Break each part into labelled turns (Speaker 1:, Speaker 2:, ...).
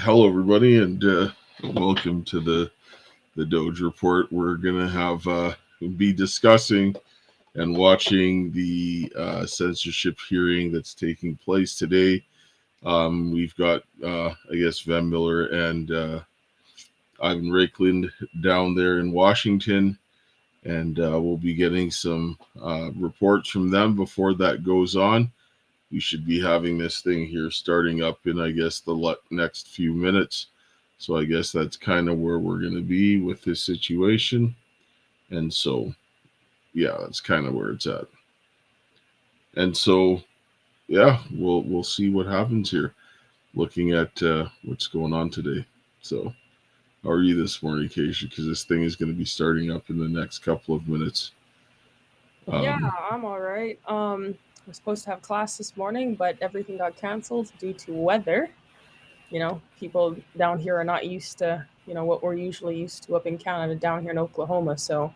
Speaker 1: Hello, everybody, and welcome to the Doge Report. We're gonna have be discussing and watching the censorship hearing that's taking place today. We've got, I guess, Van Miller and Ivan Rakeland down there in Washington, and we'll be getting some reports from them before that goes on. We should be having this thing here starting up in, I guess, the next few minutes. So I guess that's kind of where we're going to be with this situation. And so, yeah, that's kind of where it's at. And so, yeah, we'll see what happens here. Looking at what's going on today. So, how are you this morning, Keisha? Because this thing is going to be starting up in the next couple of minutes.
Speaker 2: Yeah,
Speaker 1: Um,
Speaker 2: I'm all right. I was supposed to have class this morning, but everything got canceled due to weather. People down here are not used to, what we're usually used to up in Canada, down here in Oklahoma. So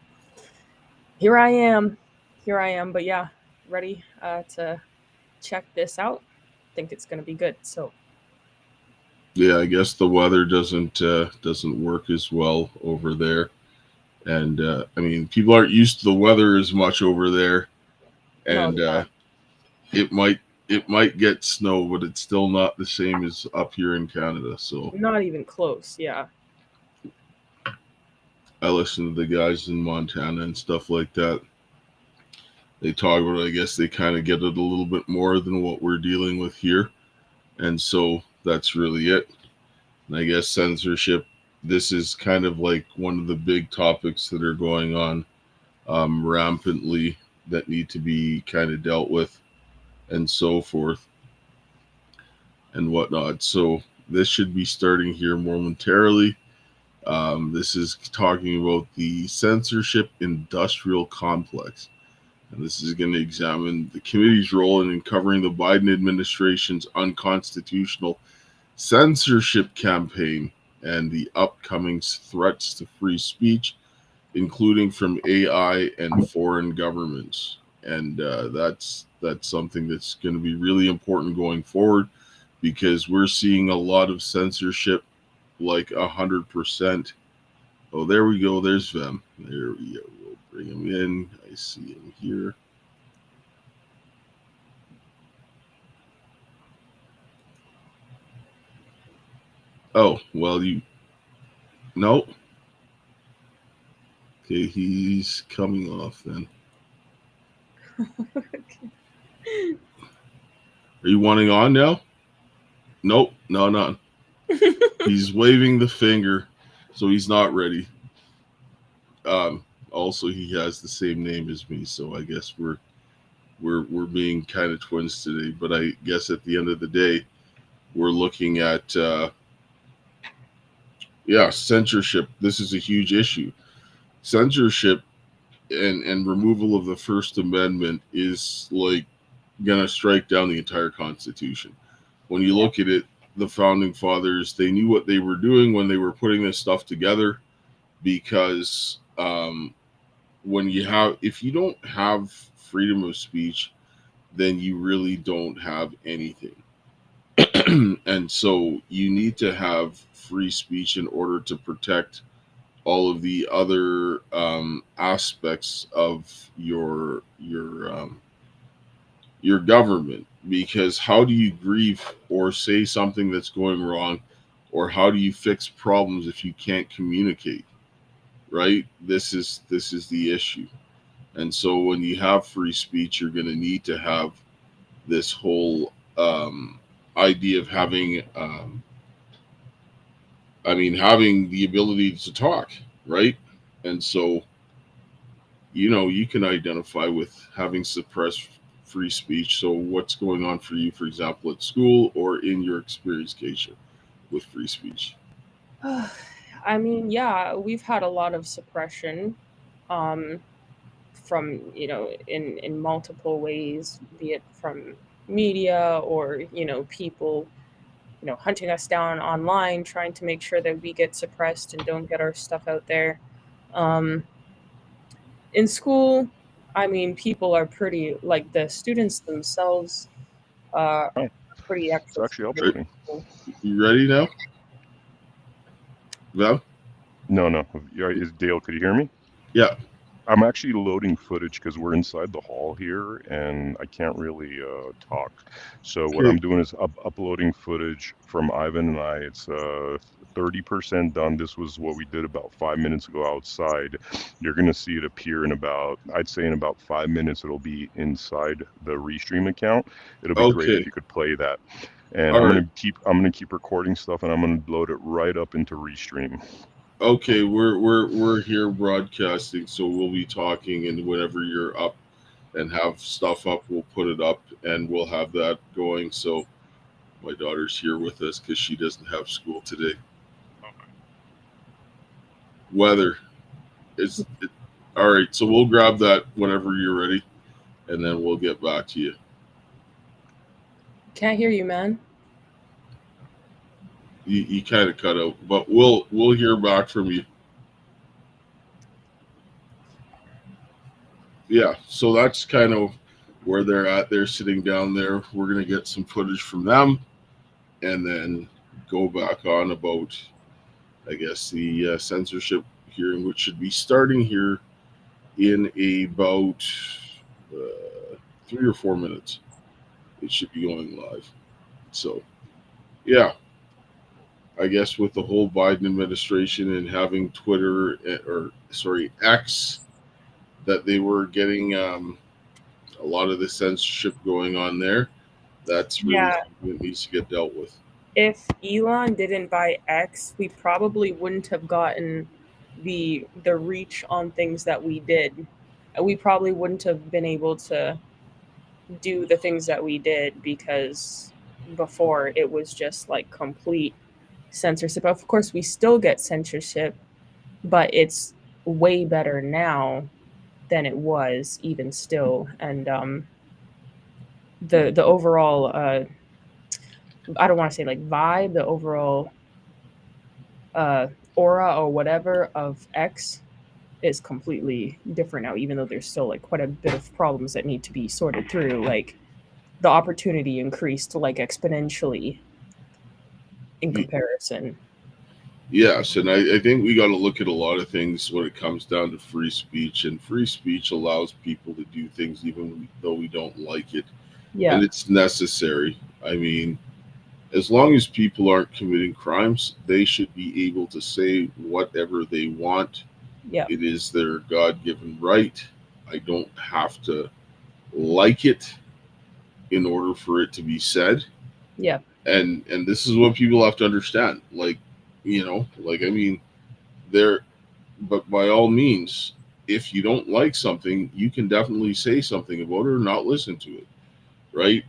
Speaker 2: here I am. Here I am. But yeah, ready to check this out. Think it's going to be good. So,
Speaker 1: yeah, I guess the weather doesn't work as well over there. And I mean, people aren't used to the weather as much over there,
Speaker 2: no,
Speaker 1: and it might it might get snow, but it's still not the same as up here in Canada. So
Speaker 2: not even close. Yeah.
Speaker 1: I listen to the guys in Montana and stuff like that. They talk about it. I guess they kind of get it a little bit more than what we're dealing with here, and so that's really it. And I guess censorship. This is kind of like one of the big topics that are going on rampantly that need to be kind of dealt with and so forth and whatnot. So this should be starting here momentarily. This is talking about the censorship industrial complex. And this is going to examine the committee's role in uncovering the Biden administration's unconstitutional censorship campaign and the upcoming threats to free speech, including from AI and foreign governments. And that's something that's going to be really important going forward because we're seeing a lot of censorship, like 100%. Oh, there we go. There's Vem. There we go. We'll bring him in. I see him here. Oh, well, you. No. Okay, he's coming off then. Are you wanting on now? Nope. No, not. He's waving the finger, so he's not ready. Also, he has the same name as me, so I guess we're being kind of twins today. But I guess at the end of the day, we're looking at yeah, censorship. This is a huge issue. Censorship and removal of the First Amendment is like gonna strike down the entire Constitution. When you
Speaker 2: Yeah.
Speaker 1: look at it, the founding fathers, they knew what they were doing when they were putting this stuff together because when you have if you don't have freedom of speech, then you really don't have anything. And so you need to have free speech in order to protect all of the other aspects of your government. Because how do you grieve or say something that's going wrong, or how do you fix problems if you can't communicate? Right? This is the issue. And so when you have free speech, you're going to need to have this whole idea of having, I mean, having the ability to talk, right? And so, you can identify with having suppressed free speech. So, what's going on for you, for example, at school or in your experience, Keisha, with free speech?
Speaker 2: I mean, yeah, we've had a lot of suppression. Um, from in multiple ways, be it from media or people hunting us down online, trying to make sure that we get suppressed and don't get our stuff out there. um, in school, I mean, people are pretty, like, the students themselves
Speaker 3: Oh,
Speaker 2: are pretty
Speaker 3: it's actually
Speaker 2: extroverted
Speaker 3: up
Speaker 1: Are
Speaker 3: for me.
Speaker 2: people.
Speaker 1: you ready now? Val?
Speaker 3: No, no. Is Dale? Could you hear me?
Speaker 1: Yeah.
Speaker 3: I'm actually loading footage because we're inside the hall here and I can't really talk. So what
Speaker 1: Okay.
Speaker 3: I'm doing is uploading footage from Ivan and I. It's 30% done. This was what we did about 5 minutes ago outside. You're gonna see it appear in about, I'd say in about 5 minutes, it'll be inside the Restream account. It'll be great if
Speaker 1: Okay.
Speaker 3: you could play that. And
Speaker 1: All right.
Speaker 3: I'm gonna keep recording stuff and I'm gonna load it right up into Restream.
Speaker 1: Okay. We're here broadcasting, so we'll be talking, and whenever you're up and have stuff up, we'll put it up, and we'll have that going. So my daughter's here with us because she doesn't have school today. Weather is it, all right. So we'll grab that whenever you're ready, and then we'll get back to you.
Speaker 2: Can't hear you, man.
Speaker 1: You kind of cut out, but we'll hear back from you. Yeah. So that's kind of where they're at. They're sitting down there. We're gonna get some footage from them, and then go back on about, I guess, the censorship hearing, which should be starting here in about 3 or 4 minutes. It should be going live. So, yeah, I guess with the whole Biden administration and having Twitter, or sorry, X, that they were getting a lot of the censorship going on there, that's really
Speaker 2: Yeah,
Speaker 1: something that needs to get dealt with.
Speaker 2: if Elon didn't buy X, we probably wouldn't have gotten the reach on things that we did. We probably wouldn't have been able to do the things that we did because before it was just like complete censorship. Of course, we still get censorship, but it's way better now than it was even still. And the overall I don't want to say like vibe, the overall uh aura or whatever of X is completely different now, even though there's still like quite a bit of problems that need to be sorted through. Like the opportunity increased like exponentially in comparison.
Speaker 1: Yes, and I think we got to look at a lot of things when it comes down to free speech, and free speech allows people to do things even though we don't like it, and
Speaker 2: Yeah,
Speaker 1: it's necessary. I mean, as long as people aren't committing crimes, they should be able to say whatever they want.
Speaker 2: yeah,
Speaker 1: It is their God given right. I don't have to like it in order for it to be said.
Speaker 2: yeah,
Speaker 1: And this is what people have to understand. Like, like, I mean, there, but by all means, if you don't like something, you can definitely say something about it or not listen to it, right?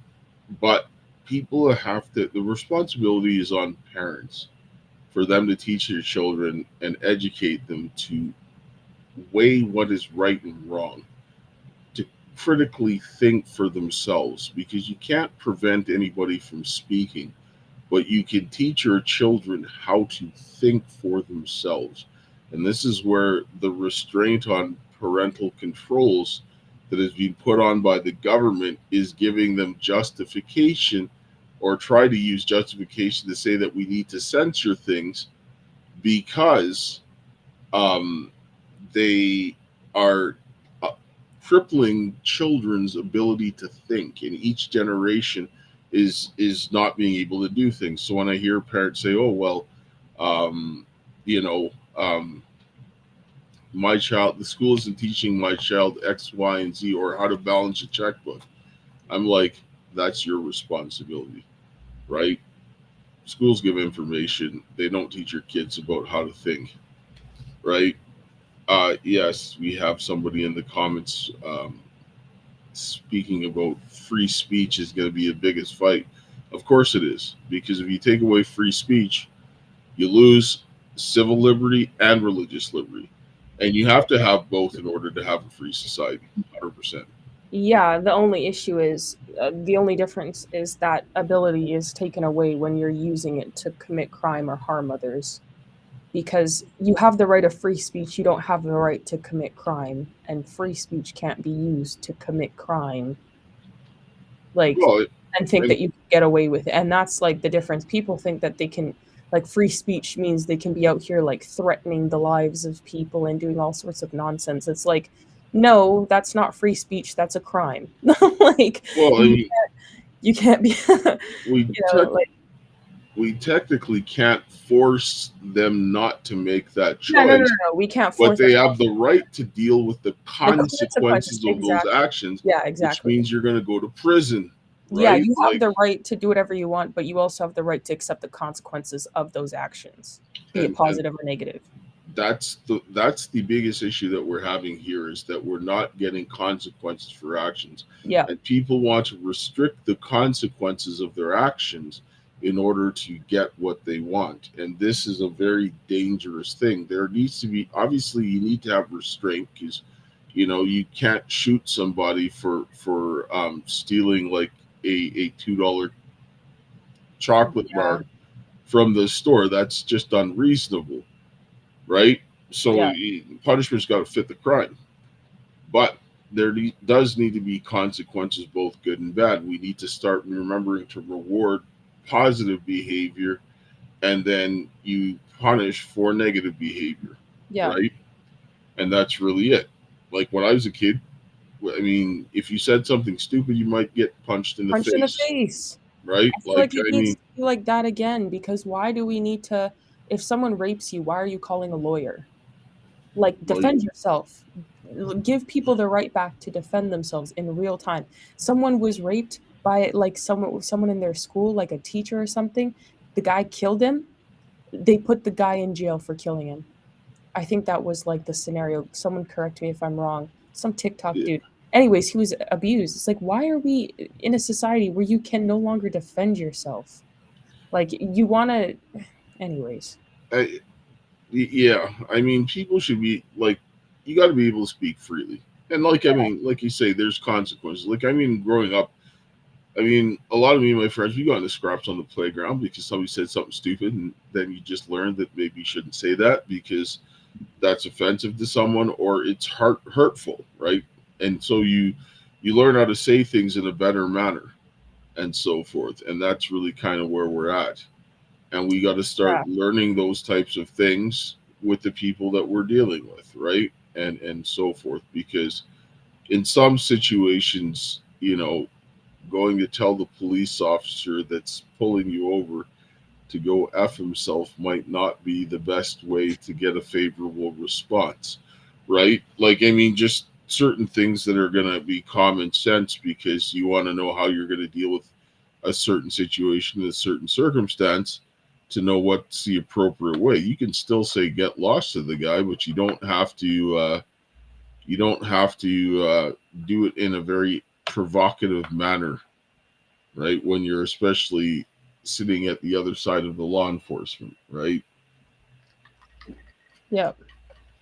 Speaker 1: But people have to, the responsibility is on parents for them to teach their children and educate them to weigh what is right and wrong, to critically think for themselves, because you can't prevent anybody from speaking, but you can teach your children how to think for themselves. And this is where the restraint on parental controls that is being put on by the government is giving them justification, or try to use justification to say that we need to censor things because um, they are uh, crippling children's ability to think, and each generation is not being able to do things. So when I hear parents say, "Oh well, um, you know, my child, the school isn't teaching my child X, Y, and Z, or how to balance a checkbook," I'm like, "That's your responsibility, right? Schools give information; they don't teach your kids about how to think, right?" Yes, we have somebody in the comments speaking about free speech is going to be the biggest fight. Of course it is, because if you take away free speech, you lose civil liberty and religious liberty. And you have to have both in order to have a free society, 100%.
Speaker 2: yeah. The only issue is the only difference is that ability is taken away when you're using it to commit crime or harm others. Because you have the right of free speech, you don't have the right to commit crime, and free speech can't be used to commit crime. Like,
Speaker 1: Well,
Speaker 2: and think
Speaker 1: and
Speaker 2: that you can get away with it. And that's like the difference. People think that they can, like free speech means they can be out here like threatening the lives of people and doing all sorts of nonsense. It's like, no, that's not free speech. That's a crime. Like
Speaker 1: Well, I mean,
Speaker 2: you can't be,
Speaker 1: we
Speaker 2: like
Speaker 1: we technically can't force them not to make that
Speaker 2: no,
Speaker 1: choice,
Speaker 2: we can't
Speaker 1: but
Speaker 2: force
Speaker 1: they
Speaker 2: anyone.
Speaker 1: have the right to deal with the
Speaker 2: The consequences,
Speaker 1: consequences of those
Speaker 2: exactly.
Speaker 1: actions,
Speaker 2: Yeah,
Speaker 1: which
Speaker 2: exactly.
Speaker 1: means you're going to go to prison,
Speaker 2: Yeah,
Speaker 1: right?
Speaker 2: you have
Speaker 1: Like,
Speaker 2: the right to do whatever you want, but you also have the right to accept the consequences of those actions, be it
Speaker 1: and
Speaker 2: positive or negative.
Speaker 1: that's the biggest issue that we're having here, is that we're not getting consequences for actions,
Speaker 2: Yeah,
Speaker 1: and people want to restrict the consequences of their actions in order to get what they want, and this is a very dangerous thing. There needs to be, obviously you need to have restraint, because you can't shoot somebody for stealing like a $2 chocolate
Speaker 2: yeah,
Speaker 1: bar from the store. That's just unreasonable, right? So
Speaker 2: yeah,
Speaker 1: punishment's got to fit the crime, but there does need to be consequences, both good and bad. We need to start remembering to reward positive behavior, and then you punish for negative behavior,
Speaker 2: yeah.
Speaker 1: right? And that's really it. Like when I was a kid, I mean, if you said something stupid, you might get punched in the
Speaker 2: Punched in the
Speaker 1: face,
Speaker 2: face.
Speaker 1: right?
Speaker 2: I feel
Speaker 1: Like,
Speaker 2: like it
Speaker 1: I
Speaker 2: needs
Speaker 1: mean,
Speaker 2: to be like that again, because why do we need to, if someone rapes you, why are you calling a lawyer? Like,
Speaker 1: like,
Speaker 2: defend yourself. Give people the right back to defend themselves in real time. Someone was raped by like someone in their school, like a teacher or something. The guy killed him. They put the guy in jail for killing him. I think that was like the scenario. Someone correct me if I'm wrong. Some TikTok dude. Anyways, he was abused. It's like, why are we in a society where you can no longer defend yourself? Like, you want to. Anyways.
Speaker 1: I, yeah, I mean, people should be like, you got to be able to speak freely, and like, I mean, like you say, there's consequences. Like, I mean, growing up, I mean, a lot of me and my friends, we got into scraps on the playground because somebody said something stupid, and then you just learn that maybe you shouldn't say that because that's offensive to someone, or it's hurtful, right? And so you learn how to say things in a better manner, and so forth, and that's really kind of where we're at. And we got to
Speaker 2: Yeah.
Speaker 1: start learning those types of things with the people that we're dealing with, right? And so forth, because in some situations, going to tell the police officer that's pulling you over to go F himself might not be the best way to get a favorable response, right? Like, I mean, just certain things that are going to be common sense, because you want to know how you're going to deal with a certain situation, a certain circumstance, to know what's the appropriate way. You can still say get lost to the guy, but you don't have to do it in a very provocative manner, right? When you're especially sitting at the other side of the law enforcement, right?
Speaker 2: Yeah.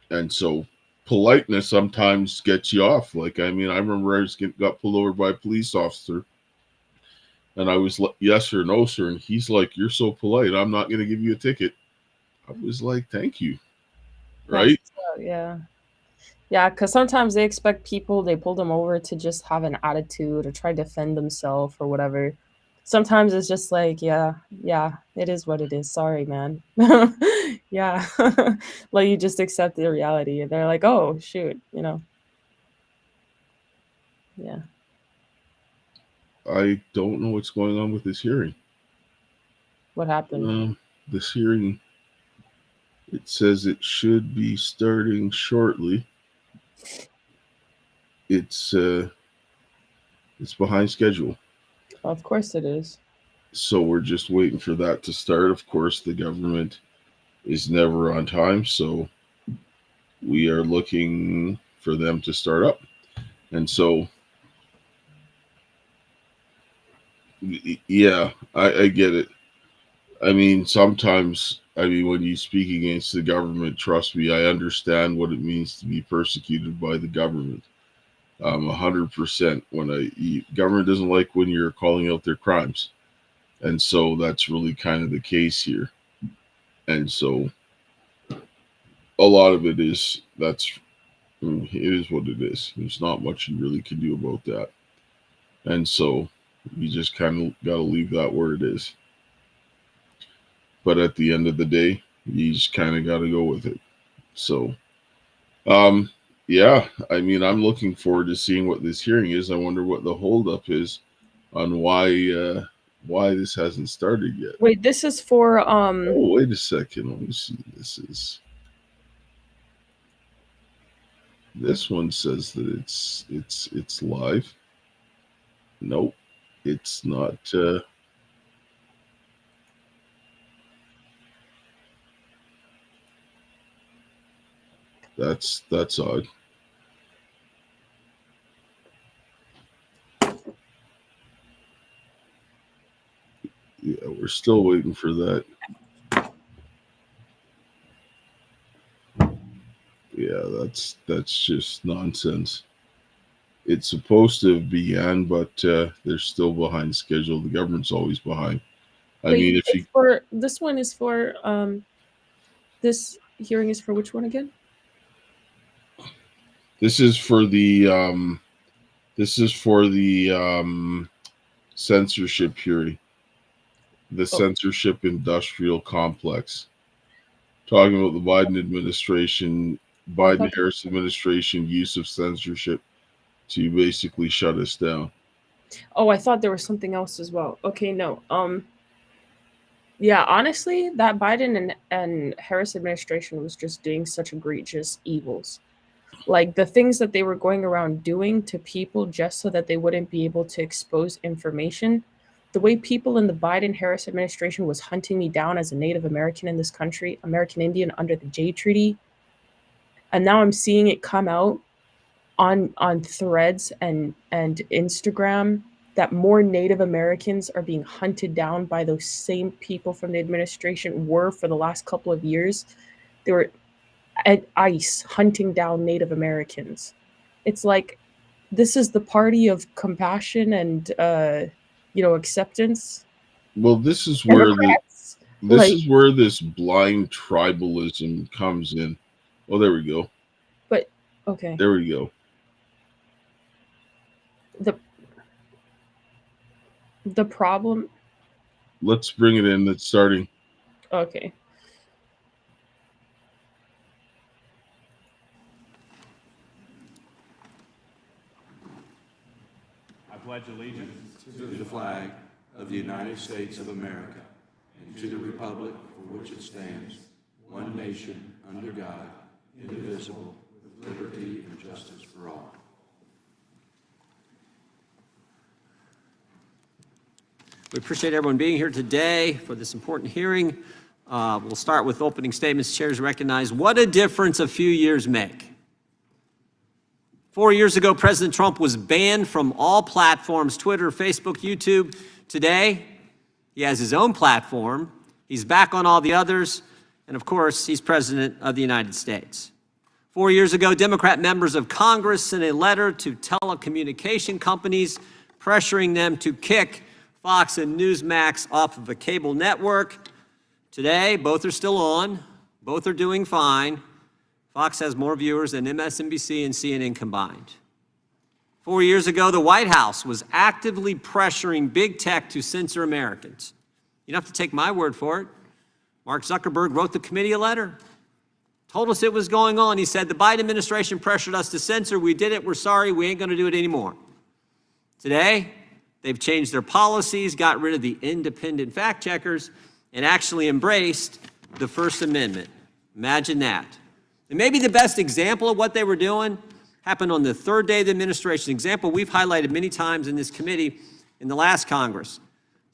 Speaker 1: And so politeness sometimes gets you off. Like, I mean, I remember got pulled over by a police officer, and I was like, yes or no, sir. And he's like, you're so polite, I'm not going to give you a ticket. I was like, thank you,
Speaker 2: That's
Speaker 1: right?
Speaker 2: yeah. Yeah, because sometimes they expect people, they pull them over to just have an attitude or try to defend themselves or whatever. Sometimes it's just like, yeah, yeah, it is what it is. Sorry, man. Yeah. Like you just accept the reality. And they're like, oh, shoot. Yeah.
Speaker 1: I don't know what's going on with this hearing.
Speaker 2: What happened?
Speaker 1: This hearing, it says it should be starting shortly. It's behind schedule.
Speaker 2: Of course it is.
Speaker 1: So we're just waiting for that to start. Of course, the government is never on time, so we are looking for them to start up. And so, yeah, I get it. I mean, sometimes, I mean, when you speak against the government, trust me, I understand what it means to be persecuted by the government. 100%. When government doesn't like when you're calling out their crimes, and so that's really kind of the case here. And so, a lot of it is it is what it is. There's not much you really can do about that, and so you just kind of got to leave that where it is. but at the end of the day, you just kind of got to go with it. So, yeah, I mean, I'm looking forward to seeing what this hearing is. I wonder what the holdup is on why this hasn't started yet.
Speaker 2: Wait, this is for
Speaker 1: Oh, wait a second. Let me see. This one says that it's live. Nope, it's not. That's odd. Yeah, we're still waiting for that. Yeah, that's just nonsense. It's supposed to have began, but they're still behind schedule. The government's always behind. I mean, if you
Speaker 2: this one is for this hearing is for which one again?
Speaker 1: This is for the censorship hearing, the censorship industrial complex, talking about the Biden administration, Biden-Harris administration use of censorship to basically shut us down.
Speaker 2: Oh, I thought there was something else as well. Okay, no. Yeah, honestly, that Biden and Harris administration was just doing such egregious evils. Like the things that they were going around doing to people just so that they wouldn't be able to expose information. The way people in the Biden Harris administration was hunting me down as a Native American in this country, American Indian under the Jay Treaty. And now I'm seeing it come out on threads and Instagram that more Native Americans are being hunted down by those same people from the administration were for the last couple of years. They were at ICE hunting down Native Americans. It's like this is the party of compassion and acceptance.
Speaker 1: Well, this is where is where this blind tribalism comes in. Oh, there we go.
Speaker 2: But okay.
Speaker 1: There we go.
Speaker 2: The problem.
Speaker 1: Let's bring it in. It's starting.
Speaker 2: Okay.
Speaker 4: I pledge allegiance to the flag of the United States of America and to the republic for which it stands, one nation, under God, indivisible, with liberty and justice for all.
Speaker 5: We appreciate everyone being here today for this important hearing. We'll start with opening statements. Chairs recognize what a difference a few years make. 4 years ago, President Trump was banned from all platforms, Twitter, Facebook, YouTube. Today, he has his own platform. He's back on all the others. And of course, he's President of the United States. 4 years ago, Democrat members of Congress sent a letter to telecommunication companies pressuring them to kick Fox and Newsmax off of a cable network. Today, both are still on. Both are doing fine. Fox has more viewers than MSNBC and CNN combined. 4 years ago, the White House was actively pressuring big tech to censor Americans. You don't have to take my word for it. Mark Zuckerberg wrote the committee a letter, told us it was going on. He said, the Biden administration pressured us to censor. We did it. We're sorry. We ain't going to do it anymore. Today, they've changed their policies, got rid of the independent fact checkers, and actually embraced the First Amendment. Imagine that. And maybe the best example of what they were doing happened on the third day of the administration. Example we've highlighted many times in this committee in the last Congress.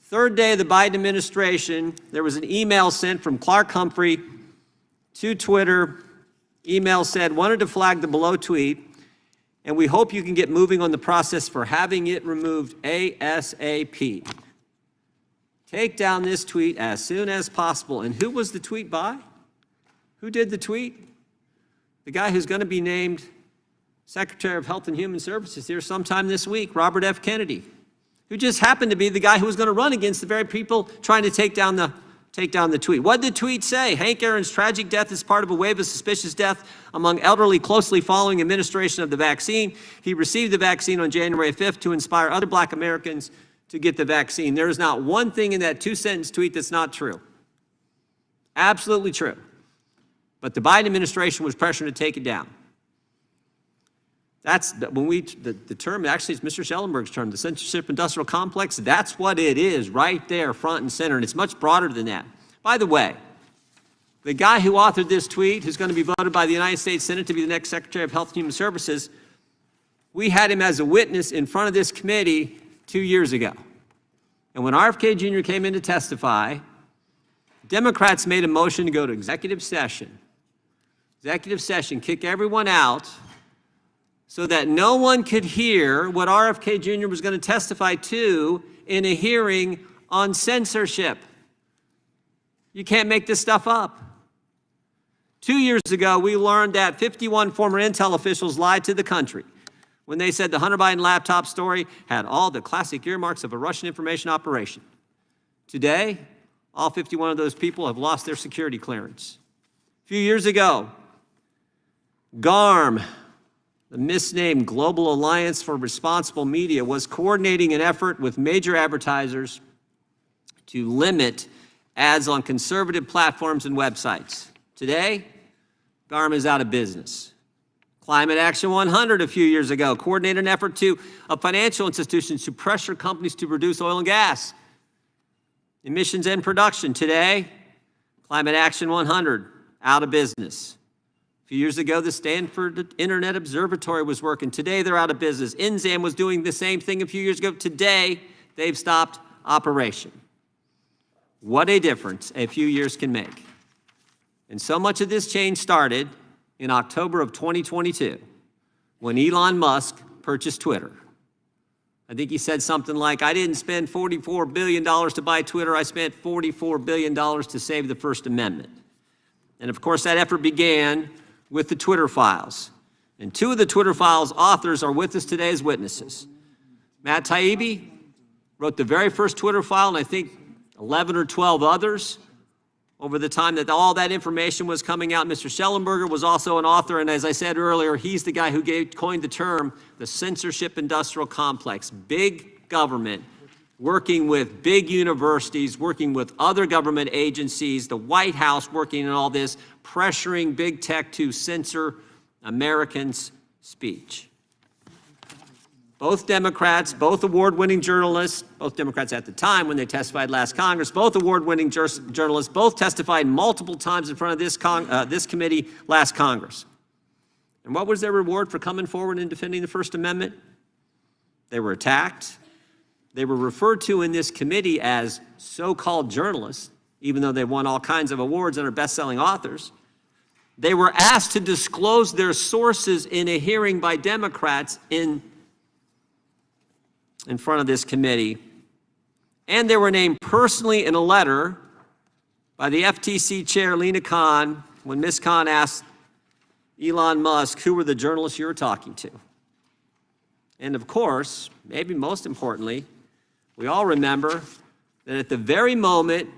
Speaker 5: Third day of the Biden administration, there was an email sent from Clark Humphrey to Twitter. Email said, wanted to flag the below tweet, and we hope you can get moving on the process for having it removed ASAP. Take down this tweet as soon as possible. And who was the tweet by? Who did the tweet? The guy who's going to be named Secretary of Health and Human Services here sometime this week, Robert F. Kennedy, who just happened to be the guy who was going to run against the very people trying to take down the tweet. What did the tweet say? Hank Aaron's tragic death is part of a wave of suspicious death among elderly closely following administration of the vaccine. He received the vaccine on January 5th to inspire other Black Americans to get the vaccine. There is not one thing in that two-sentence tweet that's not true. Absolutely true. But the Biden administration was pressured to take it down. That's when the term, actually it's Mr. Schellenberg's term, the censorship industrial complex, that's what it is right there, front and center, and it's much broader than that. By the way, the guy who authored this tweet, who's going to be voted by the United States Senate to be the next Secretary of Health and Human Services, we had him as a witness in front of this committee 2 years ago. And when RFK Jr. came in to testify, Democrats made a motion to go to executive session. Executive session, kick everyone out so that no one could hear what RFK Jr. was going to testify to in a hearing on censorship. You can't make this stuff up. 2 years ago, we learned that 51 former Intel officials lied to the country when they said the Hunter Biden laptop story had all the classic earmarks of a Russian information operation. Today, all 51 of those people have lost their security clearance. A few years ago, GARM, the misnamed Global Alliance for Responsible Media, was coordinating an effort with major advertisers to limit ads on conservative platforms and websites. Today, GARM is out of business. Climate Action 100 a few years ago coordinated an effort of financial institutions to pressure companies to reduce oil and gas emissions and production. Today, Climate Action 100 out of business. A few years ago, the Stanford Internet Observatory was working. Today, they're out of business. INSAM was doing the same thing a few years ago. Today, they've stopped operation. What a difference a few years can make. And so much of this change started in October of 2022 when Elon Musk purchased Twitter. I think he said something like, I didn't spend $44 billion to buy Twitter, I spent $44 billion to save the First Amendment. And of course, that effort began with the Twitter files. And two of the Twitter files authors are with us today as witnesses. Matt Taibbi wrote the very first Twitter file, and I think 11 or 12 others over the time that all that information was coming out. Mr. Schellenberger was also an author, and as I said earlier, he's the guy who coined the term, the censorship industrial complex. Big government working with big universities, working with other government agencies, the White House working in all this, pressuring big tech to censor Americans' speech. Both Democrats, both award-winning journalists, both Democrats at the time when they testified last Congress, both award-winning journalists, both testified multiple times in front of this committee last Congress. And what was their reward for coming forward and defending the First Amendment? They were attacked. They were referred to in this committee as so-called journalists, even though they won all kinds of awards and are best-selling authors. They were asked to disclose their sources in a hearing by Democrats in front of this committee, and they were named personally in a letter by the FTC chair, Lina Khan, when Ms. Khan asked Elon Musk, who were the journalists you were talking to? And of course, maybe most importantly, we all remember that at the very moment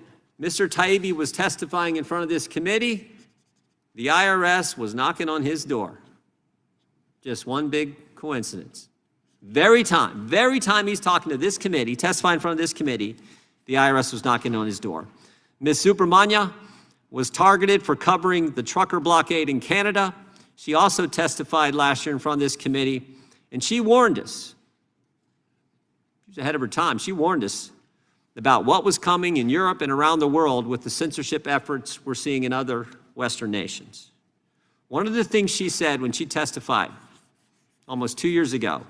Speaker 5: Mr. Taibbi was testifying in front of this committee, the IRS was knocking on his door. Just one big coincidence. Very time he's talking to this committee, testifying in front of this committee, the IRS was knocking on his door. Ms. Subramanya was targeted for covering the trucker blockade in Canada. She also testified last year in front of this committee, and she warned us. She was ahead of her time. She warned us about what was coming in Europe and around the world with the censorship efforts we're seeing in other Western nations. One of the things she said when she testified almost 2 years ago,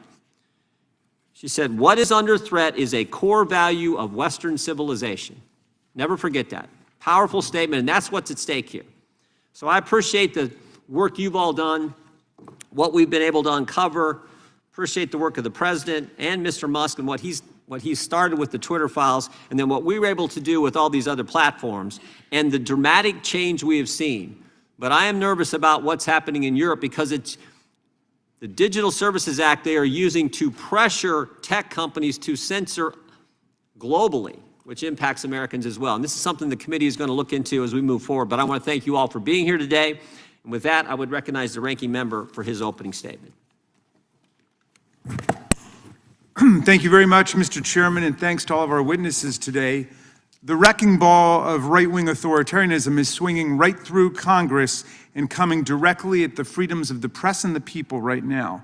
Speaker 5: she said, what is under threat is a core value of Western civilization. Never forget that. Powerful statement, and that's what's at stake here. So I appreciate the work you've all done, what we've been able to uncover, appreciate the work of the president and Mr. Musk and what he's started with the Twitter files, and then what we were able to do with all these other platforms, and the dramatic change we have seen. But I am nervous about what's happening in Europe because it's the Digital Services Act they are using to pressure tech companies to censor globally, which impacts Americans as well. And this is something the committee is going to look into as we move forward. But I want to thank you all for being here today. And with that, I would recognize the ranking member for his opening statement.
Speaker 6: Thank you very much, Mr. Chairman, and thanks to all of our witnesses today. The wrecking ball of right-wing authoritarianism is swinging right through Congress and coming directly at the freedoms of the press and the people right now.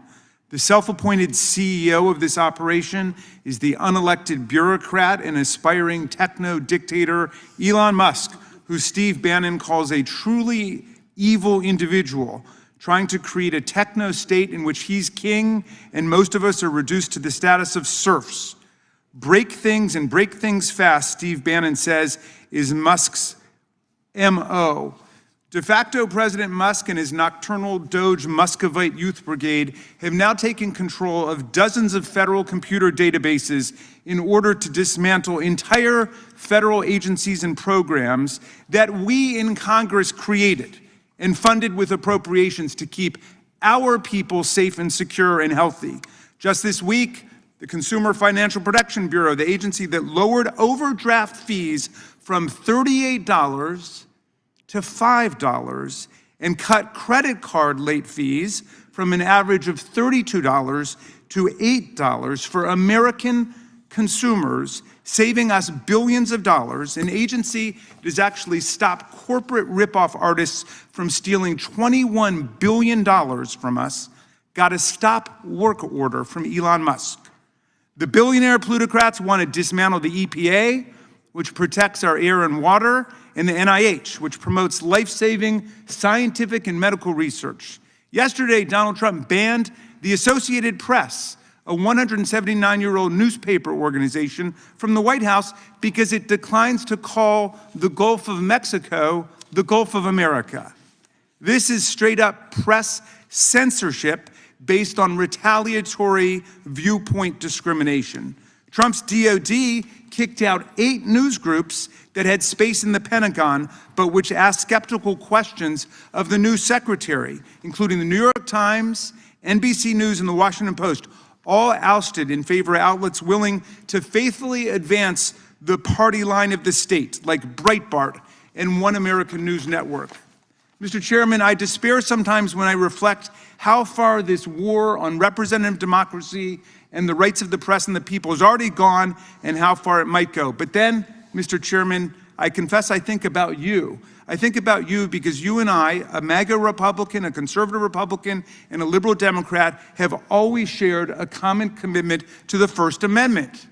Speaker 6: The self-appointed CEO of this operation is the unelected bureaucrat and aspiring techno-dictator Elon Musk, who Steve Bannon calls a truly evil individual, trying to create a techno-state in which he's king and most of us are reduced to the status of serfs. Break things and break things fast, Steve Bannon says, is Musk's MO. De facto President Musk and his nocturnal Doge Muscovite Youth Brigade have now taken control of dozens of federal computer databases in order to dismantle entire federal agencies and programs that we in Congress created and funded with appropriations to keep our people safe and secure and healthy. Just this week, the Consumer Financial Protection Bureau, the agency that lowered overdraft fees from $38 to $5 and cut credit card late fees from an average of $32 to $8 for American consumers, saving us billions of dollars, an agency that has actually stopped corporate ripoff artists from stealing $21 billion from us, got a stop work order from Elon Musk. The billionaire plutocrats want to dismantle the EPA, which protects our air and water, and the NIH, which promotes life-saving scientific and medical research. Yesterday, Donald Trump banned the Associated Press, a 179-year-old newspaper organization, from the White House because it declines to call the Gulf of Mexico the Gulf of America. This is straight-up press censorship based on retaliatory viewpoint discrimination. Trump's DOD kicked out 8 news groups that had space in the Pentagon, but which asked skeptical questions of the new secretary, including the New York Times, NBC News, and the Washington Post, all ousted in favor of outlets willing to faithfully advance the party line of the state, like Breitbart and One American News Network. Mr. Chairman, I despair sometimes when I reflect how far this war on representative democracy and the rights of the press and the people has already gone and how far it might go. But then, Mr. Chairman, I confess I think about you. I think about you because you and I, a MAGA Republican, a conservative Republican, and a liberal Democrat, have always shared a common commitment to the First Amendment.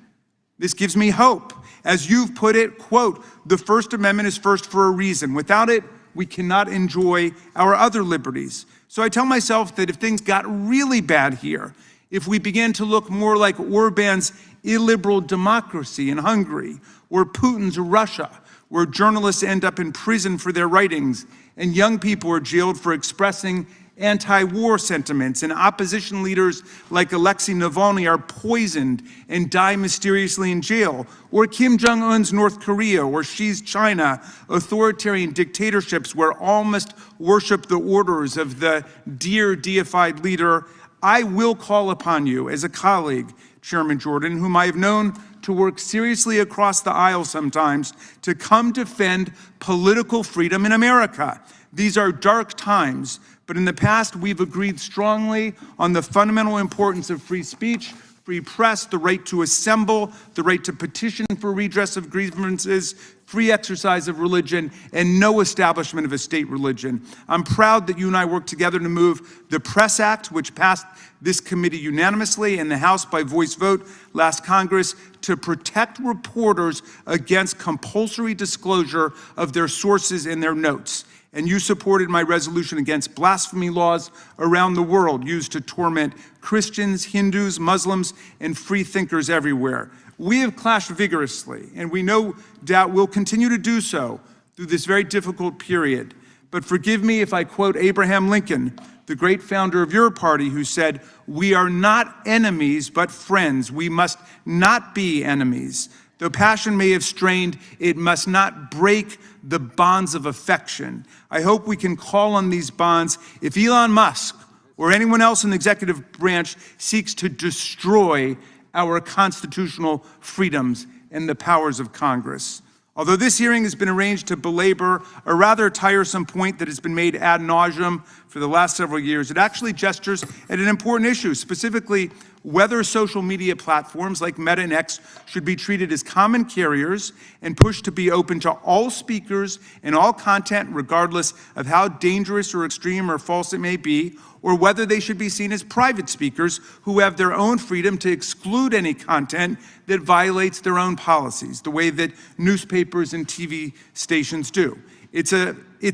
Speaker 6: This gives me hope. As you've put it, quote, the First Amendment is first for a reason. Without it, we cannot enjoy our other liberties. So I tell myself that if things got really bad here, if we began to look more like Orban's illiberal democracy in Hungary, or Putin's Russia, where journalists end up in prison for their writings, and young people are jailed for expressing anti-war sentiments, and opposition leaders like Alexei Navalny are poisoned and die mysteriously in jail, or Kim Jong-un's North Korea, or Xi's China, authoritarian dictatorships where all must worship the orders of the dear deified leader, I will call upon you as a colleague, Chairman Jordan, whom I have known to work seriously across the aisle sometimes, to come defend political freedom in America. These are dark times, but in the past we've agreed strongly on the fundamental importance of free speech, free press, the right to assemble, the right to petition for redress of grievances, free exercise of religion, and no establishment of a state religion. I'm proud that you and I worked together to move the Press Act, which passed this committee unanimously and the House by voice vote last Congress, to protect reporters against compulsory disclosure of their sources and their notes. And you supported my resolution against blasphemy laws around the world used to torment Christians, Hindus, Muslims, and free thinkers everywhere. We have clashed vigorously, and we no doubt will continue to do so through this very difficult period. But forgive me if I quote Abraham Lincoln, the great founder of your party, who said, "We are not enemies, but friends. We must not be enemies. Though passion may have strained, it must not break the bonds of affection." I hope we can call on these bonds if Elon Musk or anyone else in the executive branch seeks to destroy our constitutional freedoms and the powers of Congress. Although this hearing has been arranged to belabor a rather tiresome point that has been made ad nauseum for the last several years, it actually gestures at an important issue, specifically whether social media platforms like Meta and X should be treated as common carriers and pushed to be open to all speakers and all content, regardless of how dangerous or extreme or false it may be, or whether they should be seen as private speakers who have their own freedom to exclude any content that violates their own policies, the way that newspapers and TV stations do. It's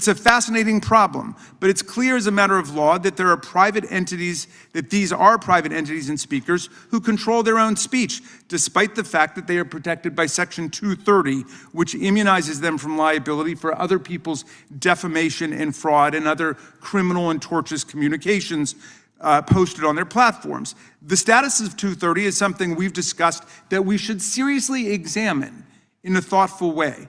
Speaker 6: a fascinating problem, but it's clear as a matter of law that there are private entities, that these are private entities and speakers who control their own speech, despite the fact that they are protected by Section 230, which immunizes them from liability for other people's defamation and fraud and other criminal and tortious communications posted on their platforms. The status of 230 is something we've discussed that we should seriously examine in a thoughtful way.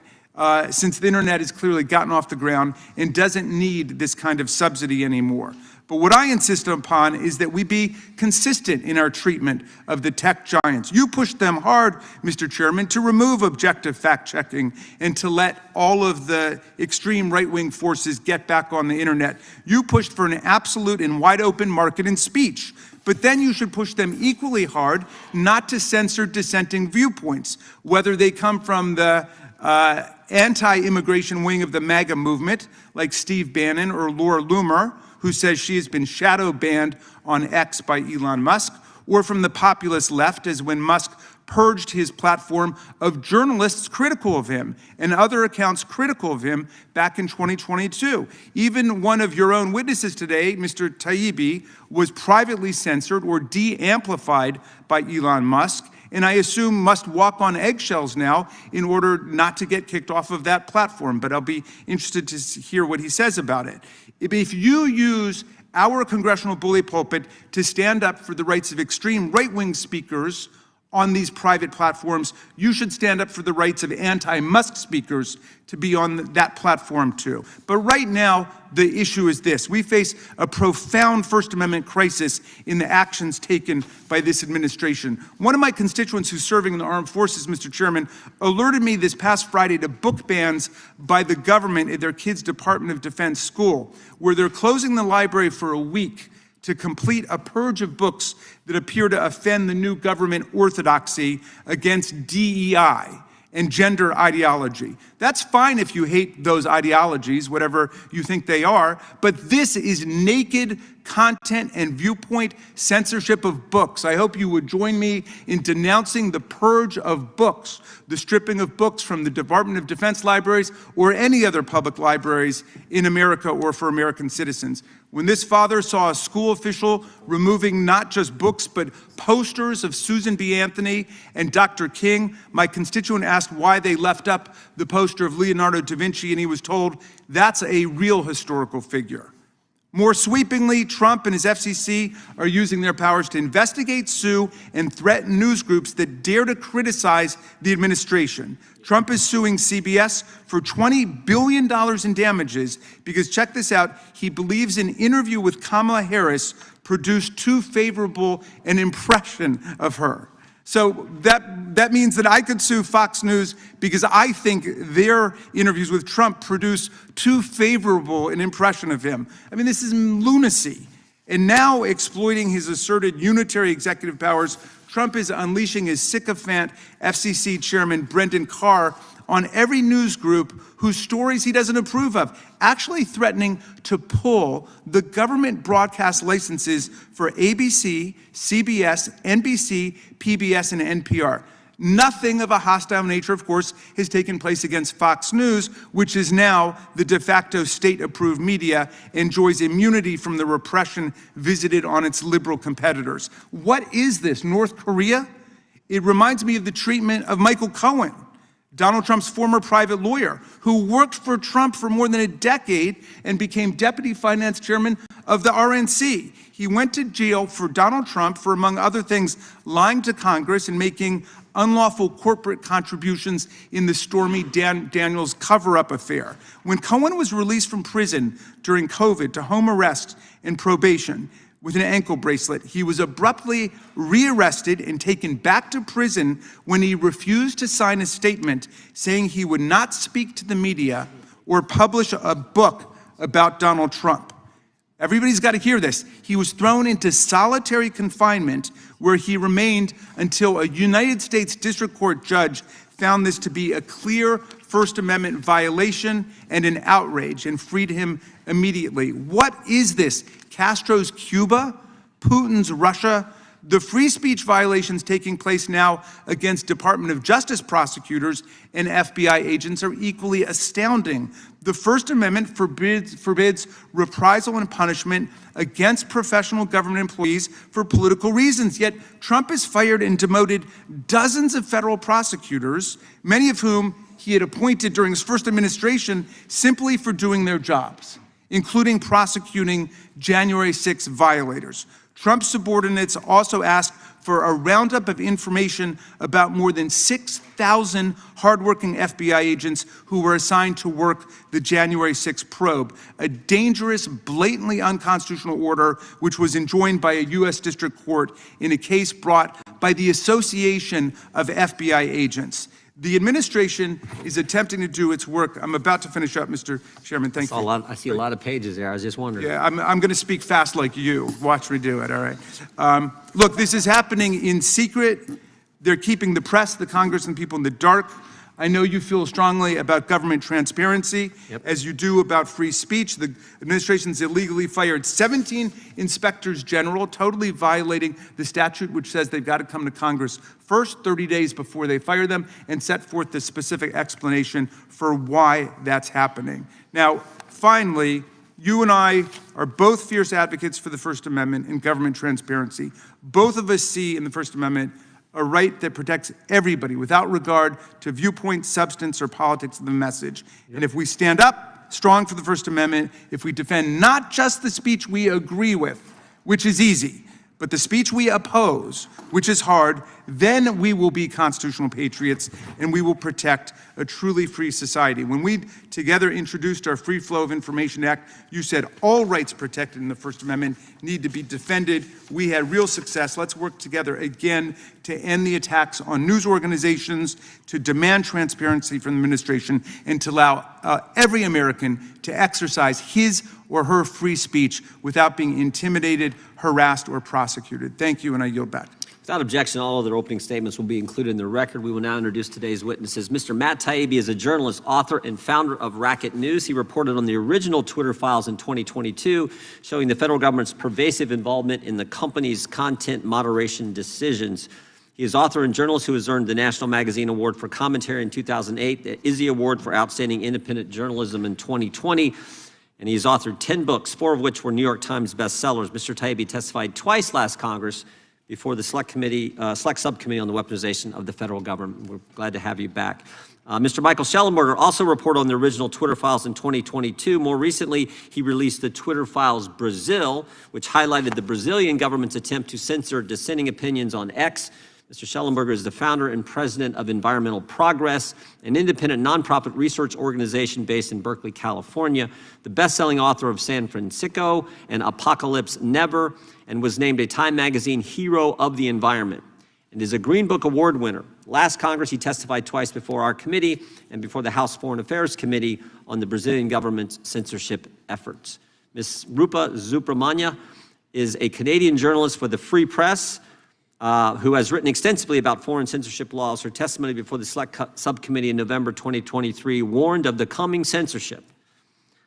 Speaker 6: Since the internet has clearly gotten off the ground and doesn't need this kind of subsidy anymore. But what I insist upon is that we be consistent in our treatment of the tech giants. You pushed them hard, Mr. Chairman, to remove objective fact-checking and to let all of the extreme right-wing forces get back on the internet. You pushed for an absolute and wide-open market in speech. But then you should push them equally hard not to censor dissenting viewpoints, whether they come from the anti-immigration wing of the MAGA movement, like Steve Bannon or Laura Loomer, who says she has been shadow banned on X by Elon Musk, or from the populist left, as when Musk purged his platform of journalists critical of him and other accounts critical of him back in 2022. Even one of your own witnesses today, Mr. Taibbi, was privately censored or de-amplified by Elon Musk, and I assume must walk on eggshells now in order not to get kicked off of that platform. But I'll be interested to hear what he says about it. If you use our congressional bully pulpit to stand up for the rights of extreme right-wing speakers on these private platforms, you should stand up for the rights of anti-Musk speakers to be on that platform too. But right now, the issue is this. We face a profound First Amendment crisis in the actions taken by this administration. One of my constituents who's serving in the armed forces, Mr. Chairman, alerted me this past Friday to book bans by the government at their kids' Department of Defense school, where they're closing the library for a week to complete a purge of books that appear to offend the new government orthodoxy against DEI and gender ideology. That's fine if you hate those ideologies, whatever you think they are, but this is naked content and viewpoint censorship of books. I hope you would join me in denouncing the purge of books, the stripping of books from the Department of Defense libraries or any other public libraries in America or for American citizens. When this father saw a school official removing not just books, but posters of Susan B. Anthony and Dr. King, my constituent asked why they left up the poster of Leonardo da Vinci, and he was told that's a real historical figure. More sweepingly, Trump and his FCC are using their powers to investigate, sue, and threaten news groups that dare to criticize the administration. Trump is suing CBS for $20 billion in damages because, check this out, he believes an interview with Kamala Harris produced too favorable an impression of her. So that means that I could sue Fox News because I think their interviews with Trump produce too favorable an impression of him. I mean, this is lunacy. And now, exploiting his asserted unitary executive powers, Trump is unleashing his sycophant FCC chairman Brendan Carr on every news group whose stories he doesn't approve of, actually threatening to pull the government broadcast licenses for ABC, CBS, NBC, PBS, and NPR. Nothing of a hostile nature, of course, has taken place against Fox News, which is now the de facto state-approved media, enjoys immunity from the repression visited on its liberal competitors. What is this, North Korea? It reminds me of the treatment of Michael Cohen, Donald Trump's former private lawyer, who worked for Trump for more than a decade and became deputy finance chairman of the RNC. He went to jail for Donald Trump for, among other things, lying to Congress and making unlawful corporate contributions in the Stormy Daniels cover-up affair. When Cohen was released from prison during COVID to home arrest and probation with an ankle bracelet, he was abruptly rearrested and taken back to prison when he refused to sign a statement saying he would not speak to the media or publish a book about Donald Trump. Everybody's got to hear this. He was thrown into solitary confinement where he remained until a United States District Court judge found this to be a clear First Amendment violation and an outrage and freed him immediately. What is this? Castro's Cuba? Putin's Russia? The free speech violations taking place now against Department of Justice prosecutors and FBI agents are equally astounding. The First Amendment forbids reprisal and punishment against professional government employees for political reasons. Yet Trump has fired and demoted dozens of federal prosecutors, many of whom he had appointed during his first administration simply for doing their jobs, including prosecuting January 6 violators. Trump's subordinates also asked for a roundup of information about more than 6,000 hardworking FBI agents who were assigned to work the January 6 probe, a dangerous, blatantly unconstitutional order which was enjoined by a U.S. District Court in a case brought by the Association of FBI Agents. The administration is attempting to do its work. I'm about to finish up, Mr. Chairman. Thank you.
Speaker 5: I see a lot of pages there. I was just wondering.
Speaker 6: Yeah, I'm going to speak fast like you. Watch me do it, all right? Look, this is happening in secret. They're keeping the press, the Congress, and people in the dark. I know you feel strongly about government transparency, as you do about free speech. The administration's illegally fired 17 inspectors general, totally violating the statute which says they've got to come to Congress first 30 days before they fire them and set forth the specific explanation for why that's happening. Now, finally, you and I are both fierce advocates for the First Amendment and government transparency. Both of us see in the First Amendment a right that protects everybody without regard to viewpoint, substance, or politics of the message. And if we stand up strong for the First Amendment, if we defend not just the speech we agree with, which is easy, but the speech we oppose, which is hard, then we will be constitutional patriots and we will protect a truly free society. When we together introduced our Free Flow of Information Act, you said all rights protected in the First Amendment need to be defended. We had real success. Let's work together again to end the attacks on news organizations, to demand transparency from the administration, and to allow every American to exercise his or her free speech without being intimidated, harassed, or prosecuted. Thank you, and I yield back.
Speaker 5: Without objection, all of their opening statements will be included in the record. We will now introduce today's witnesses. Mr. Matt Taibbi is a journalist, author, and founder of Racket News. He reported on the original Twitter files in 2022, showing the federal government's pervasive involvement in the company's content moderation decisions. He is author and journalist who has earned the National Magazine Award for Commentary in 2008, the Izzy Award for Outstanding Independent Journalism in 2020, and he's authored 10 books, 4 of which were New York Times bestsellers. Mr. Taibbi testified twice last Congress before the Select Subcommittee on the Weaponization of the Federal Government. We're glad to have you back. Mr. Michael Schellenberger also reported on the original Twitter files in 2022. More recently, he released the Twitter Files Brazil, which highlighted the Brazilian government's attempt to censor dissenting opinions on X. Mr. Schellenberger is the founder and president of Environmental Progress, an independent nonprofit research organization based in Berkeley, California, the best-selling author of San Francisco and Apocalypse Never, and was named a Time Magazine Hero of the Environment, and is a Green Book Award winner. Last Congress, he testified twice before our committee and before the House Foreign Affairs Committee on the Brazilian government's censorship efforts. Ms. Rupa Subramanya is a Canadian journalist for the Free Press, who has written extensively about foreign censorship laws. Her testimony before the Select Subcommittee in November 2023 warned of the coming censorship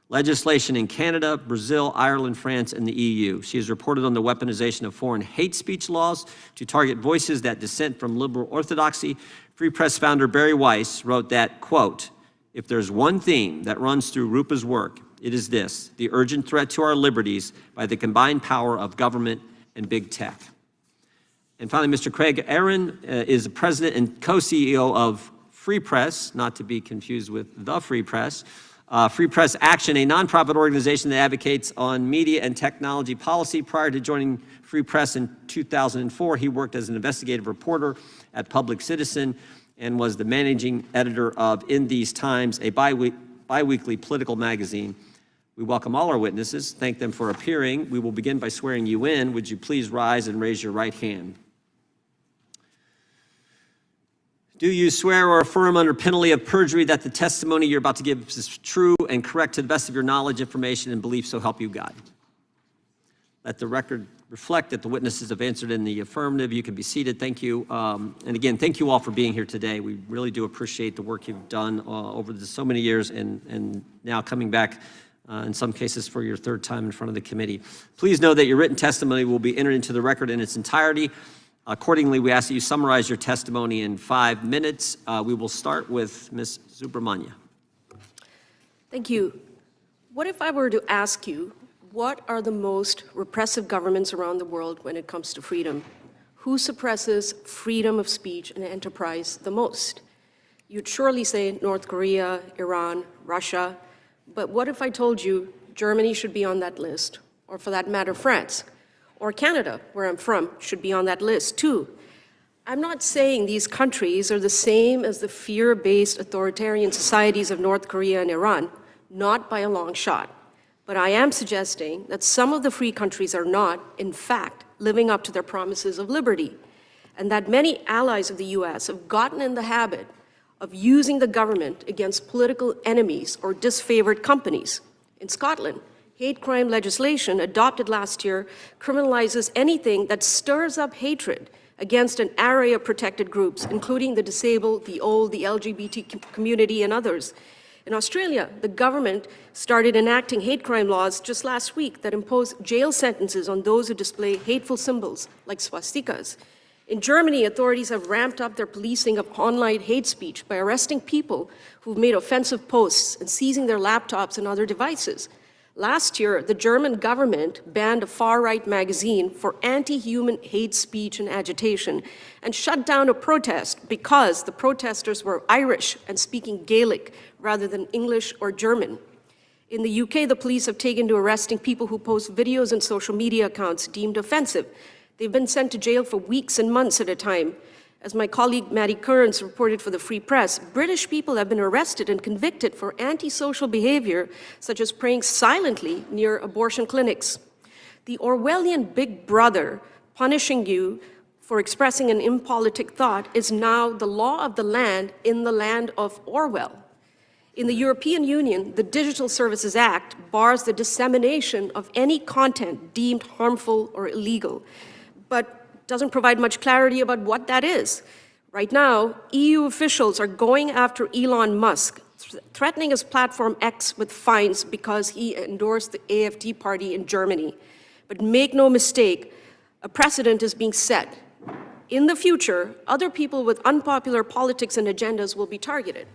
Speaker 5: legislation in Canada, Brazil, Ireland, France, and the EU. She has reported on the weaponization of foreign hate speech laws to target voices that dissent from liberal orthodoxy. Free Press founder Barry Weiss wrote that, quote, "If there's one theme that runs through Rupa's work, it is this: the urgent threat to our liberties by the combined power of government and big tech." And finally, Mr. Craig Aaron is the president and co-CEO of Free Press, not to be confused with the Free Press. Free Press Action, a nonprofit organization that advocates on media and technology policy. Prior to joining Free Press in 2004, he worked as an investigative reporter at Public Citizen and was the managing editor of In These Times, a bi-weekly political magazine. We welcome all our witnesses, thank them for appearing. We will begin by swearing you in. Would you please rise and raise your right hand? Do you swear or affirm under penalty of perjury that the testimony you're about to give is true and correct to the best of your knowledge, information, and belief, so help you God? Let the record reflect that the witnesses have answered in the affirmative. You can be seated. Thank you. And again, thank you all for being here today. We really do appreciate the work you've done over so many years and now coming back in some cases for your third time in front of the committee. Please know that your written testimony will be entered into the record in its entirety. Accordingly, we ask that you summarize your testimony in 5 minutes. We will start with Ms. Subramanya.
Speaker 7: Thank you. What if I were to ask you, what are the most repressive governments around the world when it comes to freedom? Who suppresses freedom of speech and enterprise the most? You'd surely say North Korea, Iran, Russia. But what if I told you Germany should be on that list, or for that matter, France, or Canada, where I'm from, should be on that list too? I'm not saying these countries are the same as the fear-based authoritarian societies of North Korea and Iran, not by a long shot. But I am suggesting that some of the free countries are not, in fact, living up to their promises of liberty, and that many allies of the US have gotten in the habit of using the government against political enemies or disfavored companies. In Scotland, hate crime legislation adopted last year criminalizes anything that stirs up hatred against an array of protected groups, including the disabled, the old, the LGBT community, and others. In Australia, the government started enacting hate crime laws just last week that impose jail sentences on those who display hateful symbols like swastikas. In Germany, authorities have ramped up their policing of online hate speech by arresting people who've made offensive posts and seizing their laptops and other devices. Last year, the German government banned a far-right magazine for anti-human hate speech and agitation and shut down a protest because the protesters were Irish and speaking Gaelic rather than English or German. In the UK, the police have taken to arresting people who post videos on social media accounts deemed offensive. They've been sent to jail for weeks and months at a time. As my colleague Maddie Kearns reported for the Free Press, British people have been arrested and convicted for antisocial behavior, such as praying silently near abortion clinics. The Orwellian Big Brother punishing you for expressing an impolitic thought is now the law of the land in the land of Orwell. In the European Union, the Digital Services Act bars the dissemination of any content deemed harmful or illegal, but doesn't provide much clarity about what that is. Right now, EU officials are going after Elon Musk, threatening his platform X with fines because he endorsed the AfD party in Germany. But make no mistake, a precedent is being set. In the future, other people with unpopular politics and agendas will be targeted.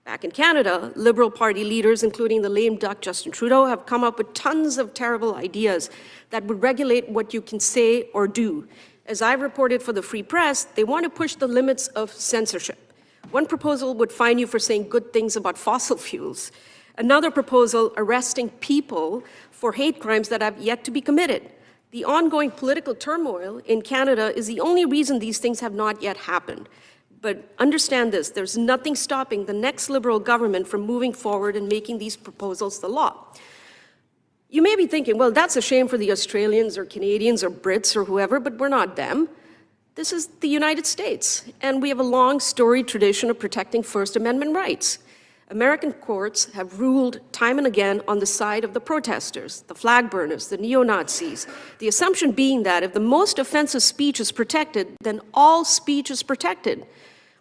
Speaker 7: Back in Canada, Liberal Party leaders, including the lame duck Justin Trudeau, have come up with tons of terrible ideas that would regulate what you can say or do. As I reported for the Free Press, they want to push the limits of censorship. One proposal would fine you for saying good things about fossil fuels. Another proposal, arresting people for hate crimes that have yet to be committed. The ongoing political turmoil in Canada is the only reason these things have not yet happened. But understand this, there's nothing stopping the next Liberal government from moving forward and making these proposals the law. You may be thinking, well, that's a shame for the Australians or Canadians or Brits or whoever, but we're not them. This is the United States, and we have a long storied tradition of protecting First Amendment rights. American courts have ruled time and again on the side of the protesters, the flag burners, the neo-Nazis, the assumption being that if the most offensive speech is protected, then all speech is protected.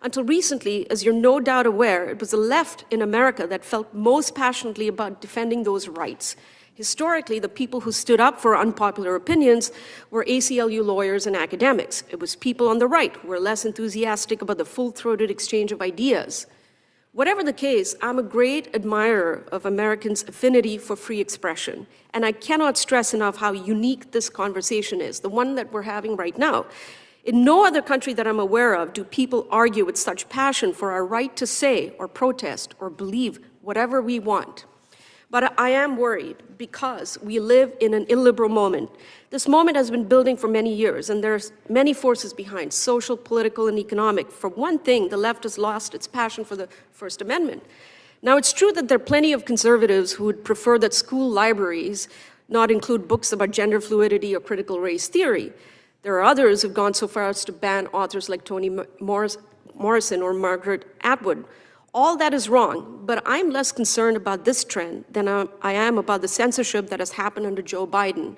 Speaker 7: Until recently, as you're no doubt aware, it was the left in America that felt most passionately about defending those rights. Historically, the people who stood up for unpopular opinions were ACLU lawyers and academics. It was people on the right who were less enthusiastic about the full-throated exchange of ideas. Whatever the case, I'm a great admirer of Americans' affinity for free expression, and I cannot stress enough how unique this conversation is, the one that we're having right now. In no other country that I'm aware of do people argue with such passion for our right to say or protest or believe whatever we want. But I am worried because we live in an illiberal moment. This moment has been building for many years, and there's many forces behind, social, political, and economic. For one thing, the left has lost its passion for the First Amendment. Now, it's true that there are plenty of conservatives who would prefer that school libraries not include books about gender fluidity or critical race theory. There are others who've gone so far as to ban authors like Toni Morrison or Margaret Atwood. All that is wrong, but I'm less concerned about this trend than I am about the censorship that has happened under Joe Biden.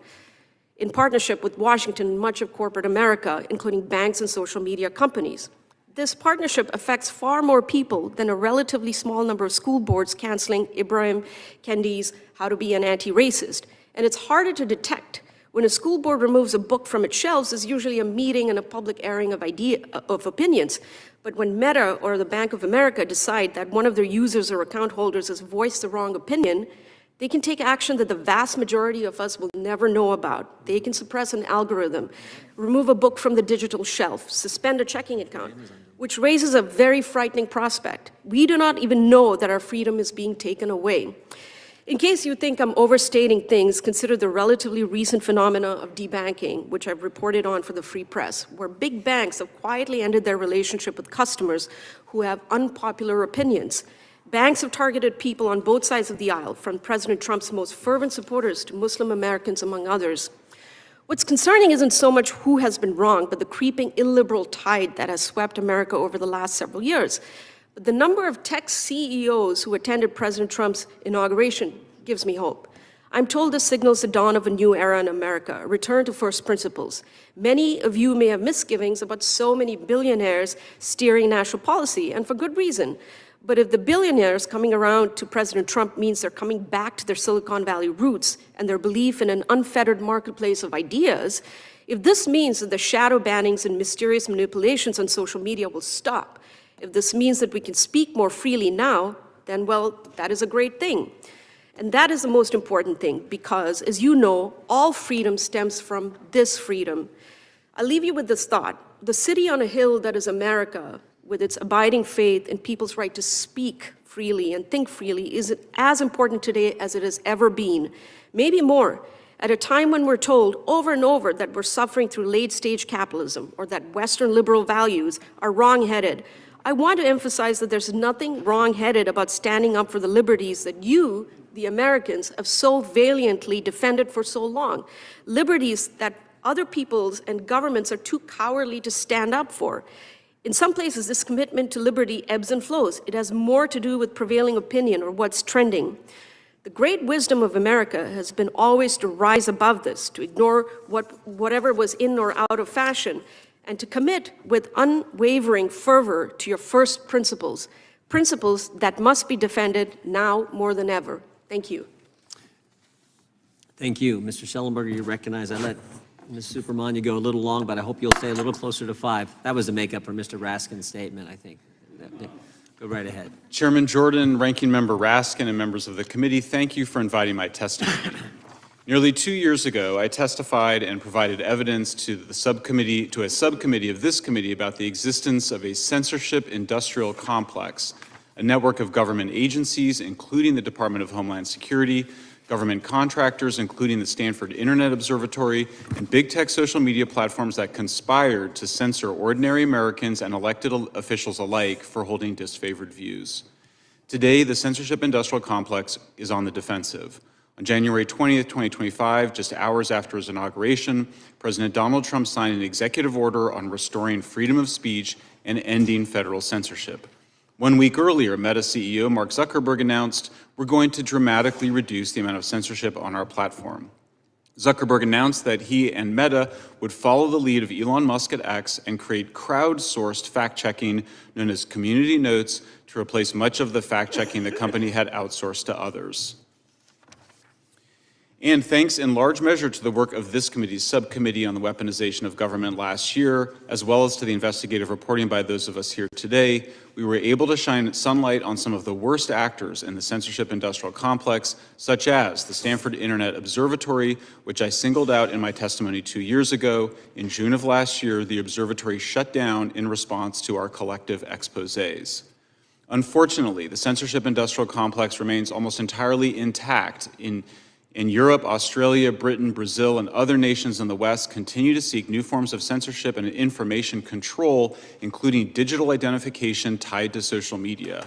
Speaker 7: in partnership with Washington and much of corporate America, including banks and social media companies. This partnership affects far more people than a relatively small number of school boards canceling Ibrahim Kendi's How to Be an Anti-Racist. And it's harder to detect. When a school board removes a book from its shelves, there's usually a meeting and a public airing of opinions. But when Meta or the Bank of America decide that one of their users or account holders has voiced the wrong opinion, they can take action that the vast majority of us will never know about. They can suppress an algorithm, remove a book from the digital shelf, suspend a checking account, which raises a very frightening prospect. We do not even know that our freedom is being taken away. In case you think I'm overstating things, consider the relatively recent phenomena of debanking, which I've reported on for the Free Press, where big banks have quietly ended their relationship with customers who have unpopular opinions. Banks have targeted people on both sides of the aisle, from President Trump's most fervent supporters to Muslim Americans, among others. What's concerning isn't so much who has been wrong, but the creeping illiberal tide that has swept America over the last several years. But the number of tech CEOs who attended President Trump's inauguration gives me hope. I'm told this signals the dawn of a new era in America, a return to first principles. Many of you may have misgivings about so many billionaires steering national policy, and for good reason. But if the billionaires coming around to President Trump means they're coming back to their Silicon Valley roots and their belief in an unfettered marketplace of ideas, if this means that the shadow bannings and mysterious manipulations on social media will stop, if this means that we can speak more freely now, then, well, that is a great thing. And that is the most important thing, because, as you know, all freedom stems from this freedom. I'll leave you with this thought. The city on a hill that is America, with its abiding faith and people's right to speak freely and think freely, is as important today as it has ever been, maybe more, at a time when we're told over and over that we're suffering through late-stage capitalism or that Western liberal values are wrong-headed. I want to emphasize that there's nothing wrong-headed about standing up for the liberties that you, the Americans, have so valiantly defended for so long, liberties that other peoples and governments are too cowardly to stand up for. In some places, this commitment to liberty ebbs and flows. It has more to do with prevailing opinion or what's trending. The great wisdom of America has been always to rise above this, to ignore whatever was in or out of fashion, and to commit with unwavering fervor to your first principles, principles that must be defended now more than ever. Thank you.
Speaker 5: Thank you. Mr. Schellenberger, you recognize I let Ms. Superman go a little long, but I hope you'll stay a little closer to 5. That was the makeup for Mr. Raskin's statement, I think. Go right ahead.
Speaker 8: Chairman Jordan, Ranking Member Raskin, and members of the committee, thank you for inviting my testimony. Nearly 2 years ago, I testified and provided evidence to a subcommittee of this committee about the existence of a censorship industrial complex, a network of government agencies, including the Department of Homeland Security, government contractors, including the Stanford Internet Observatory, and big tech social media platforms that conspired to censor ordinary Americans and elected officials alike for holding disfavored views. Today, the censorship industrial complex is on the defensive. On January 20th, 2025, just hours after his inauguration, President Donald Trump signed an executive order on restoring freedom of speech and ending federal censorship. 1 week earlier, Meta CEO Mark Zuckerberg announced, "We're going to dramatically reduce the amount of censorship on our platform." Zuckerberg announced that he and Meta would follow the lead of Elon Musk at X and create crowdsourced fact-checking known as community notes to replace much of the fact-checking the company had outsourced to others. And thanks in large measure to the work of this committee's subcommittee on the weaponization of government last year, as well as to the investigative reporting by those of us here today, we were able to shine sunlight on some of the worst actors in the censorship industrial complex, such as the Stanford Internet Observatory, which I singled out in my testimony 2 years ago. In June of last year, the observatory shut down in response to our collective exposés. Unfortunately, the censorship industrial complex remains almost entirely intact. In Europe, Australia, Britain, Brazil, and other nations in the West continue to seek new forms of censorship and information control, including digital identification tied to social media.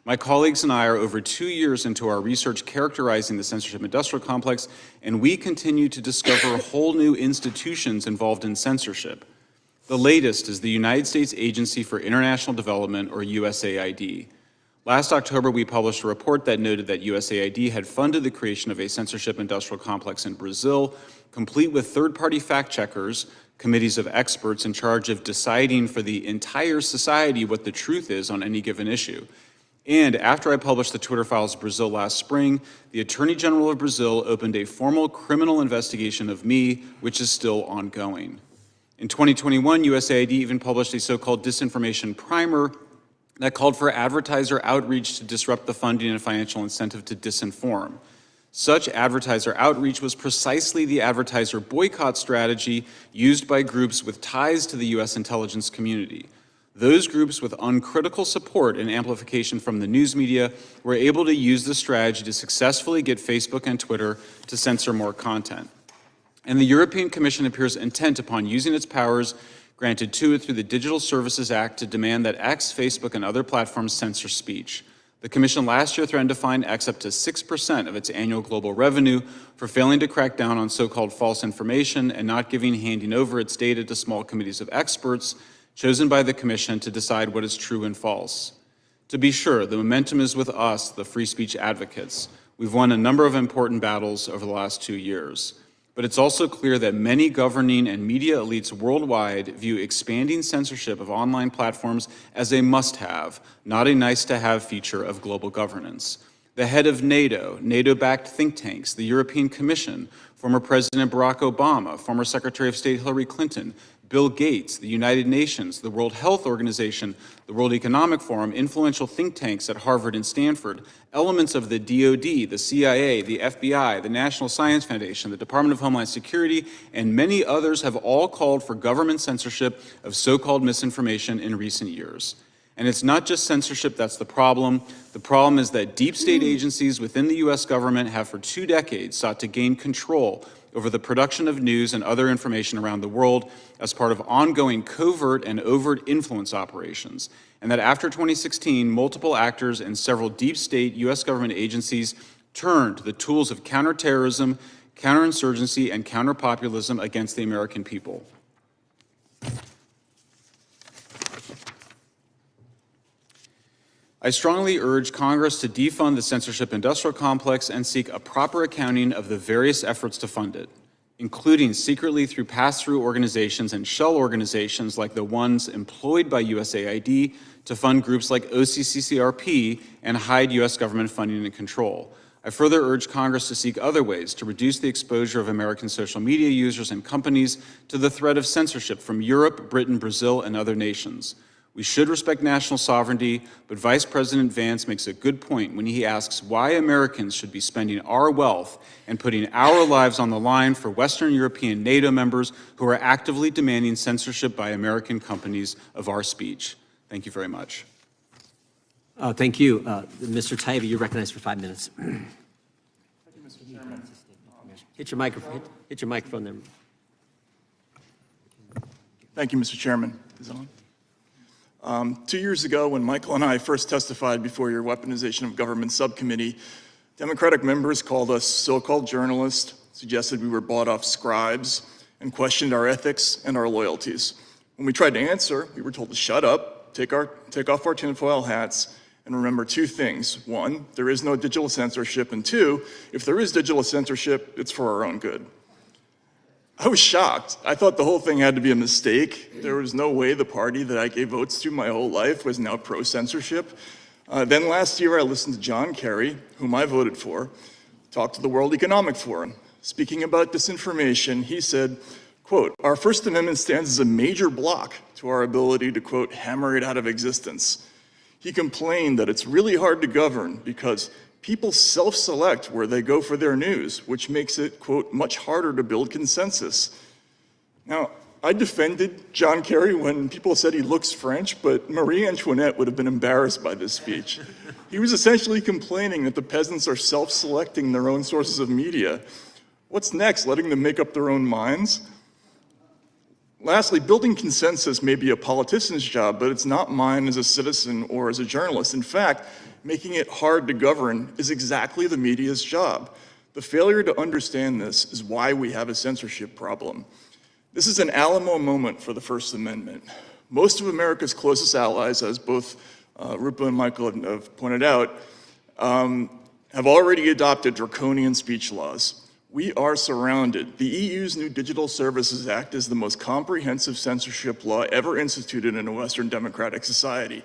Speaker 8: My colleagues and I are over 2 years into our research characterizing the censorship industrial complex, and we continue to discover whole new institutions involved in censorship. The latest is the United States Agency for International Development, or USAID. Last October, we published a report that noted that USAID had funded the creation of a censorship industrial complex in Brazil complete with third-party fact-checkers, committees of experts in charge of deciding for the entire society what the truth is on any given issue. And after I published the Twitter Files of Brazil last spring, the Attorney General of Brazil opened a formal criminal investigation of me, which is still ongoing. In 2021, USAID even published a so-called disinformation primer that called for advertiser outreach to disrupt the funding and financial incentive to disinform. Such advertiser outreach was precisely the advertiser boycott strategy used by groups with ties to the US intelligence community. Those groups with uncritical support and amplification from the news media were able to use the strategy to successfully get Facebook and Twitter to censor more content. And the European Commission appears intent upon using its powers granted to it through the Digital Services Act to demand that X, Facebook, and other platforms censor speech. The Commission last year threatened to fine X up to 6% of its annual global revenue for failing to crack down on so-called false information and not handing over its data to small committees of experts chosen by the Commission to decide what is true and false. To be sure, the momentum is with us, the free speech advocates. We've won a number of important battles over the last 2 years. But it's also clear that many governing and media elites worldwide view expanding censorship of online platforms as a must-have, not a nice-to-have feature of global governance. The head of NATO, NATO-backed think tanks, the European Commission, former President Barack Obama, former Secretary of State Hillary Clinton, Bill Gates, the United Nations, the World Health Organization, the World Economic Forum, influential think tanks at Harvard and Stanford, elements of the DoD, the CIA, the FBI, the National Science Foundation, the Department of Homeland Security, and many others have all called for government censorship of so-called misinformation in recent years. And it's not just censorship that's the problem. The problem is that deep state agencies within the US government have for 2 decades sought to gain control over the production of news and other information around the world as part of ongoing covert and overt influence operations. And that after 2016, multiple actors and several deep state US government agencies turned to the tools of counterterrorism, counterinsurgency, and counterpopulism against the American people. I strongly urge Congress to defund the censorship industrial complex and seek a proper accounting of the various efforts to fund it, including secretly through pass-through organizations and shell organizations like the ones employed by USAID to fund groups like OCCCRP and hide US government funding and control. I further urge Congress to seek other ways to reduce the exposure of American social media users and companies to the threat of censorship from Europe, Britain, Brazil, and other nations. We should respect national sovereignty, but Vice President Vance makes a good point when he asks why Americans should be spending our wealth and putting our lives on the line for Western European NATO members who are actively demanding censorship by American companies of our speech. Thank you very much.
Speaker 5: Thank you. Mr. Taibi, you're recognized for 5 minutes.
Speaker 9: Thank you, Mr. Chairman.
Speaker 5: Hit your microphone. Hit your microphone there.
Speaker 9: Thank you, Mr. Chairman. Is it on? 2 years ago, when Michael and I first testified before your Weaponization of Government Subcommittee, Democratic members called us so-called journalists, suggested we were bought-off scribes, and questioned our ethics and our loyalties. When we tried to answer, we were told to shut up, take off our tinfoil hats, and remember 2 things. 1, there is no digital censorship, and 2, if there is digital censorship, it's for our own good. I was shocked. I thought the whole thing had to be a mistake. There was no way the party that I gave votes to my whole life was now pro-censorship. Then last year I listened to John Kerry, whom I voted for, talk to the World Economic Forum. Speaking about disinformation, he said, quote, "Our First Amendment stands as a major block to our ability to, quote, hammer it out of existence." He complained that it's really hard to govern because people self-select where they go for their news, which makes it, quote, much harder to build consensus. Now, I defended John Kerry when people said he looks French, but Marie Antoinette would have been embarrassed by this speech. He was essentially complaining that the peasants are self-selecting their own sources of media. What's next, letting them make up their own minds? Lastly, building consensus may be a politician's job, but it's not mine as a citizen or as a journalist. In fact, making it hard to govern is exactly the media's job. The failure to understand this is why we have a censorship problem. This is an Alamo moment for the First Amendment. Most of America's closest allies, as both Rupa and Michael have pointed out, have already adopted draconian speech laws. We are surrounded. The EU's new Digital Services Act is the most comprehensive censorship law ever instituted in a Western democratic society.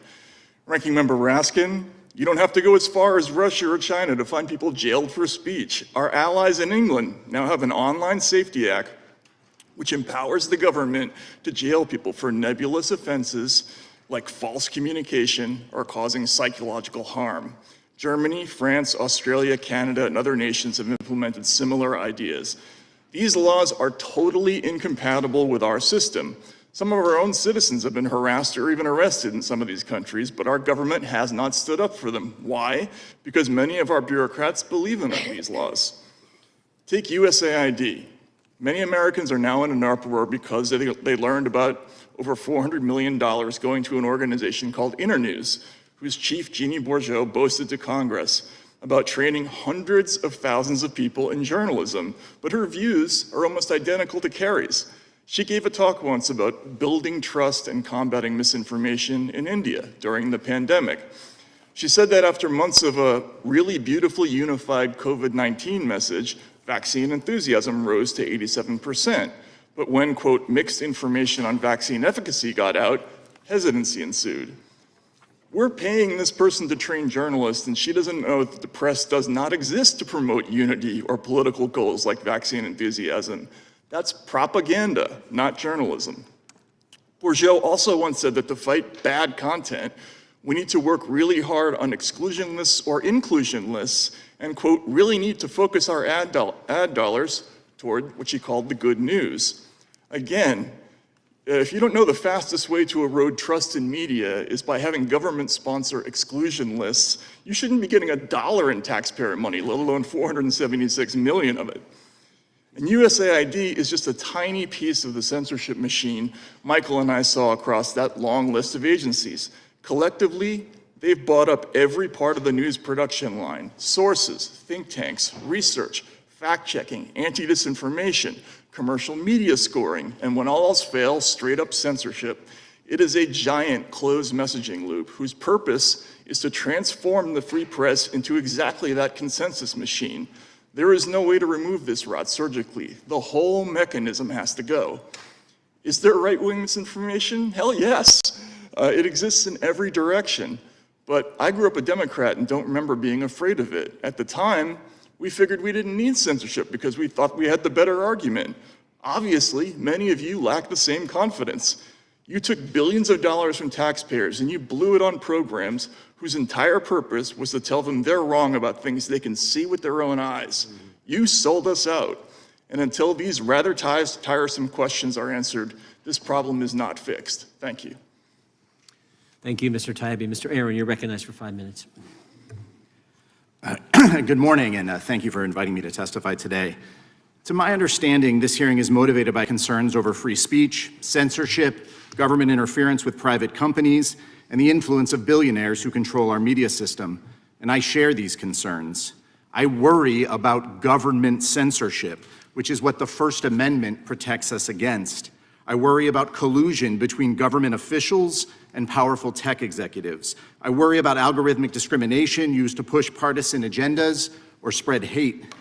Speaker 9: Ranking Member Raskin, you don't have to go as far as Russia or China to find people jailed for speech. Our allies in England now have an online safety act which empowers the government to jail people for nebulous offenses like false communication or causing psychological harm. Germany, France, Australia, Canada, and other nations have implemented similar ideas. These laws are totally incompatible with our system. Some of our own citizens have been harassed or even arrested in some of these countries, but our government has not stood up for them. Why? Because many of our bureaucrats believe in these laws. Take USAID. Many Americans are now in an uproar because they learned about over $400 million going to an organization called Internews, whose chief, Jeannie Bourgeot, boasted to Congress about training hundreds of thousands of people in journalism, but her views are almost identical to Kerry's. She gave a talk once about building trust and combating misinformation in India during the pandemic. She said that after months of a really beautifully unified COVID-19 message, vaccine enthusiasm rose to 87%. But when, quote, mixed information on vaccine efficacy got out, hesitancy ensued. We're paying this person to train journalists, and she doesn't know that the press does not exist to promote unity or political goals like vaccine enthusiasm. That's propaganda, not journalism. Bourgeot also once said that to fight bad content, we need to work really hard on exclusion lists or inclusion lists, and, quote, really need to focus our ad dollars toward what she called the good news. Again, if you don't know, the fastest way to erode trust in media is by having government sponsor exclusion lists. You shouldn't be getting $1 in taxpayer money, let alone 476 million of it. And USAID is just a tiny piece of the censorship machine Michael and I saw across that long list of agencies. Collectively, they've bought up every part of the news production line: sources, think tanks, research, fact-checking, anti-disinformation, commercial media scoring, and when all else fails, straight-up censorship. It is a giant closed messaging loop whose purpose is to transform the free press into exactly that consensus machine. There is no way to remove this rot surgically. The whole mechanism has to go. Is there right-wing misinformation? Hell yes. It exists in every direction. But I grew up a Democrat and don't remember being afraid of it. At the time, we figured we didn't need censorship because we thought we had the better argument. Obviously, many of you lack the same confidence. You took billions of dollars from taxpayers and you blew it on programs whose entire purpose was to tell them they're wrong about things they can see with their own eyes. You sold us out. And until these rather tiresome questions are answered, this problem is not fixed. Thank you.
Speaker 5: Thank you, Mr. Taibbi. Mr. Aaron, you're recognized for 5 minutes.
Speaker 10: Good morning, and thank you for inviting me to testify today. To my understanding, this hearing is motivated by concerns over free speech, censorship, government interference with private companies, and the influence of billionaires who control our media system. And I share these concerns. I worry about government censorship, which is what the First Amendment protects us against. I worry about collusion between government officials and powerful tech executives. I worry about algorithmic discrimination used to push partisan agendas or spread hate.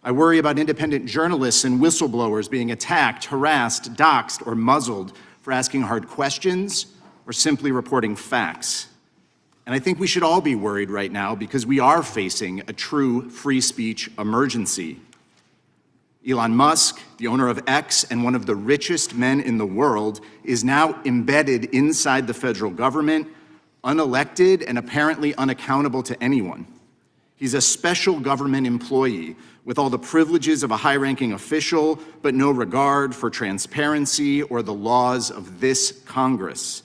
Speaker 10: I worry about independent journalists and whistleblowers being attacked, harassed, doxxed, or muzzled for asking hard questions or simply reporting facts. And I think we should all be worried right now because we are facing a true free speech emergency. Elon Musk, the owner of X and one of the richest men in the world, is now embedded inside the federal government, unelected and apparently unaccountable to anyone. He's a special government employee with all the privileges of a high-ranking official, but no regard for transparency or the laws of this Congress.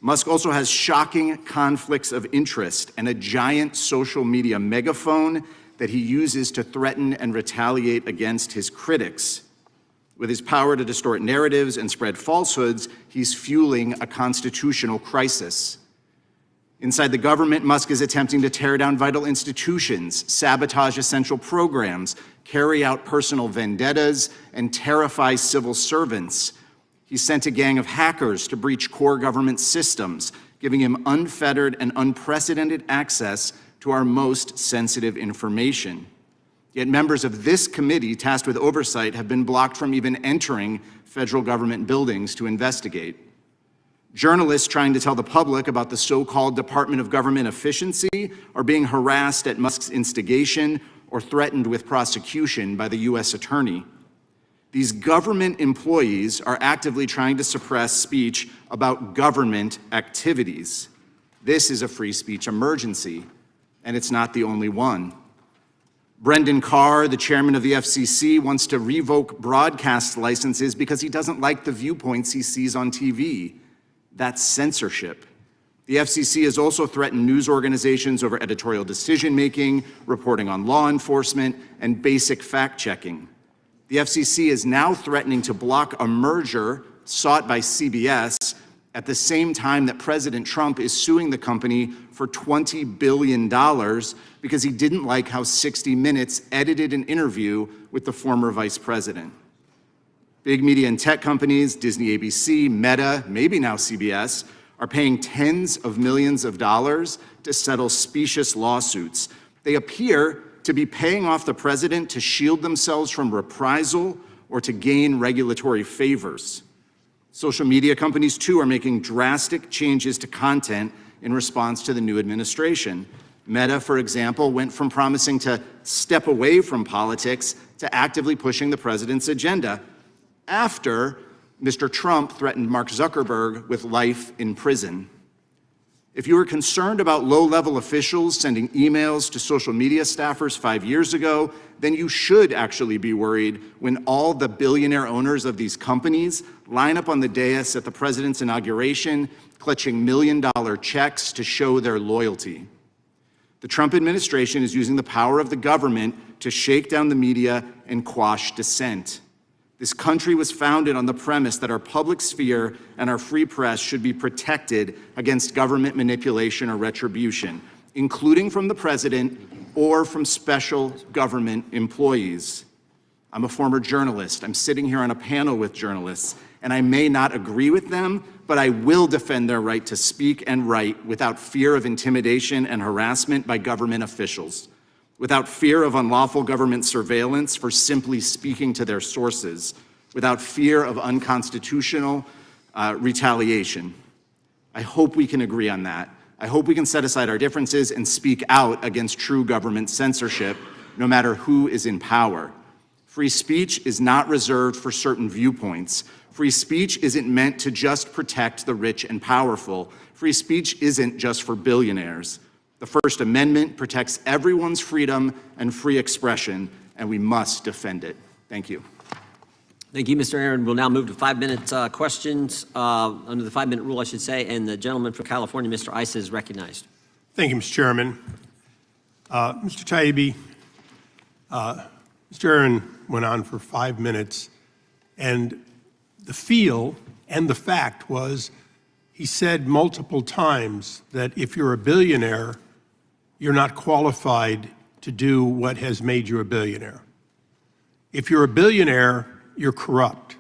Speaker 10: Musk also has shocking conflicts of interest and a giant social media megaphone that he uses to threaten and retaliate against his critics. With his power to distort narratives and spread falsehoods, he's fueling a constitutional crisis. Inside the government, Musk is attempting to tear down vital institutions, sabotage essential programs, carry out personal vendettas, and terrify civil servants. He sent a gang of hackers to breach core government systems, giving him unfettered and unprecedented access to our most sensitive information. Yet members of this committee tasked with oversight have been blocked from even entering federal government buildings to investigate. Journalists trying to tell the public about the so-called Department of Government efficiency are being harassed at Musk's instigation or threatened with prosecution by the U.S. Attorney. These government employees are actively trying to suppress speech about government activities. This is a free speech emergency, and it's not the only one. Brendan Carr, the chairman of the FCC, wants to revoke broadcast licenses because he doesn't like the viewpoints he sees on TV. That's censorship. The FCC has also threatened news organizations over editorial decision-making, reporting on law enforcement, and basic fact-checking. The FCC is now threatening to block a merger sought by CBS at the same time that President Trump is suing the company for $20 billion because he didn't like how 60 Minutes edited an interview with the former vice president. Big media and tech companies, Disney, ABC, Meta, maybe now CBS, are paying tens of millions of dollars to settle specious lawsuits. They appear to be paying off the president to shield themselves from reprisal or to gain regulatory favors. Social media companies, too, are making drastic changes to content in response to the new administration. Meta, for example, went from promising to step away from politics to actively pushing the president's agenda after Mr. Trump threatened Mark Zuckerberg with life in prison. If you were concerned about low-level officials sending emails to social media staffers 5 years ago, then you should actually be worried when all the billionaire owners of these companies line up on the dais at the president's inauguration, clutching million-dollar checks to show their loyalty. The Trump administration is using the power of the government to shake down the media and quash dissent. This country was founded on the premise that our public sphere and our free press should be protected against government manipulation or retribution, including from the president or from special government employees. I'm a former journalist. I'm sitting here on a panel with journalists, and I may not agree with them, but I will defend their right to speak and write without fear of intimidation and harassment by government officials, without fear of unlawful government surveillance for simply speaking to their sources, without fear of unconstitutional retaliation. I hope we can agree on that. I hope we can set aside our differences and speak out against true government censorship, no matter who is in power. Free speech is not reserved for certain viewpoints. Free speech isn't meant to just protect the rich and powerful. Free speech isn't just for billionaires. The First Amendment protects everyone's freedom and free expression, and we must defend it. Thank you.
Speaker 5: Thank you, Mr. Aaron. We'll now move to 5-minute questions, under the 5-minute rule, I should say, and the gentleman from California, Mr. Issa, is recognized.
Speaker 11: Thank you, Mr. Chairman. Mr. Taibbi, Mr. Aaron went on for 5 minutes, and the feel and the fact was he said multiple times that if you're a billionaire, you're not qualified to do what has made you a billionaire. If you're a billionaire, you're corrupt.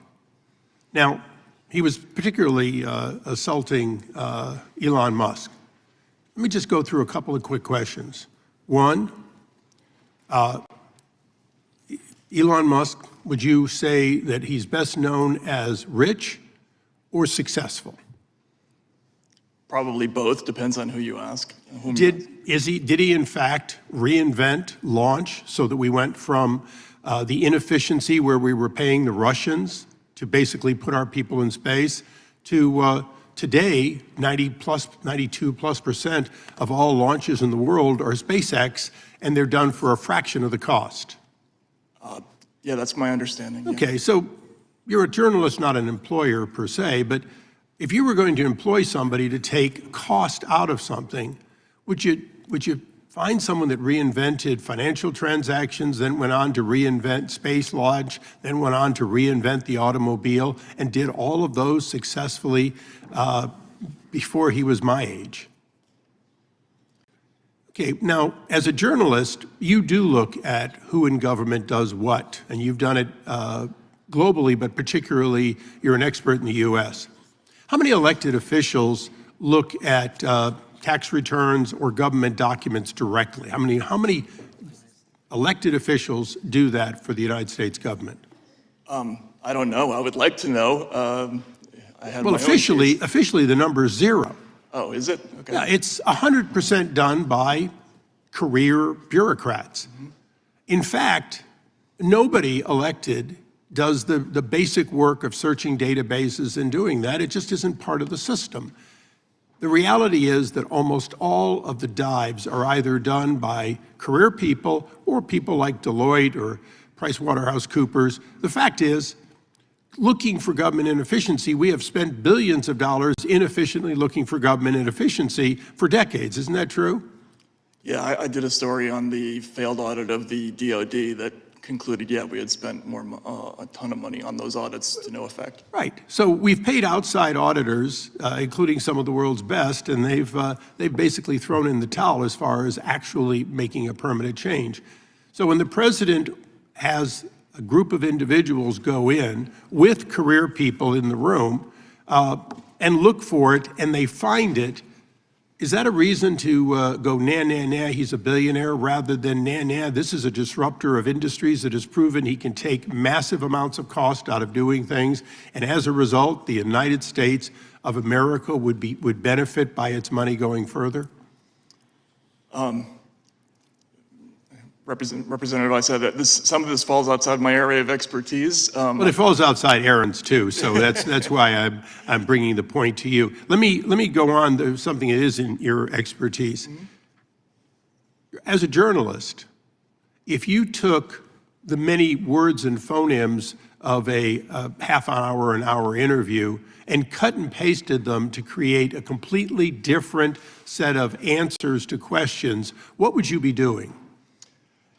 Speaker 11: Now, he was particularly assaulting Elon Musk. Let me just go through a couple of quick questions. One, Elon Musk, would you say that he's best known as rich or successful?
Speaker 9: Probably both, depends on who you ask.
Speaker 11: Did he in fact reinvent launch so that we went from the inefficiency where we were paying the Russians to basically put our people in space to today, 92+% of all launches in the world are SpaceX, and they're done for a fraction of the cost?
Speaker 9: Yeah, that's my understanding. Yeah.
Speaker 11: Okay, so you're a journalist, not an employer per se, but if you were going to employ somebody to take cost out of something, would you find someone that reinvented financial transactions, then went on to reinvent space launch, then went on to reinvent the automobile, and did all of those successfully before he was my age? Okay, now, as a journalist, you do look at who in government does what, and you've done it globally, but particularly you're an expert in the U.S. How many elected officials look at tax returns or government documents directly? How many elected officials do that for the United States government?
Speaker 9: I don't know. I would like to know. I had
Speaker 11: Well,
Speaker 9: my own case.
Speaker 11: officially, the number is 0.
Speaker 9: Oh, is it? Okay.
Speaker 11: Yeah, it's 100% done by career bureaucrats. In fact, nobody elected does the basic work of searching databases and doing that. It just isn't part of the system. The reality is that almost all of the dives are either done by career people or people like Deloitte or PricewaterhouseCoopers. The fact is, looking for government inefficiency, we have spent billions of dollars inefficiently looking for government inefficiency for decades. Isn't that true?
Speaker 9: Yeah, I did a story on the failed audit of the DOD that concluded, yeah, we had spent a ton of money on those audits to no effect.
Speaker 11: Right. So we've paid outside auditors, including some of the world's best, and they've basically thrown in the towel as far as actually making a permanent change. So when the president has a group of individuals go in with career people in the room and look for it, and they find it, is that a reason to go, nah, nah, nah, he's a billionaire, rather than, nah, nah, this is a disruptor of industries that has proven he can take massive amounts of cost out of doing things, and as a result, the United States of America would benefit by its money going further?
Speaker 9: Representative, I said that some of this falls outside my area of expertise.
Speaker 11: Well, it falls outside Aaron's too, so that's why I'm bringing the point to you. Let me go on to something that is in your expertise. As a journalist, if you took the many words and phonemes of a half hour, an hour interview and cut and pasted them to create a completely different set of answers to questions, what would you be doing?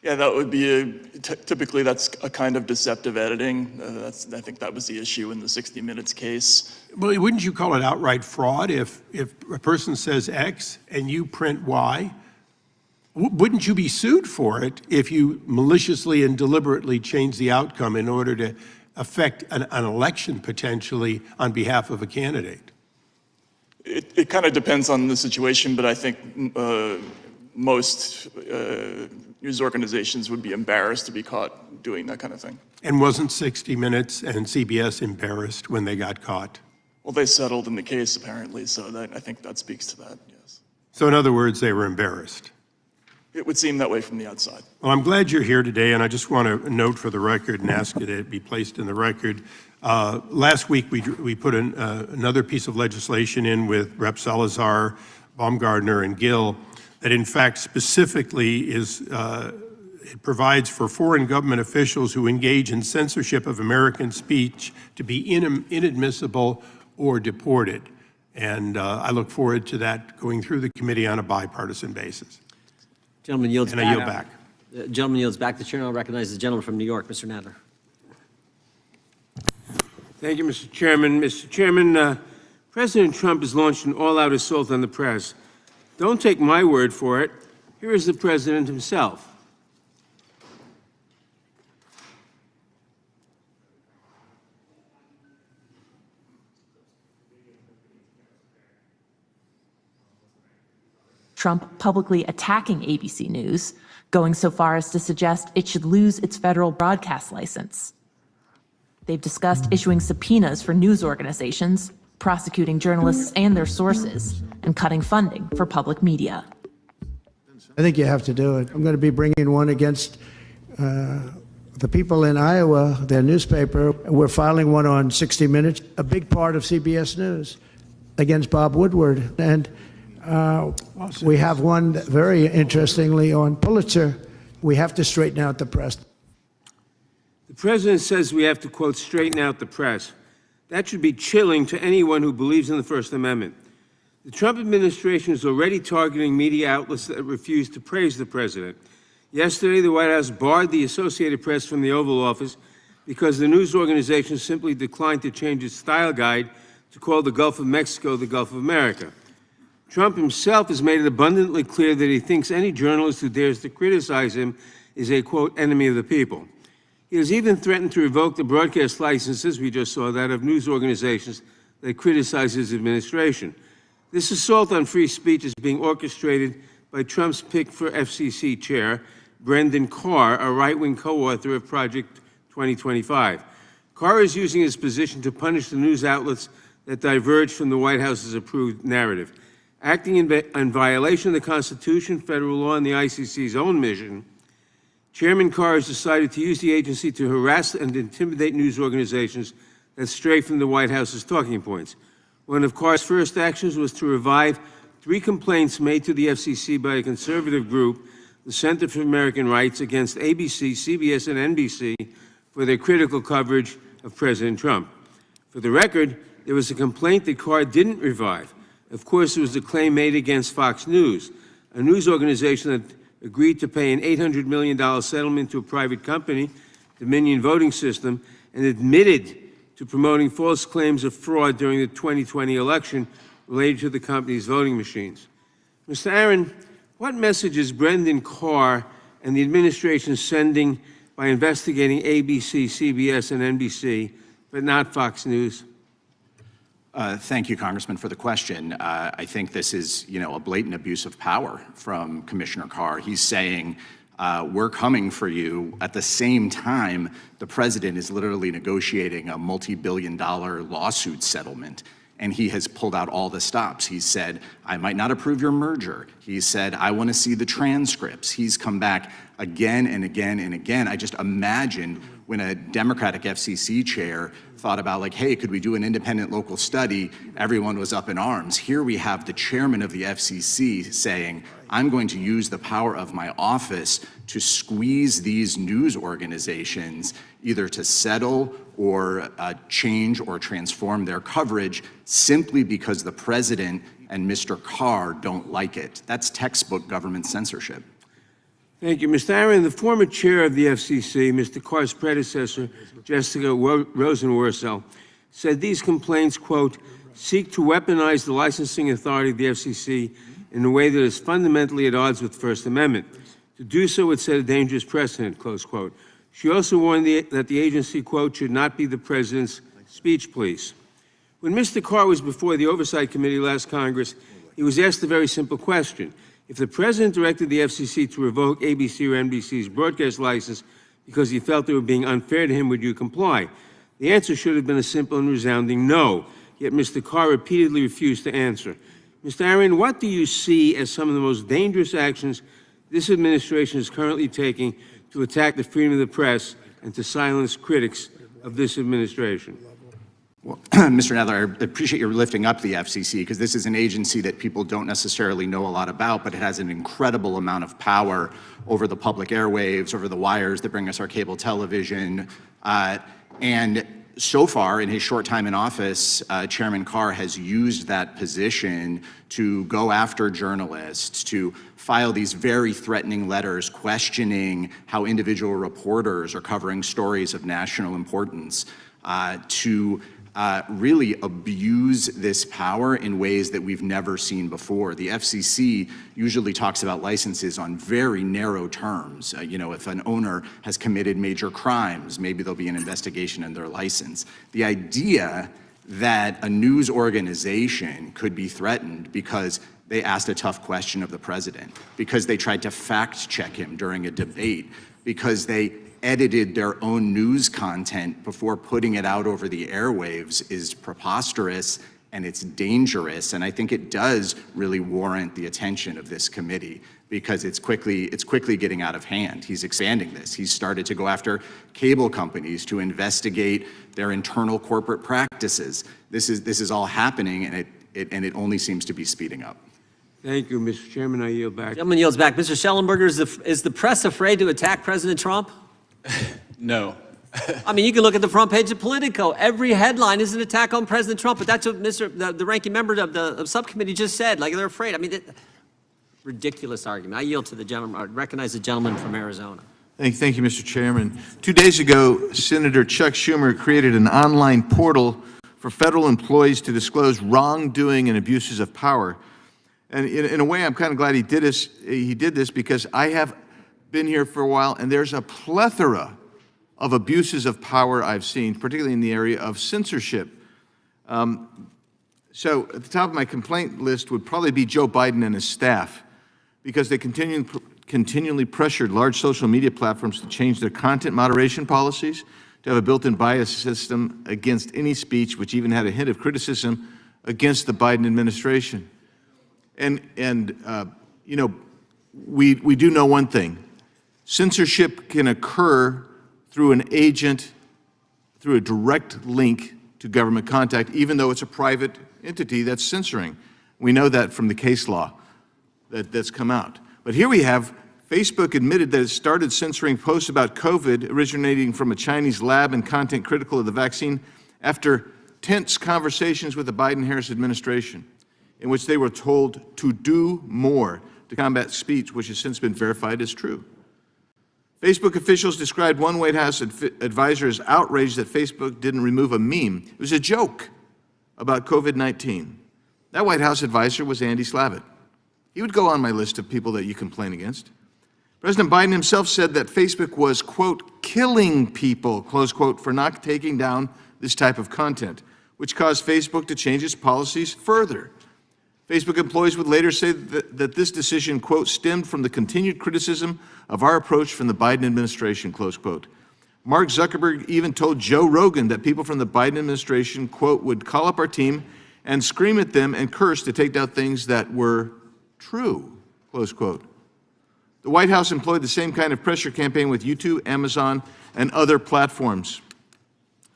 Speaker 9: Yeah, that would be typically that's a kind of deceptive editing. I think that was the issue in the 60 Minutes case.
Speaker 11: Well, wouldn't you call it outright fraud if a person says X and you print Y? Wouldn't you be sued for it if you maliciously and deliberately change the outcome in order to affect an election potentially on behalf of a candidate?
Speaker 9: It kind of depends on the situation, but I think most news organizations would be embarrassed to be caught doing that kind of thing.
Speaker 11: And wasn't 60 Minutes and CBS embarrassed when they got caught?
Speaker 9: Well, they settled in the case apparently, so I think that speaks to that, yes.
Speaker 11: So in other words, they were embarrassed.
Speaker 9: It would seem that way from the outside.
Speaker 11: Well, I'm glad you're here today, and I just want to note for the record and ask it to be placed in the record. Last week, we put another piece of legislation in with Rep. Salazar, Baumgardner, and Gill that in fact specifically it provides for foreign government officials who engage in censorship of American speech to be inadmissible or deported. And I look forward to that going through the committee on a bipartisan basis.
Speaker 5: Gentleman yields
Speaker 11: and
Speaker 5: back.
Speaker 11: I yield back.
Speaker 5: The gentleman yields back. The chair now recognizes the gentleman from New York, Mr. Nadler.
Speaker 12: Thank you, Mr. Chairman. Mr. Chairman, President Trump has launched an all-out assault on the press. Don't take my word for it. Here is the president himself.
Speaker 13: Trump publicly attacking ABC News, going so far as to suggest it should lose its federal broadcast license. They've discussed issuing subpoenas for news organizations, prosecuting journalists and their sources, and cutting funding for public media.
Speaker 14: I think you have to do it. I'm going to be bringing one against the people in Iowa, their newspaper. We're filing one on 60 Minutes, a big part of CBS News, against Bob Woodward. And we have one, very interestingly, on Pulitzer. We have to straighten out the press.
Speaker 12: The president says we have to, quote, straighten out the press. That should be chilling to anyone who believes in the First Amendment. The Trump administration is already targeting media outlets that refuse to praise the president. Yesterday, the White House barred the Associated Press from the Oval Office because the news organization simply declined to change its style guide to call the Gulf of Mexico the Gulf of America. Trump himself has made it abundantly clear that he thinks any journalist who dares to criticize him is a, quote, enemy of the people. He has even threatened to revoke the broadcast licenses, we just saw that, of news organizations that criticize his administration. This assault on free speech is being orchestrated by Trump's pick for FCC chair, Brendan Carr, a right-wing co-author of Project 2025. Carr is using his position to punish the news outlets that diverge from the White House's approved narrative. Acting in violation of the Constitution, federal law, and the ICC's own mission, Chairman Carr has decided to use the agency to harass and intimidate news organizations that stray from the White House's talking points. One of Carr's first actions was to revive 3 complaints made to the FCC by a conservative group, the Center for American Rights, against ABC, CBS, and NBC for their critical coverage of President Trump. For the record, there was a complaint that Carr didn't revive. Of course, it was a claim made against Fox News, a news organization that agreed to pay an $800 million settlement to a private company, Dominion Voting System, and admitted to promoting false claims of fraud during the 2020 election related to the company's voting machines. Mr. Aaron, what message is Brendan Carr and the administration sending by investigating ABC, CBS, and NBC, but not Fox News?
Speaker 10: Thank you, Congressman, for the question. I think this is, a blatant abuse of power from Commissioner Carr. He's saying, we're coming for you. At the same time, the president is literally negotiating a multi-billion-dollar lawsuit settlement, and he has pulled out all the stops. He said, I might not approve your merger. He said, I want to see the transcripts. He's come back again and again and again. I just imagine when a Democratic FCC chair thought about, like, hey, could we do an independent local study? Everyone was up in arms. Here we have the chairman of the FCC saying, I'm going to use the power of my office to squeeze these news organizations either to settle or change or transform their coverage simply because the president and Mr. Carr don't like it. That's textbook government censorship.
Speaker 12: Thank you, Mr. Aaron. The former chair of the FCC, Mr. Carr's predecessor, Jessica Rosenworcel, said these complaints, quote, seek to weaponize the licensing authority of the FCC in a way that is fundamentally at odds with the First Amendment. To do so would set a dangerous precedent, close quote. She also warned that the agency, quote, should not be the president's speech police. When Mr. Carr was before the Oversight Committee last Congress, he was asked a very simple question. If the president directed the FCC to revoke ABC or NBC's broadcast license because he felt they were being unfair to him, would you comply? The answer should have been a simple and resounding no, yet Mr. Carr repeatedly refused to answer. Mr. Aaron, what do you see as some of the most dangerous actions this administration is currently taking to attack the freedom of the press and to silence critics of this administration?
Speaker 10: Well, Mr. Nadler, I appreciate your lifting up the FCC because this is an agency that people don't necessarily know a lot about, but it has an incredible amount of power over the public airwaves, over the wires that bring us our cable television. And so far, in his short time in office, Chairman Carr has used that position to go after journalists, to file these very threatening letters questioning how individual reporters are covering stories of national importance, to really abuse this power in ways that we've never seen before. The FCC usually talks about licenses on very narrow terms. If an owner has committed major crimes, maybe there'll be an investigation in their license. The idea that a news organization could be threatened because they asked a tough question of the president, because they tried to fact check him during a debate, because they edited their own news content before putting it out over the airwaves is preposterous and it's dangerous. And I think it does really warrant the attention of this committee because it's quickly getting out of hand. He's expanding this. He's started to go after cable companies to investigate their internal corporate practices. This is all happening and it only seems to be speeding up.
Speaker 12: Thank you, Mr. Chairman. I yield back.
Speaker 5: Gentleman yields back. Mr. Schellenberger, is the press afraid to attack President Trump?
Speaker 8: No.
Speaker 5: I mean, you can look at the front page of Politico. Every headline is an attack on President Trump, but that's what the ranking member of the subcommittee just said. Like, they're afraid. I mean, ridiculous argument. I yield to the gentleman. I recognize the gentleman from Arizona.
Speaker 15: Thank you, Mr. Chairman. 2 days ago, Senator Chuck Schumer created an online portal for federal employees to disclose wrongdoing and abuses of power. And in a way, I'm kind of glad he did this. He did this because I have been here for a while, and there's a plethora of abuses of power I've seen, particularly in the area of censorship. So at the top of my complaint list would probably be Joe Biden and his staff, because they continually pressured large social media platforms to change their content moderation policies, to have a built-in bias system against any speech, which even had a hint of criticism against the Biden administration. And you know, we do know one thing. Censorship can occur through an agent, through a direct link to government contact, even though it's a private entity that's censoring. We know that from the case law that's come out. But here we have Facebook admitted that it started censoring posts about COVID originating from a Chinese lab and content critical of the vaccine after tense conversations with the Biden-Harris administration, in which they were told to do more to combat speech, which has since been verified as true. Facebook officials described one White House advisor as outraged that Facebook didn't remove a meme. It was a joke about COVID-19. That White House advisor was Andy Slavitt. He would go on my list of people that you complain against. President Biden himself said that Facebook was, quote, killing people, close quote, for not taking down this type of content, which caused Facebook to change its policies further. Facebook employees would later say that this decision, quote, stemmed from the continued criticism of our approach from the Biden administration, close quote. Mark Zuckerberg even told Joe Rogan that people from the Biden administration, quote, would call up our team and scream at them and curse to take down things that were true, close quote. The White House employed the same kind of pressure campaign with YouTube, Amazon, and other platforms.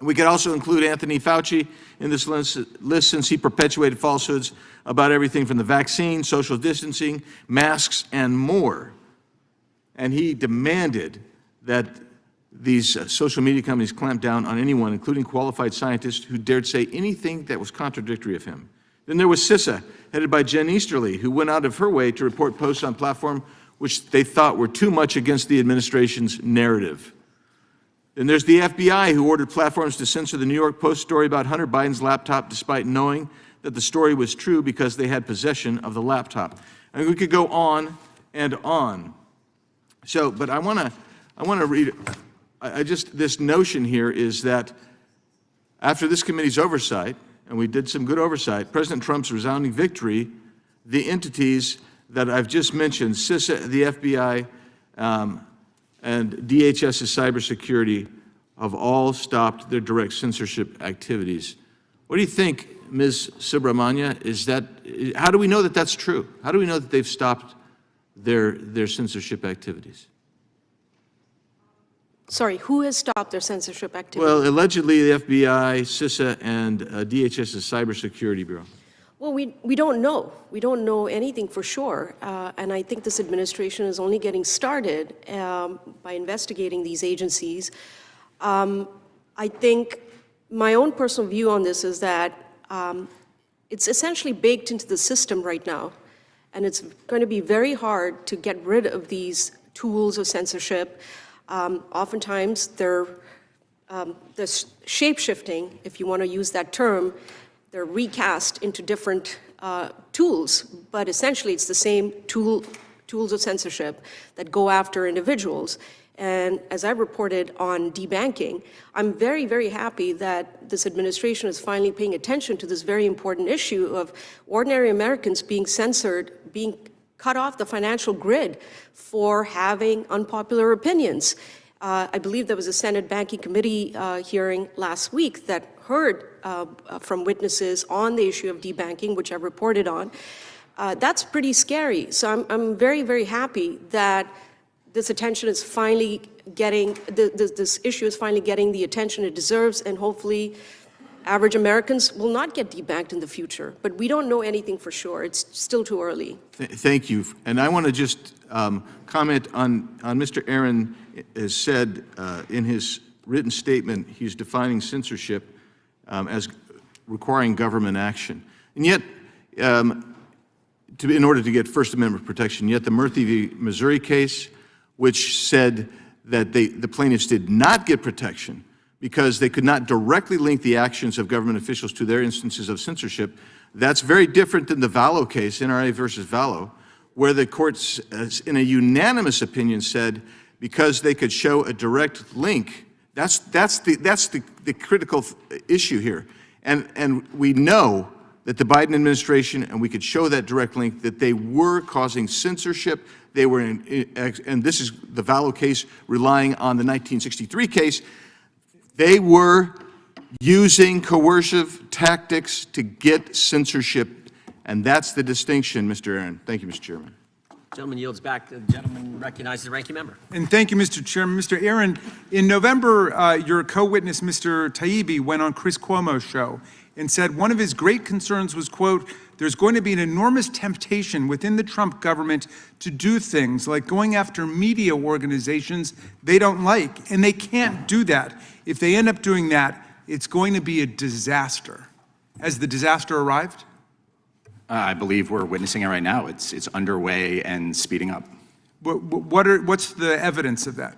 Speaker 15: We could also include Anthony Fauci in this list since he perpetuated falsehoods about everything from the vaccine, social distancing, masks, and more. And he demanded that these social media companies clamp down on anyone, including qualified scientists, who dared say anything that was contradictory of him. Then there was CISA, headed by Jen Easterly, who went out of her way to report posts on platform which they thought were too much against the administration's narrative. Then there's the FBI, who ordered platforms to censor the New York Post story about Hunter Biden's laptop, despite knowing that the story was true because they had possession of the laptop. I mean, we could go on and on. So, but I want to read. This notion here is that after this committee's oversight, and we did some good oversight, President Trump's resounding victory, the entities that I've just mentioned, CISA, the FBI, and DHS's cybersecurity, have all stopped their direct censorship activities. What do you think, Ms. Subramanya? How do we know that that's true? How do we know that they've stopped their censorship activities?
Speaker 7: Sorry, who has stopped their censorship activities?
Speaker 15: Well, allegedly the FBI, CISA, and DHS's Cybersecurity Bureau.
Speaker 7: Well, we don't know. We don't know anything for sure. And I think this administration is only getting started by investigating these agencies. I think my own personal view on this is that it's essentially baked into the system right now. And it's going to be very hard to get rid of these tools of censorship. Oftentimes, they're shape-shifting, if you want to use that term. They're recast into different tools, but essentially it's the same tools of censorship that go after individuals. And as I reported on debanking, I'm very, very happy that this administration is finally paying attention to this very important issue of ordinary Americans being censored, being cut off the financial grid for having unpopular opinions. I believe there was a Senate Banking Committee hearing last week that heard from witnesses on the issue of debanking, which I reported on. That's pretty scary. So I'm very, very happy that this attention is finally getting, this issue is finally getting the attention it deserves, and hopefully average Americans will not get debanked in the future. But we don't know anything for sure. It's still too early.
Speaker 15: Thank you. And I want to just comment on Mr. Aaron has said in his written statement, he's defining censorship as requiring government action. And yet, in order to get First Amendment protection, yet the Murphy v. Missouri case, which said that the plaintiffs did not get protection because they could not directly link the actions of government officials to their instances of censorship, that's very different than the Vallow case, NRA versus Vallow, where the courts, in a unanimous opinion, said because they could show a direct link. That's the critical issue here. And we know that the Biden administration, and we could show that direct link, that they were causing censorship. They were and this is the Vallow case relying on the 1963 case. They were using coercive tactics to get censorship, and that's the distinction, Mr. Aaron. Thank you, Mr. Chairman.
Speaker 5: Gentleman yields back. The gentleman recognizes the ranking member.
Speaker 6: And thank you, Mr. Chairman. Mr. Aaron, in November, your co-witness, Mr. Taibbi, went on Chris Cuomo's show and said one of his great concerns was, quote, there's going to be an enormous temptation within the Trump government to do things like going after media organizations they don't like, and they can't do that. If they end up doing that, it's going to be a disaster. Has the disaster arrived?
Speaker 10: I believe we're witnessing it right now. It's underway and speeding up.
Speaker 6: What's the evidence of that?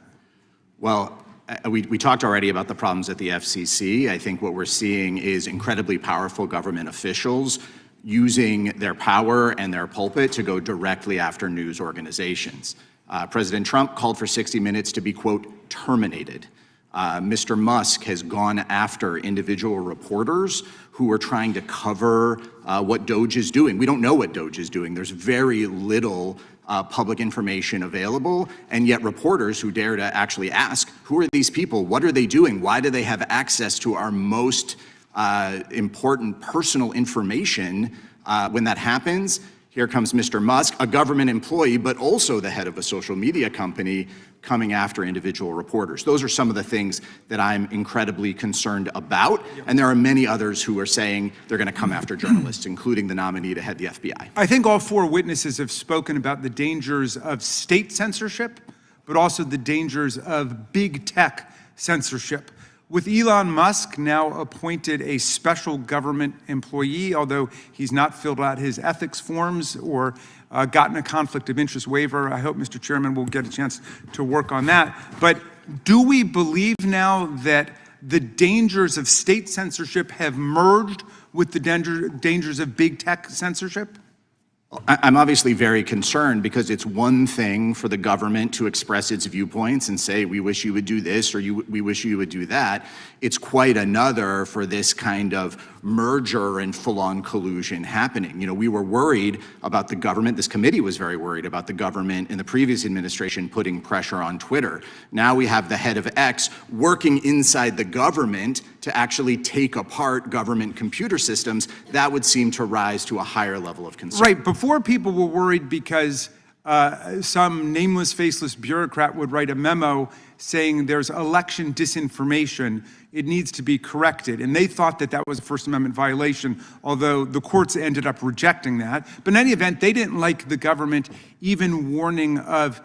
Speaker 10: Well, we talked already about the problems at the FCC. I think what we're seeing is incredibly powerful government officials using their power and their pulpit to go directly after news organizations. President Trump called for 60 Minutes to be, quote, terminated. Mr. Musk has gone after individual reporters who are trying to cover what Doge is doing. We don't know what Doge is doing. There's very little public information available, and yet reporters who dare to actually ask, who are these people? What are they doing? Why do they have access to our most important personal information? When that happens, here comes Mr. Musk, a government employee, but also the head of a social media company, coming after individual reporters. Those are some of the things that I'm incredibly concerned about, and there are many others who are saying they're going to come after journalists, including the nominee to head the FBI.
Speaker 6: I think all four witnesses have spoken about the dangers of state censorship, but also the dangers of big tech censorship. With Elon Musk now appointed a special government employee, although he's not filled out his ethics forms or gotten a conflict of interest waiver, I hope, Mr. Chairman, we'll get a chance to work on that. But do we believe now that the dangers of state censorship have merged with the dangers of big tech censorship?
Speaker 10: I'm obviously very concerned because it's one thing for the government to express its viewpoints and say, we wish you would do this or we wish you would do that. It's quite another for this kind of merger and full-on collusion happening. You know, we were worried about the government, this committee was very worried about the government in the previous administration putting pressure on Twitter. Now we have the head of X working inside the government to actually take apart government computer systems. That would seem to rise to a higher level of concern.
Speaker 6: Right, before people were worried because some nameless, faceless bureaucrat would write a memo saying there's election disinformation, it needs to be corrected. And they thought that that was a First Amendment violation, although the courts ended up rejecting that. But in any event, they didn't like the government even warning of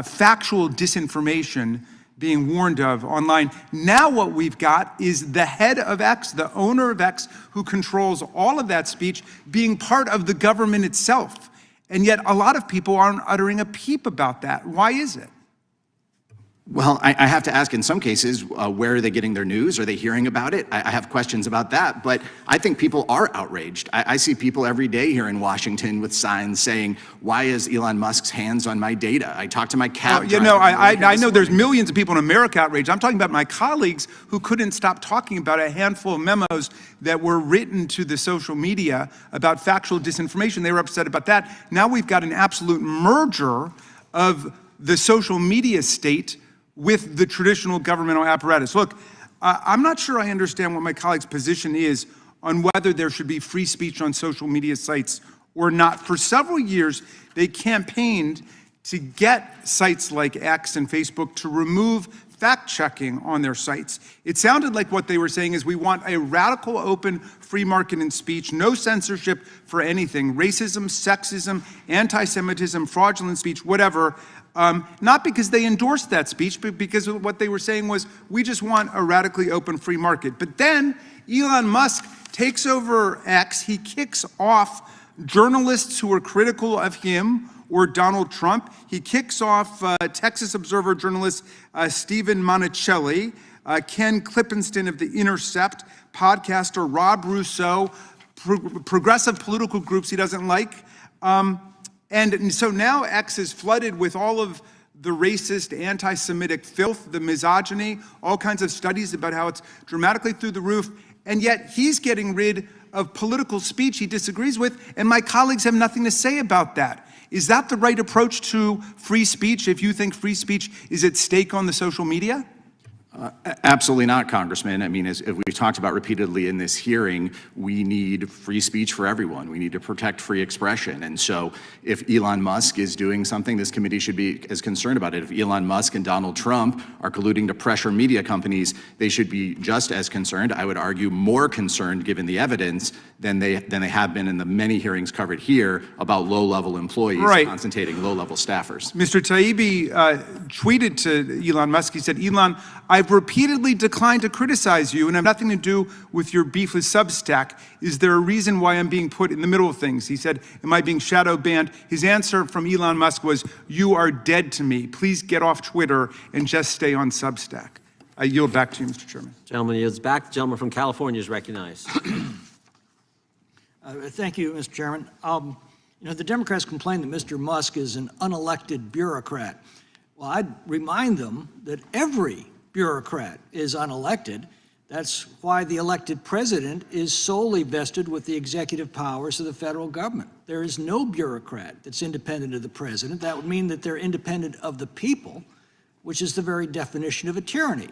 Speaker 6: factual disinformation being warned of online. Now what we've got is the head of X, the owner of X, who controls all of that speech, being part of the government itself. And yet a lot of people aren't uttering a peep about that. Why is it?
Speaker 10: Well, I have to ask in some cases, where are they getting their news? Are they hearing about it? I have questions about that, but I think people are outraged. I see people every day here in Washington with signs saying, why is Elon Musk's hands on my data? I talk to my cab driver.
Speaker 6: You know, I know there's millions of people in America outraged. I'm talking about my colleagues who couldn't stop talking about a handful of memos that were written to the social media about factual disinformation. They were upset about that. Now we've got an absolute merger of the social media state with the traditional governmental apparatus. Look, I'm not sure I understand what my colleague's position is on whether there should be free speech on social media sites or not. For several years, they campaigned to get sites like X and Facebook to remove fact-checking on their sites. It sounded like what they were saying is we want a radical, open, free market in speech, no censorship for anything, racism, sexism, anti-Semitism, fraudulent speech, whatever. Not because they endorsed that speech, but because what they were saying was, we just want a radically open free market. But then Elon Musk takes over X, he kicks off journalists who are critical of him or Donald Trump. He kicks off Texas Observer journalist Stephen Monticelli, Ken Klippenstein of The Intercept, podcaster Rob Rousseau, progressive political groups he doesn't like. And so now X is flooded with all of the racist, anti-Semitic filth, the misogyny, all kinds of studies about how it's dramatically through the roof, and yet he's getting rid of political speech he disagrees with, and my colleagues have nothing to say about that. Is that the right approach to free speech if you think free speech is at stake on the social media?
Speaker 10: Absolutely not, Congressman. I mean, as we've talked about repeatedly in this hearing, we need free speech for everyone. We need to protect free expression. And so if Elon Musk is doing something, this committee should be as concerned about it. If Elon Musk and Donald Trump are colluding to pressure media companies, they should be just as concerned. I would argue more concerned, given the evidence, than they have been in the many hearings covered here about low-level employees concentrating low-level staffers.
Speaker 6: Mr. Taibbi tweeted to Elon Musk, he said, Elon, I've repeatedly declined to criticize you and have nothing to do with your beef with Substack. Is there a reason why I'm being put in the middle of things? He said, am I being shadow banned? His answer from Elon Musk was, you are dead to me. Please get off Twitter and just stay on Substack. I yield back to you, Mr. Chairman.
Speaker 5: Gentleman yields back. The gentleman from California is recognized.
Speaker 16: Thank you, Mr. Chairman. The Democrats complain that Mr. Musk is an unelected bureaucrat. Well, I'd remind them that every bureaucrat is unelected. That's why the elected president is solely vested with the executive powers of the federal government. There is no bureaucrat that's independent of the president. That would mean that they're independent of the people, which is the very definition of a tyranny.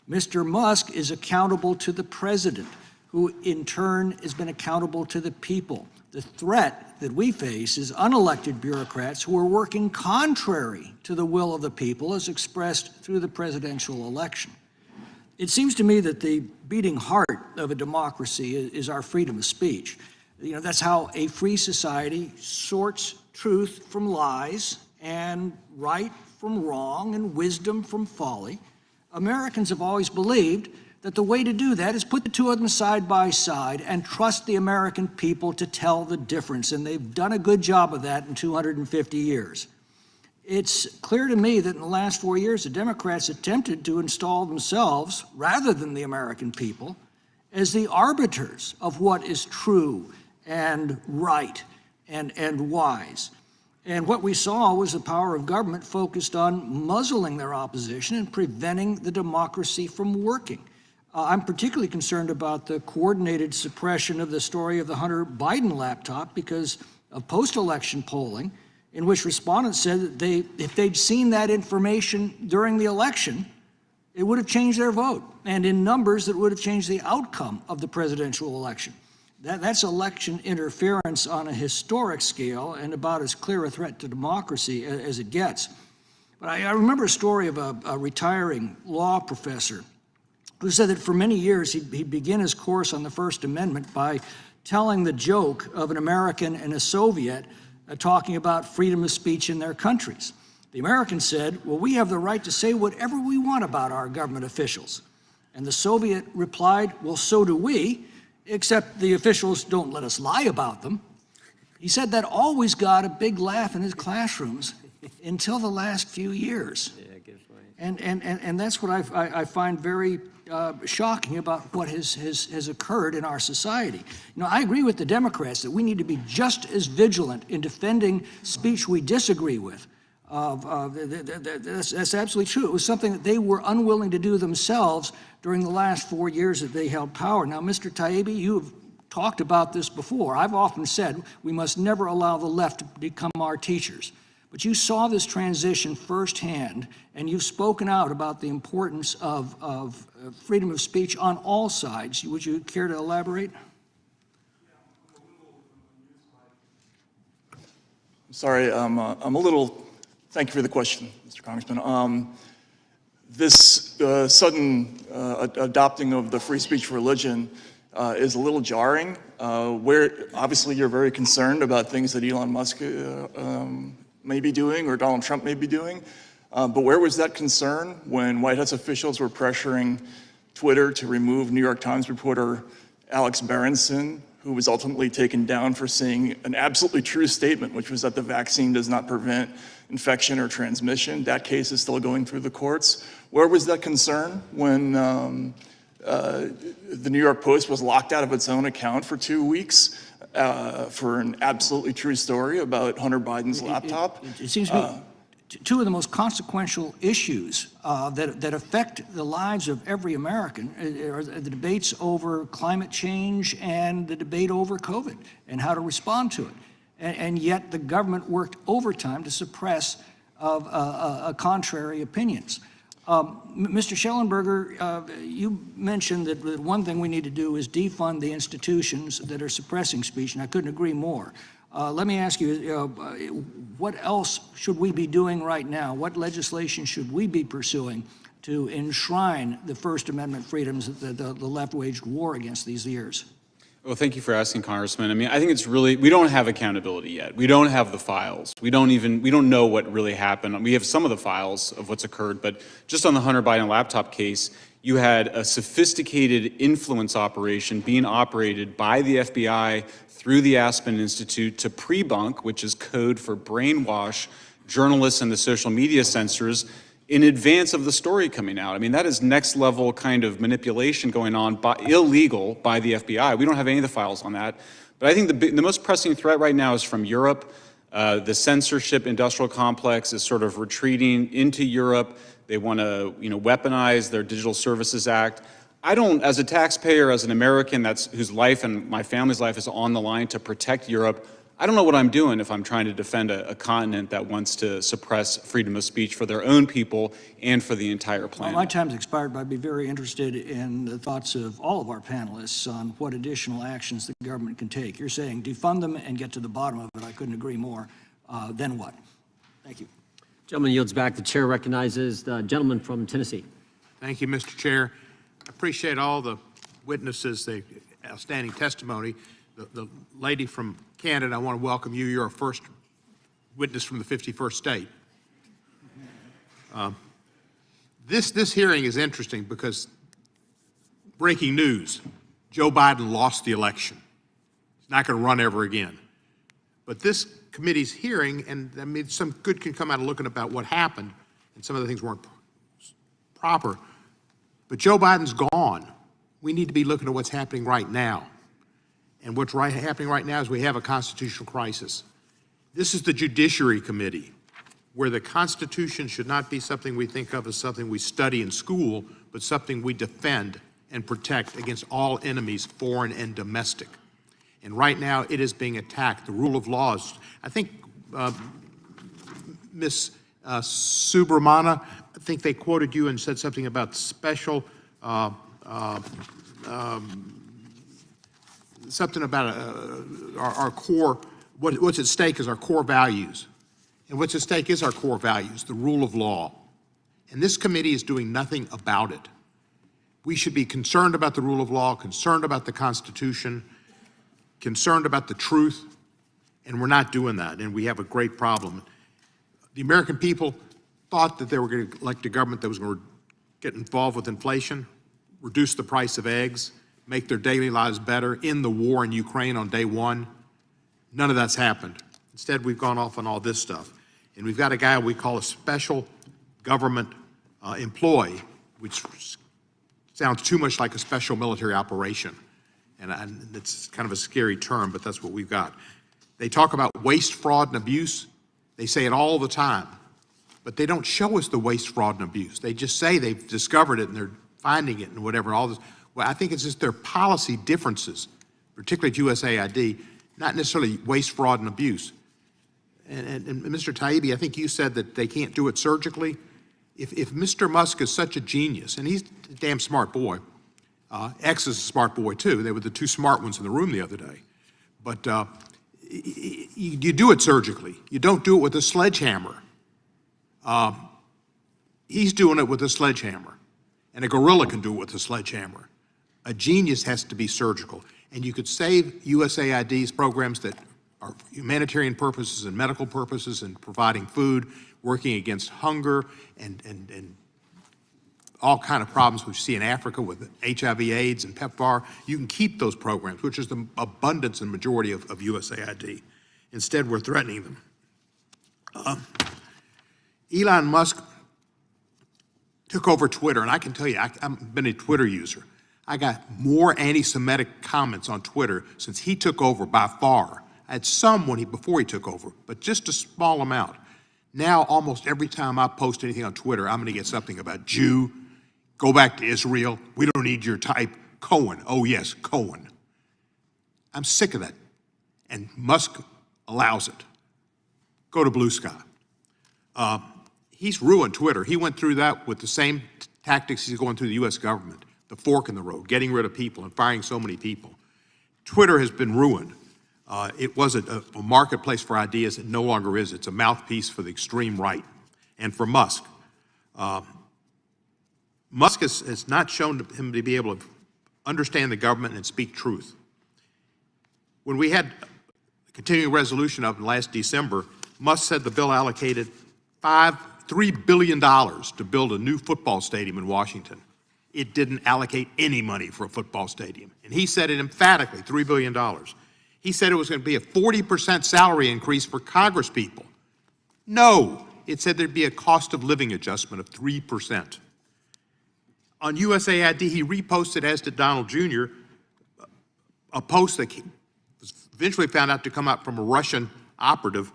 Speaker 16: Mr. Musk is accountable to the president, who in turn has been accountable to the people. The threat that we face is unelected bureaucrats who are working contrary to the will of the people as expressed through the presidential election. It seems to me that the beating heart of a democracy is our freedom of speech. That's how a free society sorts truth from lies and right from wrong and wisdom from folly. Americans have always believed that the way to do that is put the two of them side by side and trust the American people to tell the difference. And they've done a good job of that in 250 years. It's clear to me that in the last 4 years, the Democrats attempted to install themselves, rather than the American people, as the arbiters of what is true and right and wise. And what we saw was the power of government focused on muzzling their opposition and preventing the democracy from working. I'm particularly concerned about the coordinated suppression of the story of the Hunter Biden laptop because of post-election polling in which respondents said that if they'd seen that information during the election, it would have changed their vote, and in numbers that would have changed the outcome of the presidential election. That's election interference on a historic scale and about as clear a threat to democracy as it gets. But I remember a story of a retiring law professor who said that for many years he'd begin his course on the First Amendment by telling the joke of an American and a Soviet talking about freedom of speech in their countries. The American said, well, we have the right to say whatever we want about our government officials. And the Soviet replied, well, so do we, except the officials don't let us lie about them. He said that always got a big laugh in his classrooms until the last few years. And that's what I find very shocking about what has occurred in our society. I agree with the Democrats that we need to be just as vigilant in defending speech we disagree with. That's absolutely true. It was something that they were unwilling to do themselves during the last 4 years that they held power. Now, Mr. Taibbi, you've talked about this before. I've often said we must never allow the left to become our teachers. But you saw this transition firsthand, and you've spoken out about the importance of freedom of speech on all sides. Would you care to elaborate?
Speaker 9: Sorry, I'm a little, thank you for the question, Mr. Congressman. This sudden adopting of the free speech religion is a little jarring. Where obviously you're very concerned about things that Elon Musk may be doing or Donald Trump may be doing. But where was that concern when White House officials were pressuring Twitter to remove New York Times reporter Alex Berenson, who was ultimately taken down for saying an absolutely true statement, which was that the vaccine does not prevent infection or transmission? That case is still going through the courts. Where was that concern when the New York Post was locked out of its own account for 2 weeks for an absolutely true story about Hunter Biden's laptop?
Speaker 16: It seems to me two of the most consequential issues that affect the lives of every American are the debates over climate change and the debate over COVID and how to respond to it. And yet the government worked overtime to suppress contrary opinions. Mr. Schellenberger, you mentioned that one thing we need to do is defund the institutions that are suppressing speech, and I couldn't agree more. Let me ask you, what else should we be doing right now? What legislation should we be pursuing to enshrine the First Amendment freedoms that the left waged war against these years?
Speaker 8: Well, thank you for asking, Congressman. I mean, I think it's really, we don't have accountability yet. We don't have the files. We don't know what really happened. We have some of the files of what's occurred, but just on the Hunter Biden laptop case, you had a sophisticated influence operation being operated by the FBI through the Aspen Institute to pre-bunk, which is code for brainwash journalists and the social media censors in advance of the story coming out. I mean, that is next level kind of manipulation going on, illegal by the FBI. We don't have any of the files on that. But I think the most pressing threat right now is from Europe. The censorship industrial complex is sort of retreating into Europe. They want to, weaponize their Digital Services Act. I don't, as a taxpayer, as an American whose life and my family's life is on the line to protect Europe, I don't know what I'm doing if I'm trying to defend a continent that wants to suppress freedom of speech for their own people and for the entire planet.
Speaker 16: Well, my time's expired, but I'd be very interested in the thoughts of all of our panelists on what additional actions the government can take. You're saying defund them and get to the bottom of it. I couldn't agree more. Then what? Thank you.
Speaker 5: Gentleman yields back. The chair recognizes the gentleman from Tennessee.
Speaker 17: Thank you, Mr. Chair. I appreciate all the witnesses, the outstanding testimony. The lady from Canada, I want to welcome you. You're our first witness from the 51st state. This hearing is interesting because breaking news, Joe Biden lost the election. He's not going to run ever again. But this committee's hearing, and I mean, some good can come out of looking about what happened, and some of the things weren't proper. But Joe Biden's gone. We need to be looking at what's happening right now. And what's happening right now is we have a constitutional crisis. This is the Judiciary Committee, where the Constitution should not be something we think of as something we study in school, but something we defend and protect against all enemies, foreign and domestic. And right now, it is being attacked. The rule of law is, I think, Ms. Subramana, I think they quoted you and said something about special, something about our core, what's at stake is our core values. And what's at stake is our core values, the rule of law. And this committee is doing nothing about it. We should be concerned about the rule of law, concerned about the Constitution, concerned about the truth, and we're not doing that, and we have a great problem. The American people thought that they were going to elect a government that was going to get involved with inflation, reduce the price of eggs, make their daily lives better, end the war in Ukraine on day one. None of that's happened. Instead, we've gone off on all this stuff. And we've got a guy we call a special government employee, which sounds too much like a special military operation. And it's kind of a scary term, but that's what we've got. They talk about waste, fraud, and abuse. They say it all the time. But they don't show us the waste, fraud, and abuse. They just say they've discovered it and they're finding it and whatever, all this. Well, I think it's just their policy differences, particularly at USAID, not necessarily waste, fraud, and abuse. And Mr. Taibbi, I think you said that they can't do it surgically. If Mr. Musk is such a genius, and he's a damn smart boy, X is a smart boy too. They were the two smart ones in the room the other day. But you do it surgically. You don't do it with a sledgehammer. He's doing it with a sledgehammer. And a gorilla can do it with a sledgehammer. A genius has to be surgical. And you could save USAID's programs that are humanitarian purposes and medical purposes and providing food, working against hunger and all kind of problems we see in Africa with HIV, AIDS, and PEPFAR. You can keep those programs, which is the abundance and majority of USAID. Instead, we're threatening them. Elon Musk took over Twitter, and I can tell you, I've been a Twitter user. I got more anti-Semitic comments on Twitter since he took over by far. I had some before he took over, but just a small amount. Now, almost every time I post anything on Twitter, I'm going to get something about Jew, go back to Israel, we don't need your type, Cohen, oh yes, Cohen. I'm sick of that. And Musk allows it. Go to Blue Sky. He's ruined Twitter. He went through that with the same tactics he's going through the U.S. government, the fork in the road, getting rid of people and firing so many people. Twitter has been ruined. It was a marketplace for ideas. It no longer is. It's a mouthpiece for the extreme right and for Musk. Musk has not shown him to be able to understand the government and speak truth. When we had a continuing resolution of last December, Musk said the bill allocated $3 billion to build a new football stadium in Washington. It didn't allocate any money for a football stadium. And he said it emphatically, $3 billion. He said it was going to be a 40% salary increase for Congress people. No, it said there'd be a cost of living adjustment of 3%. On USAID, he reposted, as did Donald Jr., a post that was eventually found out to come out from a Russian operative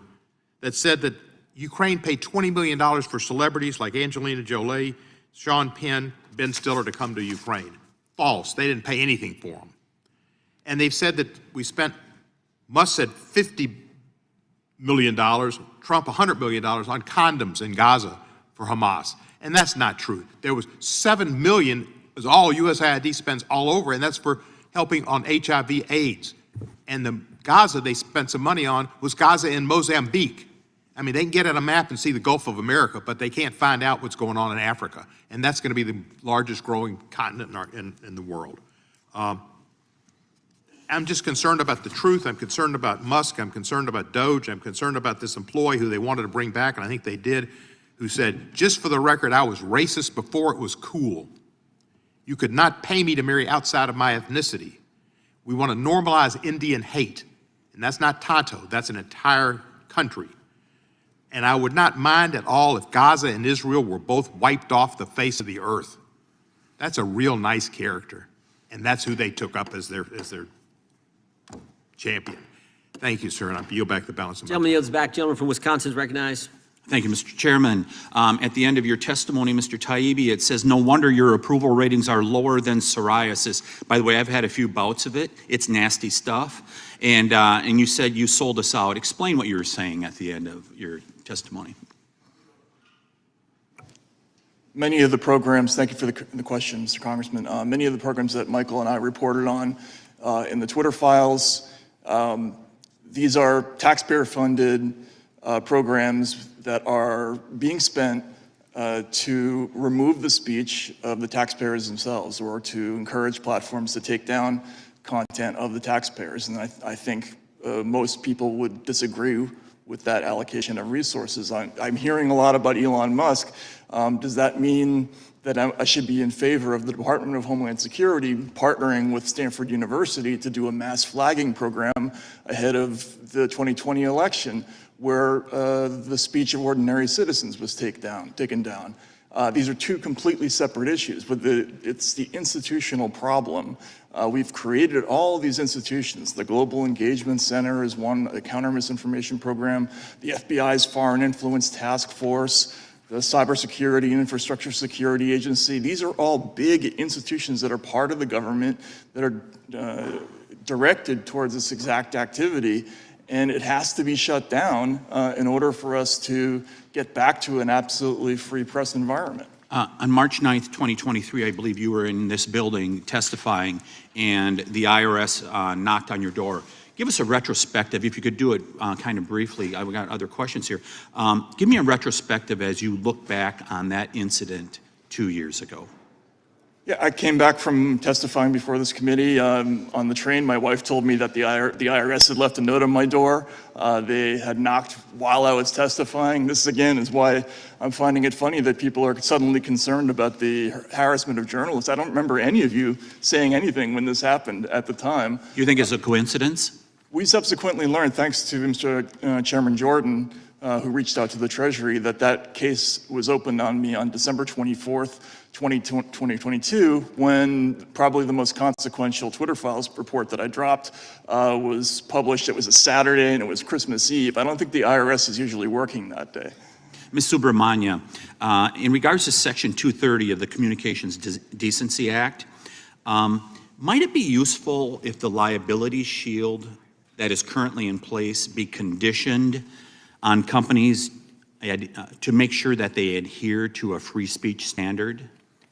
Speaker 17: that said that Ukraine paid $20 million for celebrities like Angelina Jolie, Sean Penn, Ben Stiller to come to Ukraine. False. They didn't pay anything for them. And they've said that we spent, Musk said $50 million, Trump $100 million on condoms in Gaza for Hamas. And that's not true. There was $7 million, is all USAID spends all over, and that's for helping on HIV AIDS. And the Gaza they spent some money on was Gaza in Mozambique. I mean, they can get at a map and see the Gulf of America, but they can't find out what's going on in Africa. And that's going to be the largest growing continent in the world. I'm just concerned about the truth. I'm concerned about Musk. I'm concerned about Doge. I'm concerned about this employee who they wanted to bring back, and I think they did, who said, just for the record, I was racist before it was cool. You could not pay me to marry outside of my ethnicity. We want to normalize Indian hate. And that's not Tonto. That's an entire country. And I would not mind at all if Gaza and Israel were both wiped off the face of the earth. That's a real nice character. And that's who they took up as their champion. Thank you, sir. And I yield back the balance of my time.
Speaker 5: Gentleman yields back. Gentleman from Wisconsin is recognized.
Speaker 18: Thank you, Mr. Chairman. At the end of your testimony, Mr. Taibbi, it says, no wonder your approval ratings are lower than psoriasis. By the way, I've had a few bouts of it. It's nasty stuff. And you said you sold us out. Explain what you were saying at the end of your testimony.
Speaker 9: Many of the programs, thank you for the question, Mr. Congressman. Many of the programs that Michael and I reported on in the Twitter files, these are taxpayer-funded programs that are being spent to remove the speech of the taxpayers themselves or to encourage platforms to take down content of the taxpayers. And I think most people would disagree with that allocation of resources. I'm hearing a lot about Elon Musk. Does that mean that I should be in favor of the Department of Homeland Security partnering with Stanford University to do a mass flagging program ahead of the 2020 election where the speech of ordinary citizens was taken down? These are two completely separate issues, but it's the institutional problem. We've created all these institutions. The Global Engagement Center is one, the Counter Misinformation Program, the FBI's Foreign Influence Task Force, the Cybersecurity and Infrastructure Security Agency. These are all big institutions that are part of the government that are directed towards this exact activity. And it has to be shut down in order for us to get back to an absolutely free press environment.
Speaker 18: On March 9th, 2023, I believe you were in this building testifying, and the IRS knocked on your door. Give us a retrospective, if you could do it kind of briefly. I've got other questions here. Give me a retrospective as you look back on that incident 2 years ago.
Speaker 9: Yeah, I came back from testifying before this committee on the train. My wife told me that the IRS had left a note on my door. They had knocked while I was testifying. This, again, is why I'm finding it funny that people are suddenly concerned about the harassment of journalists. I don't remember any of you saying anything when this happened at the time.
Speaker 18: You think it's a coincidence?
Speaker 9: We subsequently learned, thanks to Mr. Chairman Jordan, who reached out to the Treasury, that case was opened on me on December 24th, 2022, when probably the most consequential Twitter files report that I dropped was published. It was a Saturday and it was Christmas Eve. I don't think the IRS is usually working that day.
Speaker 18: Ms. Subramania, in regards to Section 230 of the Communications Decency Act, might it be useful if the liability shield that is currently in place be conditioned on companies to make sure that they adhere to a free speech standard?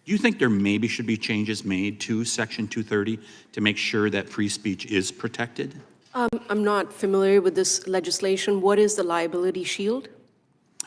Speaker 18: Do you think there maybe should be changes made to Section 230 to make sure that free speech is protected?
Speaker 7: I'm not familiar with this legislation. What is the liability shield?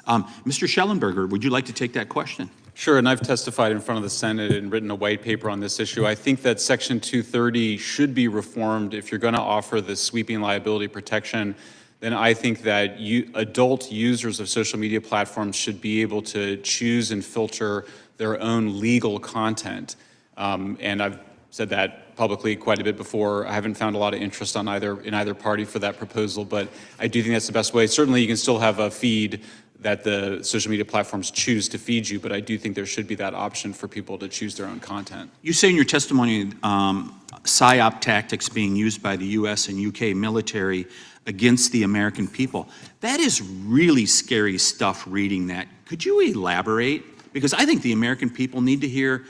Speaker 18: Mr. Schellenberger, would you like to take that question?
Speaker 8: Sure, and I've testified in front of the Senate and written a white paper on this issue. I think that Section 230 should be reformed if you're going to offer this sweeping liability protection. Then I think that adult users of social media platforms should be able to choose and filter their own legal content. And I've said that publicly quite a bit before. I haven't found a lot of interest in either party for that proposal, but I do think that's the best way. Certainly, you can still have a feed that the social media platforms choose to feed you, but I do think there should be that option for people to choose their own content.
Speaker 18: You say in your testimony PSYOP tactics being used by the U.S. and UK military against the American people. That is really scary stuff reading that. Could you elaborate? Because I think the American people need to hear,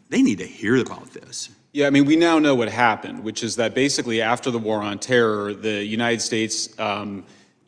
Speaker 18: they need to hear about this.
Speaker 8: Yeah, we now know what happened, which is that basically after the war on terror, the United States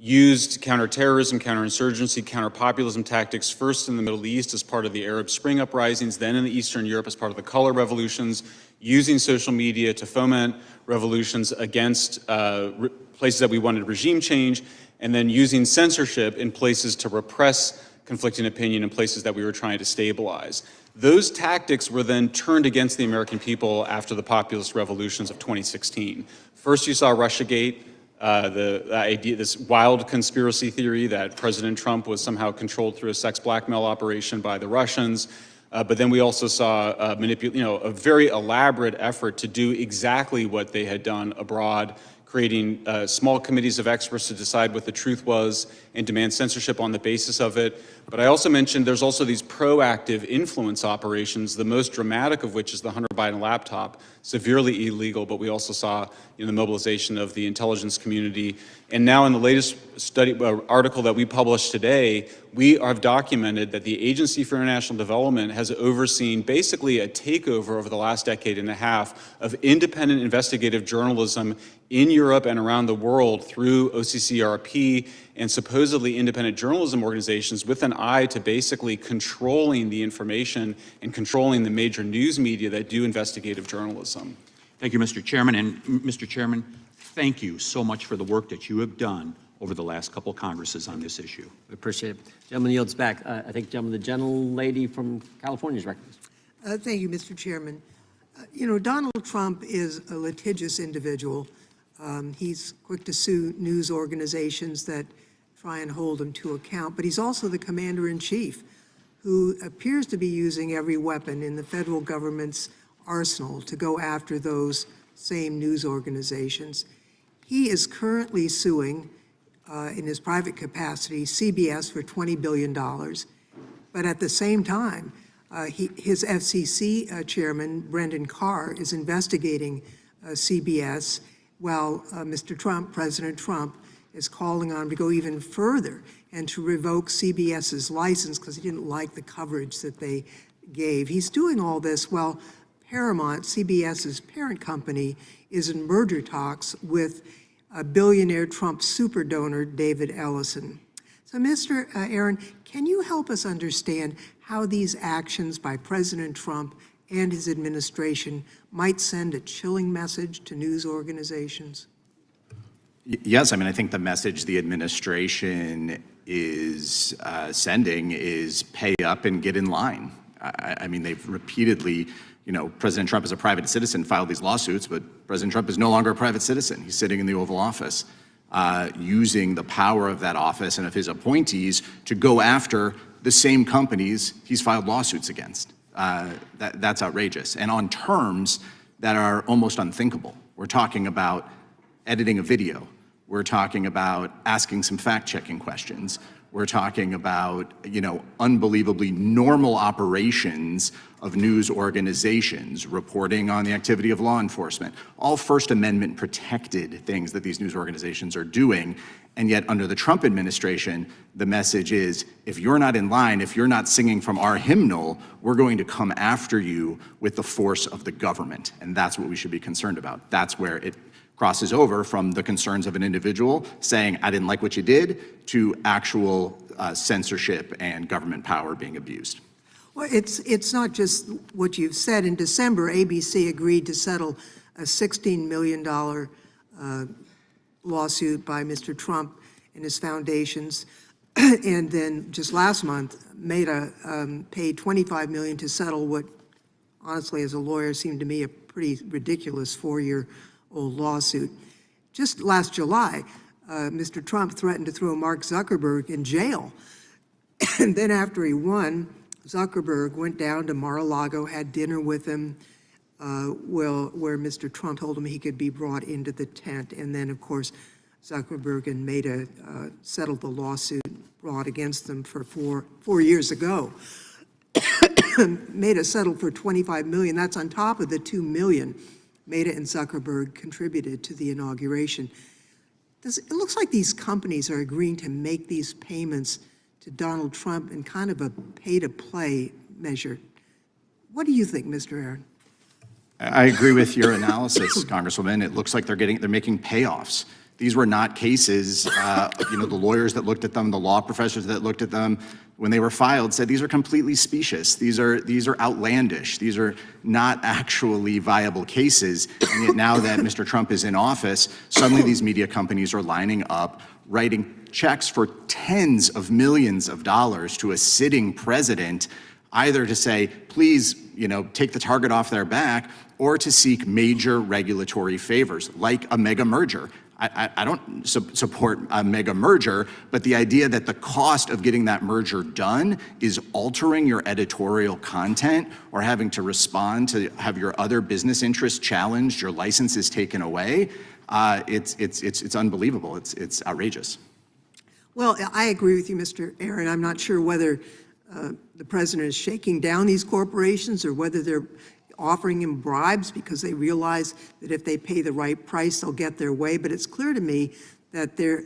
Speaker 8: used counterterrorism, counterinsurgency, counterpopulism tactics first in the Middle East as part of the Arab Spring uprisings, then in Eastern Europe as part of the color revolutions, using social media to foment revolutions against places that we wanted regime change, and then using censorship in places to repress conflicting opinion in places that we were trying to stabilize. Those tactics were then turned against the American people after the populist revolutions of 2016. First, you saw Russiagate, the idea, this wild conspiracy theory that President Trump was somehow controlled through a sex blackmail operation by the Russians. But then we also saw a very elaborate effort to do exactly what they had done abroad, creating small committees of experts to decide what the truth was and demand censorship on the basis of it. But I also mentioned there's also these proactive influence operations, the most dramatic of which is the Hunter Biden laptop, severely illegal, but we also saw the mobilization of the intelligence community. And now in the latest article that we published today, we have documented that the Agency for International Development has overseen basically a takeover over the last decade and a half of independent investigative journalism in Europe and around the world through OCCRP and supposedly independent journalism organizations with an eye to basically controlling the information and controlling the major news media that do investigative journalism.
Speaker 18: Thank you, Mr. Chairman. And Mr. Chairman, thank you so much for the work that you have done over the last couple Congresses on this issue.
Speaker 5: We appreciate it. Gentleman yields back. I think, gentleman, the gentlelady from California is recognized.
Speaker 19: Thank you, Mr. Chairman. Donald Trump is a litigious individual. He's quick to sue news organizations that try and hold him to account, but he's also the commander-in-chief who appears to be using every weapon in the federal government's arsenal to go after those same news organizations. He is currently suing, in his private capacity, CBS for $20 billion, but at the same time, his FCC chairman, Brendan Carr, is investigating CBS while Mr. Trump, President Trump, is calling on him to go even further and to revoke CBS's license because he didn't like the coverage that they gave. He's doing all this while Paramount, CBS's parent company, is in merger talks with billionaire Trump super donor David Ellison. So, Mr. Aaron, can you help us understand how these actions by President Trump and his administration might send a chilling message to news organizations?
Speaker 10: Yes, I think the message the administration is sending is pay up and get in line. They've repeatedly, President Trump is a private citizen, filed these lawsuits, but President Trump is no longer a private citizen. He's sitting in the Oval Office, using the power of that office and of his appointees to go after the same companies he's filed lawsuits against. That's outrageous. And on terms that are almost unthinkable. We're talking about editing a video. We're talking about asking some fact-checking questions. We're talking about, unbelievably normal operations of news organizations, reporting on the activity of law enforcement, all First Amendment protected things that these news organizations are doing. And yet under the Trump administration, the message is, if you're not in line, if you're not singing from our hymnal, we're going to come after you with the force of the government. And that's what we should be concerned about. That's where it crosses over from the concerns of an individual saying, I didn't like what you did, to actual censorship and government power being abused.
Speaker 19: Well, it's not just what you've said. In December, ABC agreed to settle a $16 million lawsuit by Mr. Trump and his foundations. And then just last month, Meta paid $25 million to settle what, honestly, as a lawyer, seemed to me a pretty ridiculous 4-year-old lawsuit. Just last July, Mr. Trump threatened to throw Mark Zuckerberg in jail. And then after he won, Zuckerberg went down to Mar-a-Lago, had dinner with him, where Mr. Trump told him he could be brought into the tent. And then, of course, Zuckerberg and Meta settled the lawsuit brought against them for four years ago. Meta settled for $25 million. That's on top of the $2 million Meta and Zuckerberg contributed to the inauguration. It looks like these companies are agreeing to make these payments to Donald Trump in kind of a pay-to-play measure. What do you think, Mr. Aaron?
Speaker 10: I agree with your analysis, Congresswoman. It looks like they're making payoffs. These were not cases, the lawyers that looked at them, the law professors that looked at them, when they were filed, said these are completely specious. These are outlandish. These are not actually viable cases. And yet now that Mr. Trump is in office, suddenly these media companies are lining up, writing checks for tens of millions of dollars to a sitting president, either to say, please, take the target off their back, or to seek major regulatory favors, like a mega merger. I don't support a mega merger, but the idea that the cost of getting that merger done is altering your editorial content or having to respond to have your other business interests challenged, your licenses taken away, it's unbelievable. It's outrageous.
Speaker 19: Well, I agree with you, Mr. Aaron. I'm not sure whether the president is shaking down these corporations or whether they're offering him bribes because they realize that if they pay the right price, they'll get their way. But it's clear to me that there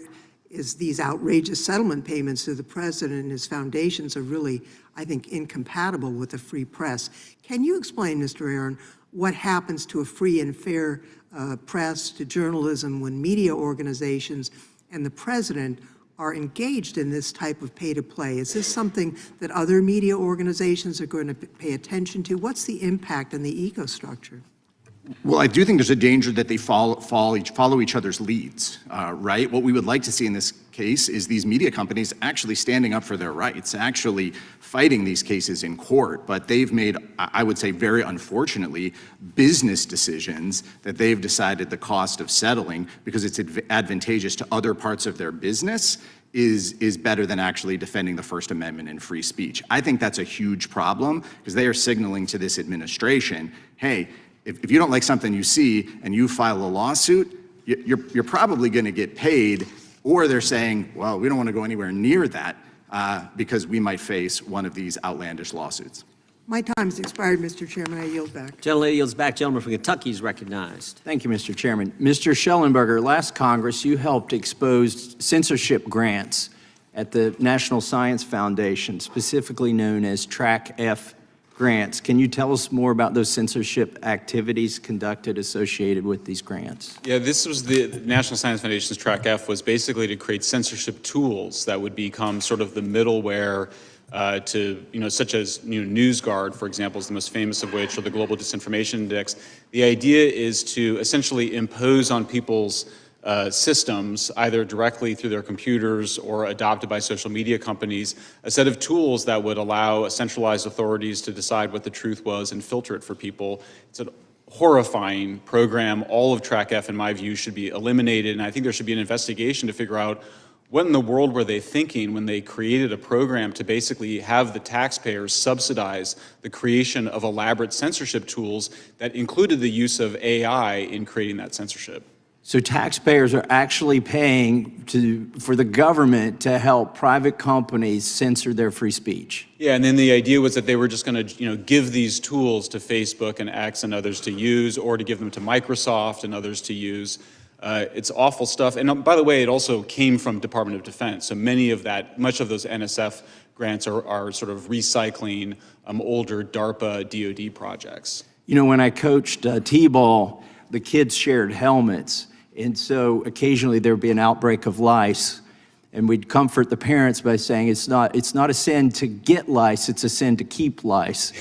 Speaker 19: is these outrageous settlement payments to the president and his foundations are really, I think, incompatible with a free press. Can you explain, Mr. Aaron, what happens to a free and fair press, to journalism, when media organizations and the president are engaged in this type of pay-to-play? Is this something that other media organizations are going to pay attention to? What's the impact on the eco-structure?
Speaker 10: Well, I do think there's a danger that they follow each other's leads, right? What we would like to see in this case is these media companies actually standing up for their rights, actually fighting these cases in court. But they've made, I would say very unfortunately, business decisions that they've decided the cost of settling, because it's advantageous to other parts of their business, is better than actually defending the First Amendment and free speech. I think that's a huge problem, because they are signaling to this administration, hey, if you don't like something you see and you file a lawsuit, you're probably going to get paid. Or they're saying, well, we don't want to go anywhere near that because we might face one of these outlandish lawsuits.
Speaker 19: My time's expired, Mr. Chairman. I yield back.
Speaker 5: Gentlelady yields back. Gentleman from Kentucky is recognized.
Speaker 20: Thank you, Mr. Chairman. Mr. Schellenberger, last Congress, you helped expose censorship grants at the National Science Foundation, specifically known as Track F grants. Can you tell us more about those censorship activities conducted associated with these grants?
Speaker 8: Yeah, this was the National Science Foundation's Track F was basically to create censorship tools that would become sort of the middleware to, such as NewsGuard, for example, is the most famous of which, or the Global Disinformation Index. The idea is to essentially impose on people's systems, either directly through their computers or adopted by social media companies, a set of tools that would allow centralized authorities to decide what the truth was and filter it for people. It's a horrifying program. All of Track F, in my view, should be eliminated, and I think there should be an investigation to figure out what in the world were they thinking when they created a program to basically have the taxpayers subsidize the creation of elaborate censorship tools that included the use of AI in creating that censorship.
Speaker 20: So taxpayers are actually paying for the government to help private companies censor their free speech.
Speaker 8: Yeah, and then the idea was that they were just going to, give these tools to Facebook and X and others to use, or to give them to Microsoft and others to use. It's awful stuff. And by the way, it also came from Department of Defense. So much of those NSF grants are sort of recycling older DARPA DoD projects.
Speaker 20: When I coached T-ball, the kids shared helmets. And so occasionally there would be an outbreak of lice, and we'd comfort the parents by saying it's not a sin to get lice, it's a sin to keep lice.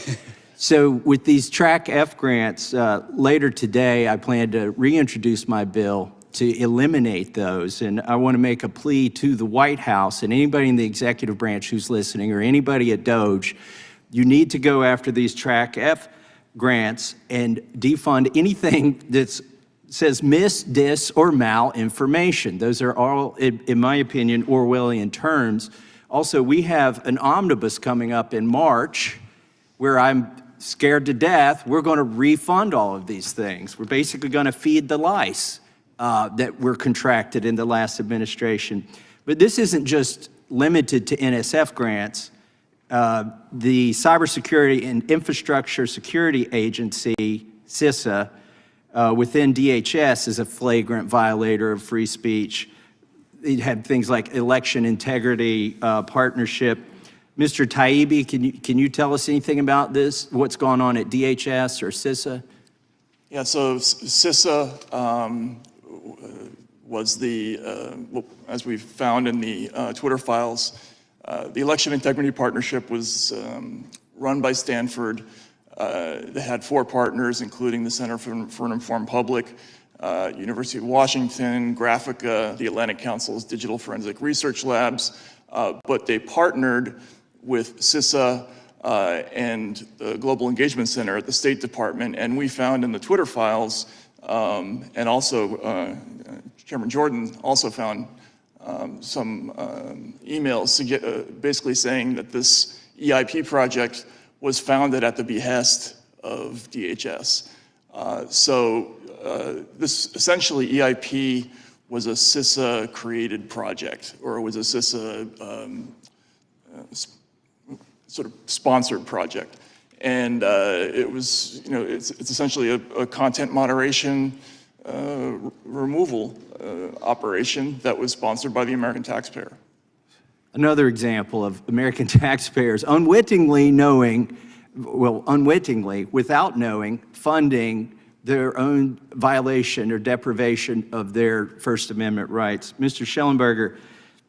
Speaker 20: So with these Track F grants, later today I plan to reintroduce my bill to eliminate those. And I want to make a plea to the White House and anybody in the executive branch who's listening, or anybody at Doge. You need to go after these Track F grants and defund anything that says mis, dis, or malinformation. Those are all, in my opinion, Orwellian terms. Also, we have an omnibus coming up in March where I'm scared to death we're going to refund all of these things. We're basically going to feed the lice that were contracted in the last administration. But this isn't just limited to NSF grants. The Cybersecurity and Infrastructure Security Agency, CISA, within DHS is a flagrant violator of free speech. It had things like election integrity partnership. Mr. Taibbi, can you tell us anything about this? What's going on at DHS or CISA?
Speaker 9: Yeah, so CISA was as we found in the Twitter files, the election integrity partnership was run by Stanford. They had 4 partners, including the Center for an Informed Public, University of Washington, Graphica, the Atlantic Council's Digital Forensic Research Labs, but they partnered with CISA and the Global Engagement Center at the State Department, and we found in the Twitter files, and also Chairman Jordan also found some emails basically saying that this EIP project was founded at the behest of DHS. This essentially EIP was a CISA-created project, or it was a CISA sort of sponsored project. And it was, it's essentially a content moderation removal operation that was sponsored by the American taxpayer.
Speaker 20: Another example of American taxpayers unwittingly, without knowing, funding their own violation or deprivation of their First Amendment rights. Mr. Schellenberger,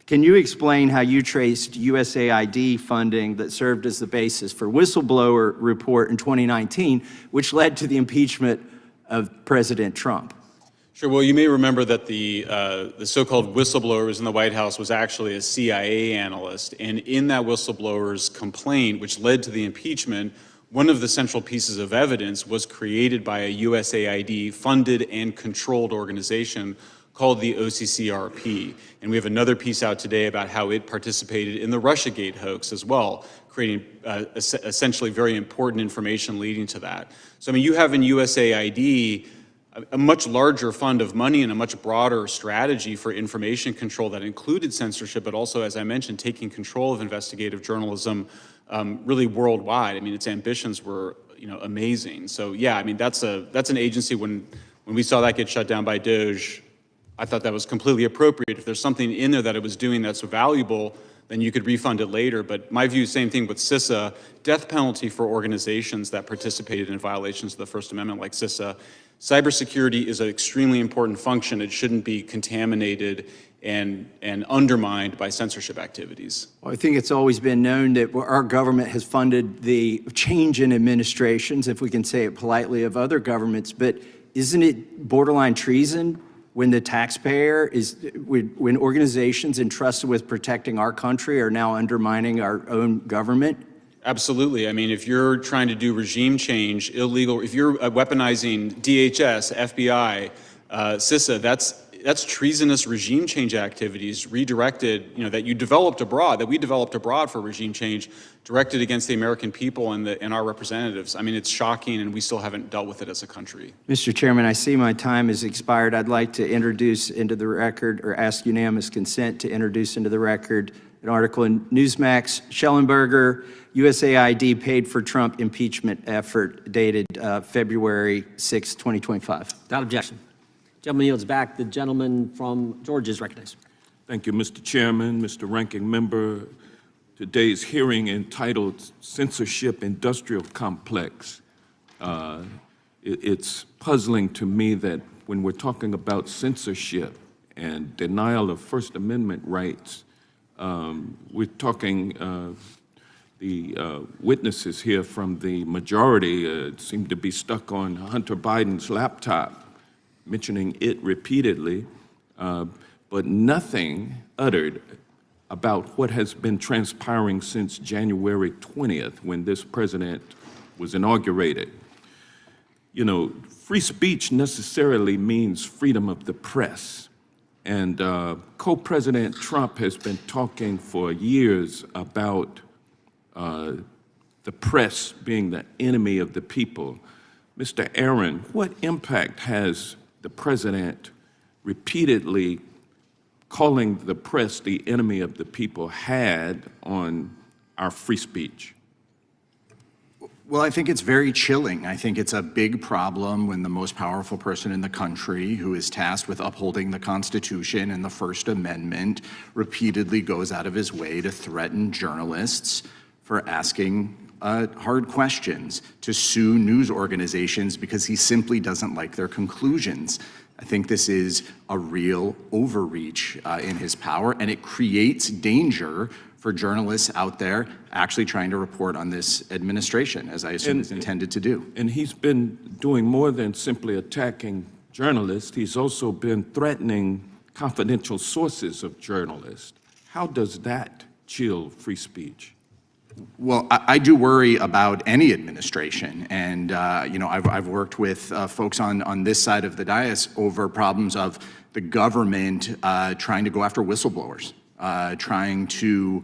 Speaker 20: can you explain how you traced USAID funding that served as the basis for whistleblower report in 2019, which led to the impeachment of President Trump?
Speaker 8: Sure. Well, you may remember that the so-called whistleblower who was in the White House was actually a CIA analyst. And in that whistleblower's complaint, which led to the impeachment, one of the central pieces of evidence was created by a USAID funded and controlled organization called the OCCRP. And we have another piece out today about how it participated in the Russiagate hoax as well, creating essentially very important information leading to that. So, I mean, you have in USAID a much larger fund of money and a much broader strategy for information control that included censorship, but also, as I mentioned, taking control of investigative journalism really worldwide. I mean, its ambitions were, amazing. So yeah, I mean, that's an agency. When we saw that get shut down by Doge, I thought that was completely appropriate. If there's something in there that it was doing that's valuable, then you could refund it later. But my view, same thing with CISA, death penalty for organizations that participated in violations of the First Amendment like CISA. Cybersecurity is an extremely important function. It shouldn't be contaminated and undermined by censorship activities.
Speaker 20: Well, I think it's always been known that our government has funded the change in administrations, if we can say it politely, of other governments. But isn't it borderline treason when the taxpayer when organizations entrusted with protecting our country are now undermining our own government?
Speaker 8: Absolutely. I mean, if you're trying to do regime change, illegal, if you're weaponizing DHS, FBI, CISA, that's that's treasonous regime change activities redirected, that you developed abroad, that we developed abroad for regime change, directed against the American people and our representatives. I mean, it's shocking, and we still haven't dealt with it as a country.
Speaker 20: Mr. Chairman, I see my time has expired. I'd like to introduce into the record, or ask unanimous consent to introduce into the record, an article in Newsmax, Schellenberger, USAID paid for Trump impeachment effort, dated February 6, 2025.
Speaker 5: Without objection. Gentleman yields back. The gentleman from Georgia is recognized.
Speaker 21: Thank you, Mr. Chairman, Mr. Ranking Member. Today's hearing entitled Censorship Industrial Complex. It's puzzling to me that when we're talking about censorship and denial of First Amendment rights, we're talking, the witnesses here from the majority seem to be stuck on Hunter Biden's laptop, mentioning it repeatedly, but nothing uttered about what has been transpiring since January 20th, when this president was inaugurated. You know, free speech necessarily means freedom of the press. And co-president Trump has been talking for years about the press being the enemy of the people. Mr. Aaron, what impact has the president repeatedly calling the press the enemy of the people had on our free speech?
Speaker 10: Well, I think it's very chilling. I think it's a big problem when the most powerful person in the country, who is tasked with upholding the Constitution and the First Amendment, repeatedly goes out of his way to threaten journalists for asking hard questions, to sue news organizations because he simply doesn't like their conclusions. I think this is a real overreach in his power, and it creates danger for journalists out there actually trying to report on this administration, as I assume is intended to do.
Speaker 21: And he's been doing more than simply attacking journalists. He's also been threatening confidential sources of journalists. How does that chill free speech?
Speaker 10: Well, I do worry about any administration, and I've worked with folks on this side of the dais over problems of the government trying to go after whistleblowers, trying to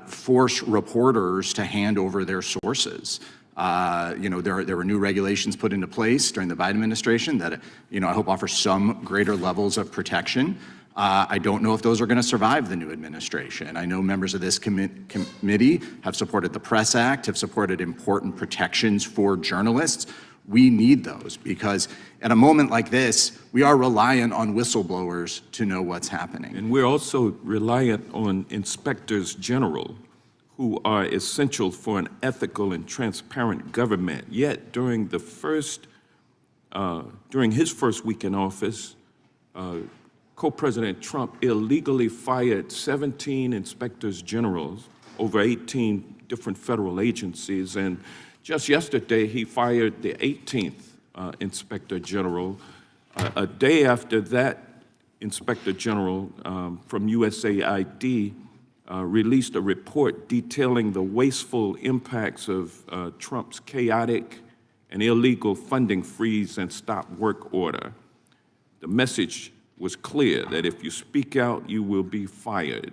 Speaker 10: force reporters to hand over their sources. There were new regulations put into place during the Biden administration that I hope offer some greater levels of protection. I don't know if those are going to survive the new administration. I know members of this committee have supported the Press Act, have supported important protections for journalists. We need those because at a moment like this, we are reliant on whistleblowers to know what's happening.
Speaker 21: And we're also reliant on inspectors general, who are essential for an ethical and transparent government. Yet during his first week in office, co-president Trump illegally fired 17 inspectors generals over 18 different federal agencies, and just yesterday he fired the 18th inspector general. A day after that inspector general from USAID released a report detailing the wasteful impacts of Trump's chaotic and illegal funding freeze and stop work order. The message was clear that if you speak out, you will be fired.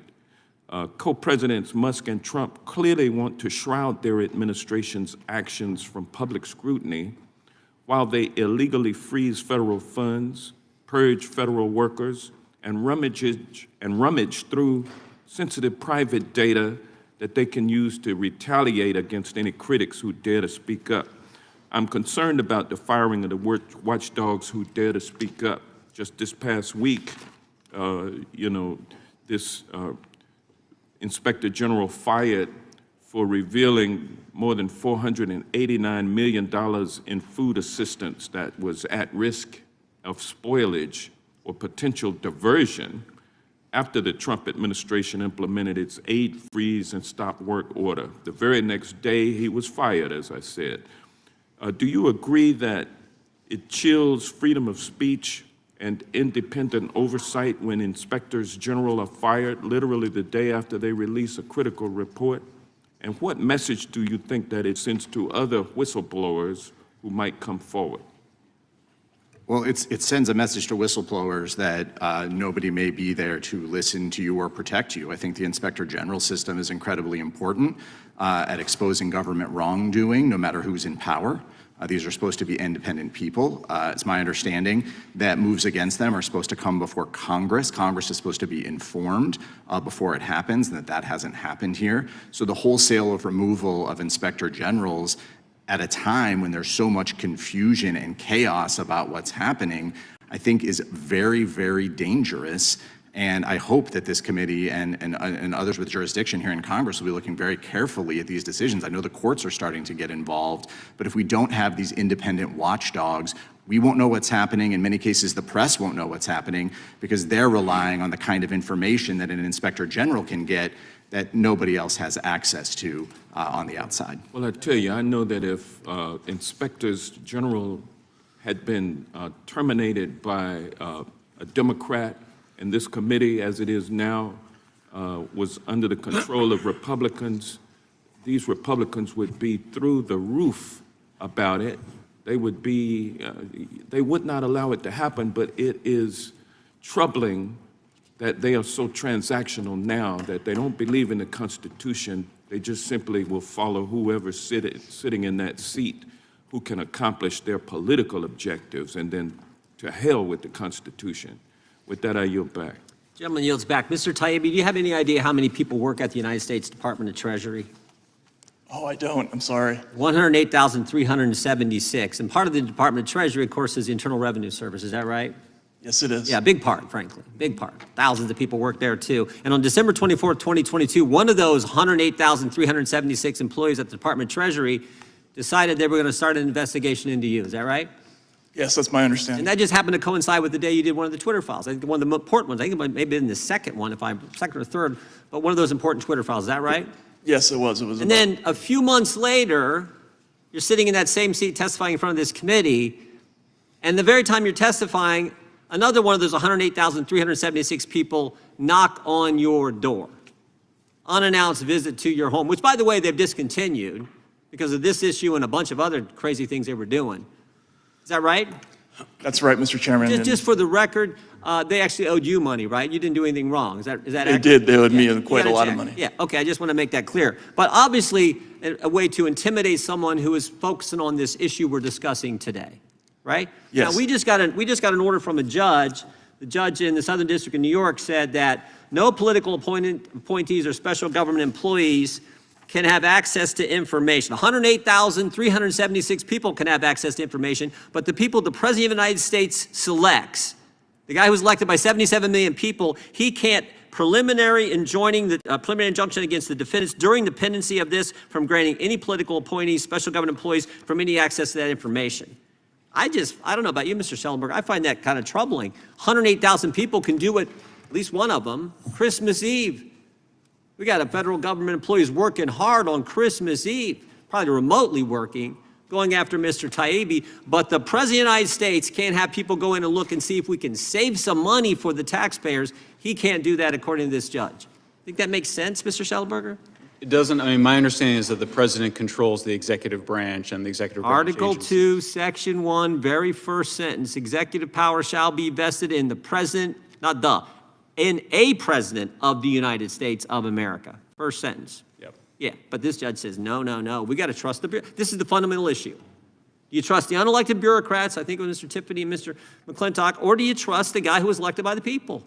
Speaker 21: Co-presidents Musk and Trump clearly want to shroud their administration's actions from public scrutiny while they illegally freeze federal funds, purge federal workers, and rummage through sensitive private data that they can use to retaliate against any critics who dare to speak up. I'm concerned about the firing of the watchdogs who dare to speak up. Just this past week, this Inspector General fired for revealing more than $489 million in food assistance that was at risk of spoilage or potential diversion after the Trump administration implemented its aid freeze and stop work order. The very next day, he was fired, as I said. Do you agree that it chills freedom of speech and independent oversight when inspectors general are fired literally the day after they release a critical report? And what message do you think that it sends to other whistleblowers who might come forward?
Speaker 10: Well, it sends a message to whistleblowers that nobody may be there to listen to you or protect you. I think the Inspector General system is incredibly important at exposing government wrongdoing, no matter who's in power. These are supposed to be independent people. It's my understanding that moves against them are supposed to come before Congress. Congress is supposed to be informed before it happens, and that hasn't happened here. So the wholesale of removal of inspector generals at a time when there's so much confusion and chaos about what's happening, I think is very, very dangerous. And I hope that this committee and others with jurisdiction here in Congress will be looking very carefully at these decisions. I know the courts are starting to get involved, but if we don't have these independent watchdogs, we won't know what's happening. In many cases, the press won't know what's happening because they're relying on the kind of information that an inspector general can get that nobody else has access to on the outside.
Speaker 21: Well, I tell you, I know that if inspectors general had been terminated by a Democrat, and this committee, as it is now, was under the control of Republicans, these Republicans would be through the roof about it. They would be, they would not allow it to happen, but it is troubling that they are so transactional now that they don't believe in the Constitution. They just simply will follow whoever's sitting in that seat who can accomplish their political objectives, and then to hell with the Constitution. With that, I yield back.
Speaker 5: Gentleman yields back. Mr. Taibbi, do you have any idea how many people work at the United States Department of Treasury?
Speaker 9: Oh, I don't. I'm sorry.
Speaker 5: 108,376. And part of the Department of Treasury, of course, is the Internal Revenue Service. Is that right?
Speaker 9: Yes, it is.
Speaker 5: Yeah, big part, frankly. Big part. Thousands of people work there, too. And on December 24th, 2022, one of those 108,376 employees at the Department of Treasury decided they were going to start an investigation into you. Is that right?
Speaker 9: Yes, that's my understanding.
Speaker 5: And that just happened to coincide with the day you did one of the Twitter files. I think one of the important ones. I think it might have been the second one, second or third, but one of those important Twitter files. Is that right?
Speaker 9: Yes, it was.
Speaker 5: And then a few months later, you're sitting in that same seat testifying in front of this committee, and the very time you're testifying, another one of those 108,376 people knock on your door. Unannounced visit to your home, which, by the way, they've discontinued because of this issue and a bunch of other crazy things they were doing. Is that right?
Speaker 9: That's right, Mr. Chairman.
Speaker 5: Just for the record, they actually owed you money, right? You didn't do anything wrong. Is that
Speaker 9: They
Speaker 5: accurate?
Speaker 9: did. They owed me
Speaker 5: You
Speaker 9: quite
Speaker 5: got
Speaker 9: a lot of
Speaker 5: check.
Speaker 9: money.
Speaker 5: Yeah, okay, I just want to make that clear. But obviously, a way to intimidate someone who is focusing on this issue we're discussing today, right?
Speaker 9: Yes.
Speaker 5: Now, we just got an order from a judge. The judge in the Southern District of New York said that no political appointees or special government employees can have access to information. 108,376 people can have access to information, but the people the President of the United States selects, the guy who's elected by 77 million people, he can't preliminary injunction against the defendants during the pendency of this from granting any political appointees, special government employees from any access to that information. I don't know about you, Mr. Schellenberg, I find that kind of troubling. 108,000 people can do it, at least one of them, Christmas Eve. We got a federal government employees working hard on Christmas Eve, probably remotely working, going after Mr. Taibbi, but the President of the United States can't have people go in and look and see if we can save some money for the taxpayers. He can't do that according to this judge. Think that makes sense, Mr. Schellenberger?
Speaker 8: It doesn't. I mean, my understanding is that the president controls the executive branch and the executive branch
Speaker 5: Article
Speaker 8: agencies.
Speaker 5: 2, Section 1, very first sentence, executive power shall be vested in the president, in a president of the United States of America. First sentence.
Speaker 8: Yep.
Speaker 5: Yeah, but this judge says, no, no, no. We got to trust the bureau. This is the fundamental issue. Do you trust the unelected bureaucrats, I think it was Mr. Tiffany and Mr. McClintock, or do you trust the guy who was elected by the people?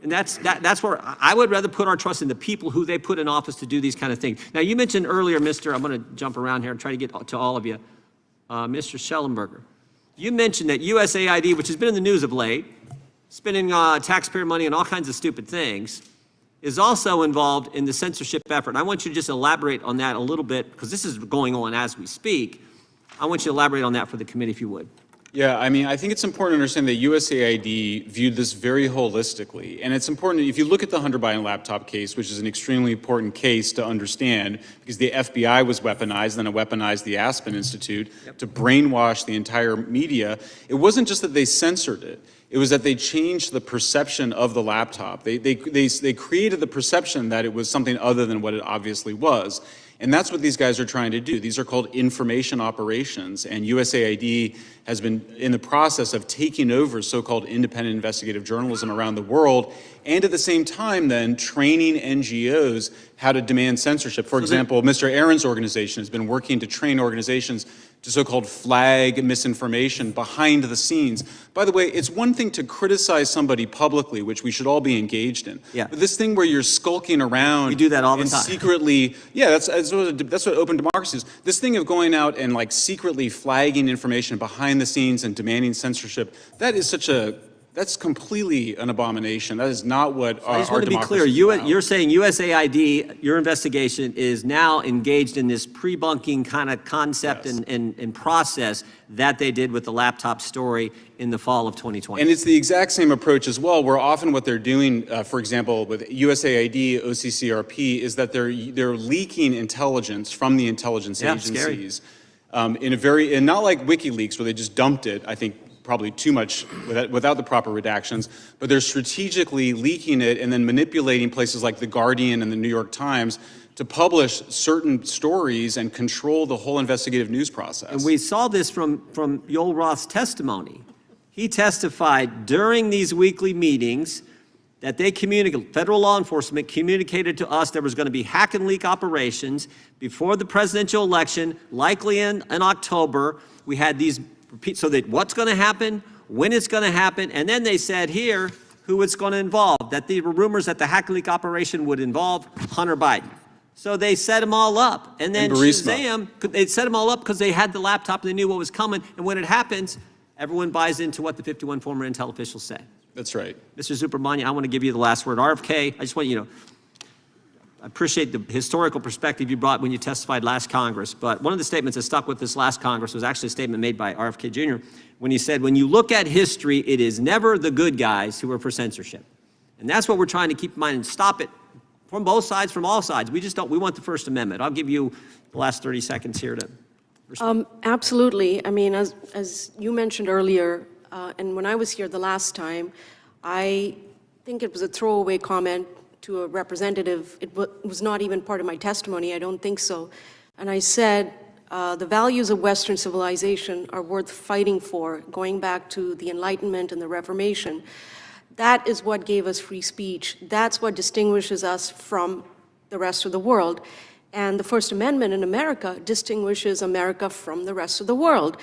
Speaker 5: And that's where I would rather put our trust in the people who they put in office to do these kind of things. Now, you mentioned earlier, I'm going to jump around here and try to get to all of you, Mr. Schellenberger. You mentioned that USAID, which has been in the news of late, spending taxpayer money on all kinds of stupid things, is also involved in the censorship effort. And I want you to just elaborate on that a little bit, because this is going on as we speak. I want you to elaborate on that for the committee, if you would.
Speaker 8: Yeah, I mean, I think it's important to understand that USAID viewed this very holistically. And it's important, if you look at the Hunter Biden laptop case, which is an extremely important case to understand, because the FBI was weaponized, then it weaponized the Aspen Institute to brainwash the entire media. It wasn't just that they censored it. It was that they changed the perception of the laptop. They created the perception that it was something other than what it obviously was. And that's what these guys are trying to do. These are called information operations, and USAID has been in the process of taking over so-called independent investigative journalism around the world, and at the same time then training NGOs how to demand censorship. For example, Mr. Aaron's organization has been working to train organizations to so-called flag misinformation behind the scenes. By the way, it's one thing to criticize somebody publicly, which we should all be engaged in.
Speaker 5: Yeah.
Speaker 8: But this thing where you're skulking around,
Speaker 5: you do that all the
Speaker 8: and
Speaker 5: time.
Speaker 8: secretly, yeah, that's what open democracy is. This thing of going out and like secretly flagging information behind the scenes and demanding censorship, that's completely an abomination. That is not what
Speaker 5: I just
Speaker 8: our
Speaker 5: want to be clear.
Speaker 8: democracy is about.
Speaker 5: You're saying USAID, your investigation is now engaged in this pre-bunking kind of concept and process that they did with the laptop story in the fall of 2020.
Speaker 8: And it's the exact same approach as well, where often what they're doing, for example, with USAID, OCCRP, is that they're leaking intelligence from the intelligence agencies in a very, and not like WikiLeaks where they just dumped it, I think, probably too much without the proper redactions, but they're strategically leaking it and then manipulating places like The Guardian and the New York Times to publish certain stories and control the whole investigative news process.
Speaker 5: And we saw this from Yoel Roth's testimony. He testified during these weekly meetings that federal law enforcement communicated to us there was going to be hack and leak operations before the presidential election, likely in October. We had these so that what's going to happen, when it's going to happen, and then they said here who it's going to involve, that there were rumors that the hack and leak operation would involve Hunter Biden. So they set them all up. And then Shazam, they set them all up because they had the laptop and they knew what was coming. And when it happens, everyone buys into what the 51 former intel officials say.
Speaker 8: That's right.
Speaker 5: Mr. Subramanian, I want to give you the last word. RFK, I just want you to know, I appreciate the historical perspective you brought when you testified last Congress, but one of the statements that stuck with this last Congress was actually a statement made by RFK Jr. when he said, when you look at history, it is never the good guys who are for censorship. And that's what we're trying to keep in mind and stop it from both sides, from all sides. We want the First Amendment. I'll give you the last 30 seconds here to respond.
Speaker 7: Absolutely. I mean, as you mentioned earlier, and when I was here the last time, I think it was a throwaway comment to a representative. It was not even part of my testimony. I don't think so. And I said, the values of Western civilization are worth fighting for, going back to the Enlightenment and the Reformation. That is what gave us free speech. That's what distinguishes us from the rest of the world. And the First Amendment in America distinguishes America from the rest of the world.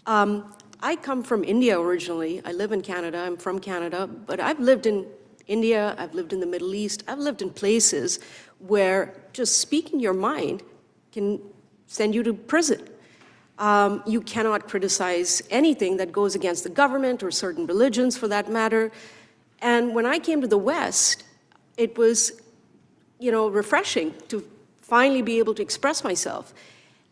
Speaker 7: I come from India originally. I live in Canada. I'm from Canada. But I've lived in India, I've lived in the Middle East, I've lived in places where just speaking your mind can send you to prison. You cannot criticize anything that goes against the government or certain religions for that matter. And when I came to the West, it was, refreshing to finally be able to express myself.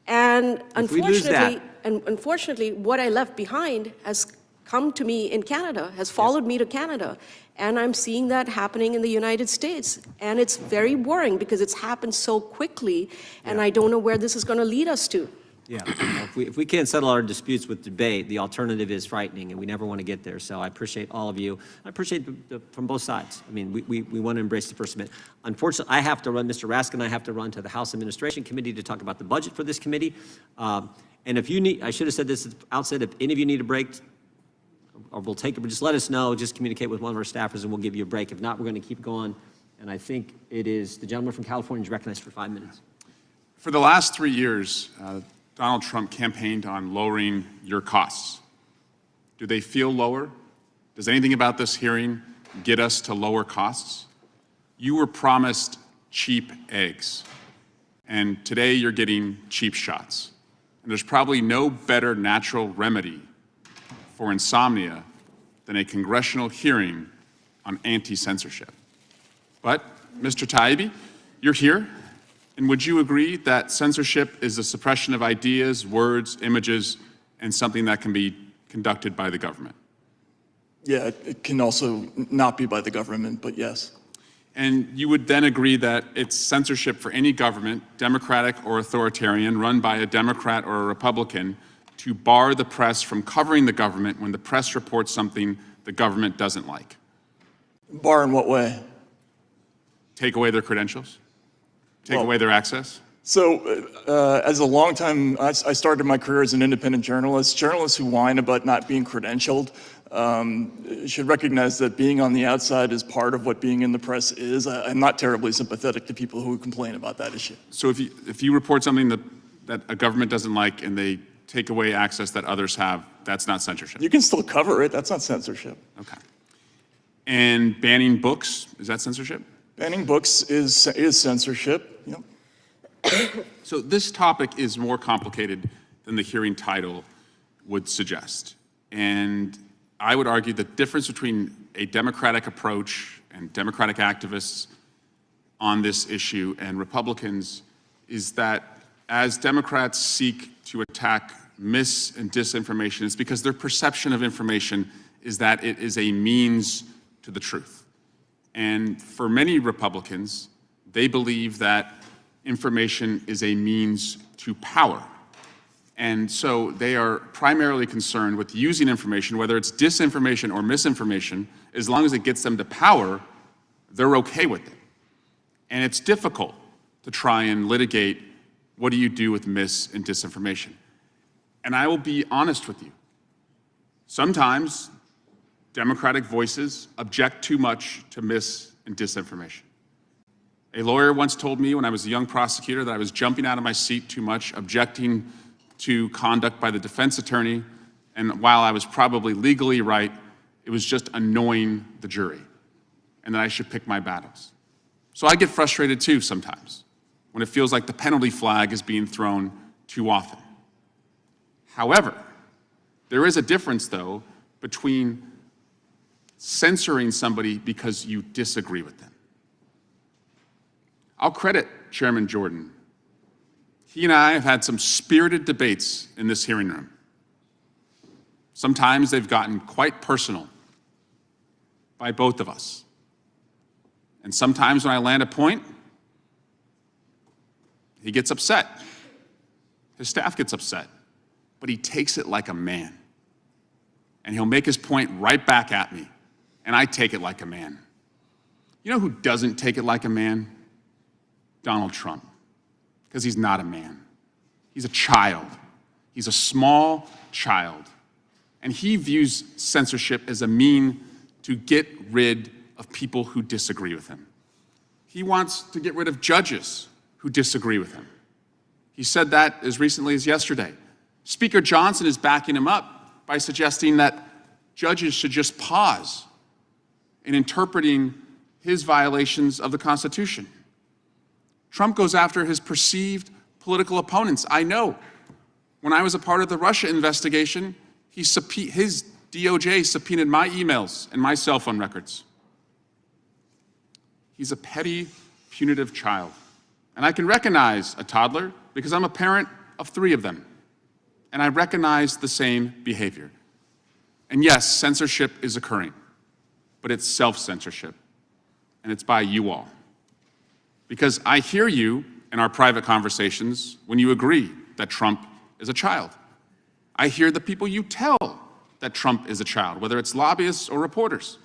Speaker 7: And unfortunately, what I left behind has come to me in Canada, has followed me to Canada. And I'm seeing that happening in the United States. And it's very worrying because it's happened so quickly, and I don't know where this is going to lead us to.
Speaker 5: Yeah, if we can't settle our disputes with debate, the alternative is frightening, and we never want to get there. So I appreciate all of you. I appreciate from both sides. I mean, we want to embrace the First Amendment. Unfortunately, I have to run, Mr. Raskin and I have to run to the House Administration Committee to talk about the budget for this committee. And if you need, I should have said this at the outset, if any of you need a break, or we'll take it, but just let us know, just communicate with one of our staffers and we'll give you a break. If not, we're going to keep going. And I think it is the gentleman from California is recognized for 5 minutes.
Speaker 3: For the last 3 years, Donald Trump campaigned on lowering your costs. Do they feel lower? Does anything about this hearing get us to lower costs? You were promised cheap eggs, and today you're getting cheap shots. And there's probably no better natural remedy for insomnia than a congressional hearing on anti-censorship. But, Mr. Taibbi, you're here, and would you agree that censorship is the suppression of ideas, words, images, and something that can be conducted by the government?
Speaker 9: Yeah, it can also not be by the government, but yes.
Speaker 3: And you would then agree that it's censorship for any government, democratic or authoritarian, run by a Democrat or a Republican, to bar the press from covering the government when the press reports something the government doesn't like?
Speaker 9: Bar in what way?
Speaker 3: Take away their credentials? Take away their access?
Speaker 9: So, as a long time, I started my career as an independent journalist. Journalists who whine about not being credentialed should recognize that being on the outside is part of what being in the press is. I'm not terribly sympathetic to people who complain about that issue.
Speaker 3: So if you report something that a government doesn't like and they take away access that others have, that's not censorship?
Speaker 9: You can still cover it. That's not censorship.
Speaker 3: Okay. And banning books, is that censorship?
Speaker 9: Banning books is censorship. Yep.
Speaker 3: So this topic is more complicated than the hearing title would suggest. And I would argue the difference between a Democratic approach and Democratic activists on this issue and Republicans is that as Democrats seek to attack mis- and disinformation, it's because their perception of information is that it is a means to the truth. And for many Republicans, they believe that information is a means to power. And so they are primarily concerned with using information, whether it's disinformation or misinformation, as long as it gets them to power, they're okay with it. And it's difficult to try and litigate what do you do with mis- and disinformation. And I will be honest with you. Sometimes Democratic voices object too much to mis- and disinformation. A lawyer once told me when I was a young prosecutor that I was jumping out of my seat too much, objecting to conduct by the defense attorney, and while I was probably legally right, it was just annoying the jury, and that I should pick my battles. So I get frustrated too sometimes when it feels like the penalty flag is being thrown too often. However, there is a difference, though, between censoring somebody because you disagree with them. I'll credit Chairman Jordan. He and I have had some spirited debates in this hearing room. Sometimes they've gotten quite personal by both of us. And sometimes when I land a point, he gets upset. His staff gets upset. But he takes it like a man. And he'll make his point right back at me. And I take it like a man. You know who doesn't take it like a man? Donald Trump. Because he's not a man. He's a child. He's a small child. And he views censorship as a mean to get rid of people who disagree with him. He wants to get rid of judges who disagree with him. He said that as recently as yesterday. Speaker Johnson is backing him up by suggesting that judges should just pause in interpreting his violations of the Constitution. Trump goes after his perceived political opponents. I know. When I was a part of the Russia investigation, his DOJ subpoenaed my emails and my cell phone records. He's a petty, punitive child. And I can recognize a toddler because I'm a parent of 3 of them. And I recognize the same behavior. And yes, censorship is occurring, but it's self-censorship, and it's by you all. Because I hear you in our private conversations when you agree that Trump is a child. I hear the people you tell that Trump is a child, whether it's lobbyists or reporters.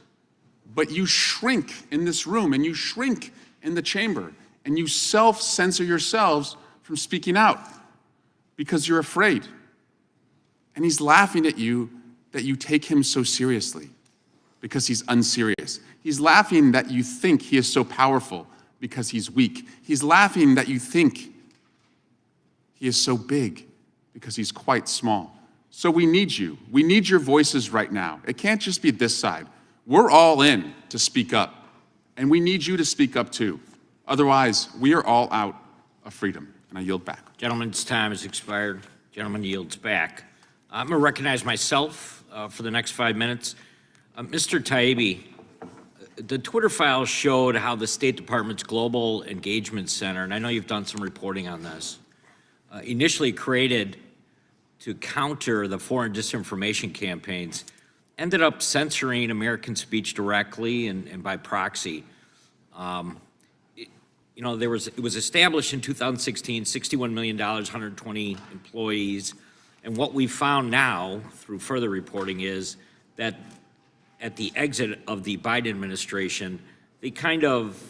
Speaker 3: But you shrink in this room, and you shrink in the chamber, and you self-censor yourselves from speaking out because you're afraid. And he's laughing at you that you take him so seriously because he's unserious. He's laughing that you think he is so powerful because he's weak. He's laughing that you think he is so big because he's quite small. So we need you. We need your voices right now. It can't just be this side. We're all in to speak up, and we need you to speak up too. Otherwise, we are all out of freedom. And I yield back.
Speaker 1: Gentleman's time has expired. Gentleman yields back. I'm going to recognize myself for the next 5 minutes. Mr. Taibbi, the Twitter files showed how the State Department's Global Engagement Center, and I know you've done some reporting on this, initially created to counter the foreign disinformation campaigns, ended up censoring American speech directly and by proxy. You know, it was established in 2016, $61 million, 120 employees. And what we found now through further reporting is that at the exit of the Biden administration, they kind of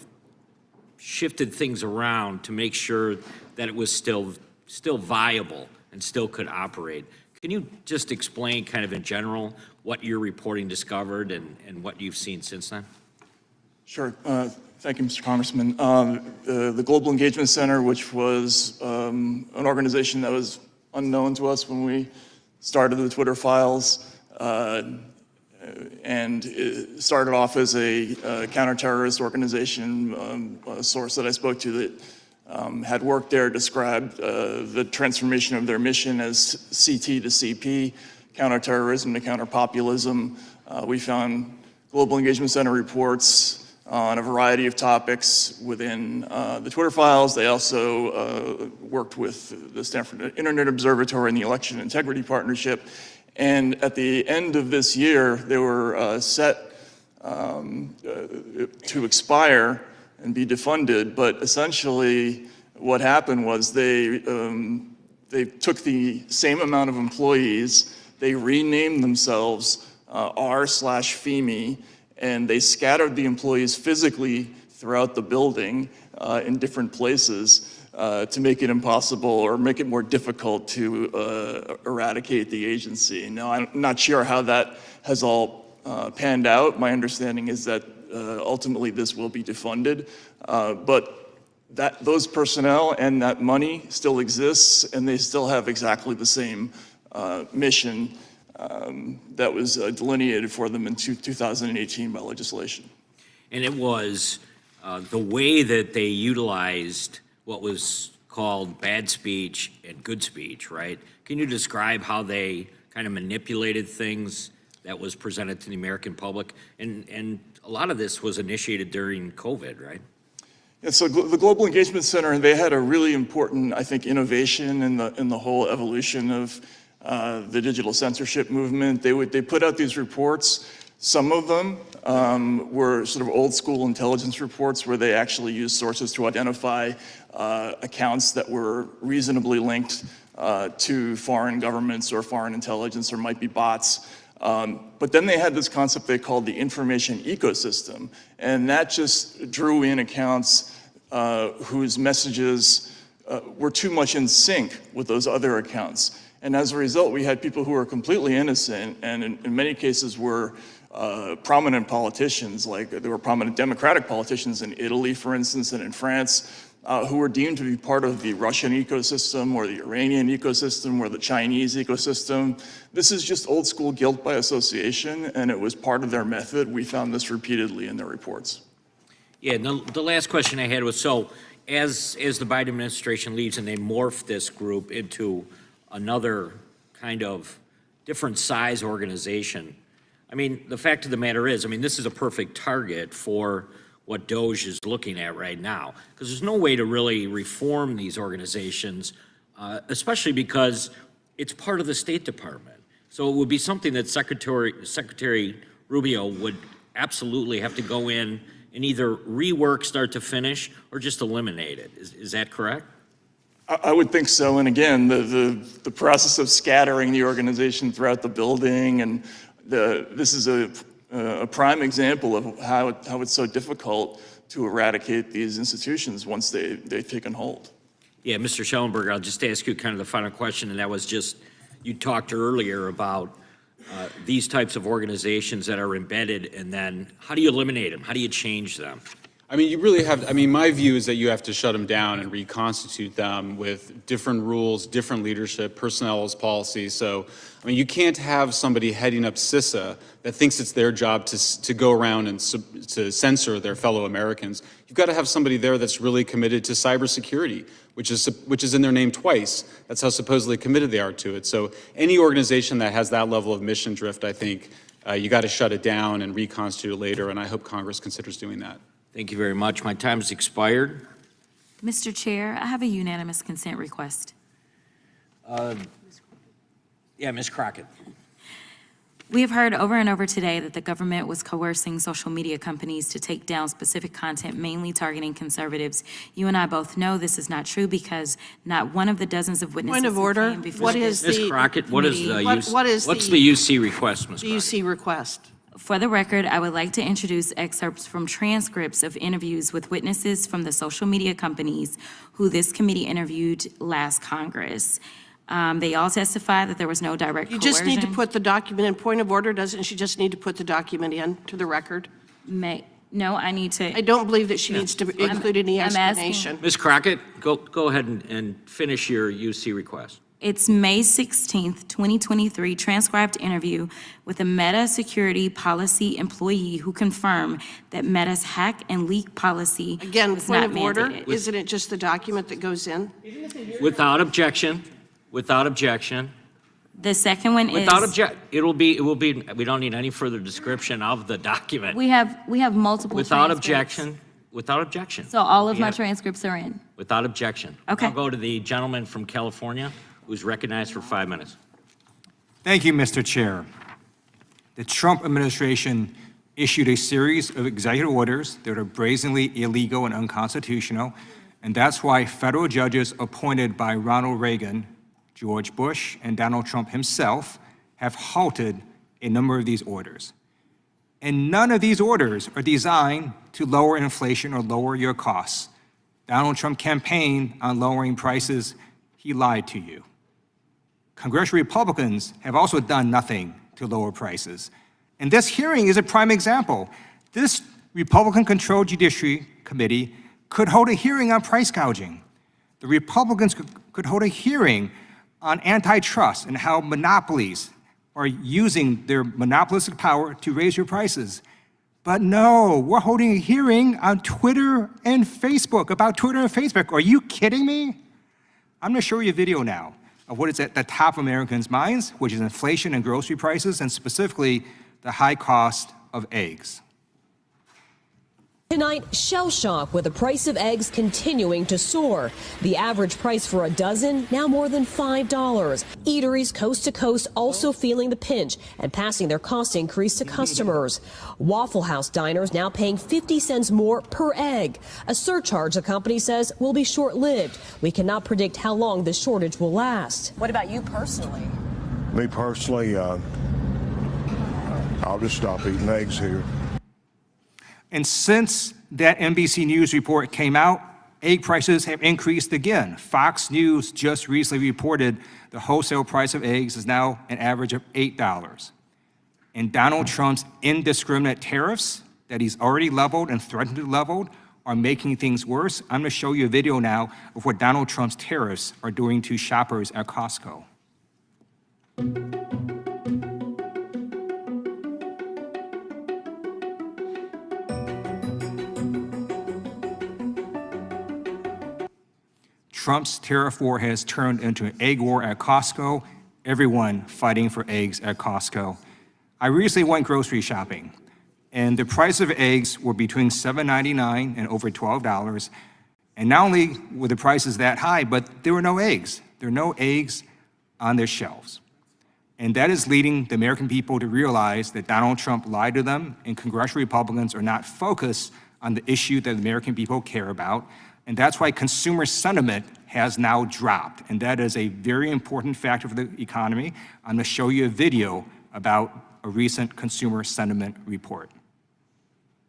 Speaker 1: shifted things around to make sure that it was still viable and still could operate. Can you just explain kind of in general what your reporting discovered and what you've seen since then?
Speaker 9: Sure. Thank you, Mr. Congressman. The Global Engagement Center, which was an organization that was unknown to us when we started the Twitter files, and it started off as a counterterrorist organization. A source that I spoke to that had worked there described the transformation of their mission as CT to CP, counterterrorism to counterpopulism. We found Global Engagement Center reports on a variety of topics within the Twitter files. They also worked with the Stanford Internet Observatory and the Election Integrity Partnership. And at the end of this year, they were set to expire and be defunded. But essentially, what happened was they took the same amount of employees, they renamed themselves R/FEME, and they scattered the employees physically throughout the building in different places to make it impossible or make it more difficult to eradicate the agency. Now, I'm not sure how that has all panned out. My understanding is that ultimately this will be defunded, but those personnel and that money still exists, and they still have exactly the same mission that was delineated for them in 2018 by legislation.
Speaker 1: And it was the way that they utilized what was called bad speech and good speech, right? Can you describe how they kind of manipulated things that was presented to the American public? And a lot of this was initiated during COVID, right?
Speaker 9: Yeah, so the Global Engagement Center, they had a really important, I think, innovation in the whole evolution of the digital censorship movement. They put out these reports. Some of them were sort of old school intelligence reports where they actually used sources to identify accounts that were reasonably linked to foreign governments or foreign intelligence or might be bots. But then they had this concept they called the information ecosystem, and that just drew in accounts whose messages were too much in sync with those other accounts. And as a result, we had people who were completely innocent and in many cases were prominent politicians, like there were prominent Democratic politicians in Italy, for instance, and in France, who were deemed to be part of the Russian ecosystem or the Iranian ecosystem or the Chinese ecosystem. This is just old school guilt by association, and it was part of their method. We found this repeatedly in their reports.
Speaker 1: Yeah, the last question I had was, so as the Biden administration leaves and they morph this group into another kind of different size organization, I mean, the fact of the matter is, I mean, this is a perfect target for what Doge is looking at right now, because there's no way to really reform these organizations, especially because it's part of the State Department. So it would be something that Secretary Rubio would absolutely have to go in and either rework start to finish or just eliminate it. Is that correct?
Speaker 9: I would think so. And again, the process of scattering the organization throughout the building, and this is a prime example of how it's so difficult to eradicate these institutions once they've taken hold.
Speaker 1: Yeah, Mr. Schellenberger, I'll just ask you kind of the final question, and that was just, you talked earlier about these types of organizations that are embedded, and then how do you eliminate them? How do you change them?
Speaker 8: I mean, you really have, I mean, my view is that you have to shut them down and reconstitute them with different rules, different leadership, personnel as policy. So, I mean, you can't have somebody heading up CISA that thinks it's their job to go around and to censor their fellow Americans. You've got to have somebody there that's really committed to cybersecurity, which is in their name twice. That's how supposedly committed they are to it. So any organization that has that level of mission drift, I think you got to shut it down and reconstitute it later, and I hope Congress considers doing that.
Speaker 1: Thank you very much. My time has expired.
Speaker 2: Mr. Chair, I have a unanimous consent request.
Speaker 1: Yeah, Ms. Crockett.
Speaker 2: We have heard over and over today that the government was coercing social media companies to take down specific content, mainly targeting conservatives. You and I both know this is not true because not one of the dozens of witnesses.
Speaker 22: Point of order. What is
Speaker 1: Ms.
Speaker 22: the
Speaker 1: Crockett, what is the
Speaker 22: what is
Speaker 1: what's
Speaker 22: the
Speaker 1: the UC request, Ms. Crockett?
Speaker 22: UC request?
Speaker 2: For the record, I would like to introduce excerpts from transcripts of interviews with witnesses from the social media companies who this committee interviewed last Congress. They all testified that there was no direct
Speaker 4: You
Speaker 2: coercion.
Speaker 4: just need to put the document in. Point of order, doesn't she just need to put the document in to the record?
Speaker 2: No, I need to.
Speaker 4: I don't believe that she needs to include any
Speaker 2: I'm asking-
Speaker 4: explanation.
Speaker 1: Ms. Crockett, go ahead and finish your UC request.
Speaker 2: It's May 16th, 2023, transcribed interview with a Meta security policy employee who confirmed that Meta's hack and leak policy
Speaker 4: Again,
Speaker 2: was
Speaker 4: point
Speaker 2: not
Speaker 4: of order,
Speaker 2: mandated.
Speaker 4: isn't it just the document that goes in?
Speaker 1: Without objection, without objection.
Speaker 2: The second one is.
Speaker 1: Without it will be, we don't need any further description of the document.
Speaker 2: We have multiple
Speaker 1: Without
Speaker 2: transcripts.
Speaker 1: without objection.
Speaker 2: So all of
Speaker 1: We
Speaker 2: my
Speaker 1: have-
Speaker 2: transcripts are in.
Speaker 1: Without objection.
Speaker 2: Okay.
Speaker 1: I'll go to the gentleman from California who's recognized for 5 minutes.
Speaker 22: Thank you, Mr. Chair. The Trump administration issued a series of executive orders that are brazenly illegal and unconstitutional, and that's why federal judges appointed by Ronald Reagan, George Bush, and Donald Trump himself have halted a number of these orders. And none of these orders are designed to lower inflation or lower your costs. Donald Trump campaigned on lowering prices. He lied to you. Congressional Republicans have also done nothing to lower prices. And this hearing is a prime example. This Republican-controlled Judiciary Committee could hold a hearing on price gouging. The Republicans could hold a hearing on antitrust and how monopolies are using their monopolistic power to raise your prices. But no, we're holding a hearing on Twitter and Facebook, about Twitter and Facebook. Are you kidding me? I'm going to show you a video now of what is at the top of Americans' minds, which is inflation and grocery prices, and specifically the high cost of eggs.
Speaker 23: Tonight, shell shock with the price of eggs continuing to soar. The average price for a dozen now more than $5. Eateries coast to coast also feeling the pinch and passing their cost increase to customers. Waffle House diners now paying 50 cents more per egg, a surcharge the company says will be short-lived. We cannot predict how long this shortage will last. What about you personally?
Speaker 24: Me personally, I'll just stop eating eggs here.
Speaker 22: And since that NBC News report came out, egg prices have increased again. Fox News just recently reported the wholesale price of eggs is now an average of $8. And Donald Trump's indiscriminate tariffs that he's already leveled and threatened to level are making things worse. I'm going to show you a video now of what Donald Trump's tariffs are doing to shoppers at Costco. Trump's tariff war has turned into an egg war at Costco, everyone fighting for eggs at Costco. I recently went grocery shopping, and the price of eggs were between $7.99 and over $12. And not only were the prices that high, but there were no eggs. There are no eggs on their shelves. And that is leading the American people to realize that Donald Trump lied to them, and congressional Republicans are not focused on the issue that the American people care about. And that's why consumer sentiment has now dropped. And that is a very important factor for the economy. I'm going to show you a video about a recent consumer sentiment report.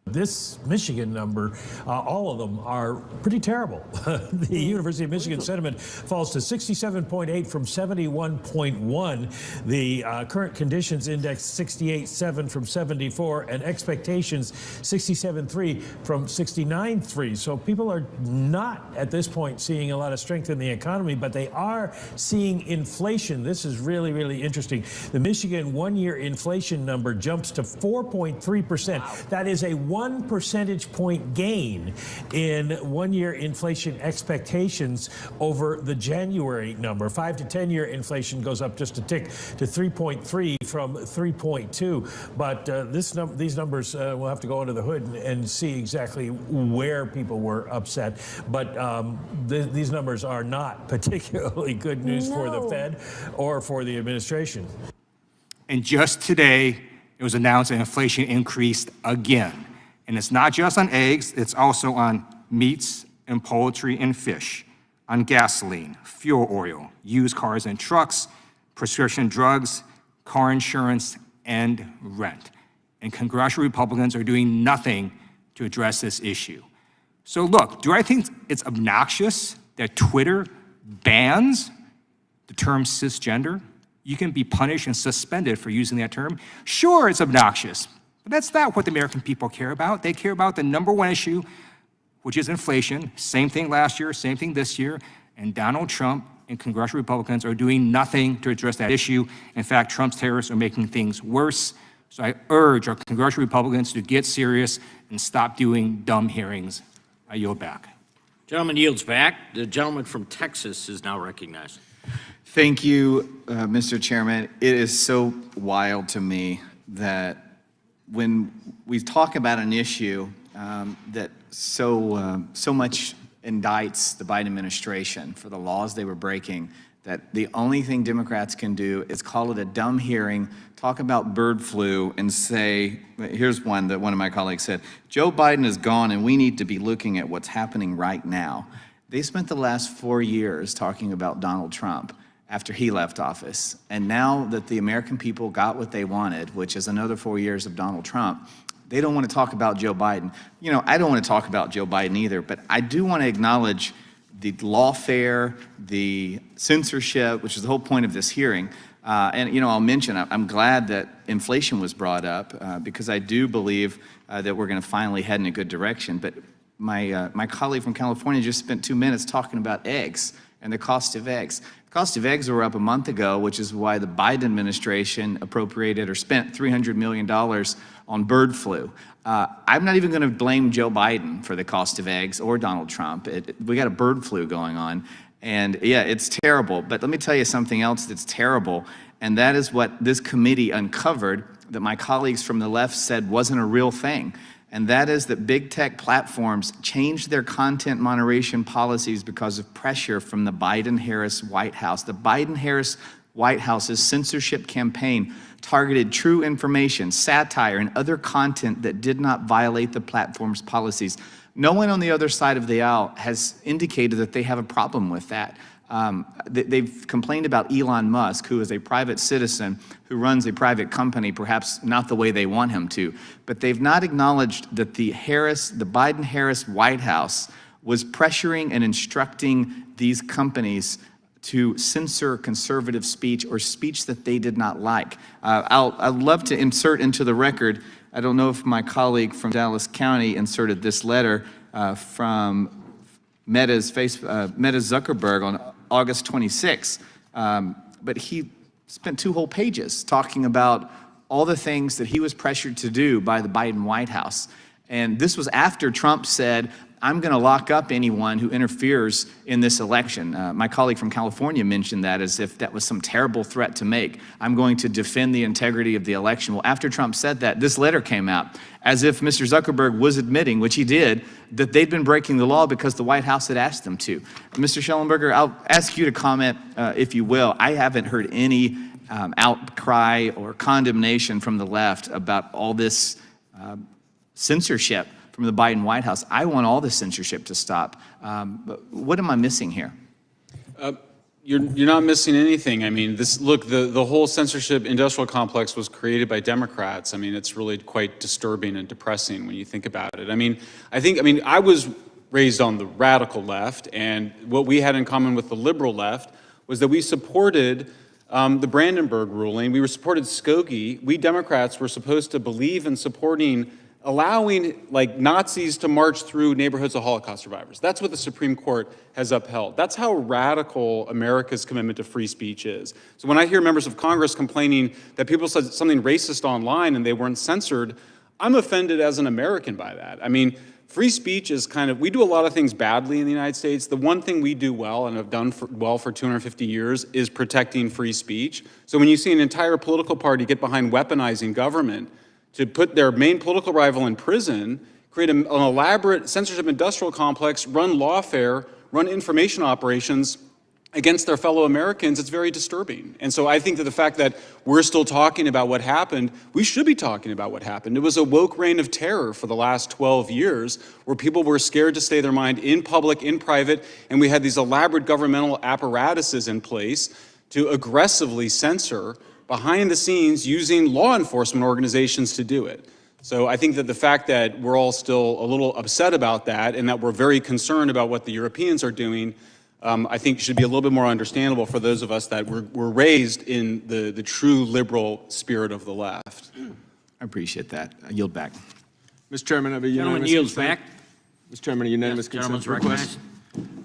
Speaker 25: This Michigan number, all of them are pretty terrible. The University of Michigan sentiment falls to 67.8 from 71.1. The current conditions index 68.7 from 74, and expectations 67.3 from 69.3. So people are not at this point seeing a lot of strength in the economy, but they are seeing inflation. This is really, really interesting. The Michigan one-year inflation number jumps to 4.3%. Wow. That is a 1 percentage point gain in one-year inflation expectations over the January number. 5 to 10-year inflation goes up just a tick to 3.3 from 3.2. But these numbers, we'll have to go under the hood and see exactly where people were upset. But these numbers are not particularly good news for the Fed or for the administration.
Speaker 22: And just today, it was announced that inflation increased again. And it's not just on eggs, it's also on meats and poultry and fish, on gasoline, fuel oil, used cars and trucks, prescription drugs, car insurance, and rent. and congressional Republicans are doing nothing to address this issue. So look, do I think it's obnoxious that Twitter bans the term cisgender? You can be punished and suspended for using that term. Sure, it's obnoxious, but that's not what the American people care about. They care about the number one issue, which is inflation. Same thing last year, same thing this year, and Donald Trump and congressional Republicans are doing nothing to address that issue. In fact, Trump's terrorists are making things worse. So I urge our congressional Republicans to get serious and stop doing dumb hearings. I yield back.
Speaker 1: Gentleman yields back. The gentleman from Texas is now recognized.
Speaker 11: Thank you, Mr. Chairman. It is so wild to me that when we talk about an issue that so much indicts the Biden administration for the laws they were breaking, that the only thing Democrats can do is call it a dumb hearing, talk about bird flu, and say, here's one that one of my colleagues said, Joe Biden is gone and we need to be looking at what's happening right now. They spent the last 4 years talking about Donald Trump after he left office. And now that the American people got what they wanted, which is another 4 years of Donald Trump, they don't want to talk about Joe Biden. You know, I don't want to talk about Joe Biden either, but I do want to acknowledge the lawfare, the censorship, which is the whole point of this hearing. And, you know, I'll mention, I'm glad that inflation was brought up because I do believe that we're going to finally head in a good direction. But my colleague from California just spent 2 minutes talking about eggs and the cost of eggs. The cost of eggs were up a month ago, which is why the Biden administration appropriated or spent $300 million on bird flu. I'm not even going to blame Joe Biden for the cost of eggs or Donald Trump. We got a bird flu going on. And yeah, it's terrible. But let me tell you something else that's terrible. And that is what this committee uncovered that my colleagues from the left said wasn't a real thing. And that is that big tech platforms changed their content moderation policies because of pressure from the Biden-Harris White House. The Biden-Harris White House's censorship campaign targeted true information, satire, and other content that did not violate the platform's policies. No one on the other side of the aisle has indicated that they have a problem with that. They've complained about Elon Musk, who is a private citizen who runs a private company, perhaps not the way they want him to. But they've not acknowledged that the Biden-Harris White House was pressuring and instructing these companies to censor conservative speech or speech that they did not like. I'd love to insert into the record, I don't know if my colleague from Dallas County inserted this letter from Meta's Zuckerberg on August 26. But he spent 2 whole pages talking about all the things that he was pressured to do by the Biden White House. And this was after Trump said, I'm going to lock up anyone who interferes in this election. My colleague from California mentioned that as if that was some terrible threat to make. I'm going to defend the integrity of the election. Well, after Trump said that, this letter came out as if Mr. Zuckerberg was admitting, which he did, that they'd been breaking the law because the White House had asked them to. Mr. Schellenberger, I'll ask you to comment, if you will. I haven't heard any outcry or condemnation from the left about all this censorship from the Biden White House. I want all the censorship to stop. But what am I missing here?
Speaker 8: You're not missing anything. I mean, look, the whole censorship industrial complex was created by Democrats. I mean, it's really quite disturbing and depressing when you think about it. I was raised on the radical left, and what we had in common with the liberal left was that we supported the Brandenburg ruling. We supported Skokie. We Democrats were supposed to believe in supporting allowing Nazis to march through neighborhoods of Holocaust survivors. That's what the Supreme Court has upheld. That's how radical America's commitment to free speech is. So when I hear members of Congress complaining that people said something racist online and they weren't censored, I'm offended as an American by that. I mean, free speech is we do a lot of things badly in the United States. The one thing we do well and have done well for 250 years is protecting free speech. So when you see an entire political party get behind weaponizing government to put their main political rival in prison, create an elaborate censorship industrial complex, run lawfare, run information operations against their fellow Americans, it's very disturbing. And so I think that the fact that we're still talking about what happened, we should be talking about what happened. It was a woke reign of terror for the last 12 years where people were scared to say their mind in public, in private, and we had these elaborate governmental apparatuses in place to aggressively censor behind the scenes using law enforcement organizations to do it. So I think that the fact that we're all still a little upset about that and that we're very concerned about what the Europeans are doing, I think should be a little bit more understandable for those of us that were raised in the true liberal spirit of the left.
Speaker 11: I appreciate that. I yield back.
Speaker 6: Mr. Chairman, I have a
Speaker 1: Gentleman
Speaker 6: unanimous
Speaker 1: yields
Speaker 6: consent.
Speaker 1: back.
Speaker 6: Mr. Chairman, a unanimous
Speaker 1: Yes,
Speaker 6: consent
Speaker 1: gentleman's
Speaker 6: request.
Speaker 1: recognized.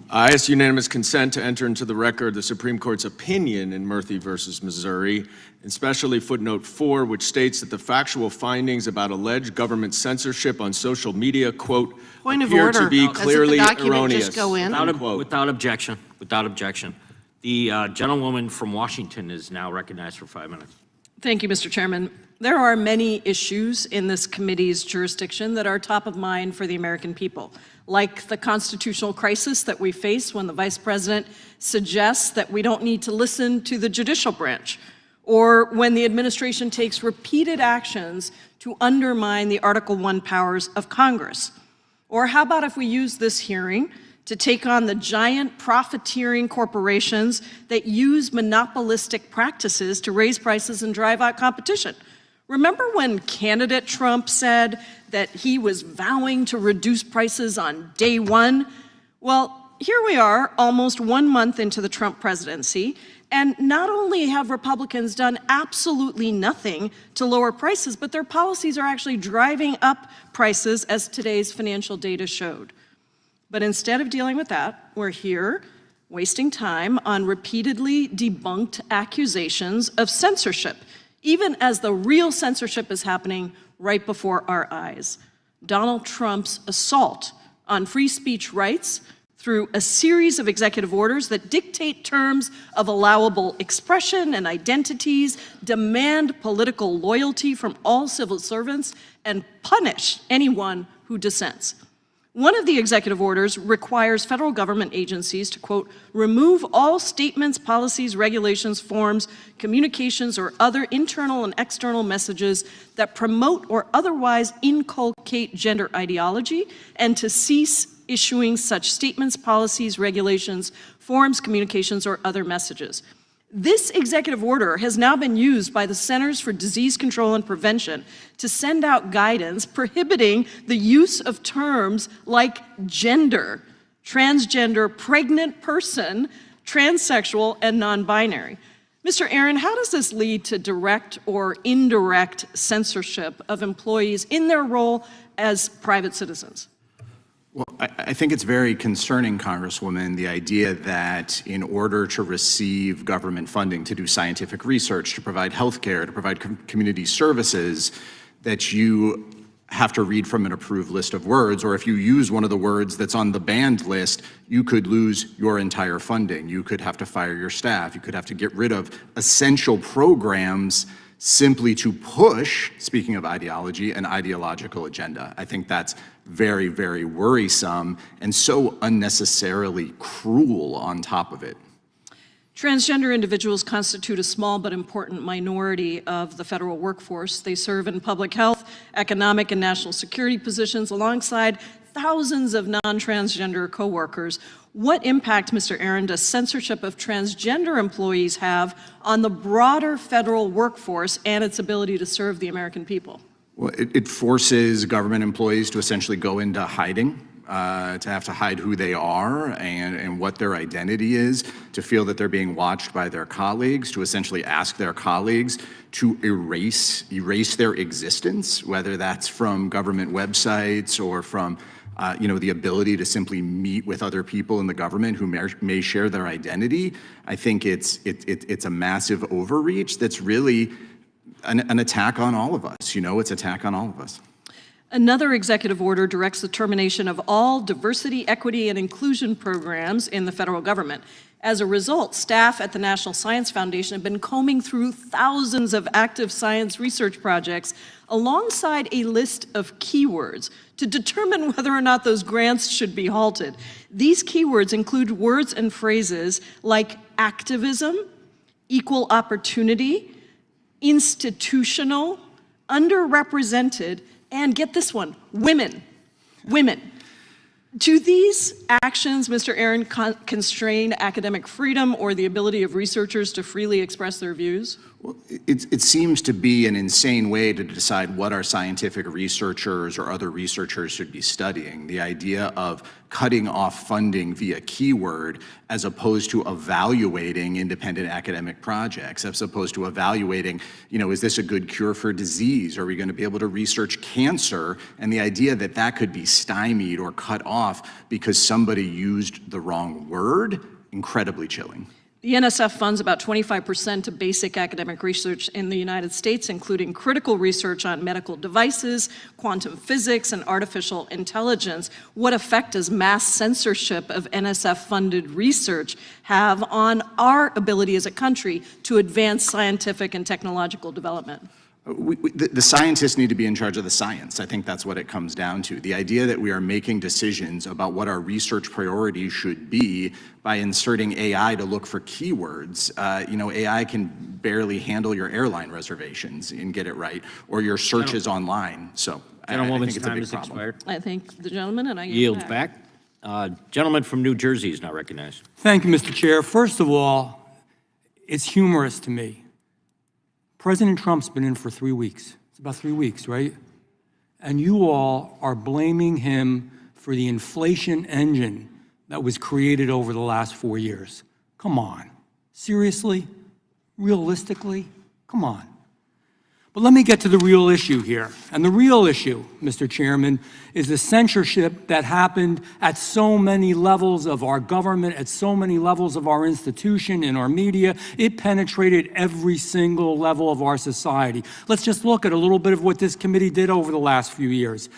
Speaker 6: I ask unanimous consent to enter into the record the Supreme Court's opinion in Murphy versus Missouri, especially footnote 4, which states that the factual findings about alleged government censorship on social media, quote,
Speaker 4: Point of
Speaker 6: appear
Speaker 4: order.
Speaker 6: to be
Speaker 4: Doesn't the
Speaker 6: clearly
Speaker 4: document
Speaker 6: erroneous.
Speaker 4: just go in?
Speaker 1: Without objection, without objection. The gentlewoman from Washington is now recognized for 5 minutes.
Speaker 12: Thank you, Mr. Chairman. There are many issues in this committee's jurisdiction that are top of mind for the American people, like the constitutional crisis that we face when the Vice President suggests that we don't need to listen to the judicial branch, or when the administration takes repeated actions to undermine the Article I powers of Congress. Or how about if we use this hearing to take on the giant profiteering corporations that use monopolistic practices to raise prices and drive out competition? Remember when candidate Trump said that he was vowing to reduce prices on day one? Well, here we are, almost 1 month into the Trump presidency, and not only have Republicans done absolutely nothing to lower prices, but their policies are actually driving up prices, as today's financial data showed. But instead of dealing with that, we're here wasting time on repeatedly debunked accusations of censorship, even as the real censorship is happening right before our eyes. Donald Trump's assault on free speech rights through a series of executive orders that dictate terms of allowable expression and identities, demand political loyalty from all civil servants, and punish anyone who dissents. One of the executive orders requires federal government agencies to, quote, remove all statements, policies, regulations, forms, communications, or other internal and external messages that promote or otherwise inculcate gender ideology, and to cease issuing such statements, policies, regulations, forms, communications, or other messages. This executive order has now been used by the Centers for Disease Control and Prevention to send out guidance prohibiting the use of terms like gender, transgender, pregnant person, transsexual, and non-binary. Mr. Aaron, how does this lead to direct or indirect censorship of employees in their role as private citizens?
Speaker 10: Well, I think it's very concerning, Congresswoman, the idea that in order to receive government funding to do scientific research, to provide health care, to provide community services, that you have to read from an approved list of words, or if you use one of the words that's on the banned list, you could lose your entire funding. You could have to fire your staff. You could have to get rid of essential programs simply to push, speaking of ideology, an ideological agenda. I think that's very, very worrisome and so unnecessarily cruel on top of it.
Speaker 12: Transgender individuals constitute a small but important minority of the federal workforce. They serve in public health, economic, and national security positions alongside thousands of non-transgender coworkers. What impact, Mr. Aaron, does censorship of transgender employees have on the broader federal workforce and its ability to serve the American people?
Speaker 10: Well, it forces government employees to essentially go into hiding, to have to hide who they are and what their identity is, to feel that they're being watched by their colleagues, to essentially ask their colleagues to erase their existence, whether that's from government websites or from the ability to simply meet with other people in the government who may share their identity. I think it's a massive overreach that's really an attack on all of us. It's an attack on all of us.
Speaker 12: Another executive order directs the termination of all diversity, equity, and inclusion programs in the federal government. As a result, staff at the National Science Foundation have been combing through thousands of active science research projects alongside a list of keywords to determine whether or not those grants should be halted. These keywords include words and phrases like activism, equal opportunity, institutional, underrepresented, and get this one, women. Do these actions, Mr. Aaron, constrain academic freedom or the ability of researchers to freely express their views?
Speaker 10: It seems to be an insane way to decide what our scientific researchers or other researchers should be studying. The idea of cutting off funding via keyword as opposed to evaluating independent academic projects, as opposed to evaluating, is this a good cure for disease? Are we going to be able to research cancer? And the idea that that could be stymied or cut off because somebody used the wrong word, incredibly chilling.
Speaker 12: The NSF funds about 25% of basic academic research in the United States, including critical research on medical devices, quantum physics, and artificial intelligence. What effect does mass censorship of NSF-funded research have on our ability as a country to advance scientific and technological development?
Speaker 10: The scientists need to be in charge of the science. I think that's what it comes down to. The idea that we are making decisions about what our research priorities should be by inserting AI to look for keywords. AI can barely handle your airline reservations and get it right, or your searches online. So I think it's a big problem.
Speaker 12: I thank the gentleman, and I
Speaker 1: Yields back. Gentleman from New Jersey is now recognized.
Speaker 13: Thank you, Mr. Chair. First of all, it's humorous to me. President Trump's been in for 3 weeks. It's about 3 weeks, right? And you all are blaming him for the inflation engine that was created over the last 4 years. Come on. Seriously? Realistically? Come on. But let me get to the real issue here. And the real issue, Mr. Chairman, is the censorship that happened at so many levels of our government, at so many levels of our institution, in our media. It penetrated every single level of our society. Let's just look at a little bit of what this committee did over the last few years.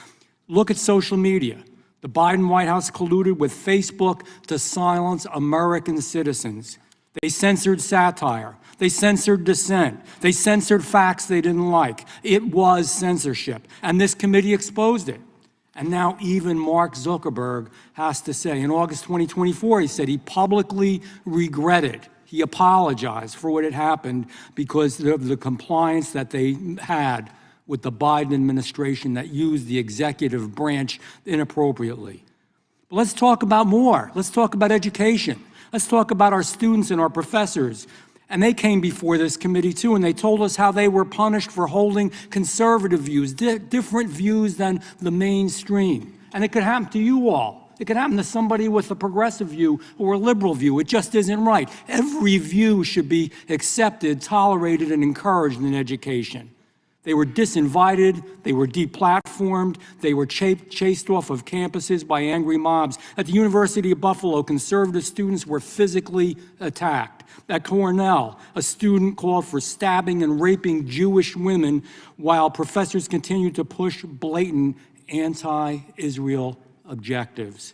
Speaker 13: Look at social media. The Biden White House colluded with Facebook to silence American citizens. They censored satire. They censored dissent. They censored facts they didn't like. It was censorship, and this committee exposed it. And now even Mark Zuckerberg has to say, in August 2024, he said he publicly regretted, he apologized for what had happened because of the compliance that they had with the Biden administration that used the executive branch inappropriately. But let's talk about more. Let's talk about education. Let's talk about our students and our professors. And they came before this committee too, and they told us how they were punished for holding conservative views, different views than the mainstream. And it could happen to you all. It could happen to somebody with a progressive view or a liberal view. It just isn't right. Every view should be accepted, tolerated, and encouraged in education. They were disinvited, they were deplatformed, they were chased off of campuses by angry mobs. At the University of Buffalo, conservative students were physically attacked. At Cornell, a student called for stabbing and raping Jewish women while professors continued to push blatant anti-Israel objectives.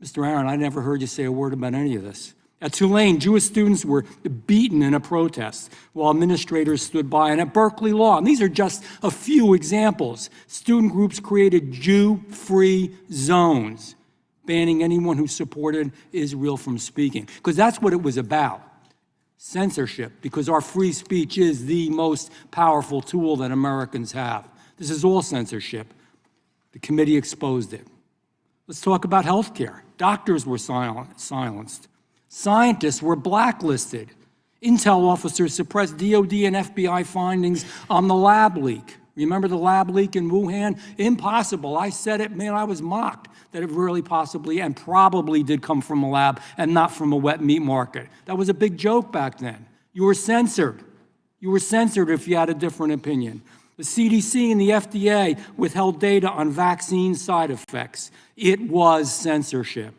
Speaker 13: Mr. Aaron, I never heard you say a word about any of this. At Tulane, Jewish students were beaten in a protest while administrators stood by. And at Berkeley Law, and these are just a few examples, student groups created Jew-free zones, banning anyone who supported Israel from speaking, because that's what it was about. Censorship, because our free speech is the most powerful tool that Americans have. This is all censorship. The committee exposed it. Let's talk about health care. Doctors were silenced. Scientists were blacklisted. Intel officers suppressed DOD and FBI findings on the lab leak. Remember the lab leak in Wuhan? Impossible. I said it, man, I was mocked that it really possibly and probably did come from a lab and not from a wet meat market. That was a big joke back then. You were censored. You were censored if you had a different opinion. The CDC and the FDA withheld data on vaccine side effects. It was censorship.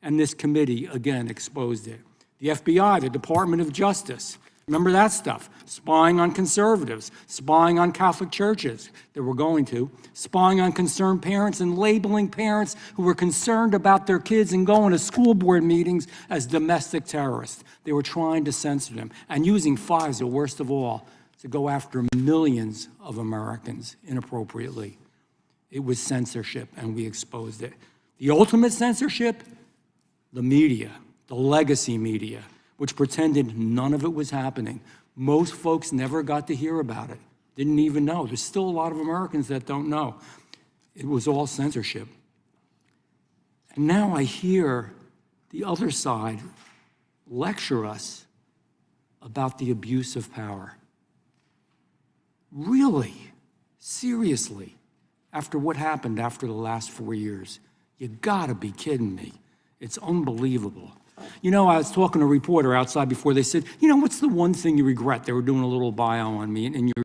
Speaker 13: And this committee, again, exposed it. The FBI, the Department of Justice, remember that stuff? Spying on conservatives, spying on Catholic churches that were going to, spying on concerned parents and labeling parents who were concerned about their kids and going to school board meetings as domestic terrorists. They were trying to censor them and using FISA, worst of all, to go after millions of Americans inappropriately. It was censorship, and we exposed it. The ultimate censorship? The media, the legacy media, which pretended none of it was happening. Most folks never got to hear about it, didn't even know. There's still a lot of Americans that don't know. It was all censorship. And now I hear the other side lecture us about the abuse of power. Really? Seriously? After what happened after the last 4 years? You gotta be kidding me. It's unbelievable. You know, I was talking to a reporter outside before. They said, you know, what's the one thing you regret? They were doing a little bio on me, and you're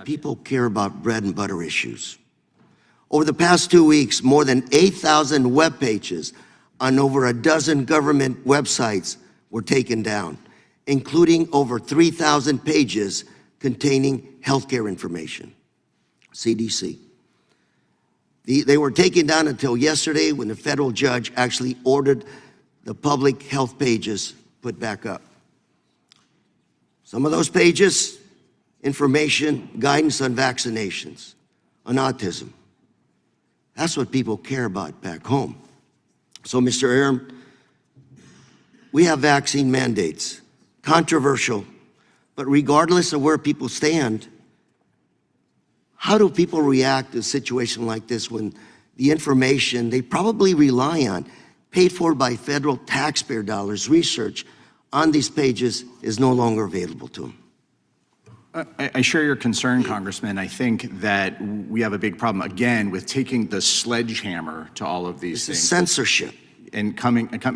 Speaker 14: People care about bread and butter issues. Over the past 2 weeks, more than 8,000 web pages on over a dozen government websites were taken down, including over 3,000 pages containing healthcare information, CDC. They were taken down until yesterday when the federal judge actually ordered the public health pages put back up. Some of those pages, information, guidance on vaccinations, on autism. That's what people care about back home. So, Mr. Arum, we have vaccine mandates, controversial, but regardless of where people stand, how do people react to a situation like this when the information they probably rely on, paid for by federal taxpayer dollars, research on these pages is no longer available to them?
Speaker 10: I share your concern, Congressman. I think that we have a big problem, again, with taking the sledgehammer to all of these things.
Speaker 14: Censorship.
Speaker 10: And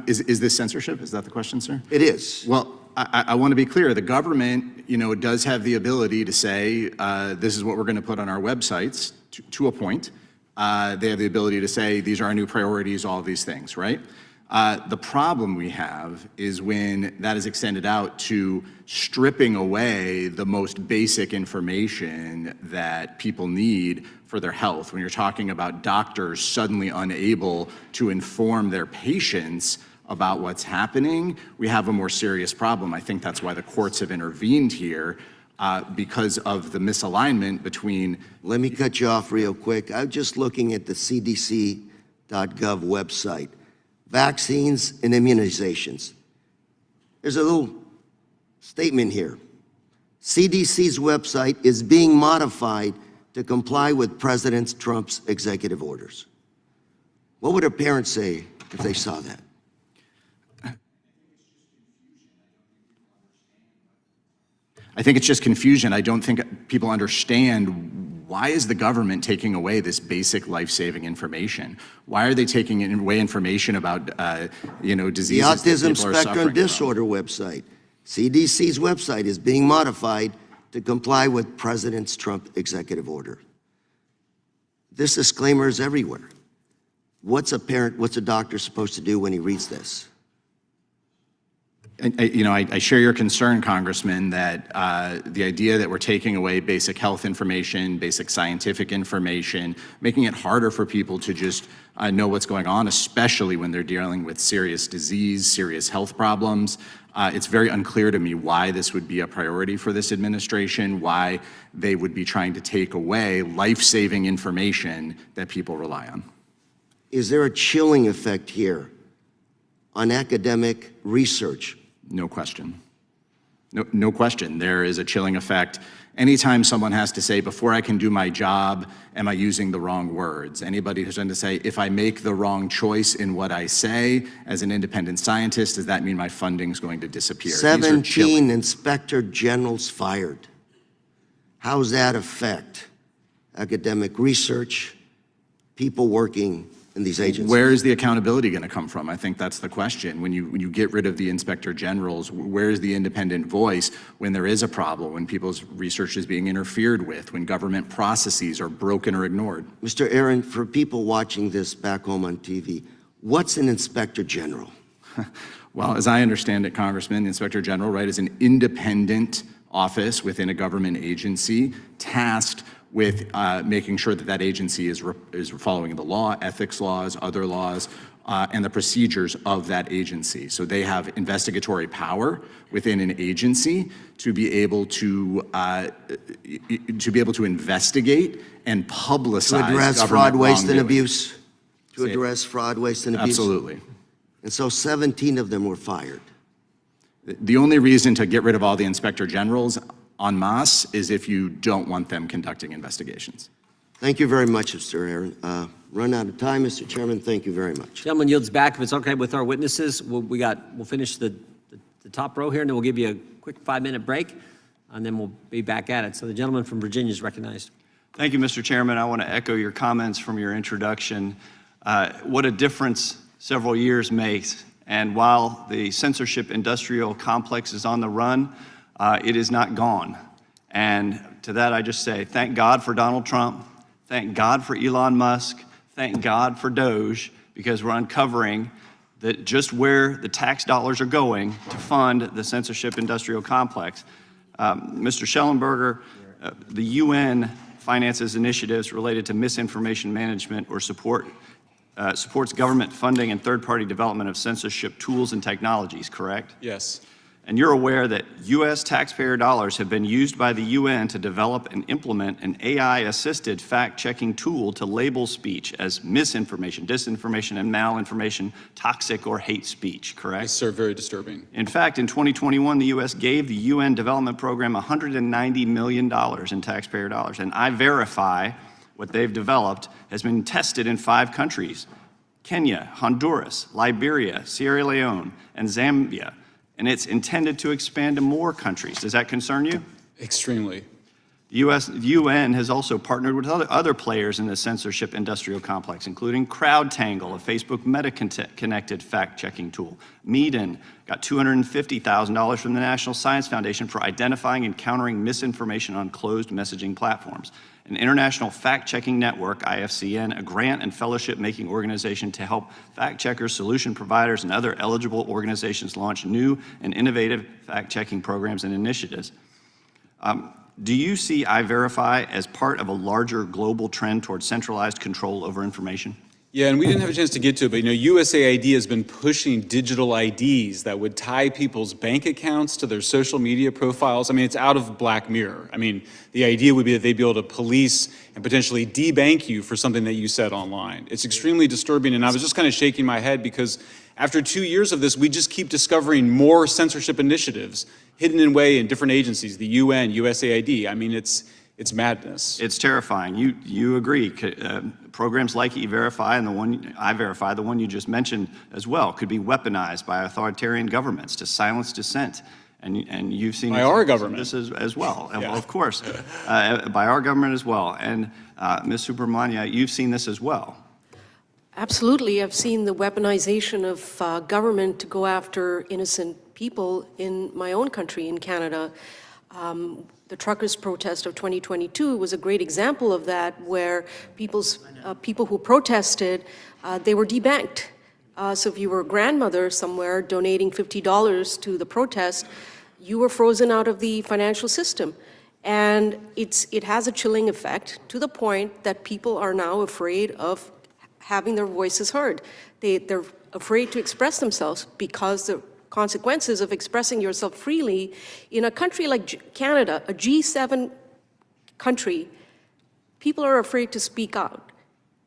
Speaker 10: is this censorship? Is that the question, sir?
Speaker 14: It is.
Speaker 10: Well, I want to be clear. The government, does have the ability to say, this is what we're going to put on our websites to a point. They have the ability to say, these are our new priorities, all of these things, right? The problem we have is when that is extended out to stripping away the most basic information that people need for their health. When you're talking about doctors suddenly unable to inform their patients about what's happening, we have a more serious problem. I think that's why the courts have intervened here, because of the misalignment between...
Speaker 14: Let me cut you off real quick. I'm just looking at the cdc.gov website. Vaccines and immunizations. There's a little statement here. CDC's website is being modified to comply with President Trump's executive orders. What would a parent say if they saw that?
Speaker 10: I think it's just confusion. I don't think people understand Why is the government taking away this basic life-saving information? Why are they taking away information about, diseases
Speaker 14: The
Speaker 10: that
Speaker 14: Autism
Speaker 10: people are
Speaker 14: Spectrum
Speaker 10: suffering from?
Speaker 14: Disorder website, CDC's website, is being modified to comply with President Trump's executive order. This disclaimer is everywhere. What's a doctor supposed to do when he reads this?
Speaker 10: I share your concern, Congressman, that the idea that we're taking away basic health information, basic scientific information, making it harder for people to just know what's going on, especially when they're dealing with serious disease, serious health problems. It's very unclear to me why this would be a priority for this administration, why they would be trying to take away life-saving information that people rely on.
Speaker 14: Is there a chilling effect here on academic research?
Speaker 10: No question. No question. There is a chilling effect. Anytime someone has to say, before I can do my job, am I using the wrong words? Anybody who's going to say, if I make the wrong choice in what I say as an independent scientist, does that mean my funding's going to disappear?
Speaker 14: 17 inspector generals fired. How does that affect academic research, people working in these agencies?
Speaker 10: Where is the accountability going to come from? I think that's the question. When you get rid of the inspector generals, where is the independent voice when there is a problem, when people's research is being interfered with, when government processes are broken or ignored?
Speaker 14: Mr. Aaron, for people watching this back home on TV, what's an inspector general?
Speaker 10: Well, as I understand it, Congressman, the inspector general, right, is an independent office within a government agency tasked with making sure that that agency is following the law, ethics laws, other laws, and the procedures of that agency. So they have investigatory power within an agency to be able to investigate and publicize
Speaker 14: To address fraud, waste, and abuse? To address fraud, waste, and abuse?
Speaker 10: Absolutely.
Speaker 14: And so 17 of them were fired.
Speaker 10: The only reason to get rid of all the inspector generals en masse is if you don't want them conducting investigations.
Speaker 14: Thank you very much, Mr. Aaron. Run out of time, Mr. Chairman. Thank you very much.
Speaker 5: Gentleman yields back. If it's okay with our witnesses, we'll finish the top row here, and then we'll give you a quick 5-minute break, and then we'll be back at it. So the gentleman from Virginia is recognized.
Speaker 11: Thank you, Mr. Chairman. I want to echo your comments from your introduction. What a difference several years makes. And while the censorship industrial complex is on the run, it is not gone. And to that, I just say, thank God for Donald Trump. Thank God for Elon Musk. Thank God for Doge, because we're uncovering that just where the tax dollars are going to fund the censorship industrial complex. Mr. Schellenberger, the UN finances initiatives related to misinformation management or supports government funding and third-party development of censorship tools and technologies, correct?
Speaker 8: Yes.
Speaker 11: And you're aware that U.S. taxpayer dollars have been used by the UN to develop and implement an AI-assisted fact-checking tool to label speech as misinformation, disinformation, and malinformation, toxic or hate speech, correct?
Speaker 8: Yes, sir, very disturbing.
Speaker 11: In fact, in 2021, the U.S. gave the UN Development Program $190 million in taxpayer dollars. And iVerify, what they've developed, has been tested in 5 countries: Kenya, Honduras, Liberia, Sierra Leone, and Zambia. And it's intended to expand to more countries. Does that concern you?
Speaker 8: Extremely.
Speaker 11: The UN has also partnered with other players in the censorship industrial complex, including CrowdTangle, a Facebook Meta-connected fact-checking tool. Meaden got $250,000 from the National Science Foundation for identifying and countering misinformation on closed messaging platforms. An international fact-checking network, IFCN, a grant and fellowship-making organization to help fact-checkers, solution providers, and other eligible organizations launch new and innovative fact-checking programs and initiatives. Do you see iVerify as part of a larger global trend towards centralized control over information?
Speaker 8: Yeah, and we didn't have a chance to get to it, but USAID has been pushing digital IDs that would tie people's bank accounts to their social media profiles. I mean, it's out of Black Mirror. I mean, the idea would be that they'd be able to police and potentially debank you for something that you said online. It's extremely disturbing, and I was just kind of shaking my head because after 2 years of this, we just keep discovering more censorship initiatives hidden away in different agencies, the UN, USAID. I mean, it's madness.
Speaker 11: It's terrifying. You agree. Programs like iVerify and iVerify, the one you just mentioned as well, could be weaponized by authoritarian governments to silence dissent and you've seen
Speaker 8: By our
Speaker 11: examples of
Speaker 8: government.
Speaker 11: this as well,
Speaker 8: Yeah.
Speaker 11: of course, by our government as well. And Ms. Subramania, you've seen this as well.
Speaker 7: Absolutely. I've seen the weaponization of government to go after innocent people in my own country, in Canada. The truckers' protest of 2022 was a great example of that, where people who protested, they were debanked. So if you were a grandmother somewhere donating $50 to the protest, you were frozen out of the financial system. And it has a chilling effect to the point that people are now afraid of having their voices heard. They're afraid to express themselves because the consequences of expressing yourself freely in a country like Canada, a G7 country, people are afraid to speak out.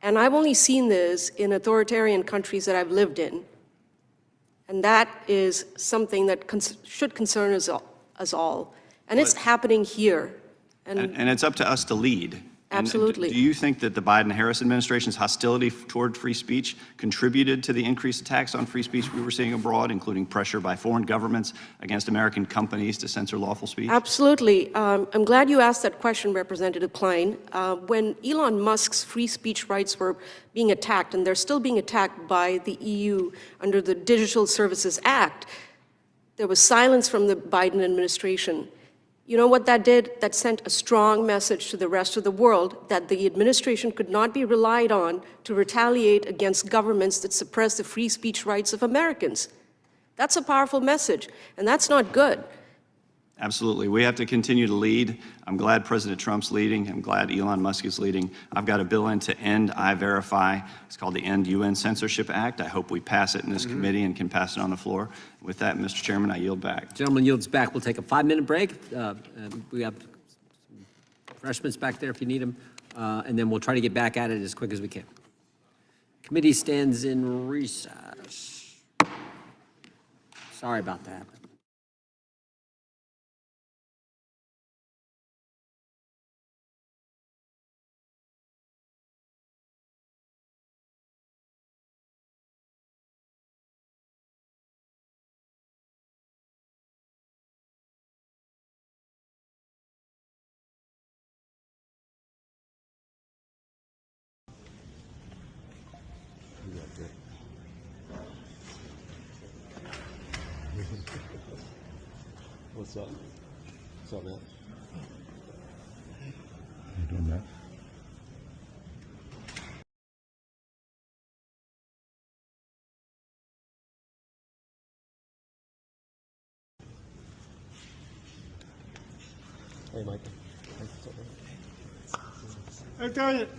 Speaker 7: And I've only seen this in authoritarian countries that I've lived in. And that is something that should concern us all. And it's happening here.
Speaker 11: And it's up to us to lead. And
Speaker 7: Absolutely.
Speaker 11: do you think that the Biden-Harris administration's hostility toward free speech contributed to the increased attacks on free speech we were seeing abroad, including pressure by foreign governments against American companies to censor lawful speech?
Speaker 7: Absolutely. I'm glad you asked that question, Representative Klein. When Elon Musk's free speech rights were being attacked, and they're still being attacked by the EU under the Digital Services Act, there was silence from the Biden administration. You know what that did? That sent a strong message to the rest of the world that the administration could not be relied on to retaliate against governments that suppress the free speech rights of Americans. That's a powerful message, and that's not good.
Speaker 11: Absolutely. We have to continue to lead. I'm glad President Trump's leading. I'm glad Elon Musk is leading. I've got a bill in to end I-Verify. It's called the End UN Censorship Act. I hope we pass it in this committee and can pass it on the floor. With that, Mr. Chairman, I yield back.
Speaker 5: Gentleman yields back. We'll take a 5-minute break. And we have refreshments back there if you need them. And then we'll try to get back at it as quick as we can. Committee stands in recess. Sorry about that.
Speaker 15: What's up? What's up, man?
Speaker 16: You doing that?
Speaker 15: Hey, Michael.
Speaker 16: I got it.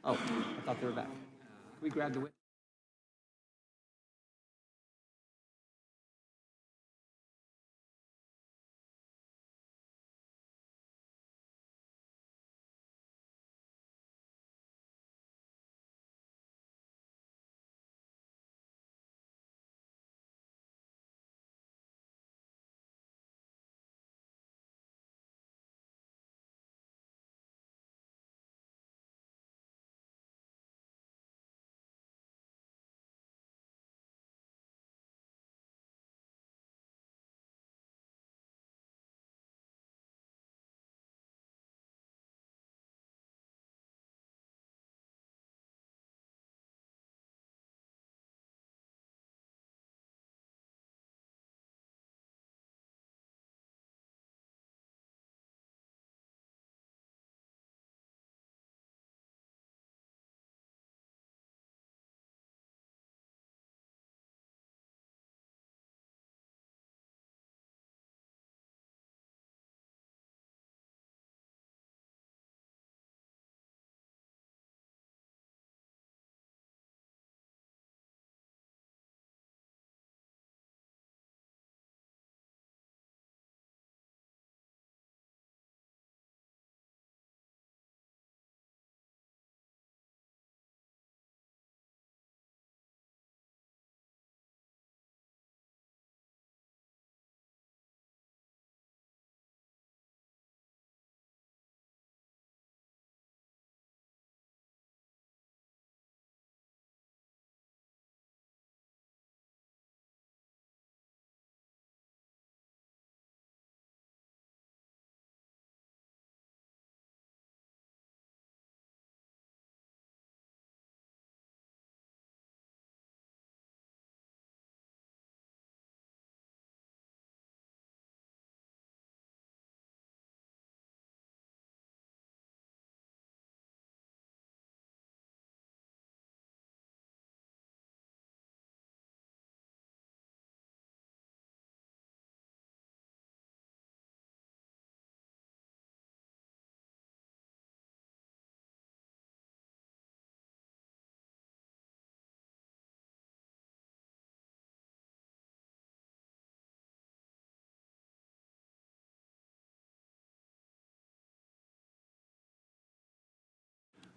Speaker 5: Oh, I thought they were back. Can we grab the witness?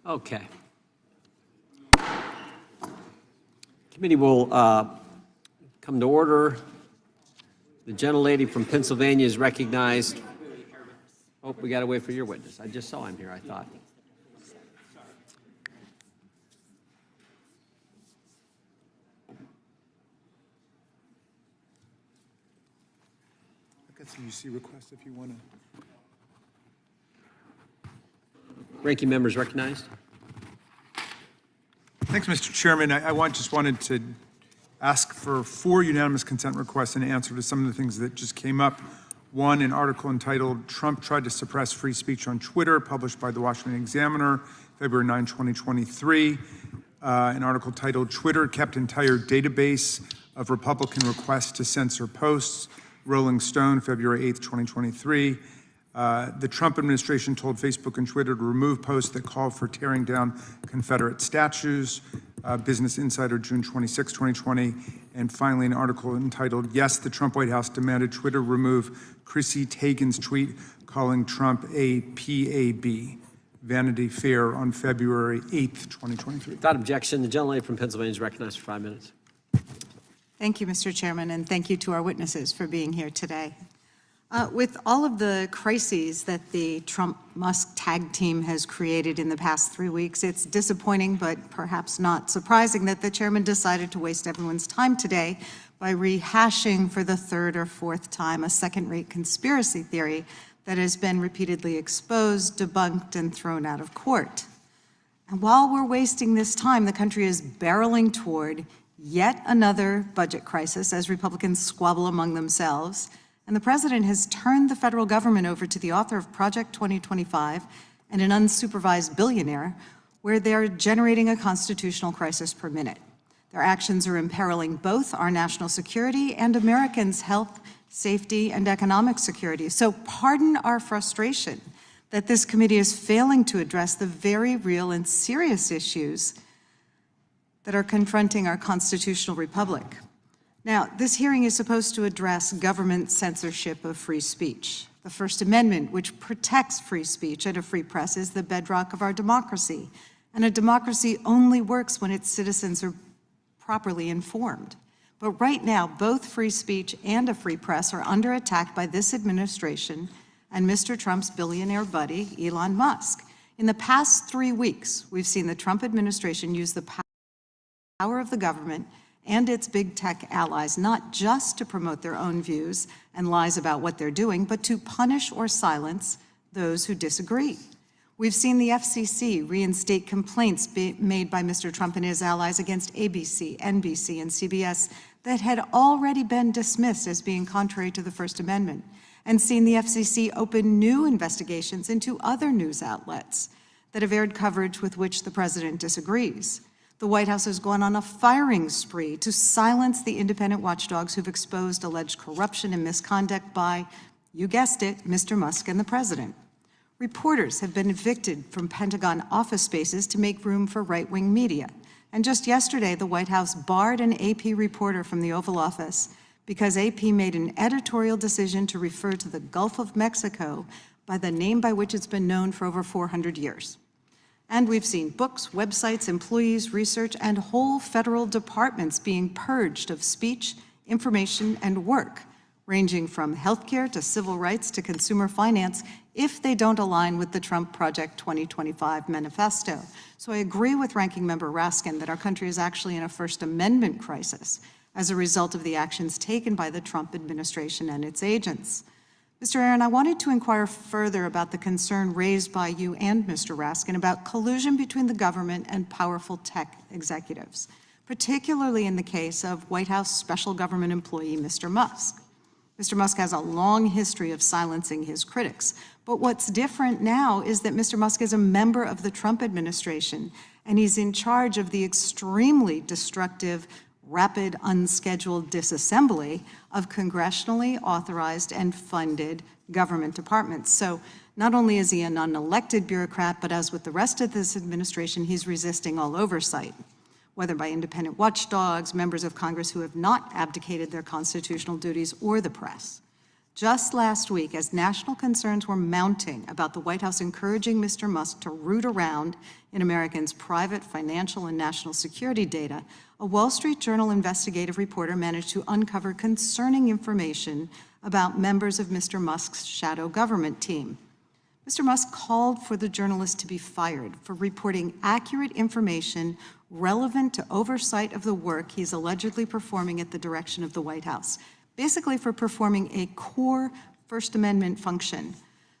Speaker 5: Okay. Committee will come to order. The gentlelady from Pennsylvania is recognized. Oh, we got to wait for your witness. I just saw him here, I thought.
Speaker 17: I've got some UC requests if you want to.
Speaker 5: Ranking member is recognized.
Speaker 17: Thanks, Mr. Chairman. I just wanted to ask for 4 unanimous consent requests in answer to some of the things that just came up. One, an article entitled "Trump Tried to Suppress Free Speech on Twitter," published by the Washington Examiner, February 9, 2023. An article titled "Twitter Kept Entire Database of Republican Requests to Censor Posts," Rolling Stone, February 8, 2023. The Trump administration told Facebook and Twitter to remove posts that call for tearing down Confederate statues, Business Insider, June 26, 2020. And finally, an article entitled, "Yes, the Trump White House demanded Twitter remove Chrissy Teigen's tweet calling Trump a PAB," Vanity Fair, on February 8th, 2023.
Speaker 5: Without objection, the gentlelady from Pennsylvania is recognized for 5 minutes.
Speaker 18: Thank you, Mr. Chairman, and thank you to our witnesses for being here today. With all of the crises that the Trump-Musk tag team has created in the past 3 weeks, it's disappointing, but perhaps not surprising, that the chairman decided to waste everyone's time today by rehashing for the 3rd or 4th time a second-rate conspiracy theory that has been repeatedly exposed, debunked, and thrown out of court. And while we're wasting this time, the country is barreling toward yet another budget crisis as Republicans squabble among themselves. And the president has turned the federal government over to the author of Project 2025 and an unsupervised billionaire, where they're generating a constitutional crisis per minute. Their actions are imperiling both our national security and Americans' health, safety, and economic security. So pardon our frustration that this committee is failing to address the very real and serious issues that are confronting our constitutional republic. Now, this hearing is supposed to address government censorship of free speech. The First Amendment, which protects free speech and a free press, is the bedrock of our democracy. And a democracy only works when its citizens are properly informed. But right now, both free speech and a free press are under attack by this administration and Mr. Trump's billionaire buddy, Elon Musk. In the past 3 weeks, we've seen the Trump administration use the power of the government and its big tech allies, not just to promote their own views and lies about what they're doing, but to punish or silence those who disagree. We've seen the FCC reinstate complaints made by Mr. Trump and his allies against ABC, NBC, and CBS that had already been dismissed as being contrary to the First Amendment, and seen the FCC open new investigations into other news outlets that have aired coverage with which the president disagrees. The White House has gone on a firing spree to silence the independent watchdogs who've exposed alleged corruption and misconduct by, you guessed it, Mr. Musk and the president. Reporters have been evicted from Pentagon office spaces to make room for right-wing media. And just yesterday, the White House barred an AP reporter from the Oval Office because AP made an editorial decision to refer to the Gulf of Mexico by the name by which it's been known for over 400 years. And we've seen books, websites, employees, research, and whole federal departments being purged of speech, information, and work, ranging from healthcare to civil rights to consumer finance, if they don't align with the Trump Project 2025 manifesto. So I agree with Ranking Member Raskin that our country is actually in a First Amendment crisis as a result of the actions taken by the Trump administration and its agents. Mr. Aaron, I wanted to inquire further about the concern raised by you and Mr. Raskin about collusion between the government and powerful tech executives, particularly in the case of White House special government employee Mr. Musk. Mr. Musk has a long history of silencing his critics, but what's different now is that Mr. Musk is a member of the Trump administration, and he's in charge of the extremely destructive, rapid, unscheduled disassembly of congressionally authorized and funded government departments. So not only is he an unelected bureaucrat, but as with the rest of this administration, he's resisting all oversight, whether by independent watchdogs, members of Congress who have not abdicated their constitutional duties, or the press. Just last week, as national concerns were mounting about the White House encouraging Mr. Musk to root around in Americans' private financial and national security data, a Wall Street Journal investigative reporter managed to uncover concerning information about members of Mr. Musk's shadow government team. Mr. Musk called for the journalist to be fired for reporting accurate information relevant to oversight of the work he's allegedly performing at the direction of the White House, basically for performing a core First Amendment function.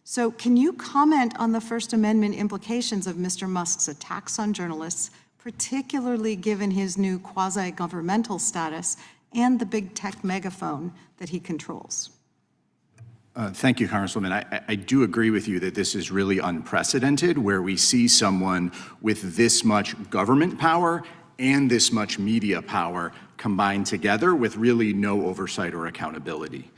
Speaker 18: So can you comment on the First Amendment implications of Mr. Musk's attacks on journalists, particularly given his new quasi-governmental status and the big tech megaphone that he controls?
Speaker 10: Thank you, Congresswoman. I do agree with you that this is really unprecedented, where we see someone with this much government power and this much media power combined together with really no oversight or accountability.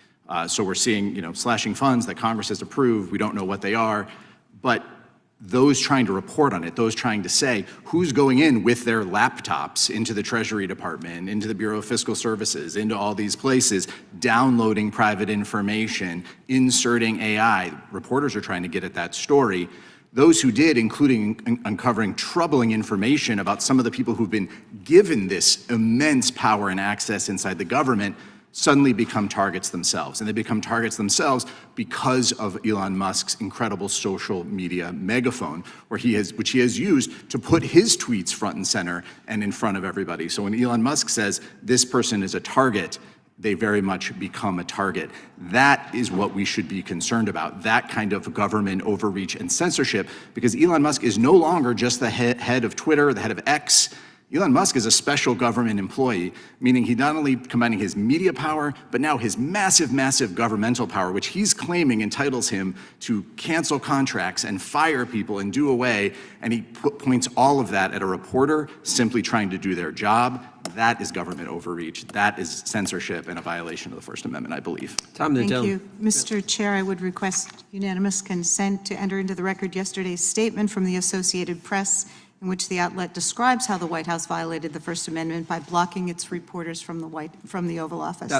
Speaker 10: So we're seeing, slashing funds that Congress has approved. We don't know what they are, but those trying to report on it, those trying to say who's going in with their laptops into the Treasury Department, into the Bureau of Fiscal Services, into all these places, downloading private information, inserting AI. Reporters are trying to get at that story. Those who did, including uncovering troubling information about some of the people who've been given this immense power and access inside the government, suddenly become targets themselves. And they become targets themselves because of Elon Musk's incredible social media megaphone, which he has used to put his tweets front and center and in front of everybody. So when Elon Musk says this person is a target, they very much become a target. That is what we should be concerned about, that kind of government overreach and censorship, because Elon Musk is no longer just the head of Twitter, the head of X. Elon Musk is a special government employee, meaning he not only combining his media power, but now his massive, massive governmental power, which he's claiming entitles him to cancel contracts and fire people and do away, and he points all of that at a reporter simply trying to do their job. That is government overreach. That is censorship and a violation of the First Amendment, I believe.
Speaker 18: Thank you. Mr. Chair, I would request unanimous consent to enter into the record yesterday's statement from the Associated Press in which the outlet describes how the White House violated the First Amendment by blocking its reporters from the Oval Office.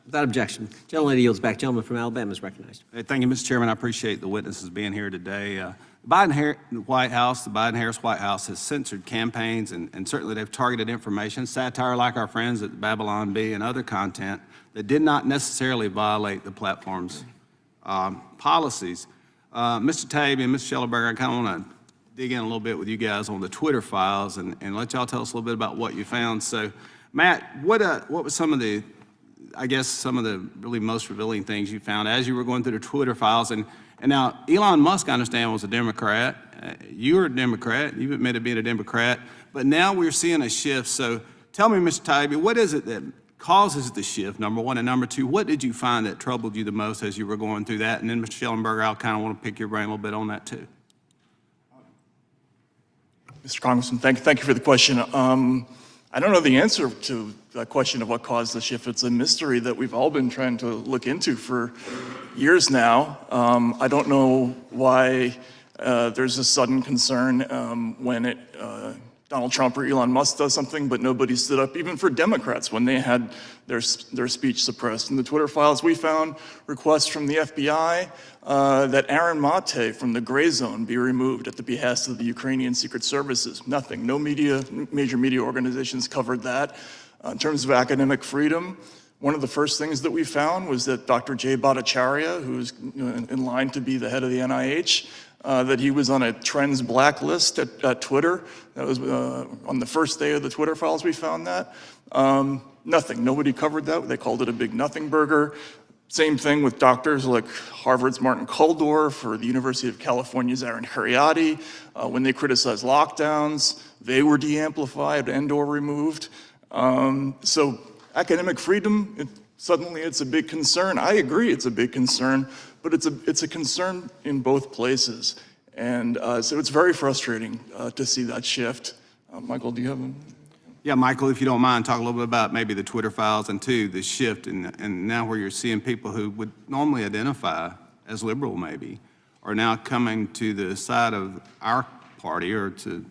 Speaker 5: Without objection. Gentlelady yields back. Gentleman from Alabama is recognized.
Speaker 3: Thank you, Mr. Chairman. I appreciate the witnesses being here today. The Biden-Harris White House has censored campaigns, and certainly they've targeted information, satire like our friends at Babylon Bee and other content that did not necessarily violate the platform's policies. Mr. Taibbi and Mr. Schellenberger, I kind of want to dig in a little bit with you guys on the Twitter files and let y'all tell us a little bit about what you found. So, Matt, what was some of the really most revealing things you found as you were going through the Twitter files? And now, Elon Musk, I understand, was a Democrat. You were a Democrat. You've admitted being a Democrat. But now we're seeing a shift. So tell me, Mr. Taibbi, what is it that causes the shift, number one? And number two, what did you find that troubled you the most as you were going through that? And then, Mr. Schellenberger, I'll kind of want to pick your brain a little bit on that, too.
Speaker 9: Mr. Congressman, thank you for the question. I don't know the answer to that question of what caused the shift. It's a mystery that we've all been trying to look into for years now. I don't know why there's a sudden concern when Donald Trump or Elon Musk does something, but nobody stood up, even for Democrats, when they had their speech suppressed. In the Twitter files, we found requests from the FBI that Aaron Mate from the Gray Zone be removed at the behest of the Ukrainian Secret Services. Nothing. No major media organizations covered that. In terms of academic freedom, one of the first things that we found was that Dr. Jay Bhattacharya, who's in line to be the head of the NIH, that he was on a trends blacklist at Twitter. That was on the first day of the Twitter files we found that. Nothing. Nobody covered that. They called it a big nothing burger. Same thing with doctors like Harvard's Martin Kulldorff or the University of California's Aaron Kheriaty. When they criticized lockdowns, they were de-amplified and or removed. So academic freedom, suddenly it's a big concern. I agree it's a big concern, but it's a concern in both places. And so it's very frustrating to see that shift. Michael, do you have a...
Speaker 3: Yeah, Michael, if you don't mind, talk a little bit about maybe the Twitter files and, too, the shift and now where you're seeing people who would normally identify as liberal maybe are now coming to the side of our party or to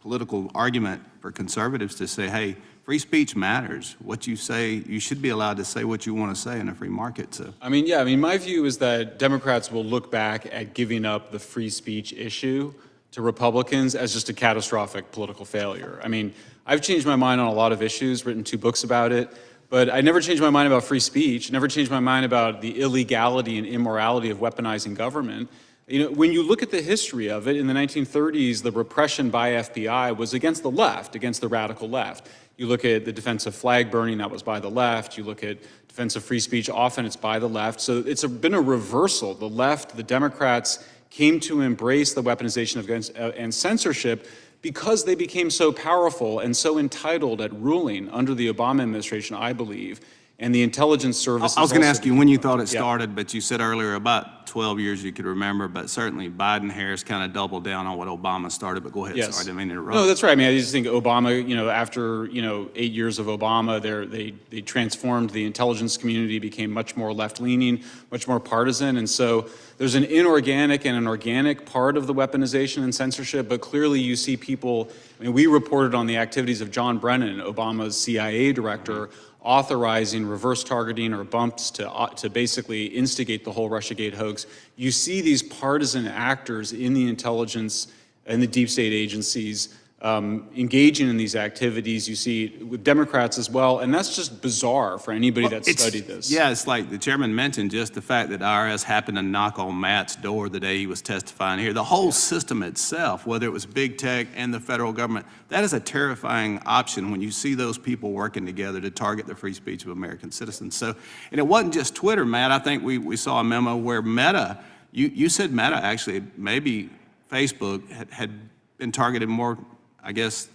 Speaker 3: political argument for conservatives to say, hey, free speech matters. What you say, you should be allowed to say what you want to say in a free market. So,
Speaker 8: my view is that Democrats will look back at giving up the free speech issue to Republicans as just a catastrophic political failure. I've changed my mind on a lot of issues, written 2 books about it, but I never changed my mind about free speech, never changed my mind about the illegality and immorality of weaponizing government. When you look at the history of it, in the 1930s, the repression by FBI was against the left, against the radical left. You look at the defense of flag burning, that was by the left. You look at defense of free speech, often it's by the left. So it's been a reversal. The left, the Democrats, came to embrace the weaponization of and censorship because they became so powerful and so entitled at ruling under the Obama administration, I believe, and the intelligence services.
Speaker 3: I was going to ask you when you thought it started, but you said earlier about 12 years you could remember, but certainly Biden-Harris kind of doubled down on what Obama started, but go ahead,
Speaker 8: Yes.
Speaker 3: sorry, I didn't mean to interrupt.
Speaker 8: No, that's right. I just think Obama, after, 8 years of Obama, they transformed the intelligence community, became much more left-leaning, much more partisan, and so there's an inorganic and an organic part of the weaponization and censorship, but clearly you see people, we reported on the activities of John Brennan, Obama's CIA director, authorizing reverse targeting or bumps to basically instigate the whole Russiagate hoax. You see these partisan actors in the intelligence and the deep state agencies engaging in these activities. You see it with Democrats as well, and that's just bizarre for anybody that's studied this.
Speaker 3: Yeah, it's like the chairman mentioned, just the fact that IRS happened to knock on Matt's door the day he was testifying here. The whole system itself, whether it was big tech and the federal government, that is a terrifying option when you see those people working together to target the free speech of American citizens. So, and it wasn't just Twitter, Matt. I think we saw a memo where Meta, you said Meta actually, maybe Facebook had been targeted more, I guess,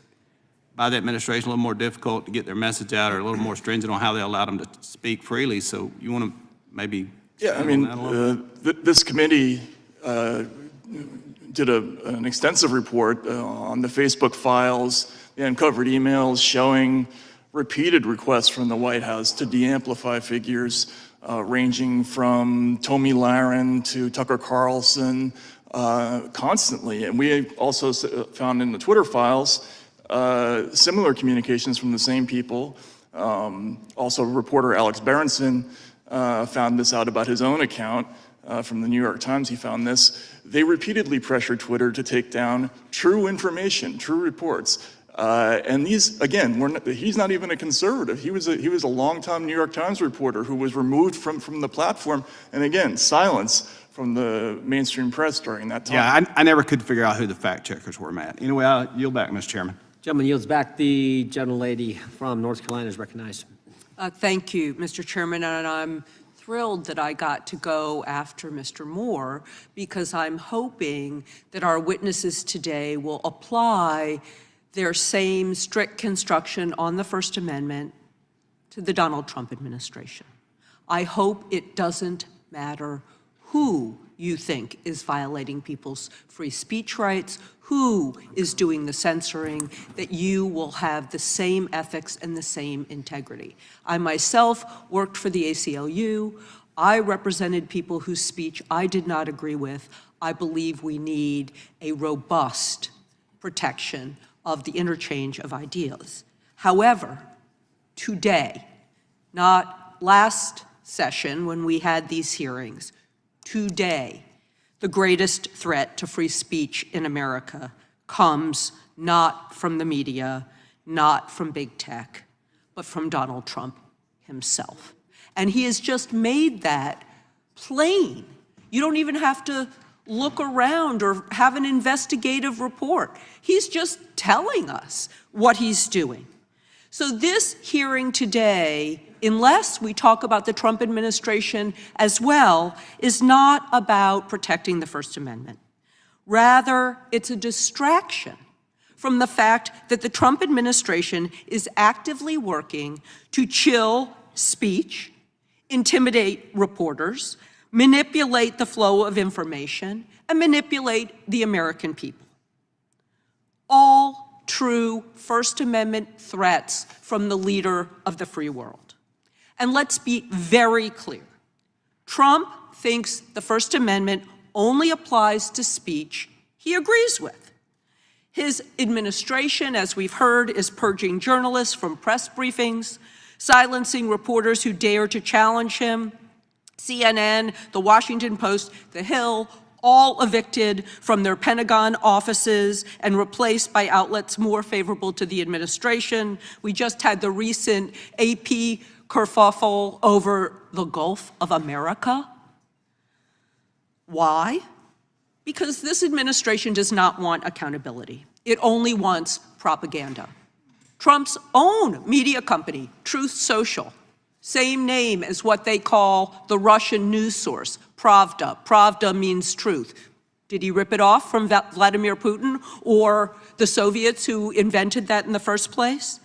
Speaker 3: by the administration, a little more difficult to get their message out, or a little more stringent on how they allowed them to speak freely. So you want to maybe
Speaker 9: Yeah, I
Speaker 3: expand on that a little bit?
Speaker 9: this committee did an extensive report on the Facebook files. They uncovered emails showing repeated requests from the White House to de-amplify figures ranging from Tomi Lahren to Tucker Carlson constantly. And we also found in the Twitter files similar communications from the same people. Also, reporter Alex Berenson found this out about his own account from the New York Times. He found this. They repeatedly pressured Twitter to take down true information, true reports. And these, again, he's not even a conservative. He was a longtime New York Times reporter who was removed from the platform, and again, silenced from the mainstream press during that time.
Speaker 3: Yeah, I never could figure out who the fact checkers were, Matt. Anyway, I'll yield back, Mr. Chairman.
Speaker 5: Gentleman yields back. The gentlelady from North Carolina is recognized.
Speaker 2: Thank you, Mr. Chairman, and I'm thrilled that I got to go after Mr. Moore, because I'm hoping that our witnesses today will apply their same strict construction on the First Amendment to the Donald Trump administration. I hope it doesn't matter who you think is violating people's free speech rights, who is doing the censoring, that you will have the same ethics and the same integrity. I myself worked for the ACLU. I represented people whose speech I did not agree with. I believe we need a robust protection of the interchange of ideas. However, today, not last session when we had these hearings, today, the greatest threat to free speech in America comes not from the media, not from big tech, but from Donald Trump himself. And he has just made that plain. You don't even have to look around or have an investigative report. He's just telling us what he's doing. So this hearing today, unless we talk about the Trump administration as well, is not about protecting the First Amendment. Rather, it's a distraction from the fact that the Trump administration is actively working to chill speech, intimidate reporters, manipulate the flow of information, and manipulate the American people. All true First Amendment threats from the leader of the free world. And let's be very clear. Trump thinks the First Amendment only applies to speech he agrees with. His administration, as we've heard, is purging journalists from press briefings, silencing reporters who dare to challenge him. CNN, The Washington Post, The Hill, all evicted from their Pentagon offices and replaced by outlets more favorable to the administration. We just had the recent AP kerfuffle over the Gulf of America. Why? Because this administration does not want accountability. It only wants propaganda. Trump's own media company, Truth Social, same name as what they call the Russian news source, Pravda. Pravda means truth. Did he rip it off from Vladimir Putin or the Soviets who invented that in the first place?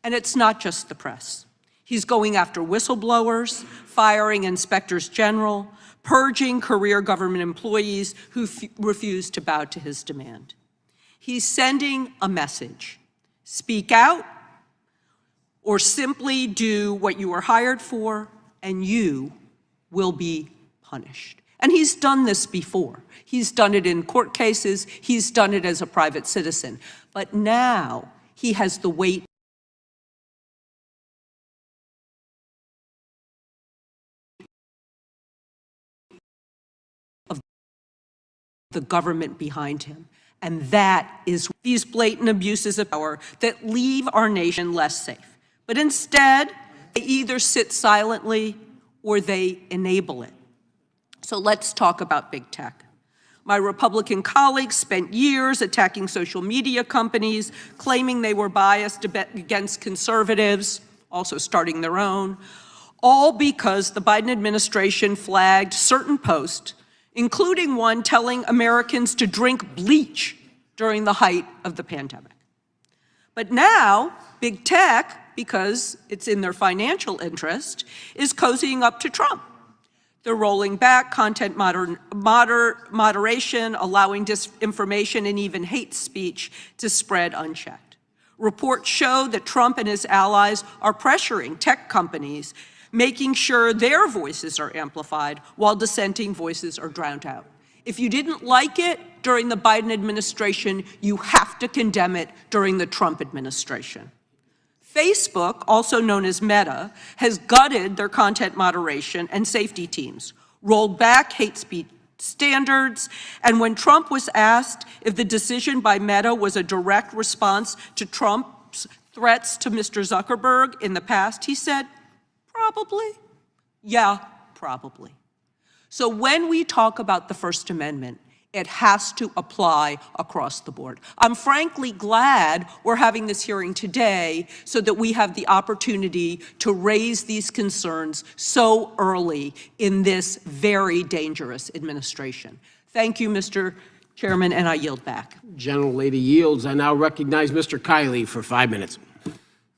Speaker 2: And it's not just the press. He's going after whistleblowers, firing inspectors general, purging career government employees who refuse to bow to his demand. He's sending a message. Speak out, or simply do what you were hired for, and you will be punished. And he's done this before. He's done it in court cases. He's done it as a private citizen. But now he has the weight of the government behind him. And that is these blatant abuses of power that leave our nation less safe. But instead, they either sit silently or they enable it. So let's talk about big tech. My Republican colleagues spent years attacking social media companies, claiming they were biased against conservatives, also starting their own, all because the Biden administration flagged certain posts, including one telling Americans to drink bleach during the height of the pandemic. But now, big tech, because it's in their financial interest, is cozying up to Trump. They're rolling back content moderation, allowing disinformation and even hate speech to spread unchecked. Reports show that Trump and his allies are pressuring tech companies, making sure their voices are amplified while dissenting voices are drowned out. If you didn't like it during the Biden administration, you have to condemn it during the Trump administration. Facebook, also known as Meta, has gutted their content moderation and safety teams, rolled back hate speech standards, and when Trump was asked if the decision by Meta was a direct response to Trump's threats to Mr. Zuckerberg in the past, he said, probably. Yeah, probably. So when we talk about the First Amendment, it has to apply across the board. I'm frankly glad we're having this hearing today so that we have the opportunity to raise these concerns so early in this very dangerous administration. Thank you, Mr. Chairman, and I yield back.
Speaker 19: Gentlelady yields. I now recognize Mr. Kiley for 5 minutes.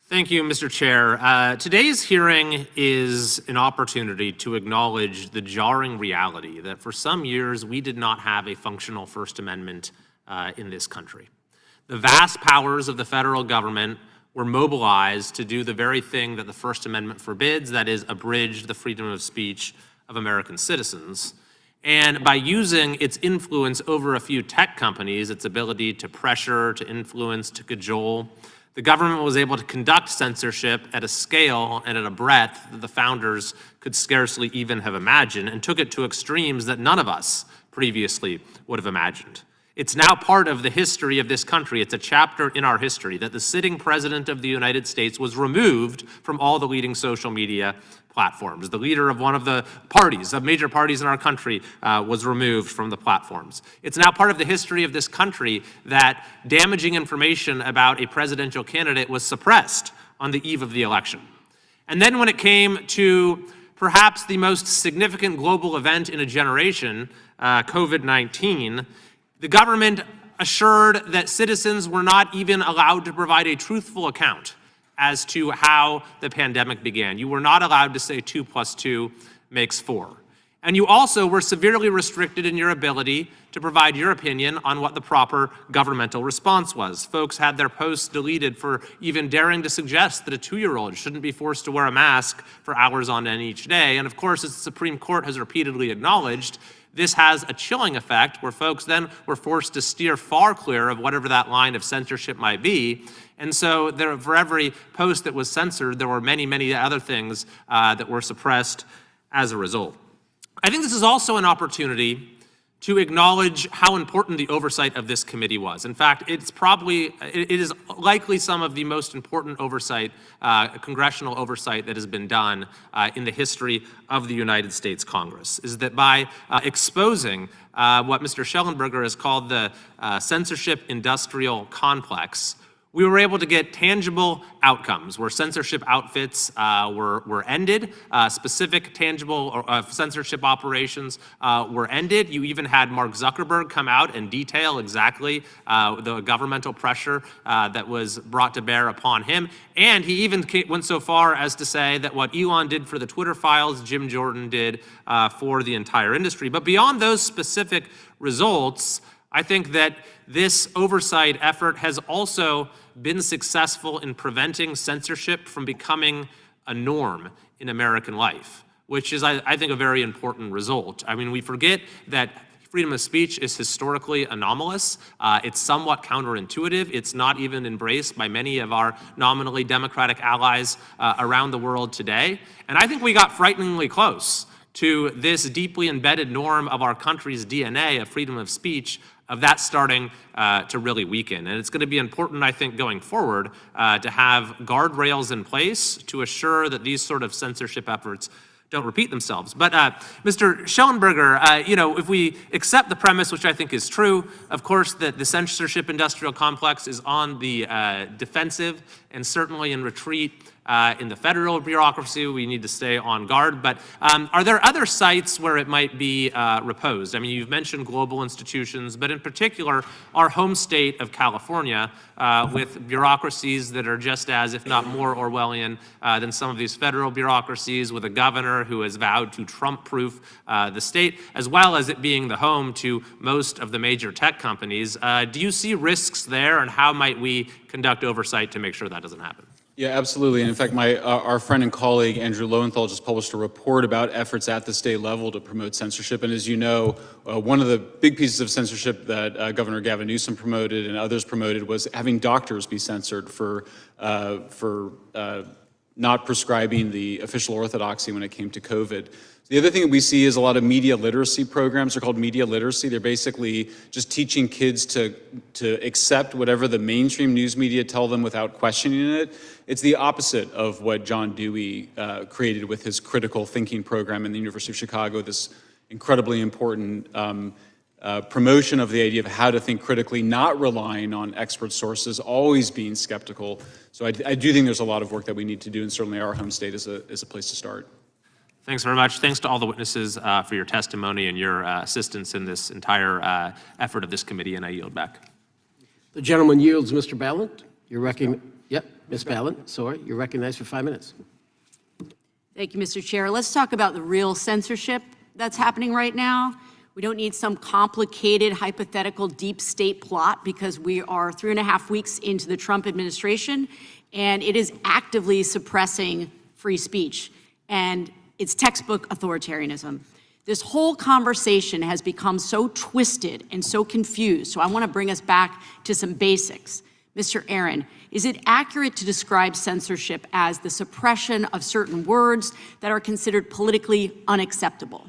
Speaker 20: Thank you, Mr. Chair. Today's hearing is an opportunity to acknowledge the jarring reality that for some years we did not have a functional First Amendment in this country. The vast powers of the federal government were mobilized to do the very thing that the First Amendment forbids, that is, abridge the freedom of speech of American citizens. And by using its influence over a few tech companies, its ability to pressure, to influence, to cajole, the government was able to conduct censorship at a scale and at a breadth that the founders could scarcely even have imagined, and took it to extremes that none of us previously would have imagined. It's now part of the history of this country. It's a chapter in our history that the sitting president of the United States was removed from all the leading social media platforms. The leader of one of the parties, of major parties in our country, was removed from the platforms. It's now part of the history of this country that damaging information about a presidential candidate was suppressed on the eve of the election. And then when it came to perhaps the most significant global event in a generation, COVID-19, the government assured that citizens were not even allowed to provide a truthful account as to how the pandemic began. You were not allowed to say 2 + 2 makes 4. And you also were severely restricted in your ability to provide your opinion on what the proper governmental response was. Folks had their posts deleted for even daring to suggest that a 2-year-old shouldn't be forced to wear a mask for hours on end each day. And of course, as the Supreme Court has repeatedly acknowledged, this has a chilling effect where folks then were forced to steer far clear of whatever that line of censorship might be. And so for every post that was censored, there were many, many other things that were suppressed as a result. I think this is also an opportunity to acknowledge how important the oversight of this committee was. In fact, it is likely some of the most important oversight, congressional oversight that has been done in the history of the United States Congress, is that by exposing what Mr. Schellenberger has called the censorship industrial complex, we were able to get tangible outcomes where censorship outfits were ended, specific tangible censorship operations were ended. You even had Mark Zuckerberg come out and detail exactly the governmental pressure that was brought to bear upon him. And he even went so far as to say that what Elon did for the Twitter files, Jim Jordan did for the entire industry. But beyond those specific results, I think that this oversight effort has also been successful in preventing censorship from becoming a norm in American life, which is, I think, a very important result. I mean, we forget that freedom of speech is historically anomalous. It's somewhat counterintuitive. It's not even embraced by many of our nominally democratic allies around the world today. And I think we got frighteningly close to this deeply embedded norm of our country's DNA of freedom of speech, of that starting to really weaken. And it's going to be important, I think, going forward to have guardrails in place to assure that these sort of censorship efforts don't repeat themselves. But Mr. Schellenberger, if we accept the premise, which I think is true, of course, that the censorship industrial complex is on the defensive and certainly in retreat in the federal bureaucracy. We need to stay on guard. But are there other sites where it might be reposed? I mean, you've mentioned global institutions, but in particular, our home state of California, with bureaucracies that are just as, if not more Orwellian than some of these federal bureaucracies, with a governor who has vowed to Trump-proof the state, as well as it being the home to most of the major tech companies. Do you see risks there, and how might we conduct oversight to make sure that doesn't happen?
Speaker 8: Yeah, absolutely. And in fact, our friend and colleague Andrew Lowenthal just published a report about efforts at the state level to promote censorship. And as you know, one of the big pieces of censorship that Governor Gavin Newsom promoted and others promoted was having doctors be censored for not prescribing the official orthodoxy when it came to COVID. The other thing that we see is a lot of media literacy programs. They're called media literacy. They're basically just teaching kids to accept whatever the mainstream news media tell them without questioning it. It's the opposite of what John Dewey created with his critical thinking program in the University of Chicago, this incredibly important promotion of the idea of how to think critically, not relying on expert sources, always being skeptical. So I do think there's a lot of work that we need to do, and certainly our home state is a place to start.
Speaker 20: Thanks very much. Thanks to all the witnesses for your testimony and your assistance in this entire effort of this committee, and I yield back.
Speaker 19: The gentleman yields. Mr. Ballant, you're recognized. Yep, Ms. Ballant, sorry, you're recognized for 5 minutes.
Speaker 21: Thank you, Mr. Chair. Let's talk about the real censorship that's happening right now. We don't need some complicated, hypothetical, deep state plot, because we are 3.5 weeks into the Trump administration, and it is actively suppressing free speech. And it's textbook authoritarianism. This whole conversation has become so twisted and so confused, so I want to bring us back to some basics. Mr. Aaron, is it accurate to describe censorship as the suppression of certain words that are considered politically unacceptable?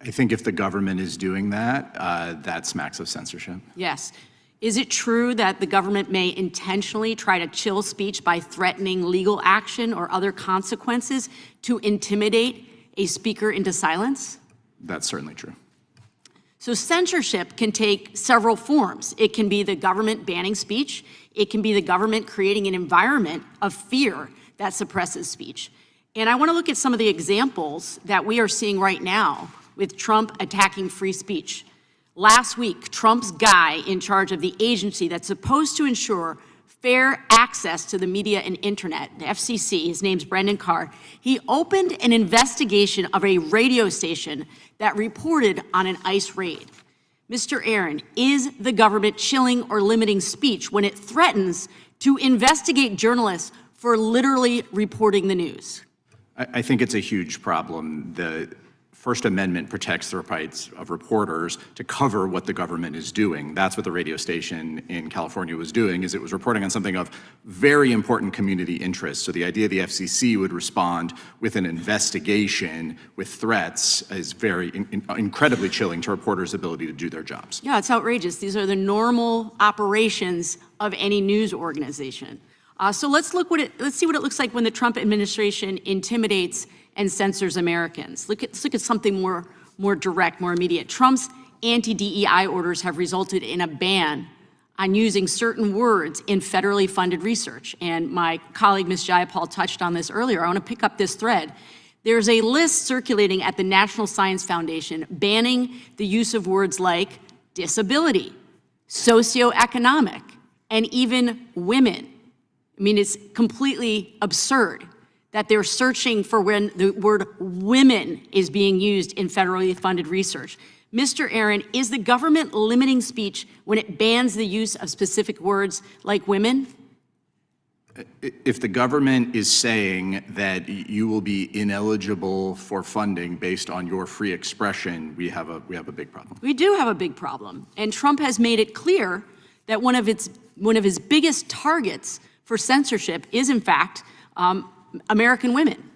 Speaker 10: I think if the government is doing that, that smacks of censorship.
Speaker 21: Yes. Is it true that the government may intentionally try to chill speech by threatening legal action or other consequences to intimidate a speaker into silence?
Speaker 10: That's certainly true.
Speaker 21: So censorship can take several forms. It can be the government banning speech. It can be the government creating an environment of fear that suppresses speech. And I want to look at some of the examples that we are seeing right now with Trump attacking free speech. Last week, Trump's guy in charge of the agency that's supposed to ensure fair access to the media and internet, the FCC, his name's Brendan Carr, he opened an investigation of a radio station that reported on an ICE raid. Mr. Aaron, is the government chilling or limiting speech when it threatens to investigate journalists for literally reporting the news?
Speaker 10: I think it's a huge problem. The First Amendment protects the rights of reporters to cover what the government is doing. That's what the radio station in California was doing, is it was reporting on something of very important community interest. So the idea the FCC would respond with an investigation with threats is very incredibly chilling to reporters' ability to do their jobs.
Speaker 21: Yeah, it's outrageous. These are the normal operations of any news organization. So let's see what it looks like when the Trump administration intimidates and censors Americans. Let's look at something more direct, more immediate. Trump's anti-DEI orders have resulted in a ban on using certain words in federally funded research. And my colleague, Ms. Jayapal, touched on this earlier. I want to pick up this thread. There's a list circulating at the National Science Foundation banning the use of words like disability, socioeconomic, and even women. I mean, it's completely absurd that they're searching for when the word women is being used in federally funded research. Mr. Aaron, is the government limiting speech when it bans the use of specific words like women?
Speaker 10: If the government is saying that you will be ineligible for funding based on your free expression, we have a big problem.
Speaker 21: We do have a big problem. And Trump has made it clear that one of his biggest targets for censorship is, in fact, American women.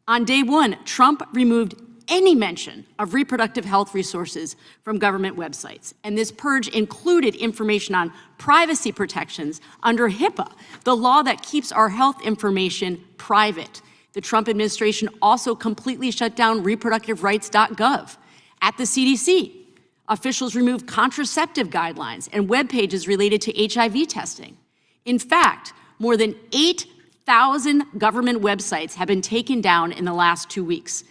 Speaker 21: On day one, Trump removed any mention of reproductive health resources from government websites. And this purge included information on privacy protections under HIPAA, the law that keeps our health information private. The Trump administration also completely shut down reproductiverights.gov. At the CDC, officials removed contraceptive guidelines and web pages related to HIV testing. In fact, more than 8,000 government websites have been taken down in the last 2 weeks.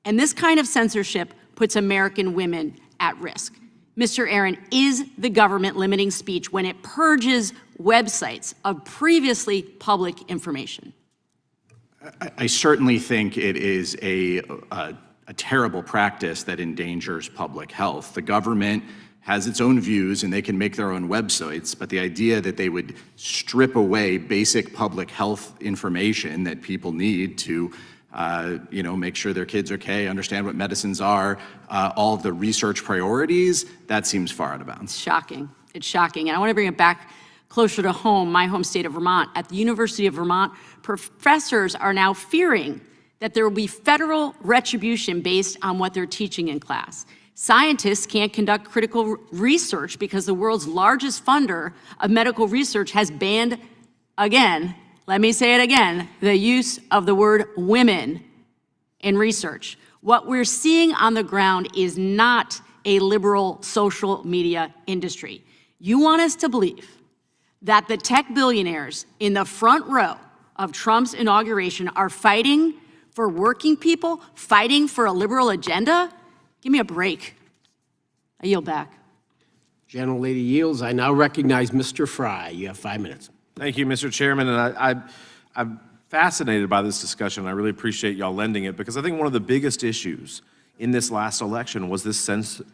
Speaker 21: And this kind of censorship puts American women at risk. Mr. Aaron, is the government limiting speech when it purges websites of previously public information?
Speaker 10: I certainly think it is a terrible practice that endangers public health. The government has its own views and they can make their own websites, but the idea that they would strip away basic public health information that people need to make sure their kids are okay, understand what medicines are, all of the research priorities, that seems far out of bounds.
Speaker 21: It's shocking. It's shocking. And I want to bring it back closer to home, my home state of Vermont. At the University of Vermont, professors are now fearing that there will be federal retribution based on what they're teaching in class. Scientists can't conduct critical research because the world's largest funder of medical research has banned, again, let me say it again, the use of the word women in research. What we're seeing on the ground is not a liberal social media industry. You want us to believe that the tech billionaires in the front row of Trump's inauguration are fighting for working people, fighting for a liberal agenda? Give me a break. I yield back.
Speaker 19: Gentlelady yields. I now recognize Mr. Fry. You have 5 minutes.
Speaker 6: Thank you, Mr. Chairman. And I'm fascinated by this discussion. I really appreciate y'all lending it because I think one of the biggest issues in this last election was this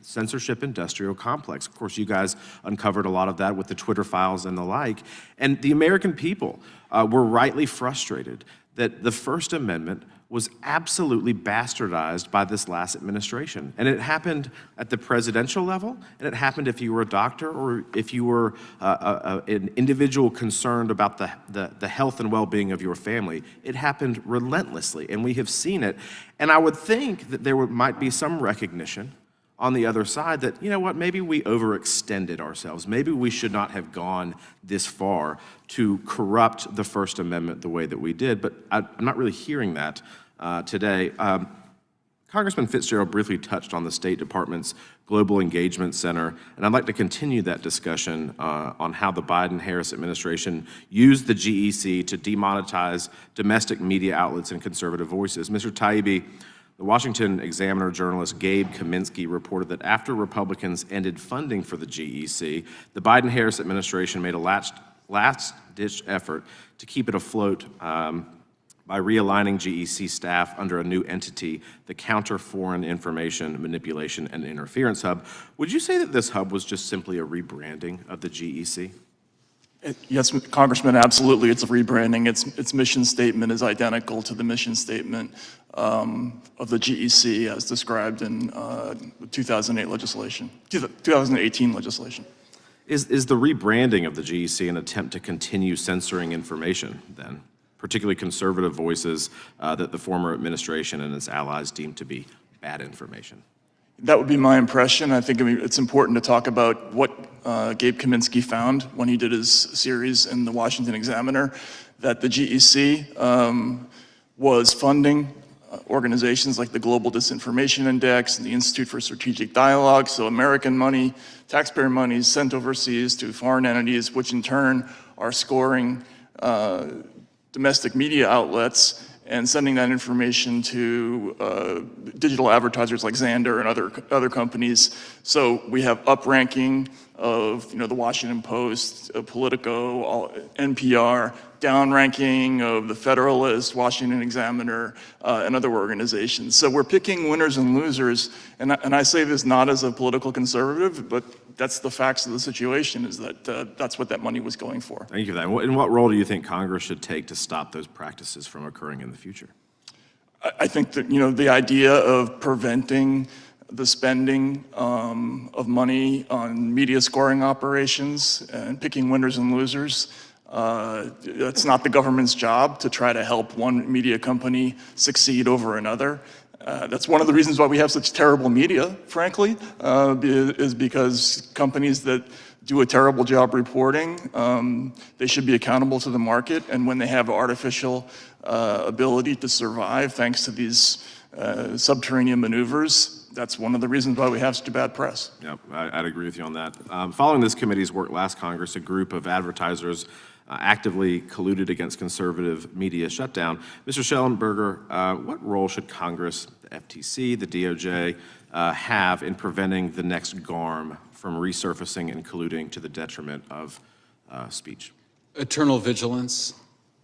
Speaker 6: censorship industrial complex. Of course, you guys uncovered a lot of that with the Twitter files and the like. And the American people were rightly frustrated that the First Amendment was absolutely bastardized by this last administration. And it happened at the presidential level, and it happened if you were a doctor or if you were an individual concerned about the health and well-being of your family. It happened relentlessly, and we have seen it. And I would think that there might be some recognition on the other side that, you know what, maybe we overextended ourselves. Maybe we should not have gone this far to corrupt the First Amendment the way that we did. But I'm not really hearing that today. Congressman Fitzgerald briefly touched on the State Department's Global Engagement Center, and I'd like to continue that discussion on how the Biden-Harris administration used the GEC to demonetize domestic media outlets and conservative voices. Mr. Taibbi, the Washington Examiner journalist Gabe Kaminsky reported that after Republicans ended funding for the GEC, the Biden-Harris administration made a last-ditch effort to keep it afloat by realigning GEC staff under a new entity, the Counter Foreign Information Manipulation and Interference Hub. Would you say that this hub was just simply a rebranding of the GEC?
Speaker 9: Yes, Congressman, absolutely. It's a rebranding. Its mission statement is identical to the mission statement of the GEC as described in 2018 legislation.
Speaker 6: Is the rebranding of the GEC an attempt to continue censoring information then, particularly conservative voices that the former administration and its allies deemed to be bad information?
Speaker 9: That would be my impression. I think it's important to talk about what Gabe Kaminsky found when he did his series in the Washington Examiner, that the GEC was funding organizations like the Global Disinformation Index and the Institute for Strategic Dialogue, so American money, taxpayer money is sent overseas to foreign entities, which in turn are scoring domestic media outlets and sending that information to digital advertisers like Xandr and other companies. So we have upranking of the Washington Post, Politico, NPR, downranking of the Federalist, Washington Examiner, and other organizations. So we're picking winners and losers, and I say this not as a political conservative, but that's the facts of the situation, is that that's what that money was going for.
Speaker 6: Thank you for that. And what role do you think Congress should take to stop those practices from occurring in the future?
Speaker 9: I think that, the idea of preventing the spending of money on media scoring operations and picking winners and losers, it's not the government's job to try to help one media company succeed over another. That's one of the reasons why we have such terrible media, frankly, is because companies that do a terrible job reporting, they should be accountable to the market, and when they have artificial ability to survive thanks to these subterranean maneuvers, that's one of the reasons why we have such a bad press.
Speaker 6: Yep, I'd agree with you on that. Following this committee's work last Congress, a group of advertisers actively colluded against conservative media shutdown. Mr. Schellenberger, what role should Congress, the FTC, the DOJ have in preventing the next GARM from resurfacing and colluding to the detriment of speech?
Speaker 8: Eternal vigilance.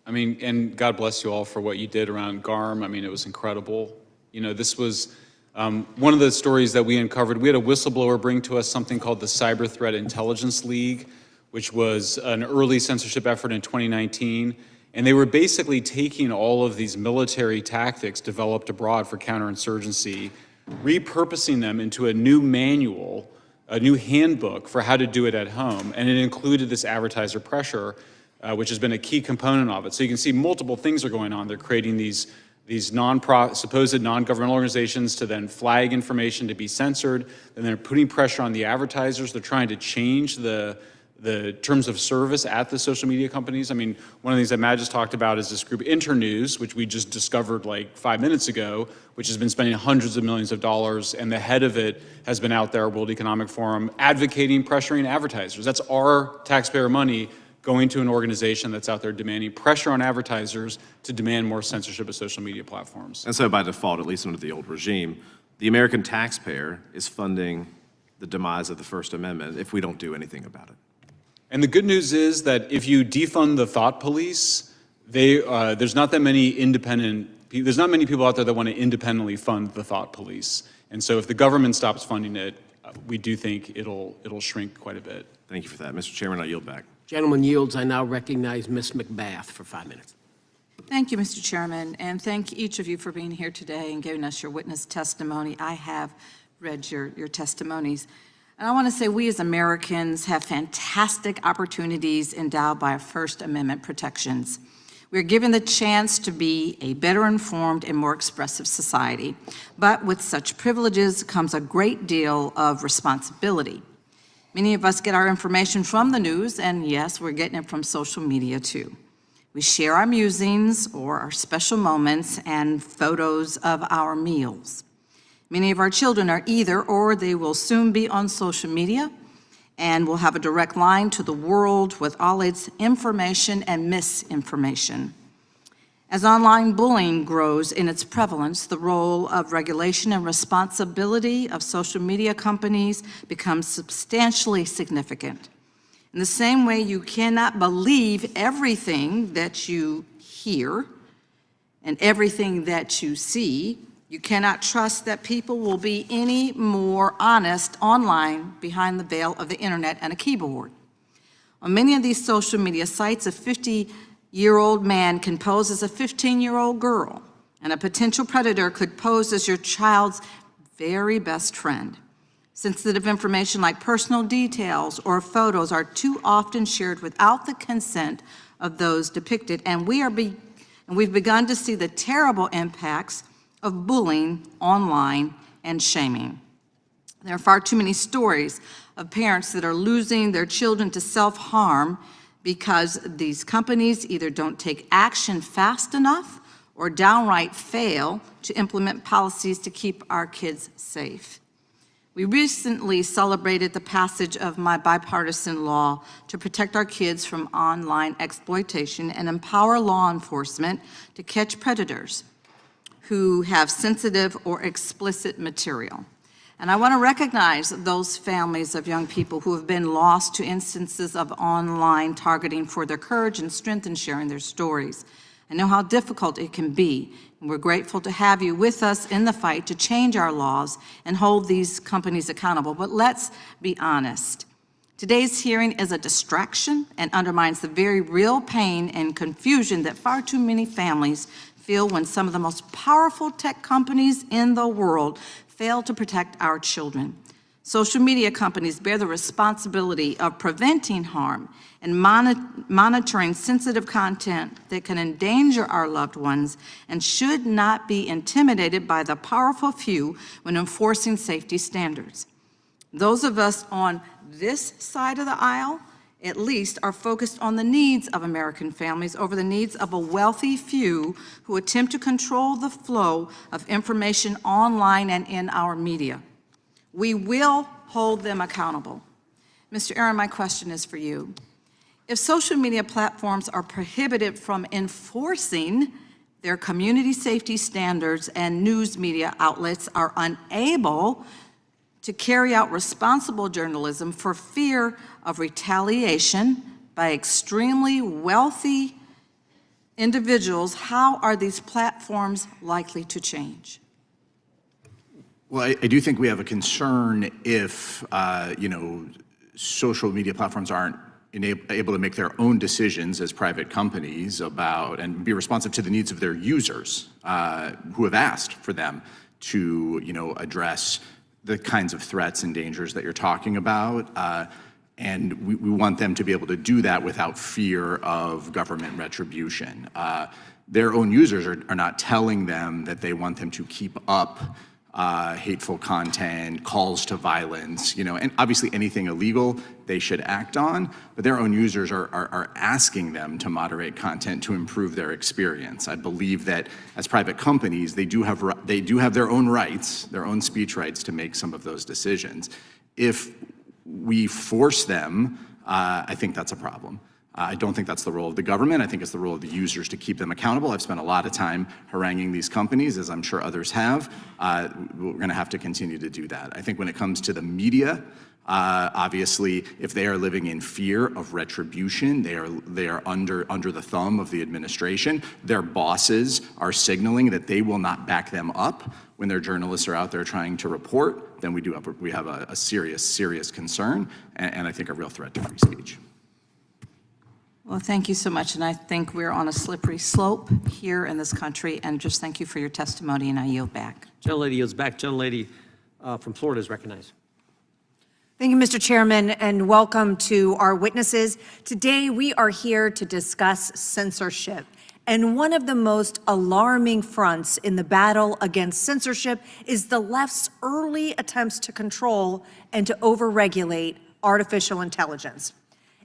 Speaker 8: I mean, and God bless you all for what you did around GARM. I mean, it was incredible. You know, this was one of the stories that we uncovered. We had a whistleblower bring to us something called the Cyber Threat Intelligence League, which was an early censorship effort in 2019. And they were basically taking all of these military tactics developed abroad for counterinsurgency, repurposing them into a new manual, a new handbook for how to do it at home. And it included this advertiser pressure, which has been a key component of it. So you can see multiple things are going on. They're creating these supposed non-governmental organizations to then flag information to be censored, and they're putting pressure on the advertisers. They're trying to change the terms of service at the social media companies. I mean, one of the things that Matt just talked about is this group Internews, which we just discovered like 5 minutes ago, which has been spending hundreds of millions of dollars, and the head of it has been out there, World Economic Forum, advocating, pressuring advertisers. That's our taxpayer money going to an organization that's out there demanding pressure on advertisers to demand more censorship of social media platforms.
Speaker 6: And so by default, at least under the old regime, the American taxpayer is funding the demise of the First Amendment if we don't do anything about it.
Speaker 8: And the good news is that if you defund the thought police, there's not that many there's not many people out there that want to independently fund the thought police. And so if the government stops funding it, we do think it'll shrink quite a bit.
Speaker 6: Thank you for that. Mr. Chairman, I yield back.
Speaker 19: Gentleman yields. I now recognize Ms. McBath for 5 minutes.
Speaker 4: Thank you, Mr. Chairman, and thank each of you for being here today and giving us your witness testimony. I have read your testimonies. And I want to say we as Americans have fantastic opportunities endowed by our First Amendment protections. We're given the chance to be a better informed and more expressive society. But with such privileges comes a great deal of responsibility. Many of us get our information from the news, and yes, we're getting it from social media too. We share our musings or our special moments and photos of our meals. Many of our children are either or they will soon be on social media and will have a direct line to the world with all its information and misinformation. As online bullying grows in its prevalence, the role of regulation and responsibility of social media companies becomes substantially significant. In the same way you cannot believe everything that you hear and everything that you see, you cannot trust that people will be any more honest online behind the veil of the internet and a keyboard. On many of these social media sites, a 50-year-old man can pose as a 15-year-old girl, and a potential predator could pose as your child's very best friend. Sensitive information like personal details or photos are too often shared without the consent of those depicted, and we've begun to see the terrible impacts of bullying online and shaming. There are far too many stories of parents that are losing their children to self-harm because these companies either don't take action fast enough or downright fail to implement policies to keep our kids safe. We recently celebrated the passage of my bipartisan law to protect our kids from online exploitation and empower law enforcement to catch predators who have sensitive or explicit material. And I want to recognize those families of young people who have been lost to instances of online targeting for their courage and strength in sharing their stories. I know how difficult it can be, and we're grateful to have you with us in the fight to change our laws and hold these companies accountable. But let's be honest. Today's hearing is a distraction and undermines the very real pain and confusion that far too many families feel when some of the most powerful tech companies in the world fail to protect our children. Social media companies bear the responsibility of preventing harm and monitoring sensitive content that can endanger our loved ones and should not be intimidated by the powerful few when enforcing safety standards. Those of us on this side of the aisle, at least, are focused on the needs of American families over the needs of a wealthy few who attempt to control the flow of information online and in our media. We will hold them accountable. Mr. Aaron, my question is for you. If social media platforms are prohibited from enforcing their community safety standards and news media outlets are unable to carry out responsible journalism for fear of retaliation by extremely wealthy individuals, how are these platforms likely to change?
Speaker 10: Well, I do think we have a concern if, social media platforms aren't able to make their own decisions as private companies about and be responsive to the needs of their users who have asked for them to, address the kinds of threats and dangers that you're talking about. And we want them to be able to do that without fear of government retribution. Their own users are not telling them that they want them to keep up hateful content, calls to violence, and obviously anything illegal they should act on, but their own users are asking them to moderate content to improve their experience. I believe that as private companies, they do have their own rights, their own speech rights to make some of those decisions. If we force them, I think that's a problem. I don't think that's the role of the government. I think it's the role of the users to keep them accountable. I've spent a lot of time haranguing these companies, as I'm sure others have. We're going to have to continue to do that. I think when it comes to the media, obviously, if they are living in fear of retribution, they are under the thumb of the administration. Their bosses are signaling that they will not back them up when their journalists are out there trying to report. Then we have a serious concern, and I think a real threat to free speech.
Speaker 4: Well, thank you so much, and I think we're on a slippery slope here in this country, and just thank you for your testimony, and I yield back.
Speaker 5: Gentlelady yields back. Gentlelady from Florida is recognized.
Speaker 12: Thank you, Mr. Chairman, and welcome to our witnesses. Today, we are here to discuss censorship. And one of the most alarming fronts in the battle against censorship is the left's early attempts to control and to overregulate artificial intelligence.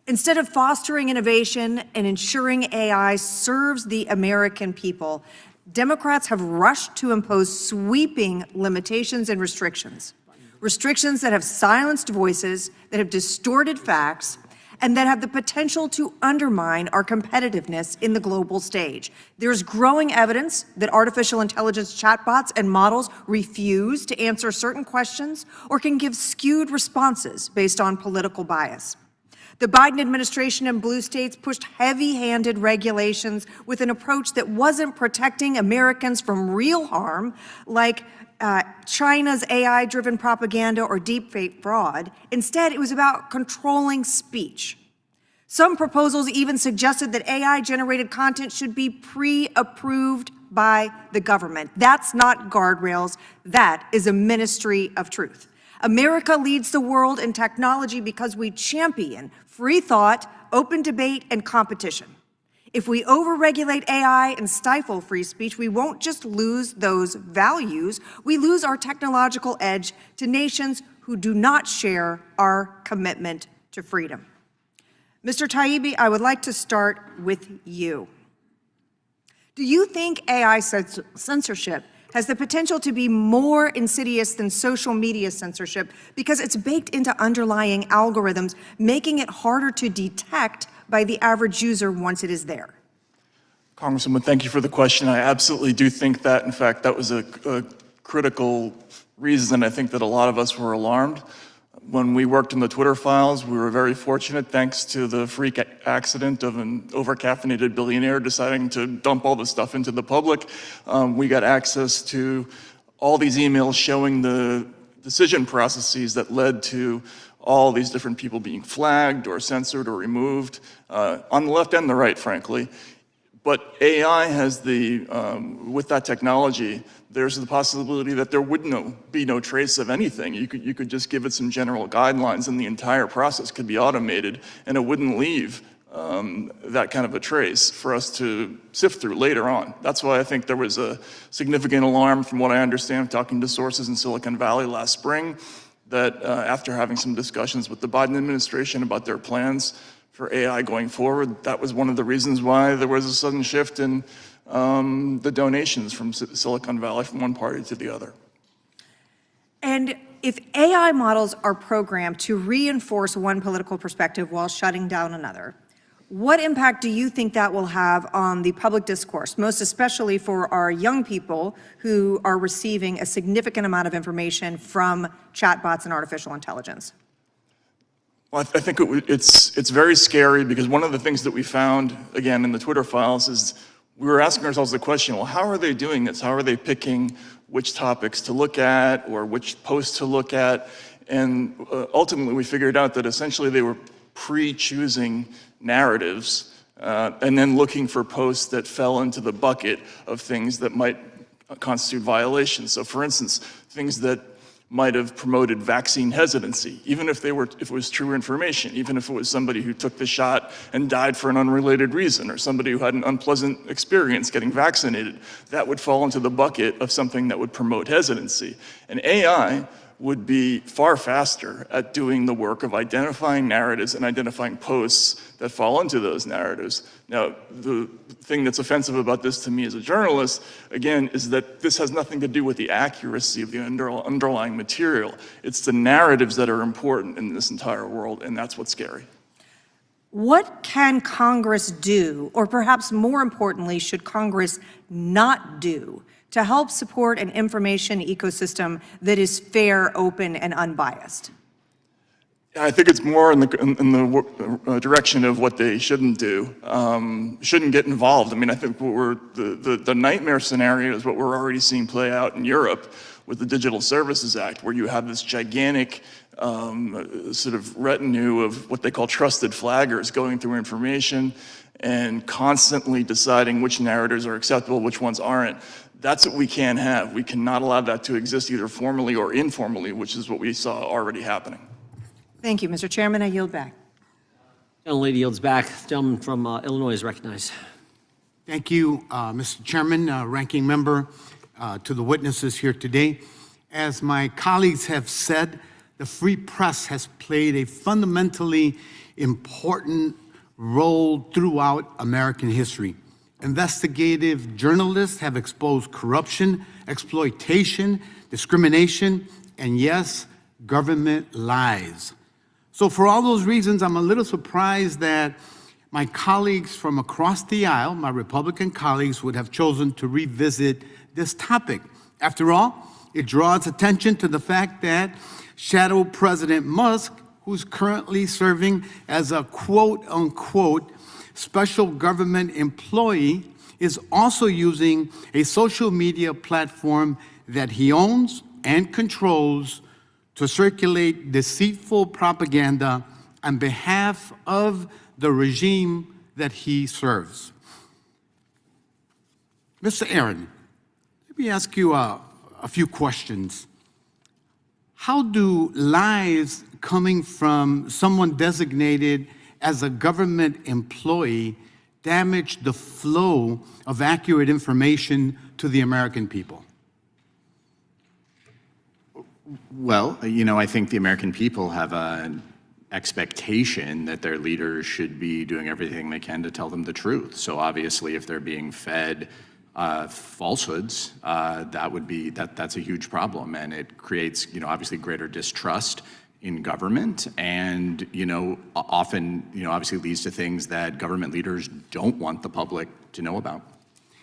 Speaker 12: Instead of fostering innovation and ensuring AI serves the American people, Democrats have rushed to impose sweeping limitations and restrictions that have silenced voices, that have distorted facts, and that have the potential to undermine our competitiveness in the global stage. There's growing evidence that artificial intelligence chatbots and models refuse to answer certain questions or can give skewed responses based on political bias. The Biden administration and blue states pushed heavy-handed regulations with an approach that wasn't protecting Americans from real harm, like China's AI-driven propaganda or deepfake fraud. Instead, it was about controlling speech. Some proposals even suggested that AI-generated content should be pre-approved by the government. That's not guardrails. That is a ministry of truth. America leads the world in technology because we champion free thought, open debate, and competition. If we overregulate AI and stifle free speech, we won't just lose those values, we lose our technological edge to nations who do not share our commitment to freedom. Mr. Taibbi, I would like to start with you. Do you think AI censorship has the potential to be more insidious than social media censorship because it's baked into underlying algorithms, making it harder to detect by the average user once it is there?
Speaker 9: Congresswoman, thank you for the question. I absolutely do think that. In fact, that was a critical reason I think that a lot of us were alarmed. When we worked in the Twitter files, we were very fortunate, thanks to the freak accident of an overcaffeinated billionaire deciding to dump all the stuff into the public. We got access to all these emails showing the decision processes that led to all these different people being flagged or censored or removed, on the left and the right, frankly. But AI has with that technology, there's the possibility that there would be no trace of anything. You could just give it some general guidelines and the entire process could be automated and it wouldn't leave that kind of a trace for us to sift through later on. That's why I think there was a significant alarm, from what I understand, talking to sources in Silicon Valley last spring, that after having some discussions with the Biden administration about their plans for AI going forward, that was one of the reasons why there was a sudden shift in the donations from Silicon Valley from one party to the other.
Speaker 12: And if AI models are programmed to reinforce one political perspective while shutting down another, What impact do you think that will have on the public discourse, most especially for our young people who are receiving a significant amount of information from chatbots and artificial intelligence?
Speaker 9: Well, I think it's very scary because one of the things that we found, again, in the Twitter files is we were asking ourselves the question, well, how are they doing this? How are they picking which topics to look at or which posts to look at? And ultimately, we figured out that essentially they were pre-choosing narratives and then looking for posts that fell into the bucket of things that might constitute violations. So for instance, things that might have promoted vaccine hesitancy, even if it was true information, even if it was somebody who took the shot and died for an unrelated reason, or somebody who had an unpleasant experience getting vaccinated, that would fall into the bucket of something that would promote hesitancy. And AI would be far faster at doing the work of identifying narratives and identifying posts that fall into those narratives. Now, the thing that's offensive about this to me as a journalist, again, is that this has nothing to do with the accuracy of the underlying material. It's the narratives that are important in this entire world, and that's what's scary.
Speaker 12: What can Congress do, or perhaps more importantly, should Congress not do to help support an information ecosystem that is fair, open, and unbiased?
Speaker 9: I think it's more in the direction of what they shouldn't do. Shouldn't get involved. I mean, I think the nightmare scenario is what we're already seeing play out in Europe with the Digital Services Act, where you have this gigantic sort of retinue of what they call trusted flaggers going through information and constantly deciding which narratives are acceptable, which ones aren't. That's what we can't have. We cannot allow that to exist either formally or informally, which is what we saw already happening.
Speaker 12: Thank you, Mr. Chairman. I yield back.
Speaker 5: Gentlelady yields back. Gentleman from Illinois is recognized.
Speaker 1: Thank you, Mr. Chairman, ranking member, to the witnesses here today. As my colleagues have said, the free press has played a fundamentally important role throughout American history. Investigative journalists have exposed corruption, exploitation, discrimination, and yes, government lies. So for all those reasons, I'm a little surprised that my colleagues from across the aisle, my Republican colleagues, would have chosen to revisit this topic. After all, it draws attention to the fact that Shadow President Musk, who's currently serving as a quote-unquote special government employee, is also using a social media platform that he owns and controls to circulate deceitful propaganda on behalf of the regime that he serves. Mr. Aaron, let me ask you a few questions. How do lies coming from someone designated as a government employee damage the flow of accurate information to the American people?
Speaker 10: Well, I think the American people have an expectation that their leaders should be doing everything they can to tell them the truth. So obviously, if they're being fed falsehoods, that's a huge problem, and it creates, obviously greater distrust in government, and often, obviously leads to things that government leaders don't want the public to know about.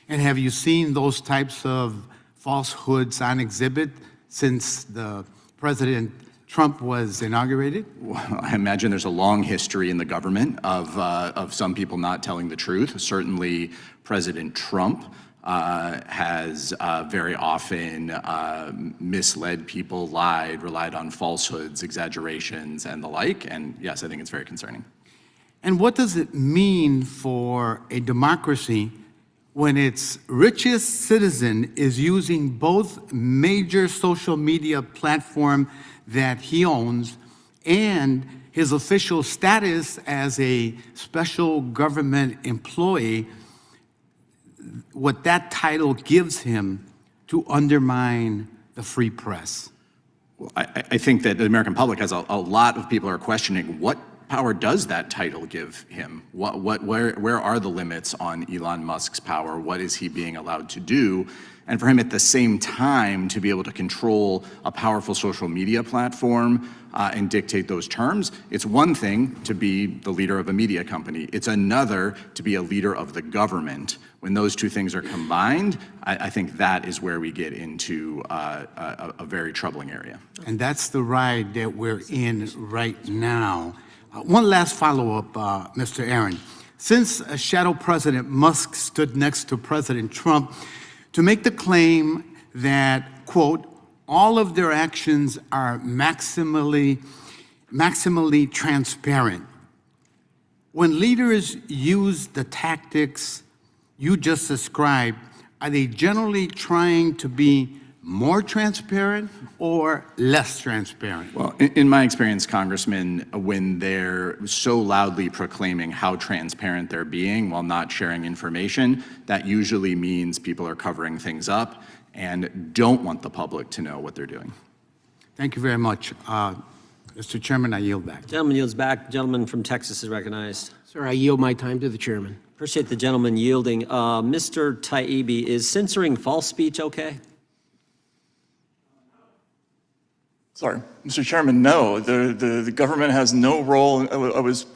Speaker 1: And have you seen those types of falsehoods on exhibit since the President Trump was inaugurated?
Speaker 10: Well, I imagine there's a long history in the government of some people not telling the truth. Certainly, President Trump has very often misled people, relied on falsehoods, exaggerations, and the like. And yes, I think it's very concerning.
Speaker 1: And what does it mean for a democracy when its richest citizen is using both major social media platform that he owns and his official status as a special government employee, what that title gives him to undermine the free press?
Speaker 10: Well, I think that the American public has a lot of people are questioning what power does that title give him? Where are the limits on Elon Musk's power? What is he being allowed to do? And for him at the same time to be able to control a powerful social media platform and dictate those terms, it's one thing to be the leader of a media company. It's another to be a leader of the government. When those two things are combined, I think that is where we get into a very troubling area.
Speaker 1: And that's the ride that we're in right now. One last follow-up, Mr. Aaron. Since Shadow President Musk stood next to President Trump to make the claim that, quote, all of their actions are maximally transparent. When leaders use the tactics you just described, are they generally trying to be more transparent or less transparent?
Speaker 10: Well, in my experience, Congressman, when they're so loudly proclaiming how transparent they're being while not sharing information, that usually means people are covering things up and don't want the public to know what they're doing.
Speaker 1: Thank you very much. Mr. Chairman, I yield back.
Speaker 5: Gentleman yields back. Gentleman from Texas is recognized.
Speaker 19: Sir, I yield my time to the chairman.
Speaker 5: Appreciate the gentleman yielding. Mr. Taibbi, is censoring false speech okay?
Speaker 9: Sorry, Mr. Chairman, no. The government has no role. I was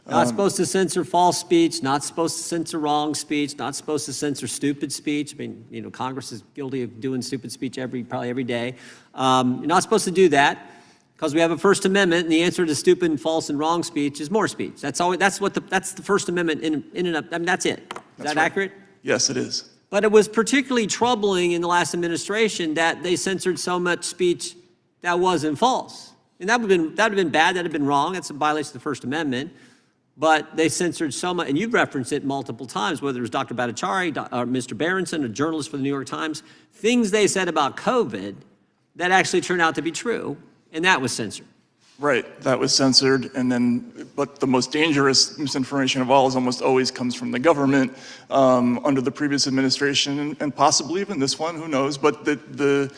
Speaker 5: Not supposed to censor false speech, not supposed to censor wrong speech, not supposed to censor stupid speech. I mean, Congress is guilty of doing stupid speech probably every day. You're not supposed to do that because we have a First Amendment, and the answer to stupid and false and wrong speech is more speech. That's the First Amendment in and of. I mean, that's it. Is that accurate?
Speaker 9: Yes, it is.
Speaker 5: But it was particularly troubling in the last administration that they censored so much speech that wasn't false. And that would have been bad. That would have been wrong. That's a violation of the First Amendment. But they censored so much, and you've referenced it multiple times, whether it was Dr. Bhattacharya or Mr. Berenson, a journalist for the New York Times, things they said about COVID that actually turned out to be true, and that was censored.
Speaker 9: Right, that was censored, but the most dangerous misinformation of all is almost always comes from the government under the previous administration, and possibly even this one, who knows, but the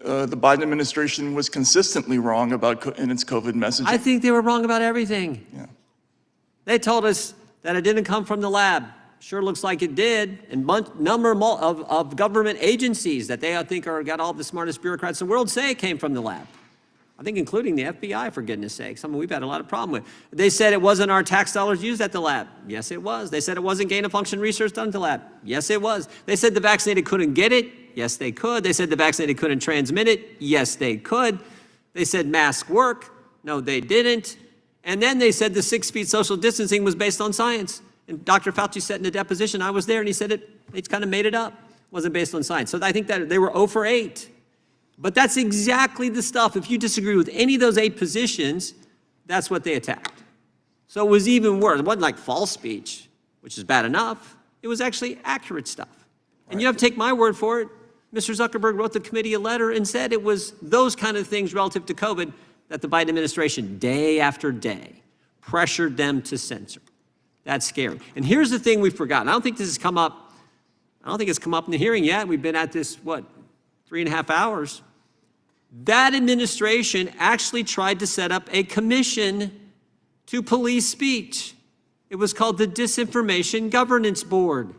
Speaker 9: Biden administration was consistently wrong in its COVID messaging.
Speaker 5: I think they were wrong about everything.
Speaker 9: Yeah.
Speaker 5: They told us that it didn't come from the lab. Sure looks like it did. And number of government agencies that they, I think, got all the smartest bureaucrats in the world say it came from the lab. I think including the FBI, for goodness sake, something we've had a lot of problem with. They said it wasn't our tax dollars used at the lab. Yes, it was. They said it wasn't gain-of-function research done at the lab. Yes, it was. They said the vaccinated couldn't get it. Yes, they could. They said the vaccinated couldn't transmit it. Yes, they could. They said masks work. No, they didn't. And then they said the 6 feet social distancing was based on science. And Dr. Fauci said in a deposition, I was there, and he said it's kind of made it up. It wasn't based on science. So I think that they were 0 for 8. But that's exactly the stuff. If you disagree with any of those 8 positions, that's what they attacked. So it was even worse. It wasn't like false speech, which is bad enough. It was actually accurate stuff. And you have to take my word for it. Mr. Zuckerberg wrote the committee a letter and said it was those kind of things relative to COVID that the Biden administration, day after day, pressured them to censor. That's scary. And here's the thing we've forgotten. I don't think this has come up. I don't think it's come up in the hearing yet. We've been at this, 3.5 hours. That administration actually tried to set up a commission to police speech. It was called the Disinformation Governance Board,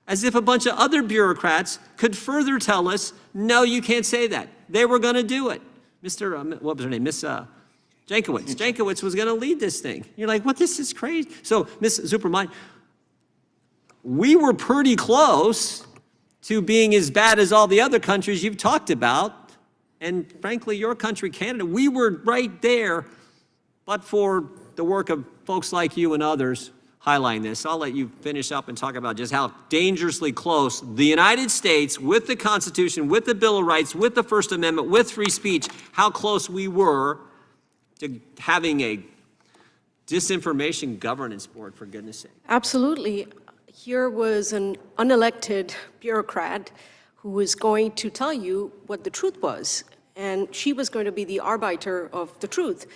Speaker 5: as if a bunch of other bureaucrats could further tell us, no, you can't say that. They were going to do it. What was her name? Miss Jankowicz. Jankowicz was going to lead this thing. You're like, what? This is crazy. So, Miss Zuperman, we were pretty close to being as bad as all the other countries you've talked about. And frankly, your country, Canada, we were right there, but for the work of folks like you and others highlighting this. I'll let you finish up and talk about just how dangerously close the United States, with the Constitution, with the Bill of Rights, with the First Amendment, with free speech, how close we were to having a disinformation governance board, for goodness sake.
Speaker 7: Absolutely. Here was an unelected bureaucrat who was going to tell you what the truth was, and she was going to be the arbiter of the truth.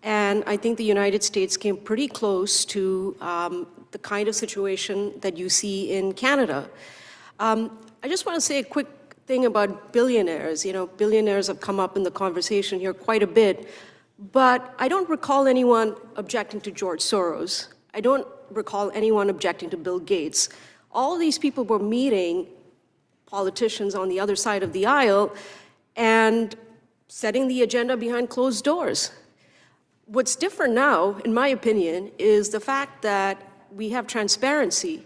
Speaker 7: And I think the United States came pretty close to the kind of situation that you see in Canada. I just want to say a quick thing about billionaires. You know, billionaires have come up in the conversation here quite a bit. But I don't recall anyone objecting to George Soros. I don't recall anyone objecting to Bill Gates. All these people were meeting politicians on the other side of the aisle and setting the agenda behind closed doors. What's different now, in my opinion, is the fact that we have transparency.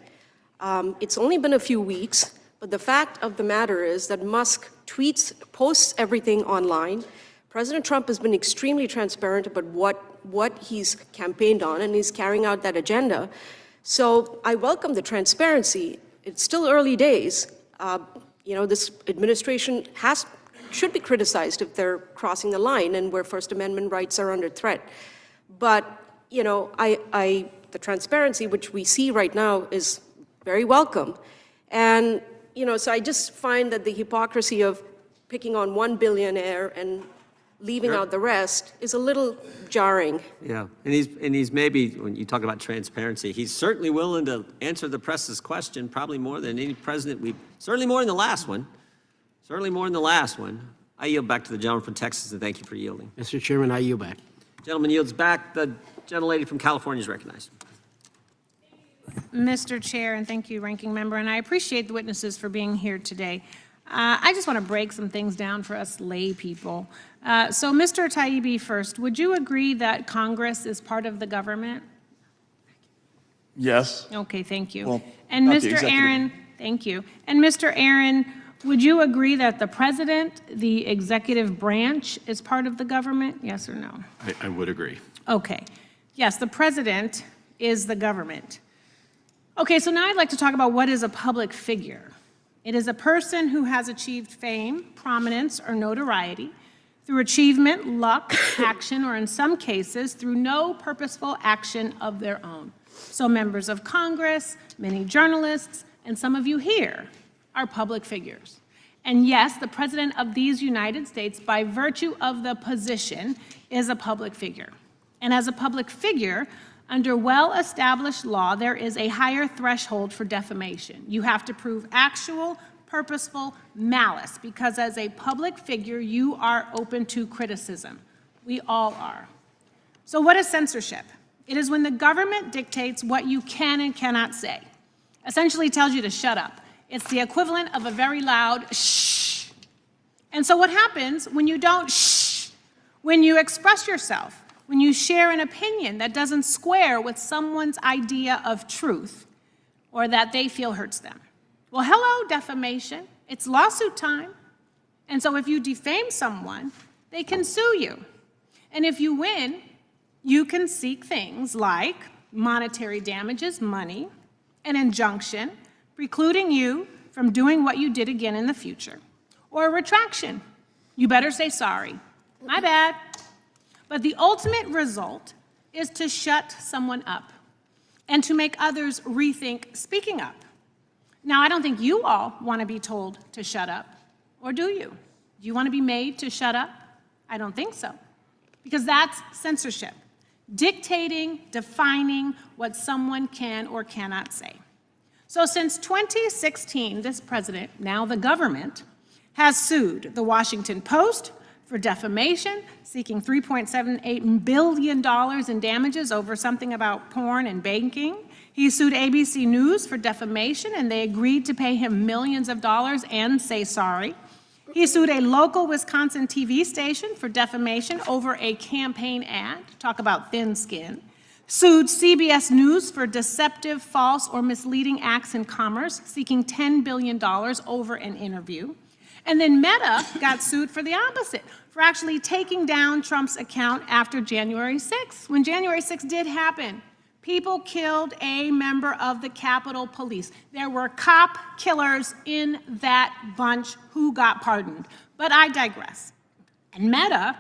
Speaker 7: It's only been a few weeks, but the fact of the matter is that Musk posts everything online. President Trump has been extremely transparent about what he's campaigned on, and he's carrying out that agenda. So I welcome the transparency. It's still early days. This administration should be criticized if they're crossing the line and where First Amendment rights are under threat. But, the transparency which we see right now is very welcome. And, so I just find that the hypocrisy of picking on one billionaire and leaving out the rest is a little jarring.
Speaker 5: Yeah, and he's maybe, when you talk about transparency, he's certainly willing to answer the press's question, probably more than any president certainly more than the last one. Certainly more than the last one. I yield back to the gentleman from Texas, and thank you for yielding.
Speaker 19: Mr. Chairman, I yield back.
Speaker 5: Gentleman yields back. The gentlelady from California is recognized.
Speaker 13: Mr. Chair, and thank you, Ranking Member, and I appreciate the witnesses for being here today. I just want to break some things down for us lay people. So, Mr. Taibbi, first, would you agree that Congress is part of the government?
Speaker 9: Yes.
Speaker 13: Okay, thank you.
Speaker 9: Well,
Speaker 13: and
Speaker 9: not the
Speaker 13: Mr.
Speaker 9: executive.
Speaker 13: Aaron, thank you. And Mr. Aaron, would you agree that the president, the executive branch, is part of the government? Yes or no?
Speaker 6: I would agree.
Speaker 13: Okay. Yes, the president is the government. Okay, so now I'd like to talk about what is a public figure. It is a person who has achieved fame, prominence, or notoriety through achievement, luck, action, or in some cases, through no purposeful action of their own. So members of Congress, many journalists, and some of you here are public figures. And yes, the President of these United States, by virtue of the position, is a public figure. And as a public figure, under well-established law, there is a higher threshold for defamation. You have to prove actual, purposeful malice, because as a public figure, you are open to criticism. We all are. So what is censorship? It is when the government dictates what you can and cannot say. Essentially tells you to shut up. It's the equivalent of a very loud shh. And so what happens when you don't shh? When you express yourself, when you share an opinion that doesn't square with someone's idea of truth or that they feel hurts them. Well, hello, defamation. It's lawsuit time. And so if you defame someone, they can sue you. And if you win, you can seek things like monetary damages, money, an injunction, precluding you from doing what you did again in the future, or a retraction. You better say sorry. My bad. But the ultimate result is to shut someone up and to make others rethink speaking up. Now, I don't think you all want to be told to shut up, or do you? Do you want to be made to shut up? I don't think so, because that's censorship, dictating, defining what someone can or cannot say. So since 2016, this president, now the government, has sued the Washington Post for defamation, seeking $3.78 billion in damages over something about porn and banking. He sued ABC News for defamation, and they agreed to pay him millions of dollars and say sorry. He sued a local Wisconsin TV station for defamation over a campaign ad, talk about thin skin. Sued CBS News for deceptive, false, or misleading acts in commerce, seeking $10 billion over an interview. And then Meta got sued for the opposite, for actually taking down Trump's account after January 6th. When January 6th did happen, people killed a member of the Capitol Police. There were cop killers in that bunch who got pardoned. But I digress. And Meta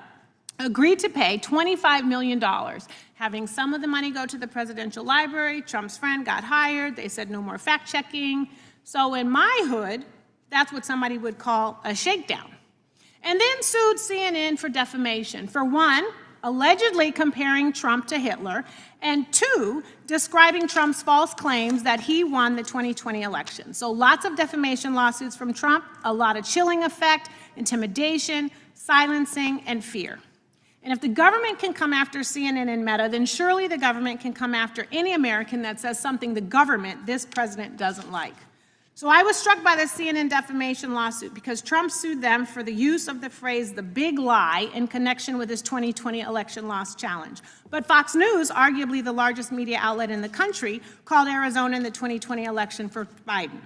Speaker 13: agreed to pay $25 million, having some of the money go to the presidential library. Trump's friend got hired. They said no more fact-checking. So in my hood, that's what somebody would call a shakedown. And then sued CNN for defamation. For one, allegedly comparing Trump to Hitler, and two, describing Trump's false claims that he won the 2020 election. So lots of defamation lawsuits from Trump, a lot of chilling effect, intimidation, silencing, and fear. And if the government can come after CNN and Meta, then surely the government can come after any American that says something the government, this president, doesn't like. So I was struck by the CNN defamation lawsuit because Trump sued them for the use of the phrase "the big lie" in connection with his 2020 election loss challenge. But Fox News, arguably the largest media outlet in the country, called Arizona in the 2020 election for Biden.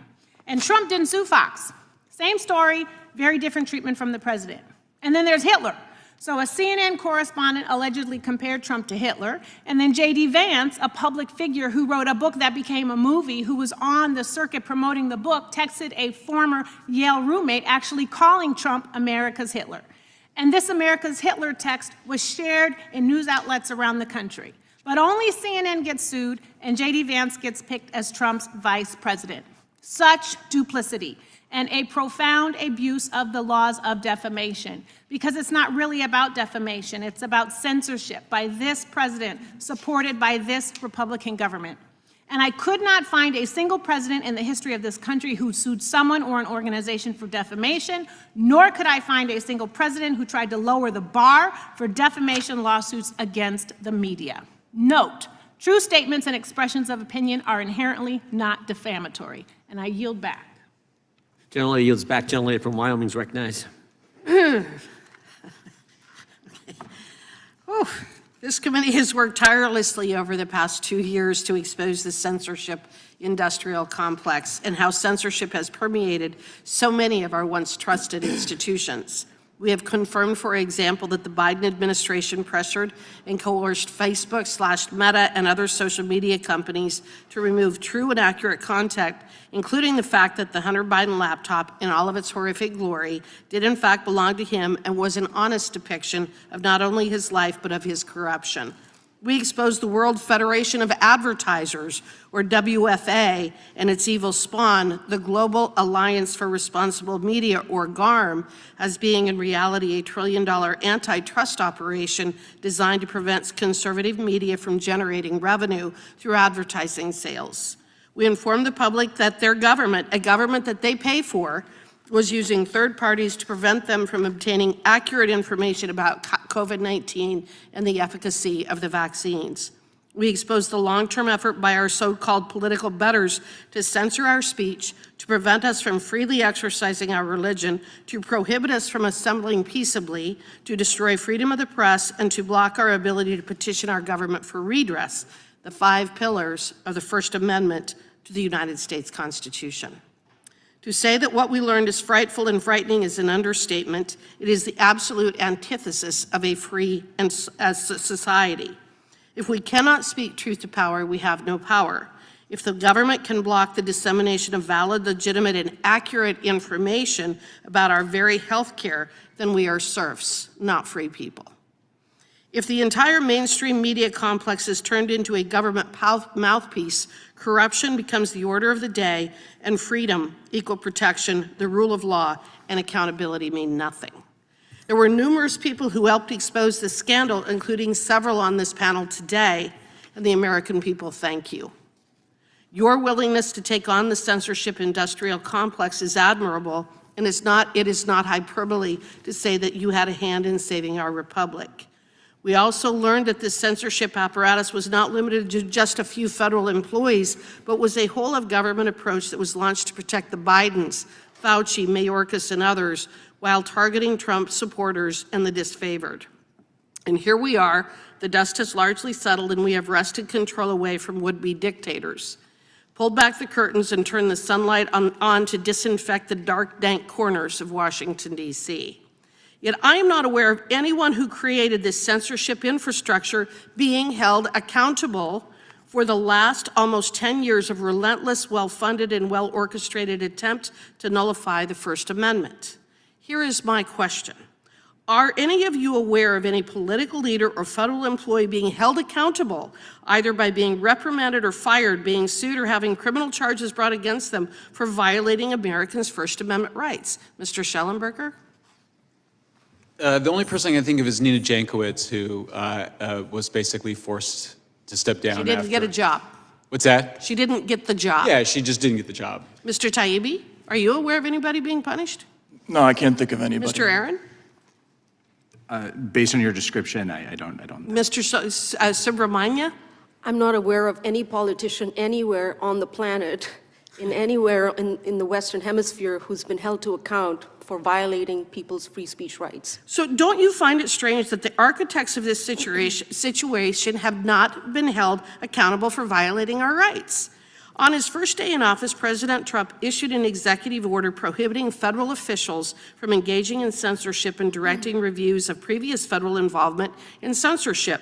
Speaker 13: And Trump didn't sue Fox. Same story, very different treatment from the president. And then there's Hitler. So a CNN correspondent allegedly compared Trump to Hitler, and then J.D. Vance, a public figure who wrote a book that became a movie, who was on the circuit promoting the book, texted a former Yale roommate actually calling Trump America's Hitler. And this America's Hitler text was shared in news outlets around the country. But only CNN gets sued, and J.D. Vance gets picked as Trump's vice president. Such duplicity and a profound abuse of the laws of defamation, because it's not really about defamation, it's about censorship by this president, supported by this Republican government. And I could not find a single president in the history of this country who sued someone or an organization for defamation, nor could I find a single president who tried to lower the bar for defamation lawsuits against the media. Note, true statements and expressions of opinion are inherently not defamatory. And I yield back.
Speaker 5: Gentlelady yields back. Gentlelady from Wyoming is recognized.
Speaker 14: This committee has worked tirelessly over the past 2 years to expose the censorship industrial complex and how censorship has permeated so many of our once trusted institutions. We have confirmed, for example, that the Biden administration pressured and coerced Facebook, Meta, and other social media companies to remove true and accurate content, including the fact that the Hunter Biden laptop, in all of its horrific glory, did in fact belong to him and was an honest depiction of not only his life, but of his corruption. We exposed the World Federation of Advertisers, or WFA, and its evil spawn, the Global Alliance for Responsible Media, or GARM, as being in reality a $1 trillion antitrust operation designed to prevent conservative media from generating revenue through advertising sales. We informed the public that their government, a government that they pay for, was using third parties to prevent them from obtaining accurate information about COVID-19 and the efficacy of the vaccines. We exposed the long-term effort by our so-called political betters to censor our speech, to prevent us from freely exercising our religion, to prohibit us from assembling peaceably, to destroy freedom of the press, and to block our ability to petition our government for redress, the 5 pillars of the First Amendment to the United States Constitution. To say that what we learned is frightful and frightening is an understatement. It is the absolute antithesis of a free society. If we cannot speak truth to power, we have no power. If the government can block the dissemination of valid, legitimate, and accurate information about our very health care, then we are serfs, not free people. If the entire mainstream media complex is turned into a government mouthpiece, corruption becomes the order of the day, and freedom, equal protection, the rule of law, and accountability mean nothing. There were numerous people who helped expose this scandal, including several on this panel today, and the American people thank you. Your willingness to take on the censorship industrial complex is admirable, and it is not hyperbole to say that you had a hand in saving our republic. We also learned that this censorship apparatus was not limited to just a few federal employees, but was a whole of government approach that was launched to protect the Bidens, Fauci, Mayorkas, and others, while targeting Trump supporters and the disfavored. And here we are, the dust has largely settled, and we have wrested control away from would-be dictators. Pulled back the curtains and turned the sunlight on to disinfect the dark, dank corners of Washington, D.C. Yet I am not aware of anyone who created this censorship infrastructure being held accountable for the last almost 10 years of relentless, well-funded, and well-orchestrated attempt to nullify the First Amendment. Here is my question. Are any of you aware of any political leader or federal employee being held accountable, either by being reprimanded or fired, being sued, or having criminal charges brought against them for violating Americans' First Amendment rights? Mr. Schellenberger?
Speaker 8: The only person I can think of is Nina Jankowicz, who was basically forced to step down.
Speaker 14: She didn't get a job.
Speaker 8: What's that?
Speaker 14: She didn't get the job.
Speaker 8: Yeah, she just didn't get the job.
Speaker 14: Mr. Taibbi, are you aware of anybody being punished?
Speaker 9: No, I can't think of anybody.
Speaker 14: Mr. Aaron?
Speaker 10: Based on your description, I don't.
Speaker 14: Mr. Subramanya?
Speaker 7: I'm not aware of any politician anywhere on the planet, anywhere in the Western Hemisphere, who's been held to account for violating people's free speech rights.
Speaker 14: So don't you find it strange that the architects of this situation have not been held accountable for violating our rights? On his first day in office, President Trump issued an executive order prohibiting federal officials from engaging in censorship and directing reviews of previous federal involvement in censorship.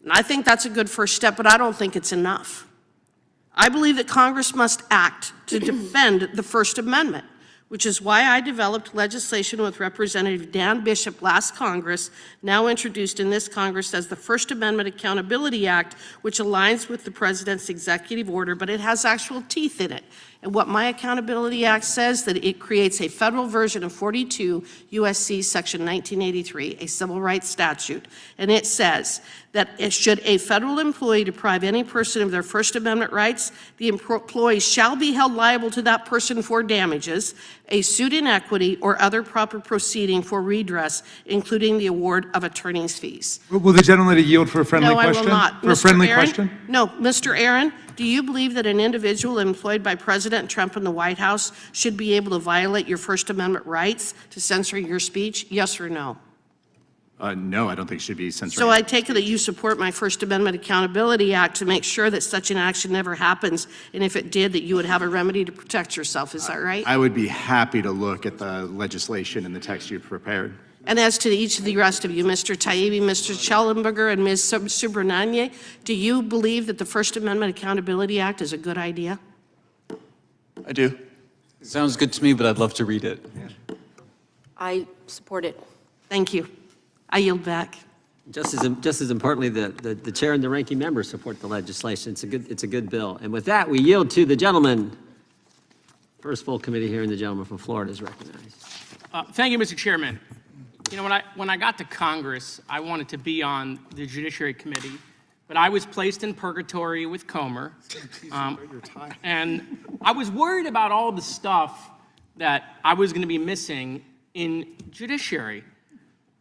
Speaker 14: And I think that's a good first step, but I don't think it's enough. I believe that Congress must act to defend the First Amendment, which is why I developed legislation with Representative Dan Bishop last Congress, now introduced in this Congress as the First Amendment Accountability Act, which aligns with the President's executive order, but it has actual teeth in it. And what my Accountability Act says, that it creates a federal version of 42 U.S.C. Section 1983, a civil rights statute, and it says that should a federal employee deprive any person of their First Amendment rights, the employee shall be held liable to that person for damages, a suit in equity, or other proper proceeding for redress, including the award of attorney's fees.
Speaker 17: Will the gentlelady yield for a friendly question?
Speaker 14: No, I will not.
Speaker 17: For a friendly question?
Speaker 14: No, Mr. Aaron, do you believe that an individual employed by President Trump in the White House should be able to violate your First Amendment rights to censor your speech? Yes or no?
Speaker 10: No, I don't think it should be censored.
Speaker 14: So I take it that you support my First Amendment Accountability Act to make sure that such an action never happens, and if it did, that you would have a remedy to protect yourself. Is that right?
Speaker 10: I would be happy to look at the legislation and the text you've prepared.
Speaker 14: And as to each of the rest of you, Mr. Taibbi, Mr. Schellenberger, and Ms. Subramanya, do you believe that the First Amendment Accountability Act is a good idea?
Speaker 9: I do.
Speaker 8: Sounds good to me, but I'd love to read it.
Speaker 7: I support it.
Speaker 14: Thank you. I yield back.
Speaker 5: Just as importantly, the chair and the ranking member support the legislation. It's a good bill. And with that, we yield to the gentleman. First full committee hearing, the gentleman from Florida is recognized.
Speaker 11: Thank you, Mr. Chairman. You know, when I got to Congress, I wanted to be on the Judiciary Committee, but I was placed in purgatory with Comer. And I was worried about all the stuff that I was going to be missing in Judiciary.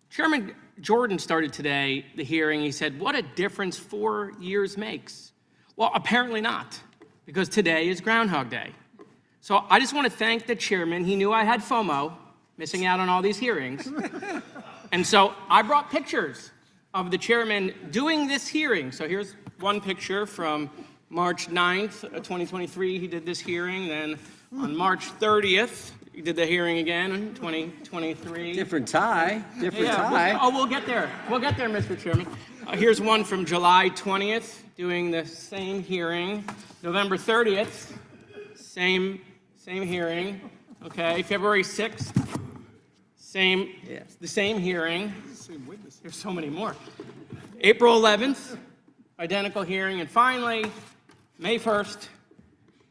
Speaker 11: Chairman Jordan started today the hearing. He said, what a difference 4 years makes. Well, apparently not, because today is Groundhog Day. So I just want to thank the chairman. He knew I had FOMO, missing out on all these hearings. And so I brought pictures of the chairman doing this hearing. So here's one picture from March 9th, 2023. He did this hearing. Then on March 30th, he did the hearing again in 2023.
Speaker 5: Different tie. Tie.
Speaker 11: We'll get there. We'll get there, Mr. Chairman. Here's one from July 20th, doing the same hearing. November 30th, same hearing. Okay, February 6th, the same hearing. There's so many more. April 11th, identical hearing. And finally, May 1st,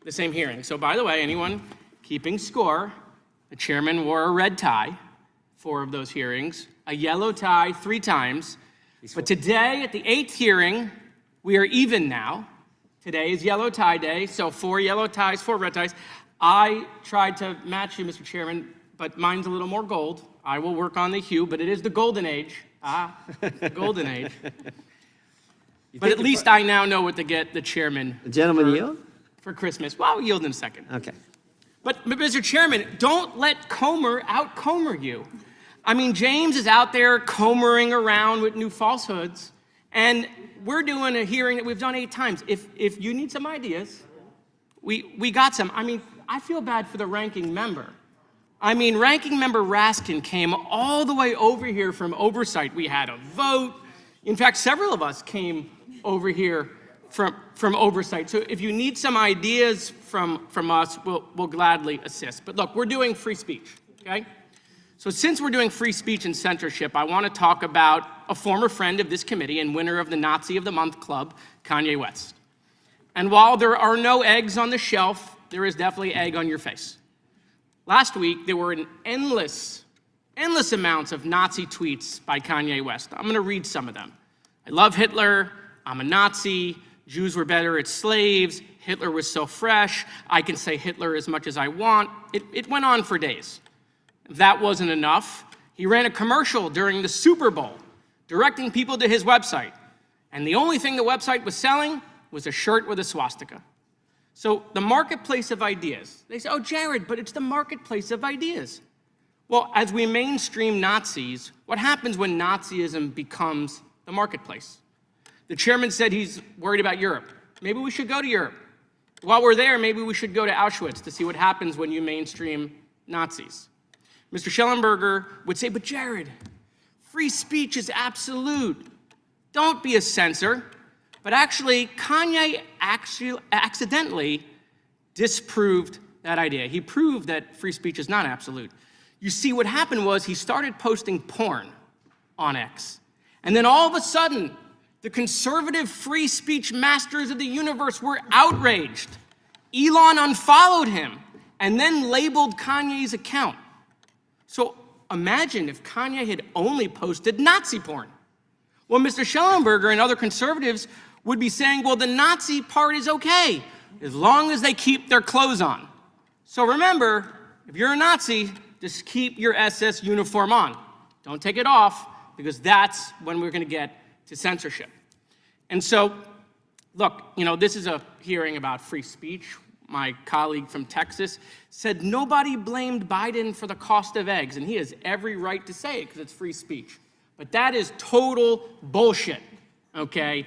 Speaker 11: the same hearing. So by the way, anyone keeping score, the chairman wore a red tie, 4 of those hearings, a yellow tie 3 times. But today, at the 8th hearing, we are even now. Today is yellow tie day, so 4 yellow ties, 4 red ties. I tried to match you, Mr. Chairman, but mine's a little more gold. I will work on the hue, but it is the golden age. Golden age. But at least I now know what to get the chairman.
Speaker 5: The gentleman yield?
Speaker 11: For Christmas. Well, I'll yield in a second.
Speaker 5: Okay.
Speaker 11: But Mr. Chairman, don't let Comer out-Comer you. I mean, James is out there comering around with new falsehoods, and we're doing a hearing that we've done 8 times. If you need some ideas, we got some. I mean, I feel bad for the ranking member. I mean, ranking member Raskin came all the way over here from oversight. We had a vote. In fact, several of us came over here from oversight. So if you need some ideas from us, we'll gladly assist. But look, we're doing free speech, okay? So since we're doing free speech and censorship, I want to talk about a former friend of this committee and winner of the Nazi of the Month Club, Kanye West. And while there are no eggs on the shelf, there is definitely egg on your face. Last week, there were an endless amounts of Nazi tweets by Kanye West. I'm going to read some of them. I love Hitler. I'm a Nazi. Jews were better as slaves. Hitler was so fresh. I can say Hitler as much as I want. It went on for days. If that wasn't enough, He ran a commercial during the Super Bowl, directing people to his website. And the only thing the website was selling was a shirt with a swastika. So the marketplace of ideas. They say, oh, Jared, but it's the marketplace of ideas. Well, as we mainstream Nazis, what happens when Nazism becomes the marketplace? The chairman said he's worried about Europe. Maybe we should go to Europe. While we're there, maybe we should go to Auschwitz to see what happens when you mainstream Nazis. Mr. Schellenberger would say, but Jared, free speech is absolute. Don't be a censor. But actually, Kanye accidentally disproved that idea. He proved that free speech is not absolute. You see, what happened was he started posting porn on X. And then all of a sudden, the conservative free speech masters of the universe were outraged. Elon unfollowed him and then labeled Kanye's account. So imagine if Kanye had only posted Nazi porn. Well, Mr. Schellenberger and other conservatives would be saying, well, the Nazi part is okay, as long as they keep their clothes on. So remember, if you're a Nazi, just keep your SS uniform on. Don't take it off, because that's when we're going to get to censorship. And so, look, this is a hearing about free speech. My colleague from Texas said nobody blamed Biden for the cost of eggs, and he has every right to say it because it's free speech. But that is total bullshit, okay?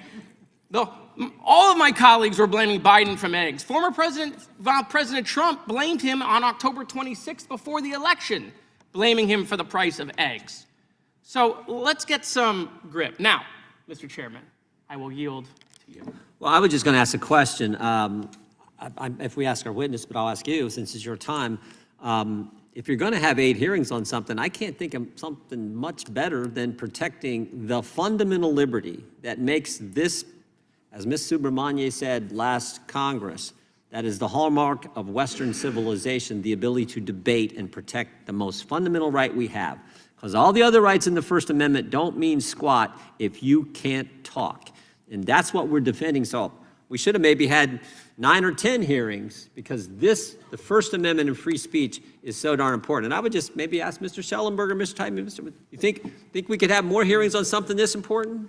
Speaker 11: All of my colleagues were blaming Biden from eggs. Former President Trump blamed him on October 26th before the election, blaming him for the price of eggs. So let's get some grip. Now, Mr. Chairman, I will yield to you.
Speaker 5: Well, I was just going to ask a question. If we ask our witness, but I'll ask you since it's your time. If you're going to have 8 hearings on something, I can't think of something much better than protecting the fundamental liberty that makes this, as Ms. Subramanian said last Congress, that is the hallmark of Western civilization, the ability to debate and protect the most fundamental right we have. Because all the other rights in the First Amendment don't mean squat if you can't talk. And that's what we're defending. So we should have maybe had 9 or 10 hearings, because the First Amendment and free speech is so darn important. And I would just maybe ask Mr. Schellenberger, Mr. Titan, you think we could have more hearings on something this important?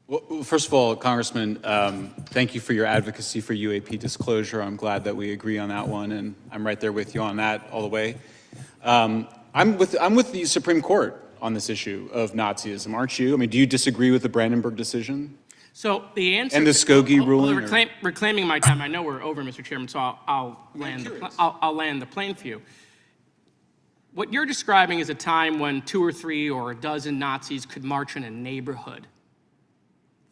Speaker 8: Well, first of all, Congressman, thank you for your advocacy for UAP disclosure. I'm glad that we agree on that one, and I'm right there with you on that all the way. I'm with the Supreme Court on this issue of Nazism, aren't you? I mean, do you disagree with the Brandenburg decision?
Speaker 11: So the answer...
Speaker 8: And the Skokie ruling?
Speaker 11: Reclaiming my time, I know we're over, Mr. Chairman, so I'll land the plane for you. What you're describing is a time when 2 or 3 or a dozen Nazis could march in a neighborhood.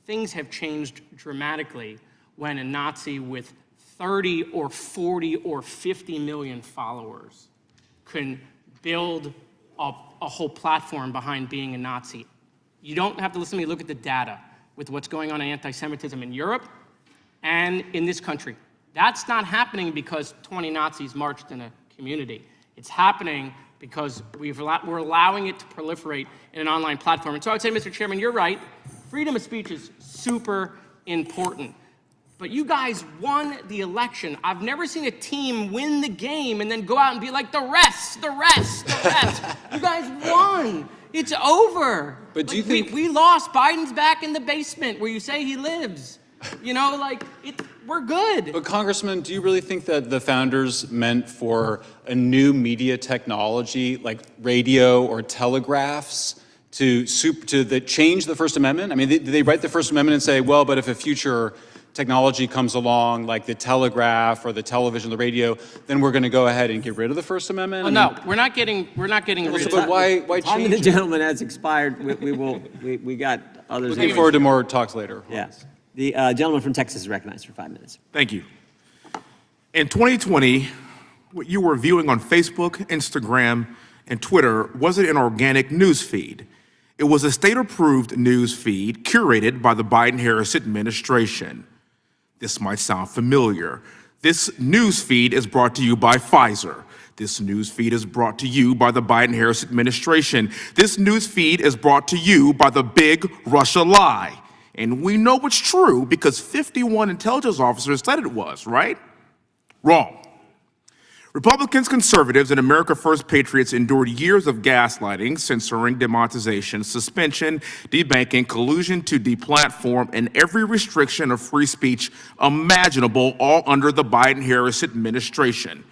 Speaker 11: Things have changed dramatically when a Nazi with 30 or 40 or 50 million followers can build a whole platform behind being a Nazi. You don't have to listen to me, look at the data with what's going on in anti-Semitism in Europe and in this country. That's not happening because 20 Nazis marched in a community. It's happening because we're allowing it to proliferate in an online platform. And so I would say, Mr. Chairman, you're right. Freedom of speech is super important. But you guys won the election. I've never seen a team win the game and then go out and be like, the rest. You guys won. It's over.
Speaker 8: But do you think...
Speaker 11: We lost. Biden's back in the basement where you say he lives. We're good.
Speaker 8: But Congressman, do you really think that the founders meant for a new media technology like radio or telegraphs to change the First Amendment? I mean, did they write the First Amendment and say, well, but if a future technology comes along, like the telegraph or the television, the radio, then we're going to go ahead and get rid of the First Amendment?
Speaker 11: Well, no, we're not getting rid of it.
Speaker 8: But why change
Speaker 5: The
Speaker 8: it?
Speaker 5: gentleman has expired. We got others.
Speaker 8: Looking forward to more talks later.
Speaker 5: Yes. The gentleman from Texas is recognized for 5 minutes.
Speaker 6: Thank you. In 2020, what you were viewing on Facebook, Instagram, and Twitter wasn't an organic news feed. It was a state-approved news feed curated by the Biden-Harris administration. This might sound familiar. This news feed is brought to you by Pfizer. This news feed is brought to you by the Biden-Harris administration. This news feed is brought to you by the big Russia lie. And we know it's true because 51 intelligence officers said it was, right? Wrong.
Speaker 15: Republicans, conservatives, and America First patriots endured years of gaslighting, censoring, demonetization, suspension, debanking, collusion to deplatform, and every restriction of free speech imaginable, all under the Biden-Harris administration.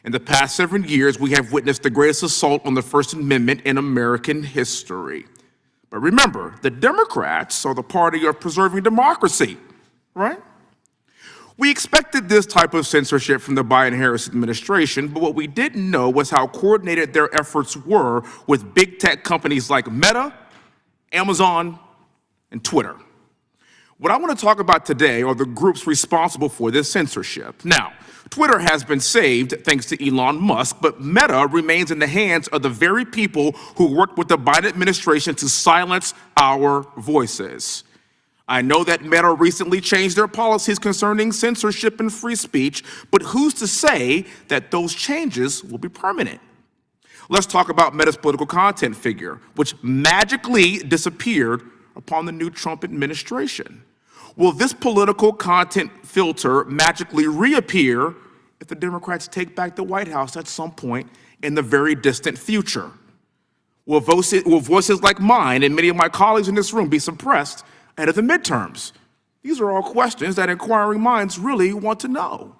Speaker 15: In the past 7 years, we have witnessed the greatest assault on the First Amendment in American history. But remember, the Democrats are the party of preserving democracy, right? We expected this type of censorship from the Biden-Harris administration, but what we didn't know was how coordinated their efforts were with big tech companies like Meta, Amazon, and Twitter. What I want to talk about today are the groups responsible for this censorship. Now, Twitter has been saved thanks to Elon Musk, but Meta remains in the hands of the very people who worked with the Biden administration to silence our voices. I know that Meta recently changed their policies concerning censorship and free speech, but who's to say that those changes will be permanent? Let's talk about Meta's political content figure, which magically disappeared upon the new Trump administration. Will this political content filter magically reappear if the Democrats take back the White House at some point in the very distant future? Will voices like mine and many of my colleagues in this room be suppressed ahead of the midterms? These are all questions that inquiring minds really want to know.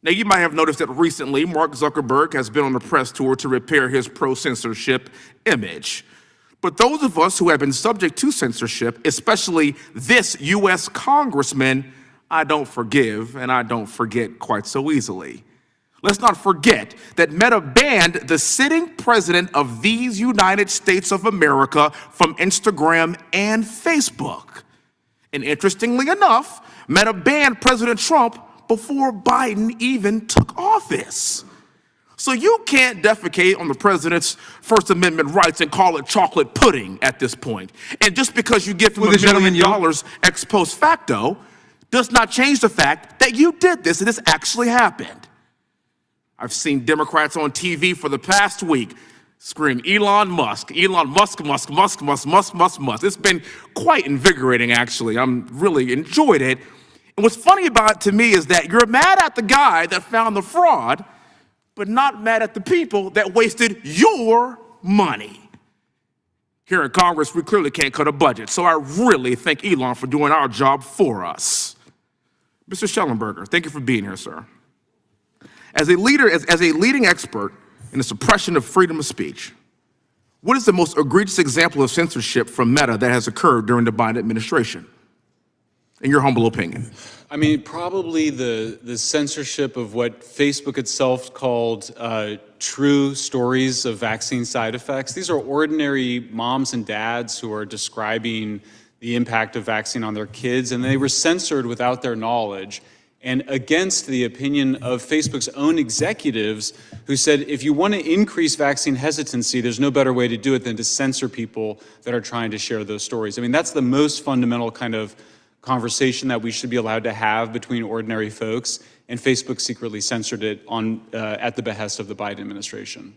Speaker 15: Now, you might have noticed that recently Mark Zuckerberg has been on a press tour to repair his pro-censorship image. But those of us who have been subject to censorship, especially this U.S. congressman, I don't forgive and I don't forget quite so easily. Let's not forget that Meta banned the sitting president of these United States of America from Instagram and Facebook. And interestingly enough, Meta banned President Trump before Biden even took office. So you can't defecate on the president's First Amendment rights and call it chocolate pudding at this point. And just because you give him $1 million ex post facto does not change the fact that you did this and this actually happened. I've seen Democrats on TV for the past week scream, Elon Musk, Musk, Musk, Musk, Musk, Musk, Musk, Musk. It's been quite invigorating, actually. I'm really enjoyed it. And what's funny about it to me is that you're mad at the guy that found the fraud, but not mad at the people that wasted your money. Here in Congress, we clearly can't cut a budget, so I really thank Elon for doing our job for us. Mr. Schellenberger, thank you for being here, sir. As a leading expert in the suppression of freedom of speech, what is the most egregious example of censorship from Meta that has occurred during the Biden administration, in your humble opinion?
Speaker 8: I mean, probably the censorship of what Facebook itself called true stories of vaccine side effects. These are ordinary moms and dads who are describing the impact of vaccine on their kids, and they were censored without their knowledge and against the opinion of Facebook's own executives who said, if you want to increase vaccine hesitancy, there's no better way to do it than to censor people that are trying to share those stories. I mean, that's the most fundamental kind of conversation that we should be allowed to have between ordinary folks, and Facebook secretly censored it at the behest of the Biden administration.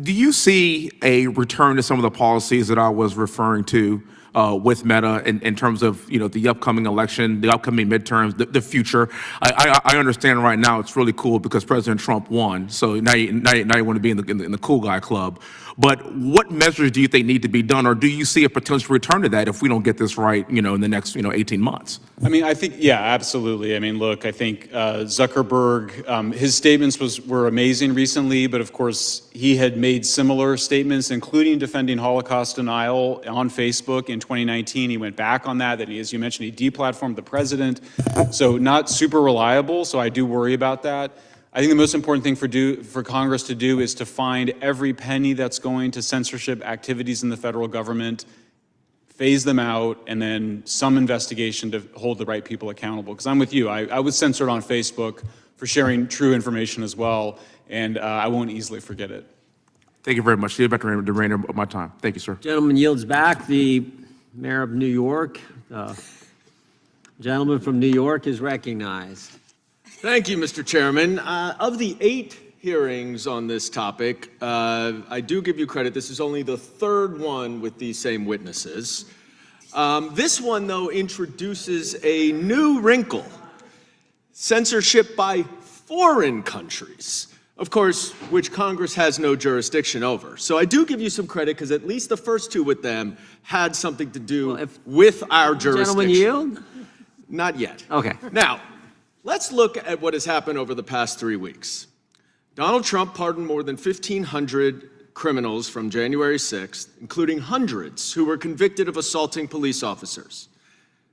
Speaker 15: Do you see a return to some of the policies that I was referring to with Meta in terms of, you know, the upcoming election, the upcoming midterms, the future? I understand right now it's really cool because President Trump won, so now you want to be in the cool guy club. But what measures do you think need to be done, or do you see a potential return to that if we don't get this right, you know, in the next, 18 months?
Speaker 8: I mean, I think, yeah, absolutely. I mean, look, I think Zuckerberg, his statements were amazing recently, but of course, he had made similar statements, including defending Holocaust denial on Facebook in 2019. He went back on that, as you mentioned, he deplatformed the president. So not super reliable, so I do worry about that. I think the most important thing for Congress to do is to find every penny that's going to censorship activities in the federal government, phase them out, and then some investigation to hold the right people accountable. Because I'm with you. I was censored on Facebook for sharing true information as well, and I won't easily forget it.
Speaker 15: Thank you very much. See you back to the remainder of my time. Thank you, sir.
Speaker 5: Gentleman yields back. The mayor of New York, gentleman from New York is recognized.
Speaker 22: Thank you, Mr. Chairman. Of the 8 hearings on this topic, I do give you credit. This is only the 3rd one with these same witnesses. This one, though, introduces a new wrinkle. censorship by foreign countries, of course, which Congress has no jurisdiction over. So I do give you some credit because at least the first two with them had something to do with our jurisdiction.
Speaker 5: Gentlemen yield?
Speaker 22: Not yet.
Speaker 5: Okay.
Speaker 22: Now, let's look at what has happened over the past 3 weeks. Donald Trump pardoned more than 1,500 criminals from January 6th, including hundreds who were convicted of assaulting police officers.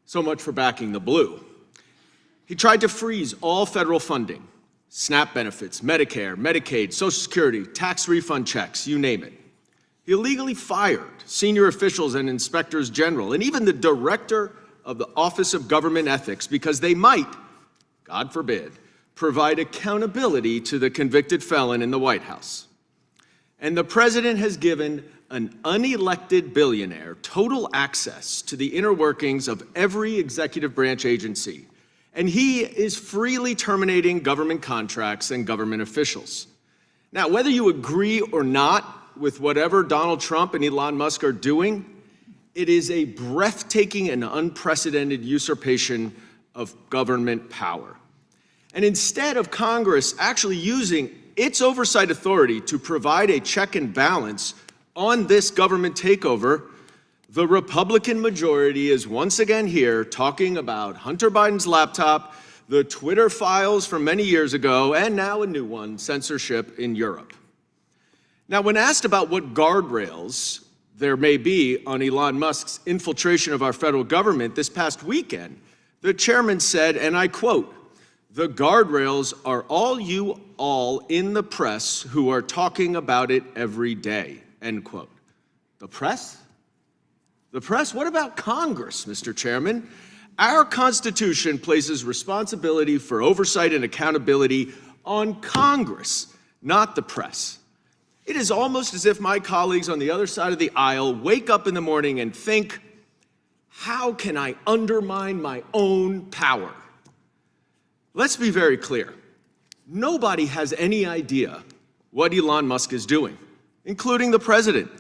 Speaker 22: So much for backing the blue. He tried to freeze all federal funding, SNAP benefits, Medicare, Medicaid, Social Security, tax refund checks, you name it. He illegally fired senior officials and inspectors general, and even the director of the Office of Government Ethics, because they might, God forbid, provide accountability to the convicted felon in the White House. And the president has given an unelected billionaire total access to the inner workings of every executive branch agency, and he is freely terminating government contracts and government officials. Now, whether you agree or not with whatever Donald Trump and Elon Musk are doing, it is a breathtaking and unprecedented usurpation of government power. And instead of Congress actually using its oversight authority to provide a check and balance on this government takeover, the Republican majority is once again here talking about Hunter Biden's laptop, the Twitter files from many years ago, and now a new one, censorship in Europe. Now, when asked about what guardrails there may be on Elon Musk's infiltration of our federal government this past weekend, the chairman said, and I quote, "The guardrails are all you all in the press who are talking about it every day," end quote. The press? The press? What about Congress, Mr. Chairman? Our Constitution places responsibility for oversight and accountability on Congress, not the press. It is almost as if my colleagues on the other side of the aisle wake up in the morning and think, how can I undermine my own power? Let's be very clear. Nobody has any idea what Elon Musk is doing, including the president,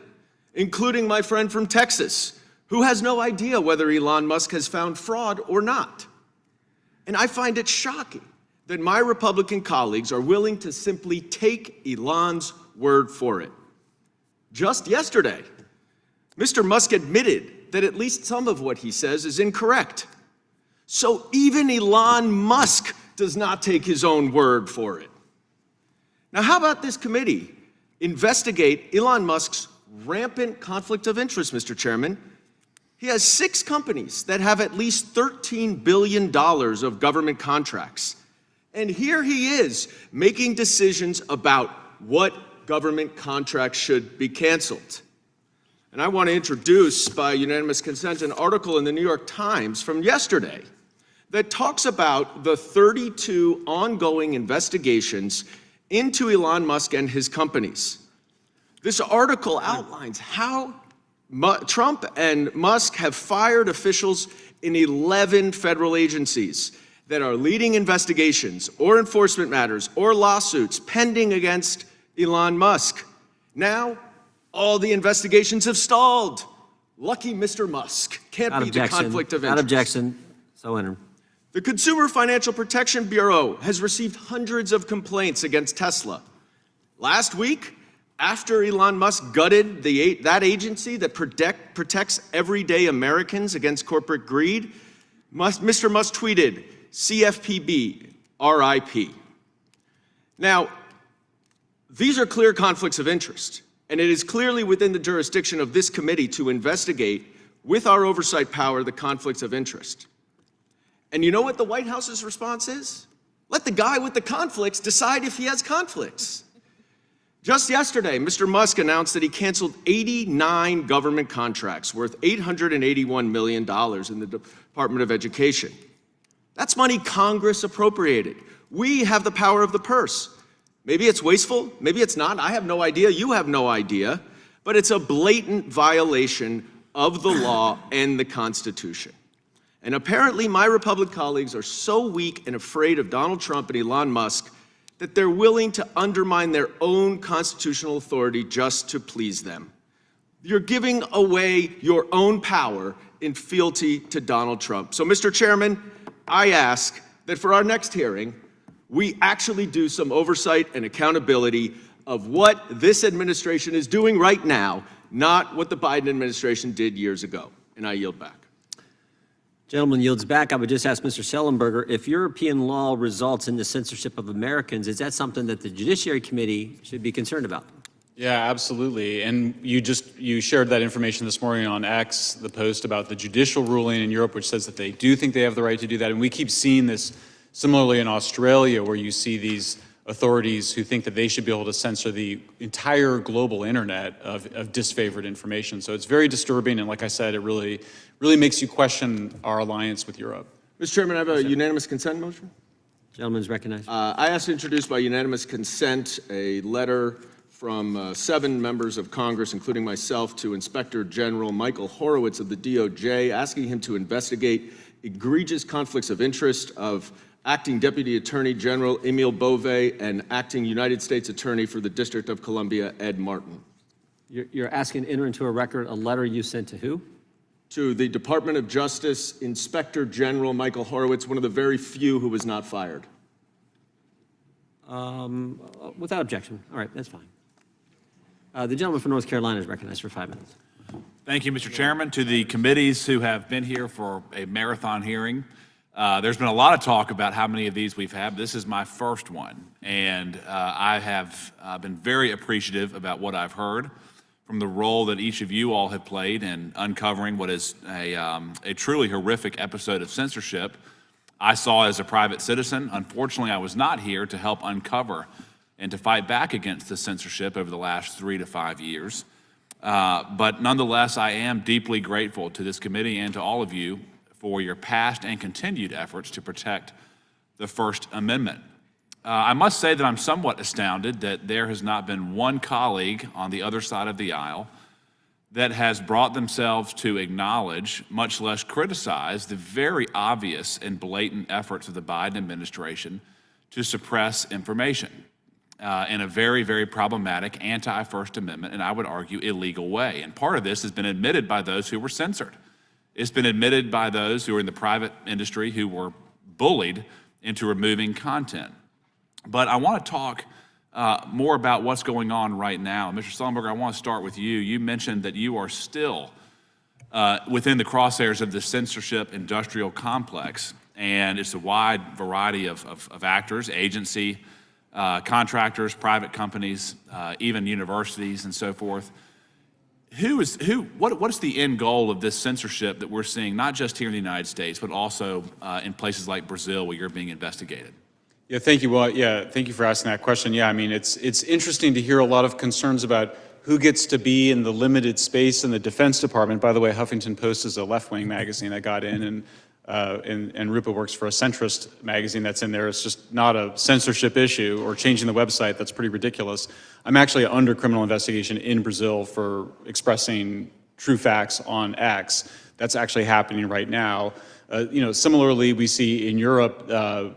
Speaker 22: including my friend from Texas, who has no idea whether Elon Musk has found fraud or not. And I find it shocking that my Republican colleagues are willing to simply take Elon's word for it. Just yesterday, Mr. Musk admitted that at least some of what he says is incorrect. So even Elon Musk does not take his own word for it. Now, how about this committee investigate Elon Musk's rampant conflict of interest, Mr. Chairman? He has 6 companies that have at least $13 billion of government contracts. And here he is making decisions about what government contracts should be canceled. And I want to introduce, by unanimous consent, an article in the New York Times from yesterday that talks about the 32 ongoing investigations into Elon Musk and his companies. This article outlines how Trump and Musk have fired officials in 11 federal agencies that are leading investigations or enforcement matters or lawsuits pending against Elon Musk. Now, all the investigations have stalled. Lucky Mr. Musk. Can't beat the conflict of interest.
Speaker 5: Without objection. So enter.
Speaker 22: The Consumer Financial Protection Bureau has received hundreds of complaints against Tesla. Last week, after Elon Musk gutted that agency that protects everyday Americans against corporate greed, Mr. Musk tweeted, "CFPB, RIP." Now, these are clear conflicts of interest, and it is clearly within the jurisdiction of this committee to investigate, with our oversight power, the conflicts of interest. And you know what the White House's response is? Let the guy with the conflicts decide if he has conflicts. Just yesterday, Mr. Musk announced that he canceled 89 government contracts worth $881 million in the Department of Education. That's money Congress appropriated. We have the power of the purse. Maybe it's wasteful, maybe it's not, I have no idea, you have no idea, but it's a blatant violation of the law and the Constitution. And apparently my Republican colleagues are so weak and afraid of Donald Trump and Elon Musk that they're willing to undermine their own constitutional authority just to please them. You're giving away your own power in fealty to Donald Trump. So, Mr. Chairman, I ask that for our next hearing, we actually do some oversight and accountability of what this administration is doing right now, not what the Biden administration did years ago. And I yield back.
Speaker 5: Gentleman yields back. I would just ask Mr. Schellenberger, if European law results in the censorship of Americans, is that something that the Judiciary Committee should be concerned about?
Speaker 8: Yeah, absolutely. And you shared that information this morning on X, the post about the judicial ruling in Europe, which says that they do think they have the right to do that. And we keep seeing this similarly in Australia, where you see these authorities who think that they should be able to censor the entire global internet of disfavored information. So it's very disturbing, and like I said, it really makes you question our alliance with Europe.
Speaker 22: Mr. Chairman, I have a unanimous consent motion.
Speaker 5: Gentleman's recognized.
Speaker 22: I ask to introduce by unanimous consent a letter from 7 members of Congress, including myself, to Inspector General Michael Horowitz of the DOJ, asking him to investigate egregious conflicts of interest of Acting Deputy Attorney General Emile Beauvais and Acting United States Attorney for the District of Columbia, Ed Martin.
Speaker 5: You're asking to enter into a record a letter you sent to who?
Speaker 22: To the Department of Justice Inspector General Michael Horowitz, one of the very few who was not fired.
Speaker 5: Without objection. All right, that's fine. The gentleman from North Carolina is recognized for 5 minutes.
Speaker 16: Thank you, Mr. Chairman. To the committees who have been here for a marathon hearing, there's been a lot of talk about how many of these we've had. This is my first one, and I have been very appreciative about what I've heard from the role that each of you all have played in uncovering what is a truly horrific episode of censorship I saw as a private citizen. Unfortunately, I was not here to help uncover and to fight back against the censorship over the last 3 to 5 years. But nonetheless, I am deeply grateful to this committee and to all of you for your past and continued efforts to protect the First Amendment. I must say that I'm somewhat astounded that there has not been one colleague on the other side of the aisle that has brought themselves to acknowledge, much less criticize, the very obvious and blatant efforts of the Biden administration to suppress information in a very, very problematic anti-First Amendment, and I would argue illegal way. And part of this has been admitted by those who were censored. It's been admitted by those who are in the private industry who were bullied into removing content. But I want to talk more about what's going on right now. Mr. Schellenberger, I want to start with you. You mentioned that you are still within the crosshairs of the censorship industrial complex, and it's a wide variety of actors, agency, contractors, private companies, even universities and so forth. What is the end goal of this censorship that we're seeing, not just here in the United States, but also in places like Brazil where you're being investigated?
Speaker 8: Yeah, thank you. Well, yeah, thank you for asking that question. Yeah, I mean, it's interesting to hear a lot of concerns about who gets to be in the limited space in the Defense Department. By the way, Huffington Post is a left-wing magazine that got in, and Rupa works for a centrist magazine that's in there. It's just not a censorship issue or changing the website. That's pretty ridiculous. I'm actually under criminal investigation in Brazil for expressing true facts on X. That's actually happening right now. Similarly, we see in Europe,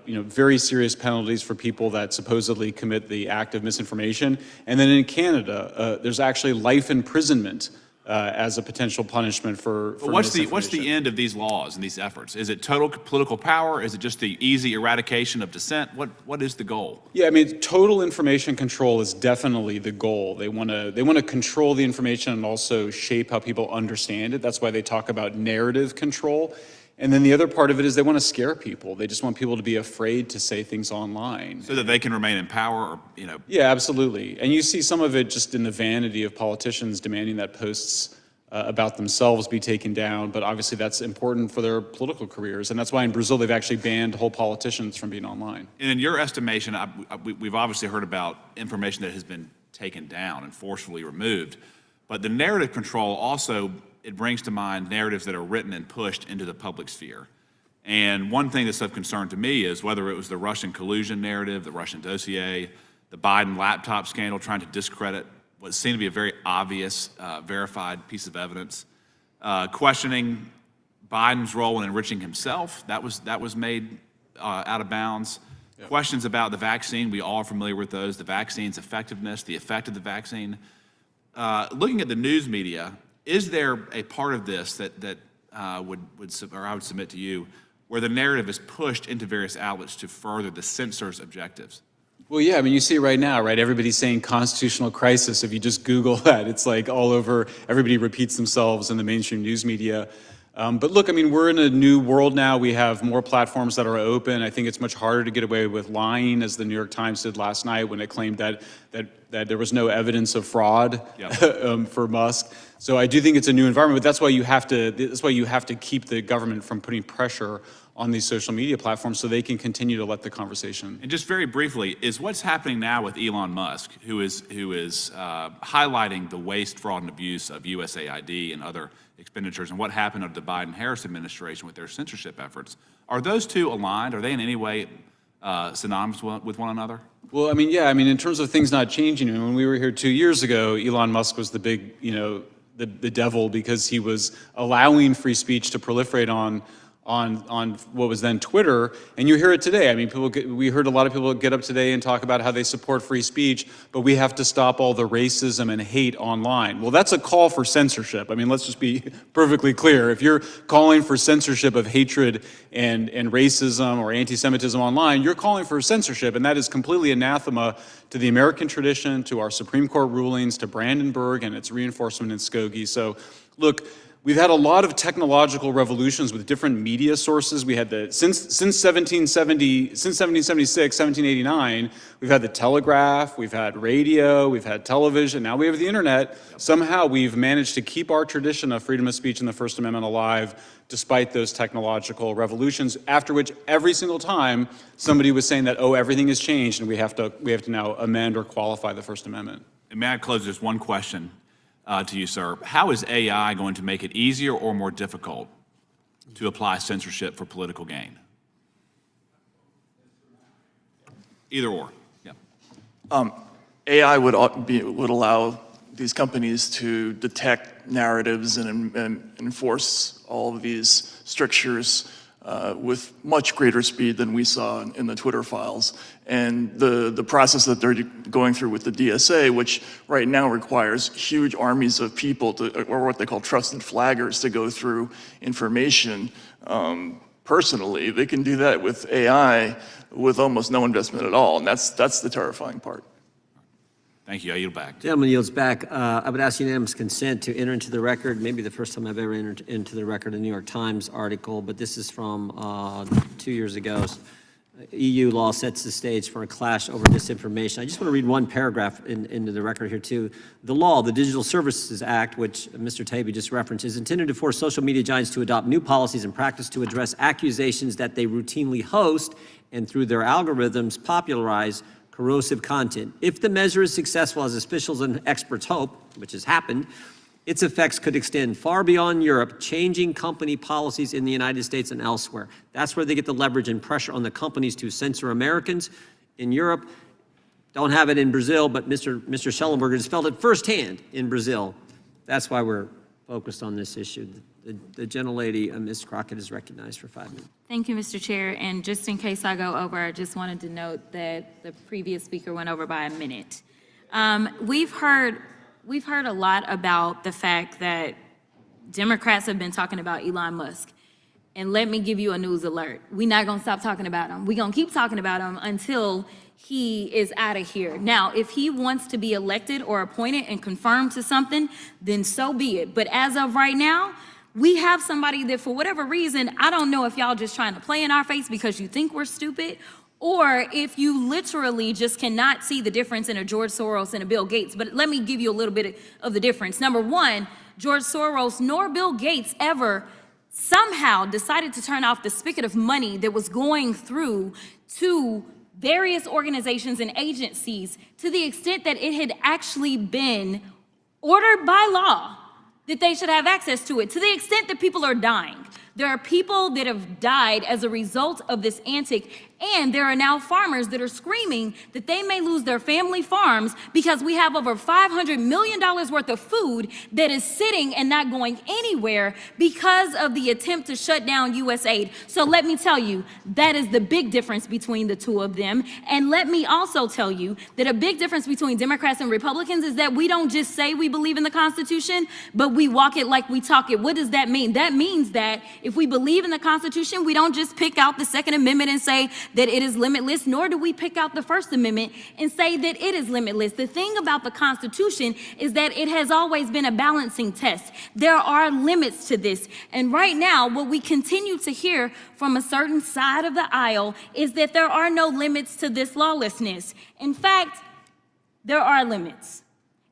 Speaker 8: very serious penalties for people that supposedly commit the act of misinformation. And then in Canada, there's actually life imprisonment as a potential punishment for
Speaker 16: What's the end of these laws and these efforts? Is it total political power? Is it just the easy eradication of dissent? What is the goal?
Speaker 8: Yeah, I mean, total information control is definitely the goal. They want to control the information and also shape how people understand it. That's why they talk about narrative control. And then the other part of it is they want to scare people. They just want people to be afraid to say things online.
Speaker 16: So that they can remain in power, or,
Speaker 8: Yeah, absolutely. And you see some of it just in the vanity of politicians demanding that posts about themselves be taken down. But obviously that's important for their political careers. And that's why in Brazil they've actually banned whole politicians from being online.
Speaker 16: And in your estimation, we've obviously heard about information that has been taken down and forcefully removed. But the narrative control also, it brings to mind narratives that are written and pushed into the public sphere. And one thing that's of concern to me is whether it was the Russian collusion narrative, the Russian dossier, the Biden laptop scandal trying to discredit what seemed to be a very obvious, verified piece of evidence, questioning Biden's role in enriching himself, that was made out of bounds. Yep. Questions about the vaccine, we all are familiar with those, the vaccine's effectiveness, the effect of the vaccine. Looking at the news media, is there a part of this that I would submit to you where the narrative is pushed into various outlets to further the censor's objectives?
Speaker 8: Well, yeah, I mean, you see it right now, right? Everybody's saying constitutional crisis. If you just Google that, it's like all over, everybody repeats themselves in the mainstream news media. But look, I mean, we're in a new world now. We have more platforms that are open. I think it's much harder to get away with lying, as the New York Times did last night when it claimed that there was no evidence of fraud for Musk. So I do think it's a new environment, but that's why you have to keep the government from putting pressure on these social media platforms so they can continue to let the conversation.
Speaker 16: And just very briefly, is what's happening now with Elon Musk, who is highlighting the waste, fraud, and abuse of USAID and other expenditures, and what happened under the Biden-Harris administration with their censorship efforts, are those two aligned? Are they in any way synonymous with one another?
Speaker 8: Well, I mean, yeah, I mean, in terms of things not changing, I mean, when we were here 2 years ago, Elon Musk was the big, the devil, because he was allowing free speech to proliferate on what was then Twitter, and you hear it today. I mean, we heard a lot of people get up today and talk about how they support free speech, but we have to stop all the racism and hate online. Well, that's a call for censorship. I mean, let's just be perfectly clear. If you're calling for censorship of hatred and racism or anti-Semitism online, you're calling for censorship, and that is completely anathema to the American tradition, to our Supreme Court rulings, to Brandenburg and its reinforcement in Skokie. So, look, we've had a lot of technological revolutions with different media sources. We had since 1776, 1789, we've had the telegraph, we've had radio, we've had television, now we have the internet. Somehow we've managed to keep our tradition of freedom of speech and the First Amendment alive despite those technological revolutions, after which every single time somebody was saying that, oh, everything has changed and we have to now amend or qualify the First Amendment.
Speaker 16: And may I close just one question to you, sir. How is AI going to make it easier or more difficult to apply censorship for political gain? Either or. Yeah.
Speaker 9: AI would allow these companies to detect narratives and enforce all of these strictures with much greater speed than we saw in the Twitter files. And the process that they're going through with the DSA, which right now requires huge armies of people, or what they call trusted flaggers, to go through information personally, they can do that with AI with almost no investment at all. And that's the terrifying part.
Speaker 16: Thank you. I yield back.
Speaker 5: Gentleman yields back. I would ask unanimous consent to enter into the record, maybe the first time I've ever entered into the record, a New York Times article, but this is from 2 years ago. EU law sets the stage for a clash over disinformation. I just want to read one paragraph into the record here, too. The law, the Digital Services Act, which Mr. Taibbi just referenced, is intended to force social media giants to adopt new policies and practice to address accusations that they routinely host and through their algorithms popularize corrosive content. If the measure is successful, as officials and experts hope, which has happened, its effects could extend far beyond Europe, changing company policies in the United States and elsewhere. That's where they get the leverage and pressure on the companies to censor Americans. In Europe, don't have it in Brazil, but Mr. Schellenberger has felt it firsthand in Brazil. That's why we're focused on this issue. The gentlelady, Ms. Crockett, is recognized for 5 minutes.
Speaker 3: Thank you, Mr. Chair. And just in case I go over, I just wanted to note that the previous speaker went over by a minute. We've heard a lot about the fact that Democrats have been talking about Elon Musk. And let me give you a news alert. We're not going to stop talking about him. We're going to keep talking about him until he is out of here. Now, if he wants to be elected or appointed and confirmed to something, then so be it. But as of right now, we have somebody that, for whatever reason, I don't know if y'all just trying to play in our face because you think we're stupid, or if you literally just cannot see the difference in a George Soros and a Bill Gates. But let me give you a little bit of the difference. Number one, George Soros nor Bill Gates ever somehow decided to turn off the spigot of money that was going through to various organizations and agencies, to the extent that it had actually been ordered by law that they should have access to it, to the extent that people are dying. There are people that have died as a result of this antic, And there are now farmers that are screaming that they may lose their family farms because we have over $500 million worth of food that is sitting and not going anywhere because of the attempt to shut down U.S. aid. So let me tell you, that is the big difference between the two of them. And let me also tell you that a big difference between Democrats and Republicans is that we don't just say we believe in the Constitution, but we walk it like we talk it. What does that mean? That means that if we believe in the Constitution, we don't just pick out the Second Amendment and say that it is limitless, nor do we pick out the First Amendment and say that it is limitless. The thing about the Constitution is that it has always been a balancing test. There are limits to this. And right now, what we continue to hear from a certain side of the aisle is that there are no limits to this lawlessness. In fact, there are limits.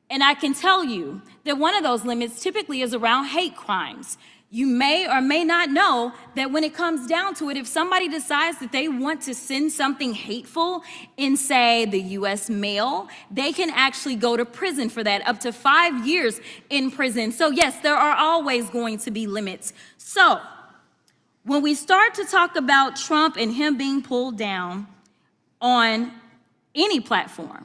Speaker 3: And I can tell you that one of those limits typically is around hate crimes. You may or may not know that when it comes down to it, if somebody decides that they want to send something hateful in, say, the U.S. mail, they can actually go to prison for that, up to 5 years in prison. So yes, there are always going to be limits. So when we start to talk about Trump and him being pulled down on any platform,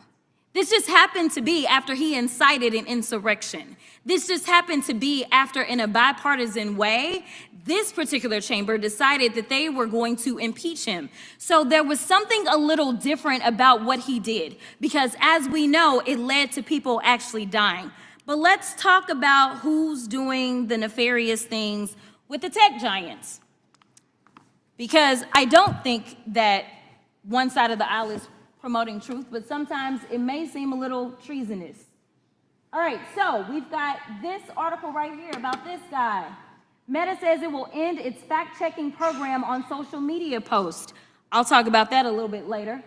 Speaker 3: this just happened to be after he incited an insurrection. This just happened to be after, in a bipartisan way, this particular chamber decided that they were going to impeach him. So there was something a little different about what he did, because as we know, it led to people actually dying. But let's talk about who's doing the nefarious things with the tech giants. Because I don't think that one side of the aisle is promoting truth, but sometimes it may seem a little treasonous. All right, so we've got this article right here about this guy. Meta says it will end its fact-checking program on social media posts. I'll talk about that a little bit later.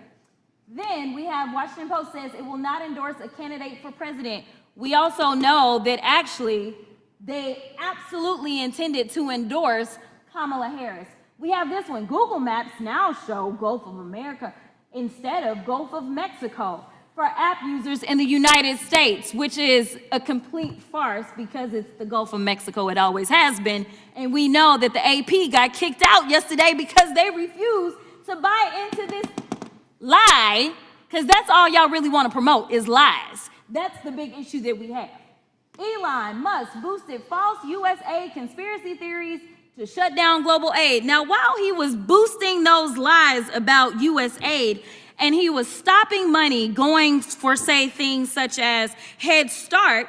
Speaker 3: Then we have Washington Post says it will not endorse a candidate for president. We also know that actually they absolutely intended to endorse Kamala Harris. We have this one. Google Maps now show Gulf of America instead of Gulf of Mexico for app users in the United States, which is a complete farce because it's the Gulf of Mexico. It always has been. And we know that the AP got kicked out yesterday because they refused to buy into this lie, because that's all y'all really want to promote is lies. That's the big issue that we have. Elon Musk boosted false U.S. aid conspiracy theories to shut down global aid. Now, while he was boosting those lies about U.S. aid, and he was stopping money going for, say, things such as Head Start,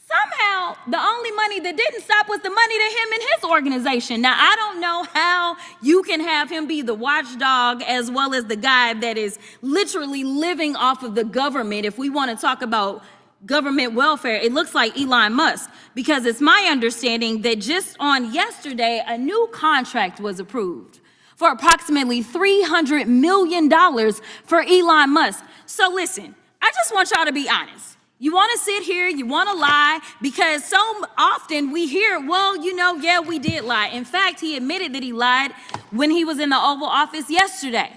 Speaker 3: somehow the only money that didn't stop was the money to him and his organization. Now, I don't know how you can have him be the watchdog as well as the guy that is literally living off of the government. If we want to talk about government welfare, it looks like Elon Musk, because it's my understanding that just on yesterday, a new contract was approved for approximately $300 million for Elon Musk. So listen, I just want y'all to be honest. You want to sit here, you want to lie, because so often we hear, well, you know, yeah, we did lie. In fact, he admitted that he lied when he was in the Oval Office yesterday.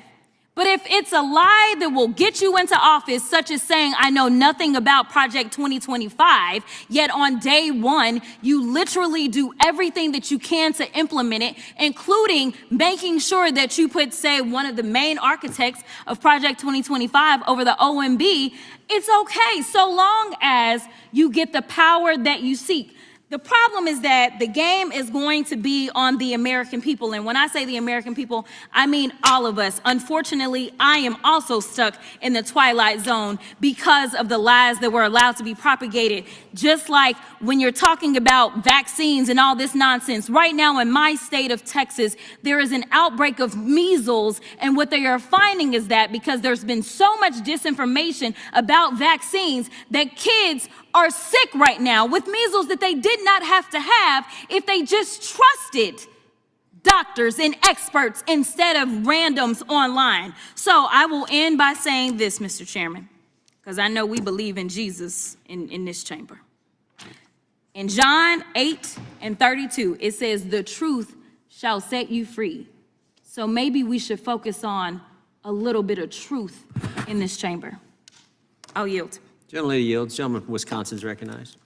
Speaker 3: But if it's a lie that will get you into office, such as saying, I know nothing about Project 2025, yet on day one, you literally do everything that you can to implement it, including making sure that you put, say, one of the main architects of Project 2025 over the OMB, it's okay, so long as you get the power that you seek. The problem is that the game is going to be on the American people. And when I say the American people, I mean all of us. Unfortunately, I am also stuck in the twilight zone because of the lies that were allowed to be propagated. Just like when you're talking about vaccines and all this nonsense. Right now in my state of Texas, there is an outbreak of measles. And what they are finding is that because there's been so much disinformation about vaccines, that kids are sick right now with measles that they did not have to have if they just trusted doctors and experts instead of randoms online. So I will end by saying this, Mr. Chairman, because I know we believe in Jesus in this chamber. In John 8:32, it says, the truth shall set you free. So maybe we should focus on a little bit of truth in this chamber. I'll yield.
Speaker 5: Gentlelady yields. Gentleman from Wisconsin is recognized.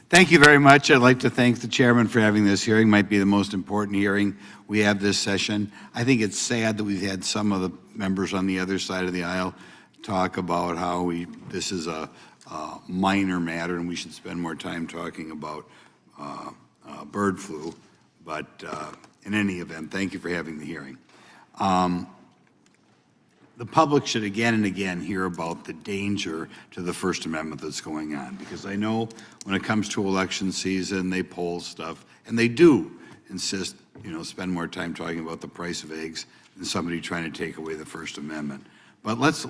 Speaker 2: Thank you very much. I'd like to thank the chairman for having this hearing. Might be the most important hearing we have this session. I think it's sad that we've had some of the members on the other side of the aisle talk about how this is a minor matter and we should spend more time talking about bird flu. But in any event, thank you for having the hearing. The public should again and again hear about the danger to the First Amendment that's going on, because I know when it comes to election season, they poll stuff, and they do insist, spend more time talking about the price of eggs than somebody trying to take away the First Amendment. But let's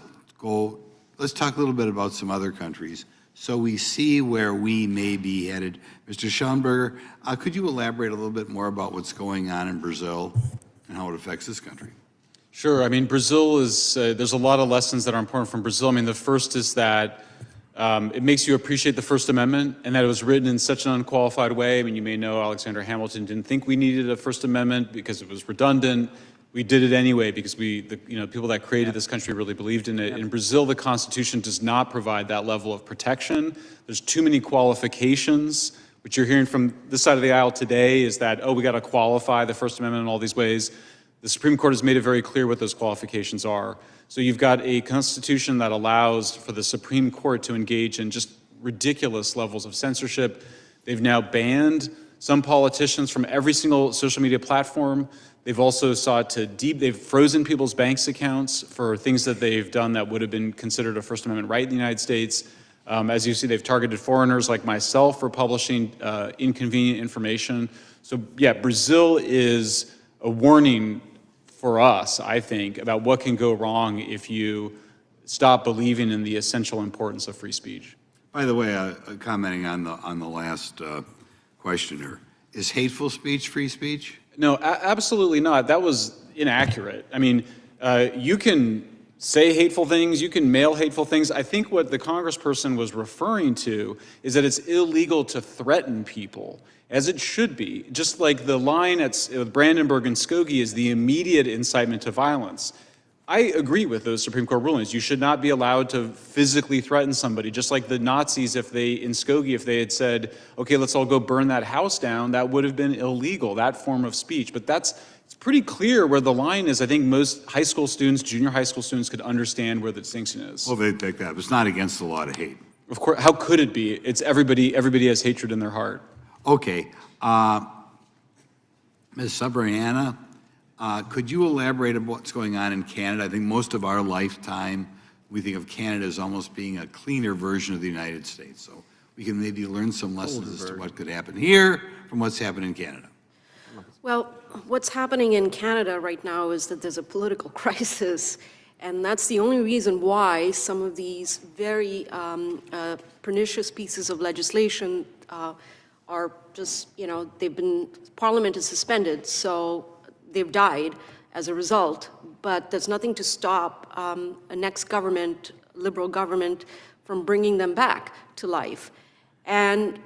Speaker 2: talk a little bit about some other countries so we see where we may be headed. Mr. Schoenberger, could you elaborate a little bit more about what's going on in Brazil and how it affects this country?
Speaker 8: Sure. I mean, Brazil is, there's a lot of lessons that are important from Brazil. I mean, the first is that it makes you appreciate the First Amendment and that it was written in such an unqualified way. I mean, you may know Alexander Hamilton didn't think we needed a First Amendment because it was redundant. We did it anyway because people that created this country really believed in it. In Brazil, the Constitution does not provide that level of protection. There's too many qualifications. What you're hearing from this side of the aisle today is that, we got to qualify the First Amendment in all these ways. The Supreme Court has made it very clear what those qualifications are. So you've got a constitution that allows for the Supreme Court to engage in just ridiculous levels of censorship. They've now banned some politicians from every single social media platform. They've also sought to they've frozen people's banks accounts for things that they've done that would have been considered a First Amendment right in the United States. As you see, they've targeted foreigners like myself for publishing inconvenient information. So yeah, Brazil is a warning for us, I think, about what can go wrong if you stop believing in the essential importance of free speech.
Speaker 2: By the way, commenting on the last questioner, is hateful speech free speech?
Speaker 8: No, absolutely not. That was inaccurate. I mean, you can say hateful things, you can mail hateful things. I think what the congressperson was referring to is that it's illegal to threaten people, as it should be. Just like the line at Brandenburg and Skokie is the immediate incitement to violence. I agree with those Supreme Court rulings. You should not be allowed to physically threaten somebody, just like the Nazis, in Skokie, if they had said, okay, let's all go burn that house down, that would have been illegal, that form of speech. But it's pretty clear where the line is. I think most high school students, junior high school students could understand where the distinction is.
Speaker 2: Well, they pick that. It's not against the law to hate.
Speaker 8: Of course, how could it be? It's everybody has hatred in their heart.
Speaker 2: Okay. Ms. Sabriana, could you elaborate on what's going on in Canada? I think most of our lifetime, we think of Canada as almost being a cleaner version of the United States. So we can maybe learn some lessons as to what could happen here from what's happening in Canada.
Speaker 7: Well, what's happening in Canada right now is that there's a political crisis, and that's the only reason why some of these very pernicious pieces of legislation are just, Parliament is suspended, so they've died as a result, but there's nothing to stop a next government, liberal government, from bringing them back to life. And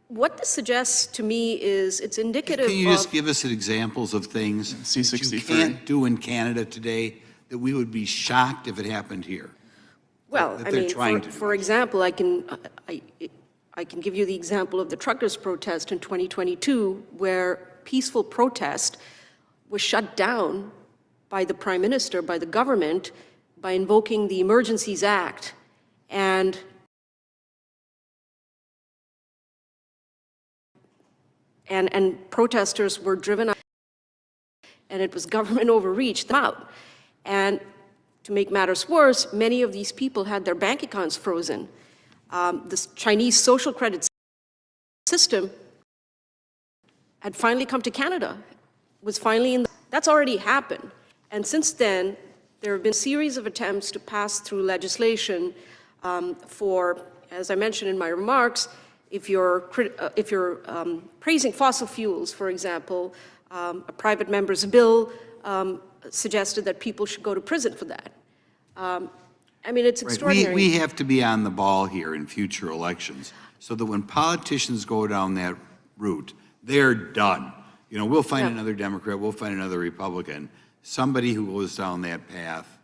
Speaker 7: what this suggests to me is it's indicative of...
Speaker 2: Can you just give us examples of things that you can't do in Canada today that we would be shocked if it happened here?
Speaker 7: Well, I mean, for example, I can give you the example of the truckers' protest in 2022, where peaceful protest was shut down by the Prime Minister, by the government, by invoking the Emergencies Act. And protesters were driven out, and it was government overreach them out. And to make matters worse, many of these people had their bank accounts frozen. This Chinese social credit system had finally come to Canada, was finally that's already happened. And since then, there have been a series of attempts to pass through legislation for, as I mentioned in my remarks, if you're praising fossil fuels, for example, a private member's bill suggested that people should go to prison for that. I mean, it's extraordinary.
Speaker 2: We have to be on the ball here in future elections so that when politicians go down that route, they're done. We'll find another Democrat, we'll find another Republican. Somebody who goes down that path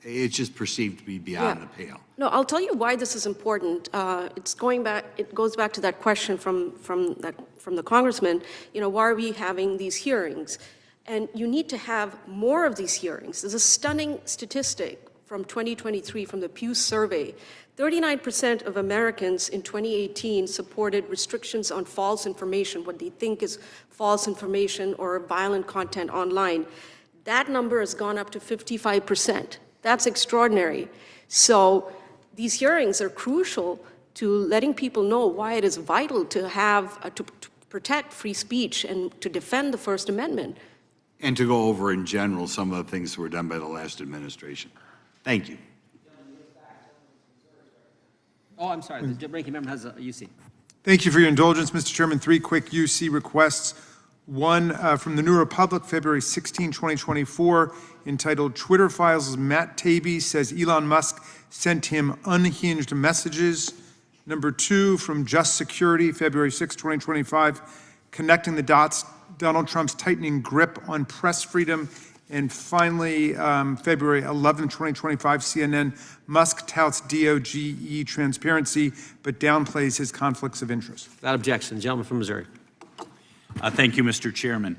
Speaker 2: It's just perceived to be beyond the pale.
Speaker 7: No, I'll tell you why this is important. It goes back to that question from the congressman, why are we having these hearings? And you need to have more of these hearings. There's a stunning statistic from 2023 from the Pew survey. 39% of Americans in 2018 supported restrictions on false information, what they think is false information or violent content online. That number has gone up to 55%. That's extraordinary. So these hearings are crucial to letting people know why it is vital to have, to protect free speech and to defend the First Amendment.
Speaker 2: And to go over in general some of the things that were done by the last administration. Thank you.
Speaker 5: Oh, I'm sorry, the ranking member has a UC.
Speaker 17: Thank you for your indulgence, Mr. Chairman. 3 quick UC requests. One from the New Republic, February 16, 2024, entitled Twitter Files' Matt Taibbi says Elon Musk sent him unhinged messages. Number 2 from Just Security, February 6, 2025, Connecting the Dots, Donald Trump's tightening grip on press freedom. And finally, February 11, 2025, CNN, Musk touts DOGE transparency, but downplays his conflicts of interest.
Speaker 5: Without objection, the gentleman from Missouri.
Speaker 18: Thank you, Mr. Chairman.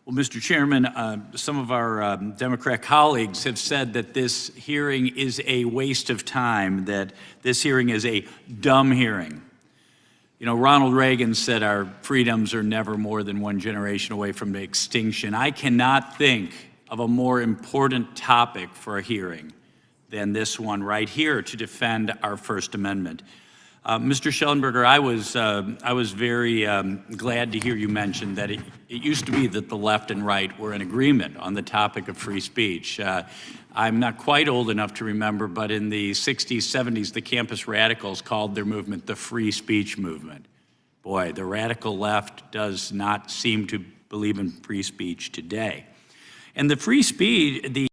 Speaker 18: Well, Mr. Chairman, some of our Democrat colleagues have said that this hearing is a waste of time, that this hearing is a dumb hearing. Ronald Reagan said our freedoms are never more than one generation away from extinction. I cannot think of a more important topic for a hearing than this one right here to defend our First Amendment. Mr. Schellenberger, I was very glad to hear you mention that it used to be that the left and right were in agreement on the topic of free speech. I'm not quite old enough to remember, but in the 60s, 70s, the campus radicals called their movement the free speech movement. Boy, the radical left does not seem to believe in free speech today. And the free speech,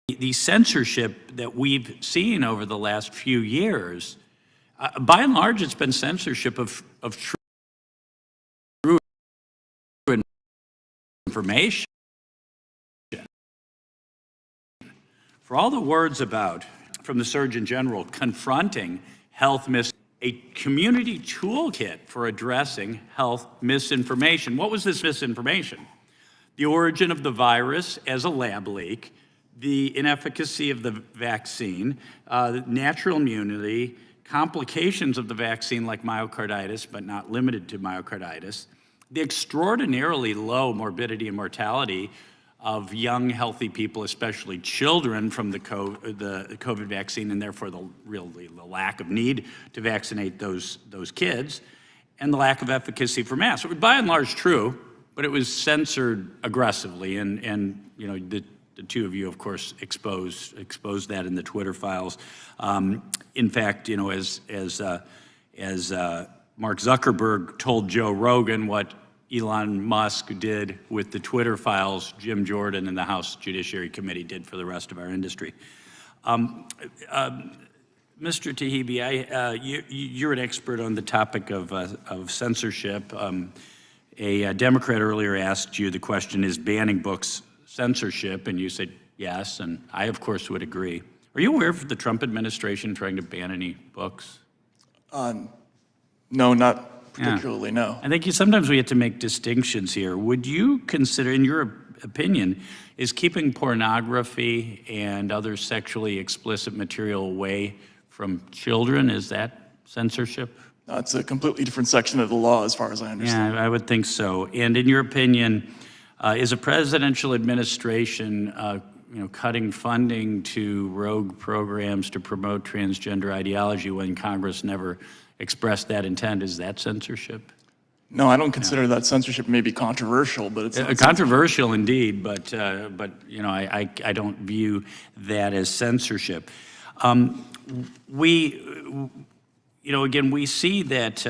Speaker 18: the censorship that we've seen over the last few years, by and large, it's been censorship of true information. For all the words from the Surgeon General, confronting health a community toolkit for addressing health misinformation. What was this misinformation? The origin of the virus as a lab leak, the inefficacy of the vaccine, natural immunity, complications of the vaccine like myocarditis, but not limited to myocarditis, the extraordinarily low morbidity and mortality of young, healthy people, especially children, from the COVID vaccine, and therefore the lack of need to vaccinate those kids, and the lack of efficacy for masks. It was by and large true, but it was censored aggressively, and the two of you, of course, exposed that in the Twitter files. In fact, as Mark Zuckerberg told Joe Rogan what Elon Musk did with the Twitter files, Jim Jordan and the House Judiciary Committee did for the rest of our industry. Mr. Taibbi, you're an expert on the topic of censorship. A Democrat earlier asked you the question, is banning books censorship? And you said yes, and I, of course, would agree. Are you aware of the Trump administration trying to ban any books?
Speaker 9: No, not particularly, no.
Speaker 18: I think sometimes we have to make distinctions here. Would you consider, in your opinion, is keeping pornography and other sexually explicit material away from children, is that censorship?
Speaker 9: No, it's a completely different section of the law as far as I understand.
Speaker 18: Yeah, I would think so. And in your opinion, is a presidential administration cutting funding to rogue programs to promote transgender ideology when Congress never expressed that intent, is that censorship?
Speaker 9: No, I don't consider that censorship. May be controversial, but it's not
Speaker 18: controversial indeed. But I don't view that as censorship. Again, we see that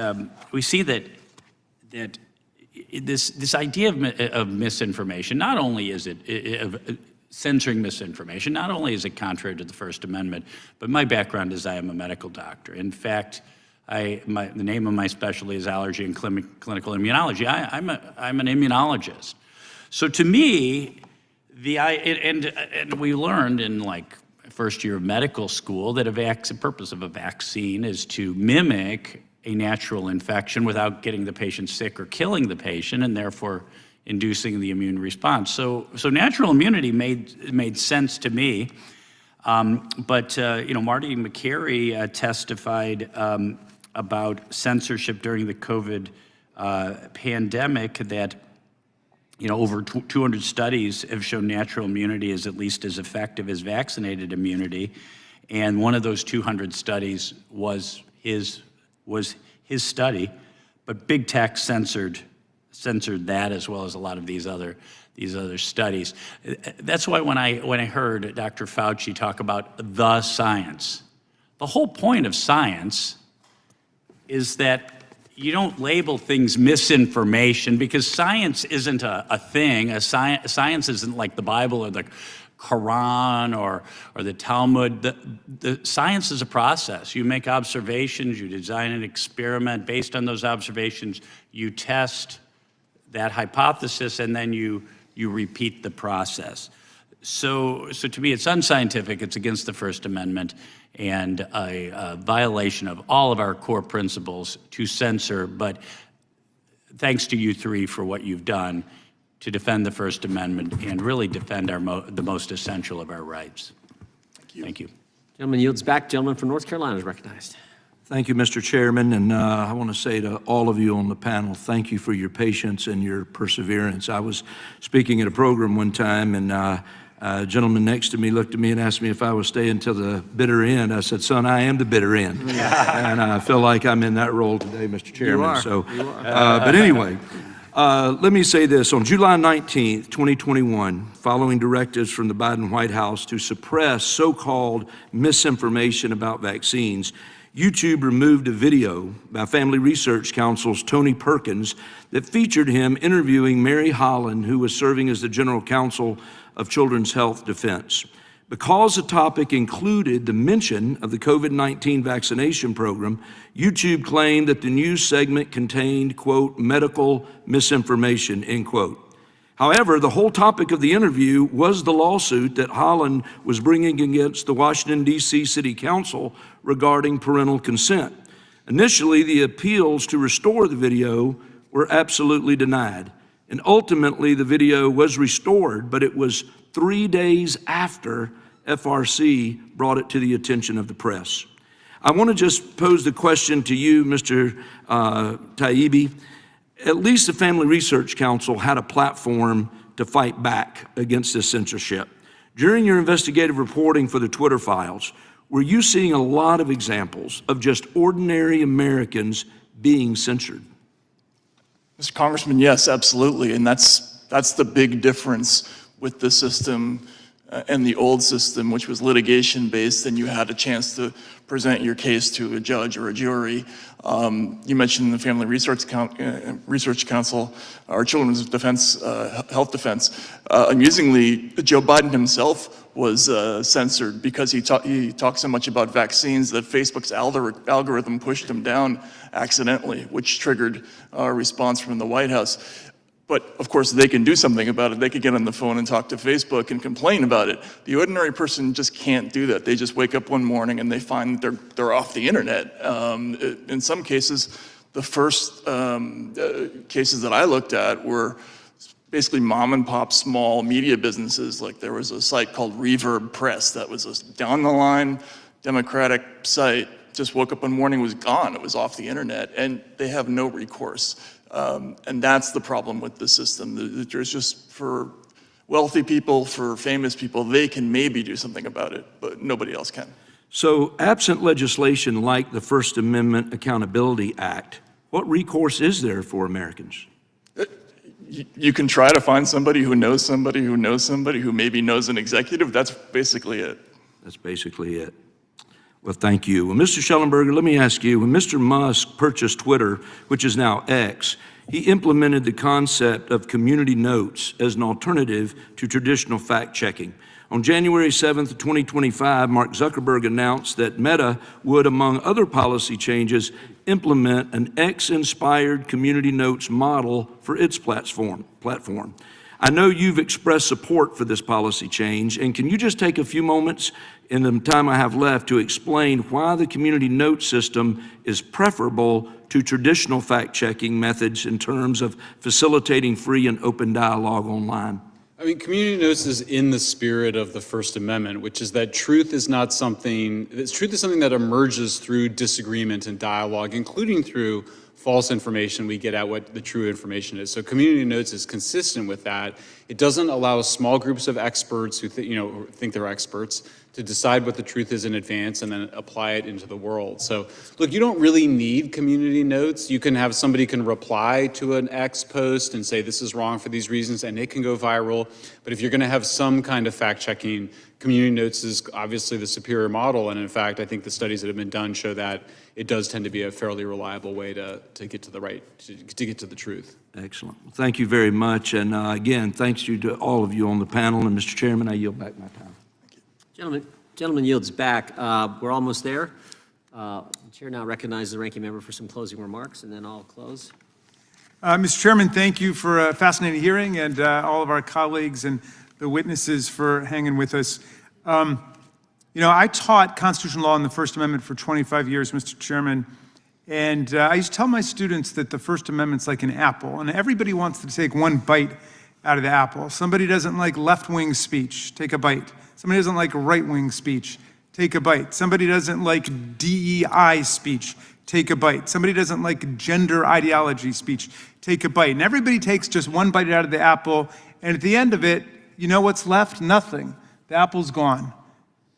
Speaker 18: this idea of misinformation. Not only is it censoring misinformation, not only is it contrary to the First Amendment, but my background is I am a medical doctor. In fact, the name of my specialty is allergy and clinical immunology. I'm an immunologist. So to me, And we learned in like first year of medical school that the purpose of a vaccine is to mimic a natural infection without getting the patient sick or killing the patient, and therefore inducing the immune response. So natural immunity made sense to me. But Marty McCary testified about censorship during the COVID pandemic that over 200 studies have shown natural immunity is at least as effective as vaccinated immunity. And one of those 200 studies was his study, but big tech censored that as well as a lot of these other studies. That's why when I heard Dr. Fauci talk about the science, the whole point of science is that you don't label things misinformation, because science isn't a thing. Science isn't like the Bible or the Quran or the Talmud. The science is a process. You make observations, you design an experiment. Based on those observations, you test that hypothesis, and then you repeat the process. So to me, it's unscientific, it's against the First Amendment, and a violation of all of our core principles to censor. But thanks to you three for what you've done to defend the First Amendment and really defend the most essential of our rights. Thank you.
Speaker 5: Gentleman yields back. Gentleman from North Carolina is recognized.
Speaker 20: Thank you, Mr. Chairman, and I want to say to all of you on the panel, thank you for your patience and your perseverance. I was speaking at a program one time, and a gentleman next to me looked at me and asked me if I was staying till the bitter end. I said, son, I am the bitter end. And I feel like I'm in that role today, Mr. Chairman.
Speaker 5: You are.
Speaker 20: But anyway, let me say this. On July 19th, 2021, following directives from the Biden White House to suppress so-called misinformation about vaccines, YouTube removed a video by Family Research Council's Tony Perkins that featured him interviewing Mary Holland, who was serving as the General Counsel of Children's Health Defense. Because the topic included the mention of the COVID-19 vaccination program, YouTube claimed that the news segment contained, quote, medical misinformation, end quote. However, the whole topic of the interview was the lawsuit that Holland was bringing against the Washington, D.C. City Council regarding parental consent. Initially, the appeals to restore the video were absolutely denied. And ultimately, the video was restored, but it was 3 days after FRC brought it to the attention of the press. I want to just pose the question to you, Mr. Taibbi. At least the Family Research Council had a platform to fight back against this censorship. During your investigative reporting for the Twitter files, were you seeing a lot of examples of just ordinary Americans being censored?
Speaker 9: Mr. Congressman, yes, absolutely. And that's the big difference with the system and the old system, which was litigation-based, and you had a chance to present your case to a judge or a jury. You mentioned the Family Research Council, our Children's Defense, Health Defense. Amusingly, Joe Biden himself was censored because he talked so much about vaccines that Facebook's algorithm pushed him down accidentally, which triggered a response from the White House. But of course, they can do something about it. They could get on the phone and talk to Facebook and complain about it. The ordinary person just can't do that. They just wake up one morning and they find they're off the internet. In some cases, the first cases that I looked at were basically mom and pop small media businesses. Like there was a site called Reverb Press that was a down the line Democratic site. Just woke up one morning, was gone. It was off the internet, and they have no recourse. And that's the problem with the system. There's just, for wealthy people, for famous people, they can maybe do something about it, but nobody else can.
Speaker 20: So absent legislation like the First Amendment Accountability Act, what recourse is there for Americans?
Speaker 9: You can try to find somebody who knows somebody who knows somebody who maybe knows an executive. That's basically it.
Speaker 20: That's basically it. Well, thank you. Well, Mr. Schellenberger, let me ask you, when Mr. Musk purchased Twitter, which is now X, he implemented the concept of community notes as an alternative to traditional fact-checking. On January 7th, 2025, Mark Zuckerberg announced that Meta would, among other policy changes, implement an X-inspired community notes model for its platform. I know you've expressed support for this policy change, and can you just take a few moments in the time I have left to explain why the community note system is preferable to traditional fact-checking methods in terms of facilitating free and open dialogue online?
Speaker 8: I mean, community notice is in the spirit of the First Amendment, which is that truth is something that emerges through disagreement and dialogue, including through false information. We get at what the true information is. So community notes is consistent with that. It doesn't allow small groups of experts who think they're experts to decide what the truth is in advance and then apply it into the world. So look, you don't really need community notes. You can have somebody can reply to an X post and say this is wrong for these reasons, and it can go viral. But if you're going to have some kind of fact checking, community notes is obviously the superior model. And in fact, I think the studies that have been done show that it does tend to be a fairly reliable way to get to the truth.
Speaker 20: Excellent. Well, thank you very much. And again, thanks to all of you on the panel. And Mr. Chairman, I yield back my time.
Speaker 5: Gentleman yields back. We're almost there. The chair now recognizes the ranking member for some closing remarks, and then I'll close.
Speaker 17: Mr. Chairman, thank you for a fascinating hearing, and all of our colleagues and the witnesses for hanging with us. I taught constitutional law and the First Amendment for 25 years, Mr. Chairman, and I used to tell my students that the First Amendment's like an apple, and everybody wants to take one bite out of the apple. Somebody doesn't like left-wing speech, take a bite. Somebody doesn't like right-wing speech, take a bite. Somebody doesn't like DEI speech, take a bite. Somebody doesn't like gender ideology speech, take a bite. And everybody takes just one bite out of the apple, and at the end of it, you know what's left? Nothing. The apple's gone.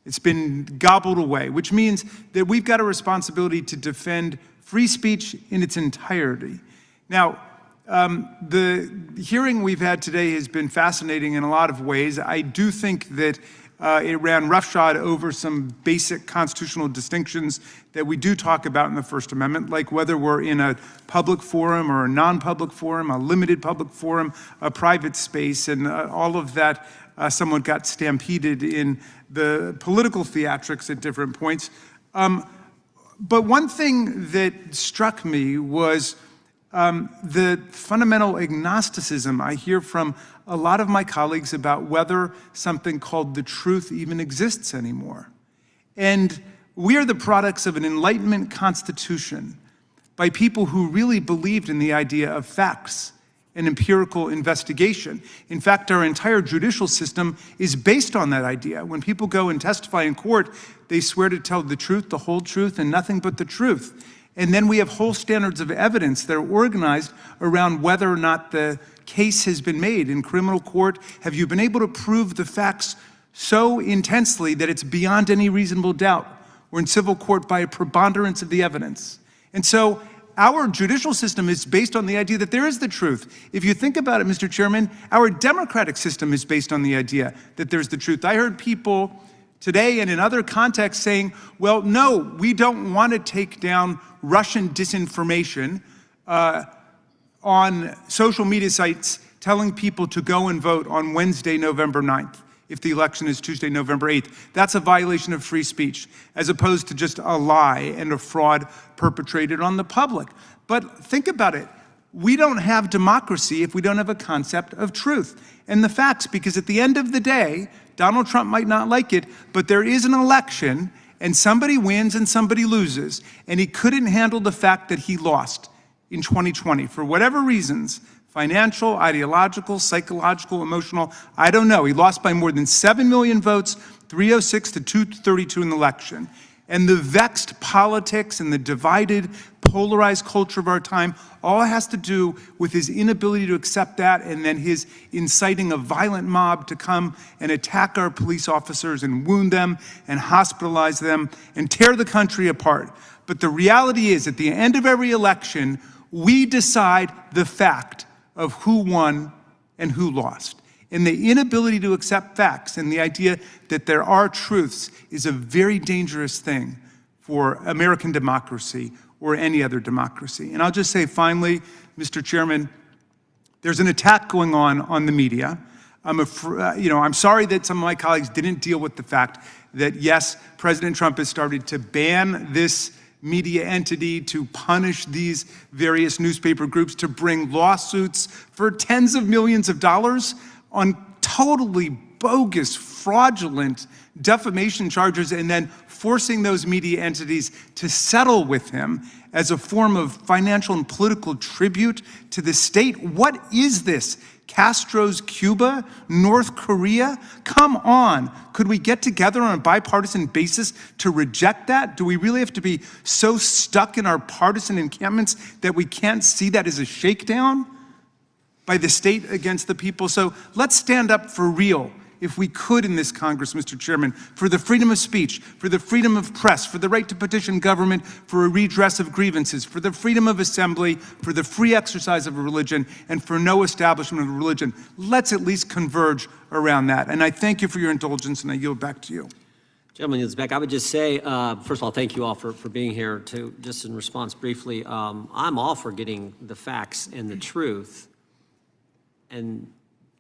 Speaker 17: It's been gobbled away, which means that we've got a responsibility to defend free speech in its entirety. Now, the hearing we've had today has been fascinating in a lot of ways. I do think that it ran roughshod over some basic constitutional distinctions that we do talk about in the First Amendment, like whether we're in a public forum or a non-public forum, a limited public forum, a private space, and all of that somewhat got stampeded in the political theatrics at different points. But one thing that struck me was the fundamental agnosticism I hear from a lot of my colleagues about whether something called the truth even exists anymore. And we are the products of an Enlightenment constitution by people who really believed in the idea of facts and empirical investigation. In fact, our entire judicial system is based on that idea. When people go and testify in court, they swear to tell the truth, the whole truth, and nothing but the truth. And then we have whole standards of evidence that are organized around whether or not the case has been made. In criminal court, have you been able to prove the facts so intensely that it's beyond any reasonable doubt? Or in civil court, by a preponderance of the evidence. And so our judicial system is based on the idea that there is the truth. If you think about it, Mr. Chairman, our democratic system is based on the idea that there's the truth. I heard people today and in other contexts saying, well, no, we don't want to take down Russian disinformation on social media sites telling people to go and vote on Wednesday, November 9th, if the election is Tuesday, November 8th. That's a violation of free speech, as opposed to just a lie and a fraud perpetrated on the public. But think about it. We don't have democracy if we don't have a concept of truth and the facts, because at the end of the day, Donald Trump might not like it, but there is an election and somebody wins and somebody loses, and he couldn't handle the fact that he lost in 2020 for whatever reasons, financial, ideological, psychological, emotional, I don't know. He lost by more than 7 million votes, 306 to 232 in the election. And the vexed politics and the divided, polarized culture of our time all has to do with his inability to accept that, and then his inciting a violent mob to come and attack our police officers and wound them and hospitalize them and tear the country apart. But the reality is, at the end of every election, we decide the fact of who won and who lost. And the inability to accept facts and the idea that there are truths is a very dangerous thing for American democracy or any other democracy. And I'll just say finally, Mr. Chairman, there's an attack going on the media. I'm sorry that some of my colleagues didn't deal with the fact that, yes, President Trump has started to ban this media entity, to punish these various newspaper groups, to bring lawsuits for tens of millions of dollars. on totally bogus, fraudulent defamation charges and then forcing those media entities to settle with him as a form of financial and political tribute to the state? What is this? Castro's Cuba? North Korea? Come on. Could we get together on a bipartisan basis to reject that? Do we really have to be so stuck in our partisan encampments that we can't see that as a shakedown by the state against the people? So let's stand up for real, if we could in this Congress, Mr. Chairman, for the freedom of speech, for the freedom of press, for the right to petition government for a redress of grievances, for the freedom of assembly, for the free exercise of a religion, and for no establishment of a religion. Let's at least converge around that. And I thank you for your indulgence, and I yield back to you.
Speaker 5: Gentleman yields back. I would just say, first of all, thank you all for being here. Just in response briefly, I'm all for getting the facts and the truth. And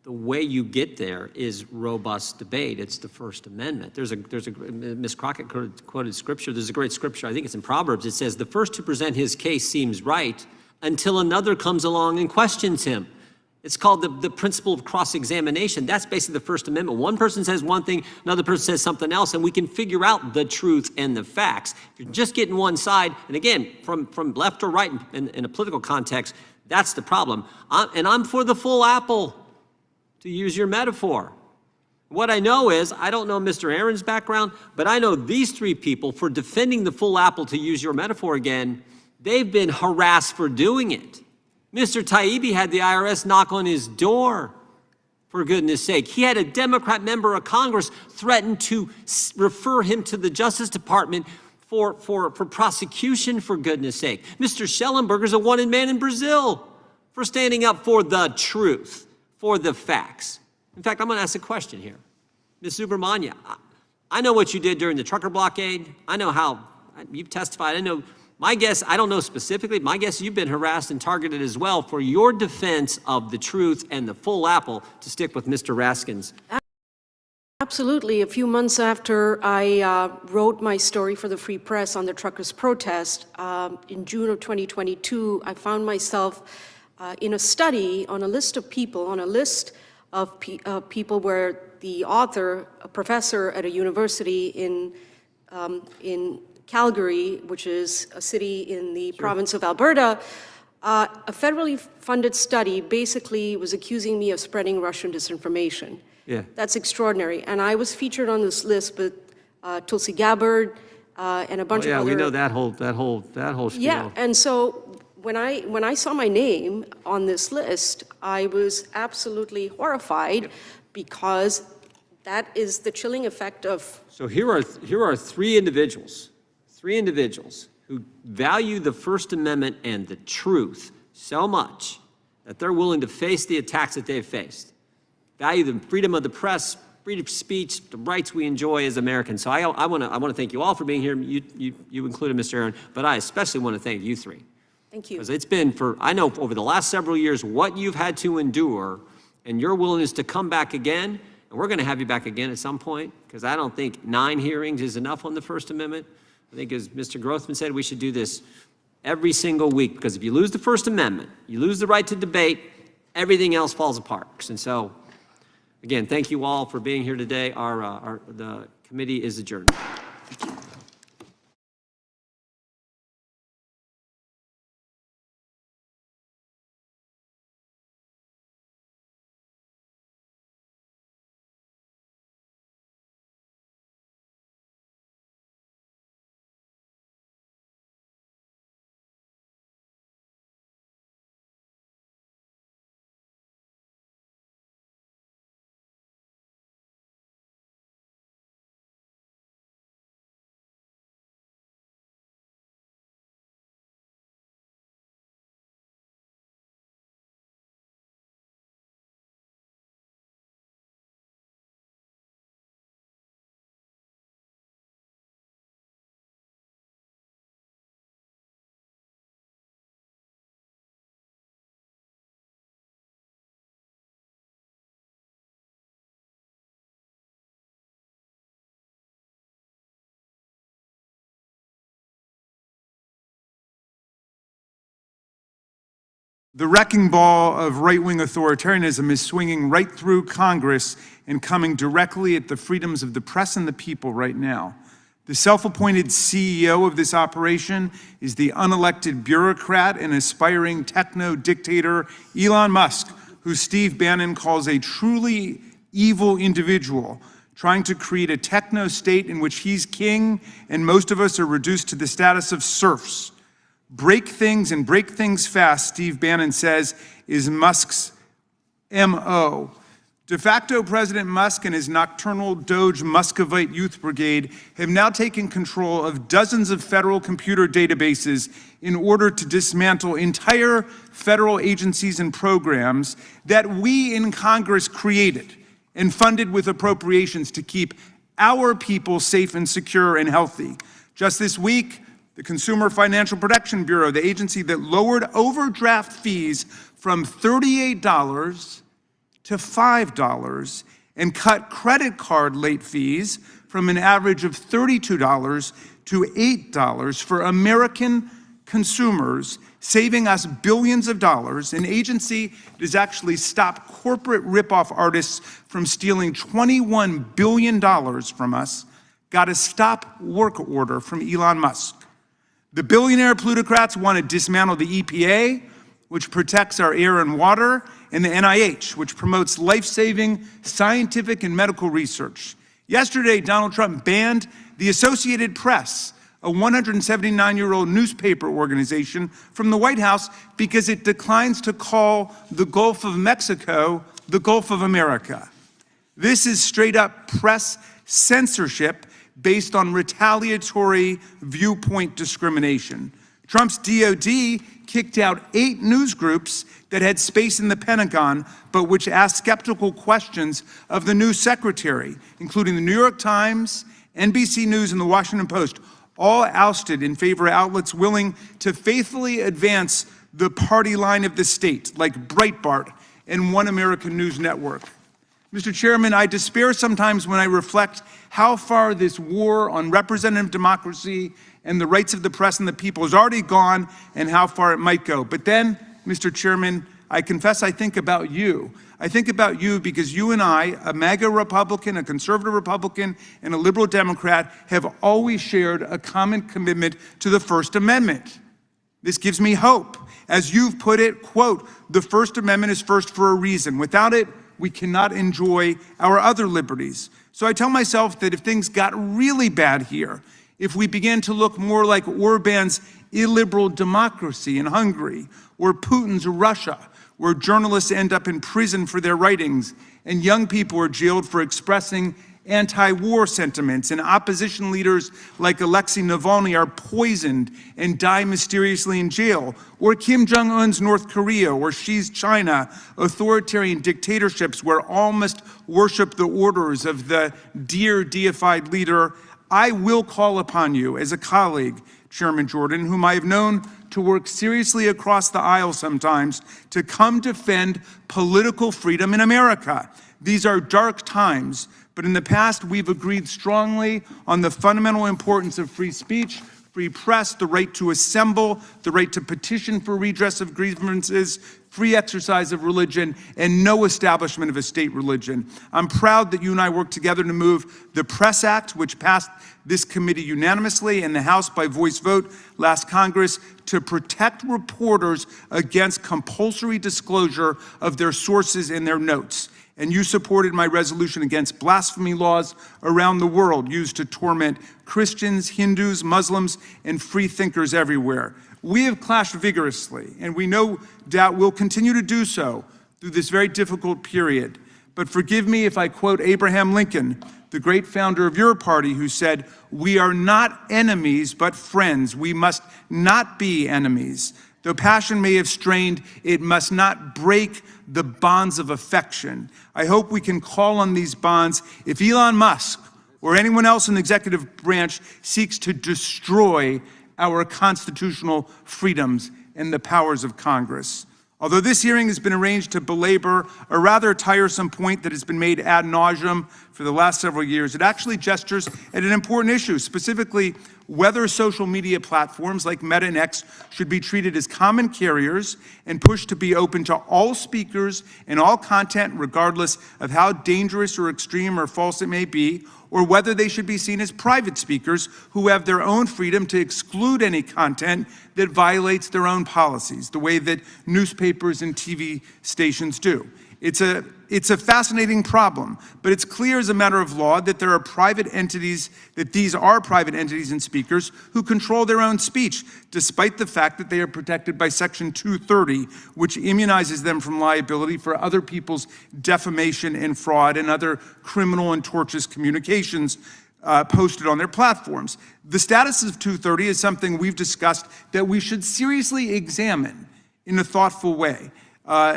Speaker 5: the way you get there is robust debate. It's the First Amendment. Ms. Crockett quoted scripture. There's a great scripture, I think it's in Proverbs. It says, the first to present his case seems right until another comes along and questions him. It's called the principle of cross-examination. That's basically the First Amendment. One person says one thing, another person says something else, and we can figure out the truth and the facts. If you're just getting one side, and again, from left or right in a political context, that's the problem. I'm for the full apple, to use your metaphor. What I know is, I don't know Mr. Aaron's background, but I know these three people, for defending the full apple, to use your metaphor again, they've been harassed for doing it. Mr. Taibbi had the IRS knock on his door, for goodness sake. He had a Democrat member of Congress threaten to refer him to the Justice Department for prosecution, for goodness sake. Mr. Schellenberger's a wanted man in Brazil for standing up for the truth, for the facts. In fact, I'm going to ask a question here. Ms. Subramanya, I know what you did during the trucker blockade. I know how you've testified. I know, my guess, I don't know specifically, my guess you've been harassed and targeted as well for your defense of the truth and the full apple, to stick with Mr. Raskin's.
Speaker 7: Absolutely. A few months after I wrote my story for the Free Press on the truckers' protest, in June of 2022, I found myself in a study on a list of people, people where the author, a professor at a university in Calgary, which is a city in the province of Alberta, a federally funded study basically was accusing me of spreading Russian disinformation.
Speaker 5: Yeah.
Speaker 7: That's extraordinary. And I was featured on this list with Tulsi Gabbard and a bunch of other...
Speaker 5: Yeah, we know that whole spiel.
Speaker 7: Yeah, and so when I saw my name on this list, I was absolutely horrified, because that is the chilling effect of...
Speaker 5: So here are three individuals who value the First Amendment and the truth so much that they're willing to face the attacks that they've faced. Value the freedom of the press, freedom of speech, the rights we enjoy as Americans. So I want to thank you all for being here. You included, Mr. Aaron, but I especially want to thank you three.
Speaker 7: Thank you.
Speaker 5: Because it's been I know over the last several years, what you've had to endure, and your willingness to come back again, and we're going to have you back again at some point, because I don't think 9 hearings is enough on the First Amendment. I think, as Mr. Grothman said, we should do this every single week, because if you lose the First Amendment, you lose the right to debate, everything else falls apart. And so, again, thank you all for being here today. The committee is adjourned.
Speaker 17: The wrecking ball of right-wing authoritarianism is swinging right through Congress and coming directly at the freedoms of the press and the people right now. The self-appointed CEO of this operation is the unelected bureaucrat and aspiring techno-dictator Elon Musk, who Steve Bannon calls a truly evil individual, trying to create a techno-state in which he's king and most of us are reduced to the status of serfs. Break things and break things fast, Steve Bannon says, is Musk's MO. De facto President Musk and his nocturnal Doge Muscovite Youth Brigade have now taken control of dozens of federal computer databases in order to dismantle entire federal agencies and programs that we in Congress created and funded with appropriations to keep our people safe and secure and healthy. Just this week, the Consumer Financial Protection Bureau, the agency that lowered overdraft fees from $38 to $5 and cut credit card late fees from an average of $32 to $8 for American consumers, saving us billions of dollars. An agency that has actually stopped corporate ripoff artists from stealing $21 billion from us, got a stop work order from Elon Musk. The billionaire plutocrats want to dismantle the EPA, which protects our air and water, and the NIH, which promotes life-saving scientific and medical research. Yesterday, Donald Trump banned the Associated Press, a 179-year-old newspaper organization, from the White House because it declines to call the Gulf of Mexico the Gulf of America. This is straight-up press censorship based on retaliatory viewpoint discrimination. Trump's DOD kicked out 8 news groups that had space in the Pentagon, but which asked skeptical questions of the new secretary, including the New York Times, NBC News, and the Washington Post, all ousted in favor of outlets willing to faithfully advance the party line of the state, like Breitbart and One American News Network. Mr. Chairman, I despair sometimes when I reflect how far this war on representative democracy and the rights of the press and the people has already gone and how far it might go. But then, Mr. Chairman, I confess I think about you. I think about you because you and I, a MAGA Republican, a conservative Republican, and a liberal Democrat, have always shared a common commitment to the First Amendment. This gives me hope. As you've put it, quote, the First Amendment is first for a reason. Without it, we cannot enjoy our other liberties. So I tell myself that if things got really bad here, if we began to look more like Orban's illiberal democracy in Hungary, or Putin's Russia, where journalists end up in prison for their writings, and young people are jailed for expressing anti-war sentiments, and opposition leaders like Alexei Navalny are poisoned and die mysteriously in jail, or Kim Jong-un's North Korea, or Xi's China, authoritarian dictatorships where all must worship the orders of the dear deified leader, I will call upon you as a colleague, Chairman Jordan, whom I have known to work seriously across the aisle sometimes, to come defend political freedom in America. These are dark times, but in the past we've agreed strongly on the fundamental importance of free speech, free press, the right to assemble, the right to petition for redress of grievances, free exercise of religion, and no establishment of a state religion. I'm proud that you and I worked together to move the Press Act, which passed this committee unanimously and the House by voice vote last Congress, to protect reporters against compulsory disclosure of their sources and their notes. And you supported my resolution against blasphemy laws around the world used to torment Christians, Hindus, Muslims, and free thinkers everywhere. We have clashed vigorously, and we no doubt will continue to do so through this very difficult period. But forgive me if I quote Abraham Lincoln, the great founder of your party, who said, "We are not enemies, but friends. We must not be enemies. Though passion may have strained, it must not break the bonds of affection." I hope we can call on these bonds if Elon Musk or anyone else in the executive branch seeks to destroy our constitutional freedoms and the powers of Congress. Although this hearing has been arranged to belabor a rather tiresome point that has been made ad nauseum for the last several years, it actually gestures at an important issue, specifically whether social media platforms like Meta and X should be treated as common carriers and pushed to be open to all speakers and all content, regardless of how dangerous or extreme or false it may be, or whether they should be seen as private speakers who have their own freedom to exclude any content that violates their own policies, the way that newspapers and TV stations do. It's a fascinating problem, but it's clear as a matter of law that there are private entities, that these are private entities and speakers who control their own speech, despite the fact that they are protected by Section 230, which immunizes them from liability for other people's defamation and fraud and other criminal and tortious communications posted on their platforms. The status of 230 is something we've discussed that we should seriously examine in a thoughtful way.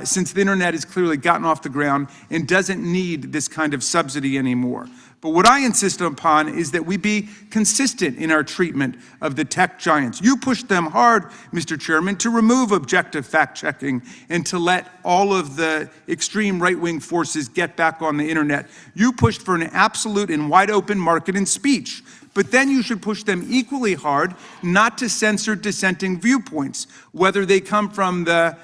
Speaker 17: Since the internet has clearly gotten off the ground and doesn't need this kind of subsidy anymore. But what I insist upon is that we be consistent in our treatment of the tech giants. You pushed them hard, Mr. Chairman, to remove objective fact-checking and to let all of the extreme right-wing forces get back on the internet. You pushed for an absolute and wide-open market in speech. But then you should push them equally hard not to censor dissenting viewpoints, whether they come from the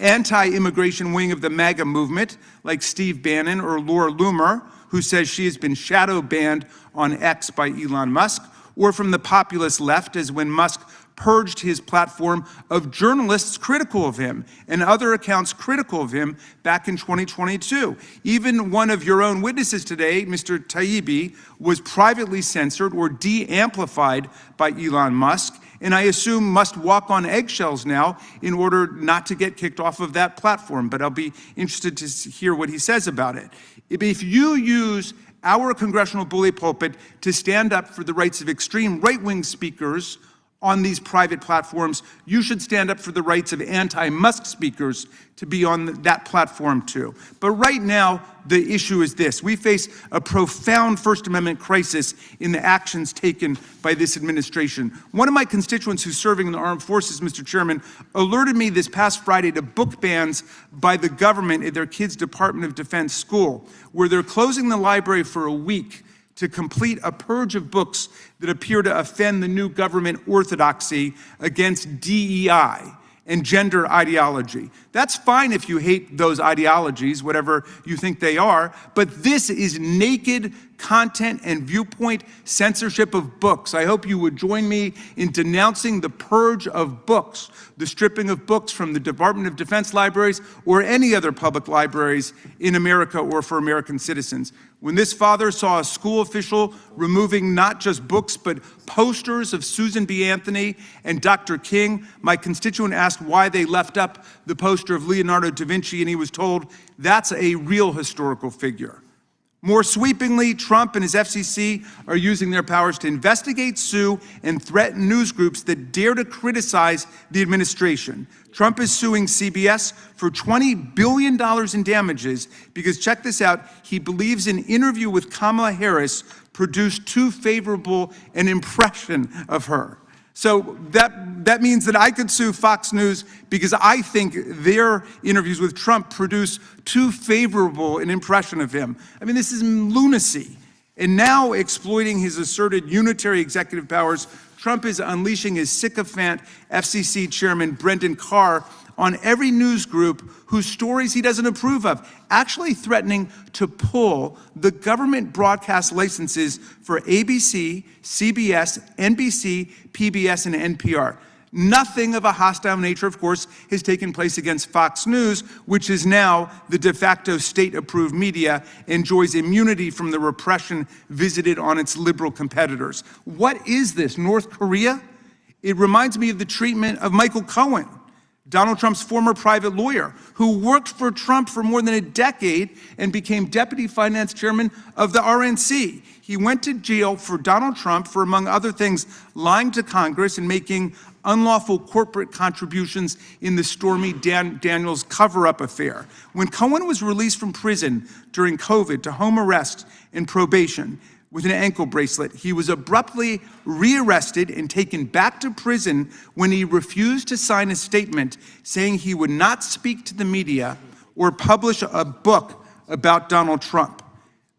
Speaker 17: anti-immigration wing of the MAGA movement, like Steve Bannon or Laura Loomer, who says she has been shadow banned on X by Elon Musk, or from the populist left, as when Musk purged his platform of journalists critical of him and other accounts critical of him back in 2022. Even one of your own witnesses today, Mr. Taibbi, was privately censored or de-amplified by Elon Musk, and I assume must walk on eggshells now in order not to get kicked off of that platform. But I'll be interested to hear what he says about it. If you use our congressional bully pulpit to stand up for the rights of extreme right-wing speakers on these private platforms, you should stand up for the rights of anti-Musk speakers to be on that platform too. But right now, the issue is this. We face a profound First Amendment crisis in the actions taken by this administration. One of my constituents who's serving in the armed forces, Mr. Chairman, alerted me this past Friday to book bans by the government at their kids' Department of Defense school, where they're closing the library for a week to complete a purge of books that appear to offend the new government orthodoxy against DEI and gender ideology. That's fine if you hate those ideologies, whatever you think they are, but this is naked content and viewpoint censorship of books. I hope you would join me in denouncing the purge of books, the stripping of books from the Department of Defense libraries or any other public libraries in America or for American citizens. When this father saw a school official removing not just books, but posters of Susan B. Anthony and Dr. King, my constituent asked why they left up the poster of Leonardo da Vinci, and he was told, that's a real historical figure. More sweepingly, Trump and his FCC are using their powers to investigate, sue, and threaten news groups that dare to criticize the administration. Trump is suing CBS for $20 billion in damages because, check this out, he believes an interview with Kamala Harris produced too favorable an impression of her. So that means that I could sue Fox News because I think their interviews with Trump produce too favorable an impression of him. I mean, this is lunacy. And now, exploiting his asserted unitary executive powers, Trump is unleashing his sycophant FCC chairman Brendan Carr on every news group whose stories he doesn't approve of, actually threatening to pull the government broadcast licenses for ABC, CBS, NBC, PBS, and NPR. Nothing of a hostile nature, of course, has taken place against Fox News, which is now the de facto state-approved media, enjoys immunity from the repression visited on its liberal competitors. What is this, North Korea? It reminds me of the treatment of Michael Cohen, Donald Trump's former private lawyer, who worked for Trump for more than a decade and became deputy finance chairman of the RNC. He went to jail for Donald Trump for, among other things, lying to Congress and making unlawful corporate contributions in the Stormy Daniels cover-up affair. When Cohen was released from prison during COVID to home arrest and probation with an ankle bracelet, he was abruptly rearrested and taken back to prison when he refused to sign a statement saying he would not speak to the media or publish a book about Donald Trump.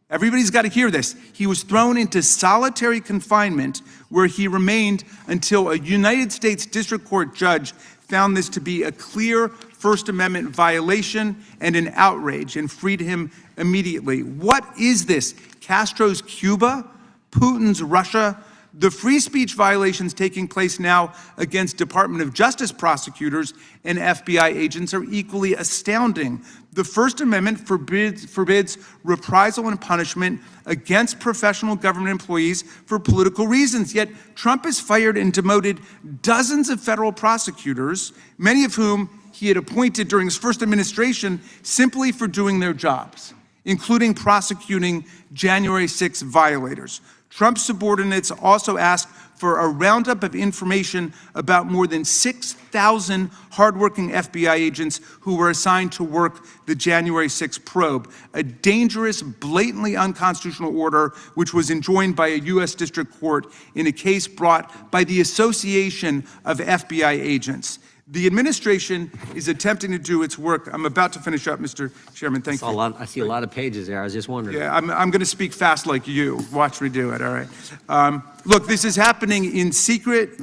Speaker 17: Everybody's got to hear this. He was thrown into solitary confinement where he remained until a United States District Court judge found this to be a clear First Amendment violation and an outrage and freed him immediately. What is this? Castro's Cuba? Putin's Russia? The free speech violations taking place now against Department of Justice prosecutors and FBI agents are equally astounding. The First Amendment forbids reprisal and punishment against professional government employees for political reasons. Yet Trump has fired and demoted dozens of federal prosecutors, many of whom he had appointed during his first administration simply for doing their jobs, including prosecuting January 6 violators. Trump's subordinates also asked for a roundup of information about more than 6,000 hardworking FBI agents who were assigned to work the January 6 probe, a dangerous, blatantly unconstitutional order which was enjoined by a U.S. District Court in a case brought by the Association of FBI Agents. The administration is attempting to do its work. I'm about to finish up, Mr. Chairman. Thank you.
Speaker 5: I see a lot of pages there. I was just wondering.
Speaker 17: Yeah, I'm going to speak fast like you. Watch me do it, all right? Look, this is happening in secret.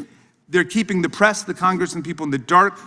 Speaker 17: They're keeping the press, the Congress, and people in the dark.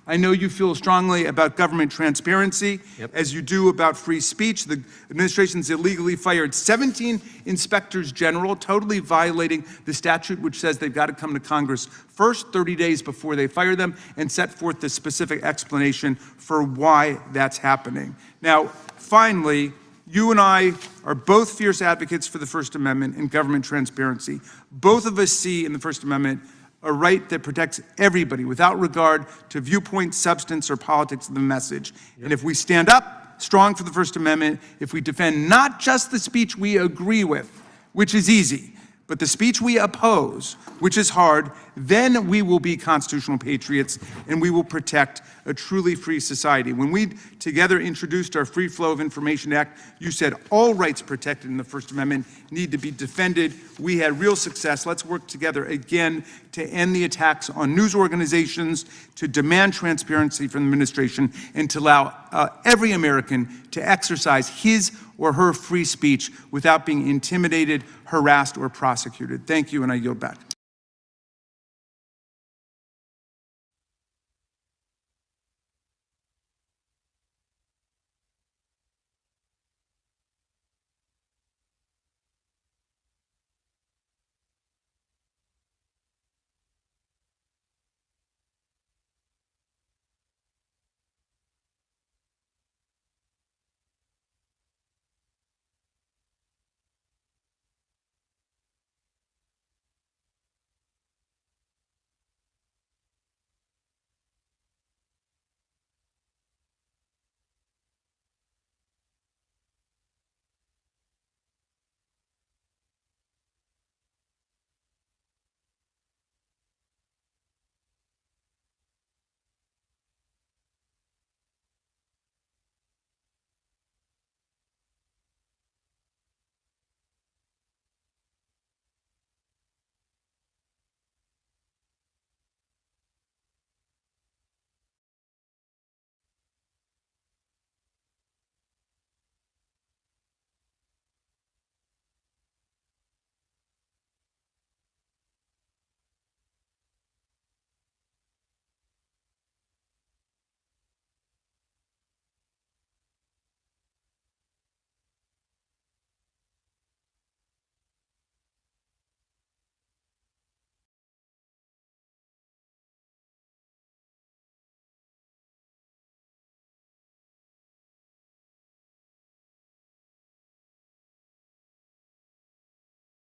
Speaker 17: I know you feel strongly about government transparency, as you do about free speech. The administration's illegally fired 17 inspectors general, totally violating the statute which says they've got to come to Congress first 30 days before they fire them and set forth the specific explanation for why that's happening. Now, finally, you and I are both fierce advocates for the First Amendment and government transparency. Both of us see in the First Amendment a right that protects everybody without regard to viewpoint, substance, or politics of the message. And if we stand up strong for the First Amendment, if we defend not just the speech we agree with, which is easy, but the speech we oppose, which is hard, then we will be constitutional patriots and we will protect a truly free society. When we together introduced our Free Flow of Information Act, you said all rights protected in the First Amendment need to be defended. We had real success. Let's work together again to end the attacks on news organizations, to demand transparency from the administration, and to allow every American to exercise his or her free speech without being intimidated, harassed, or prosecuted. Thank you, and I yield back.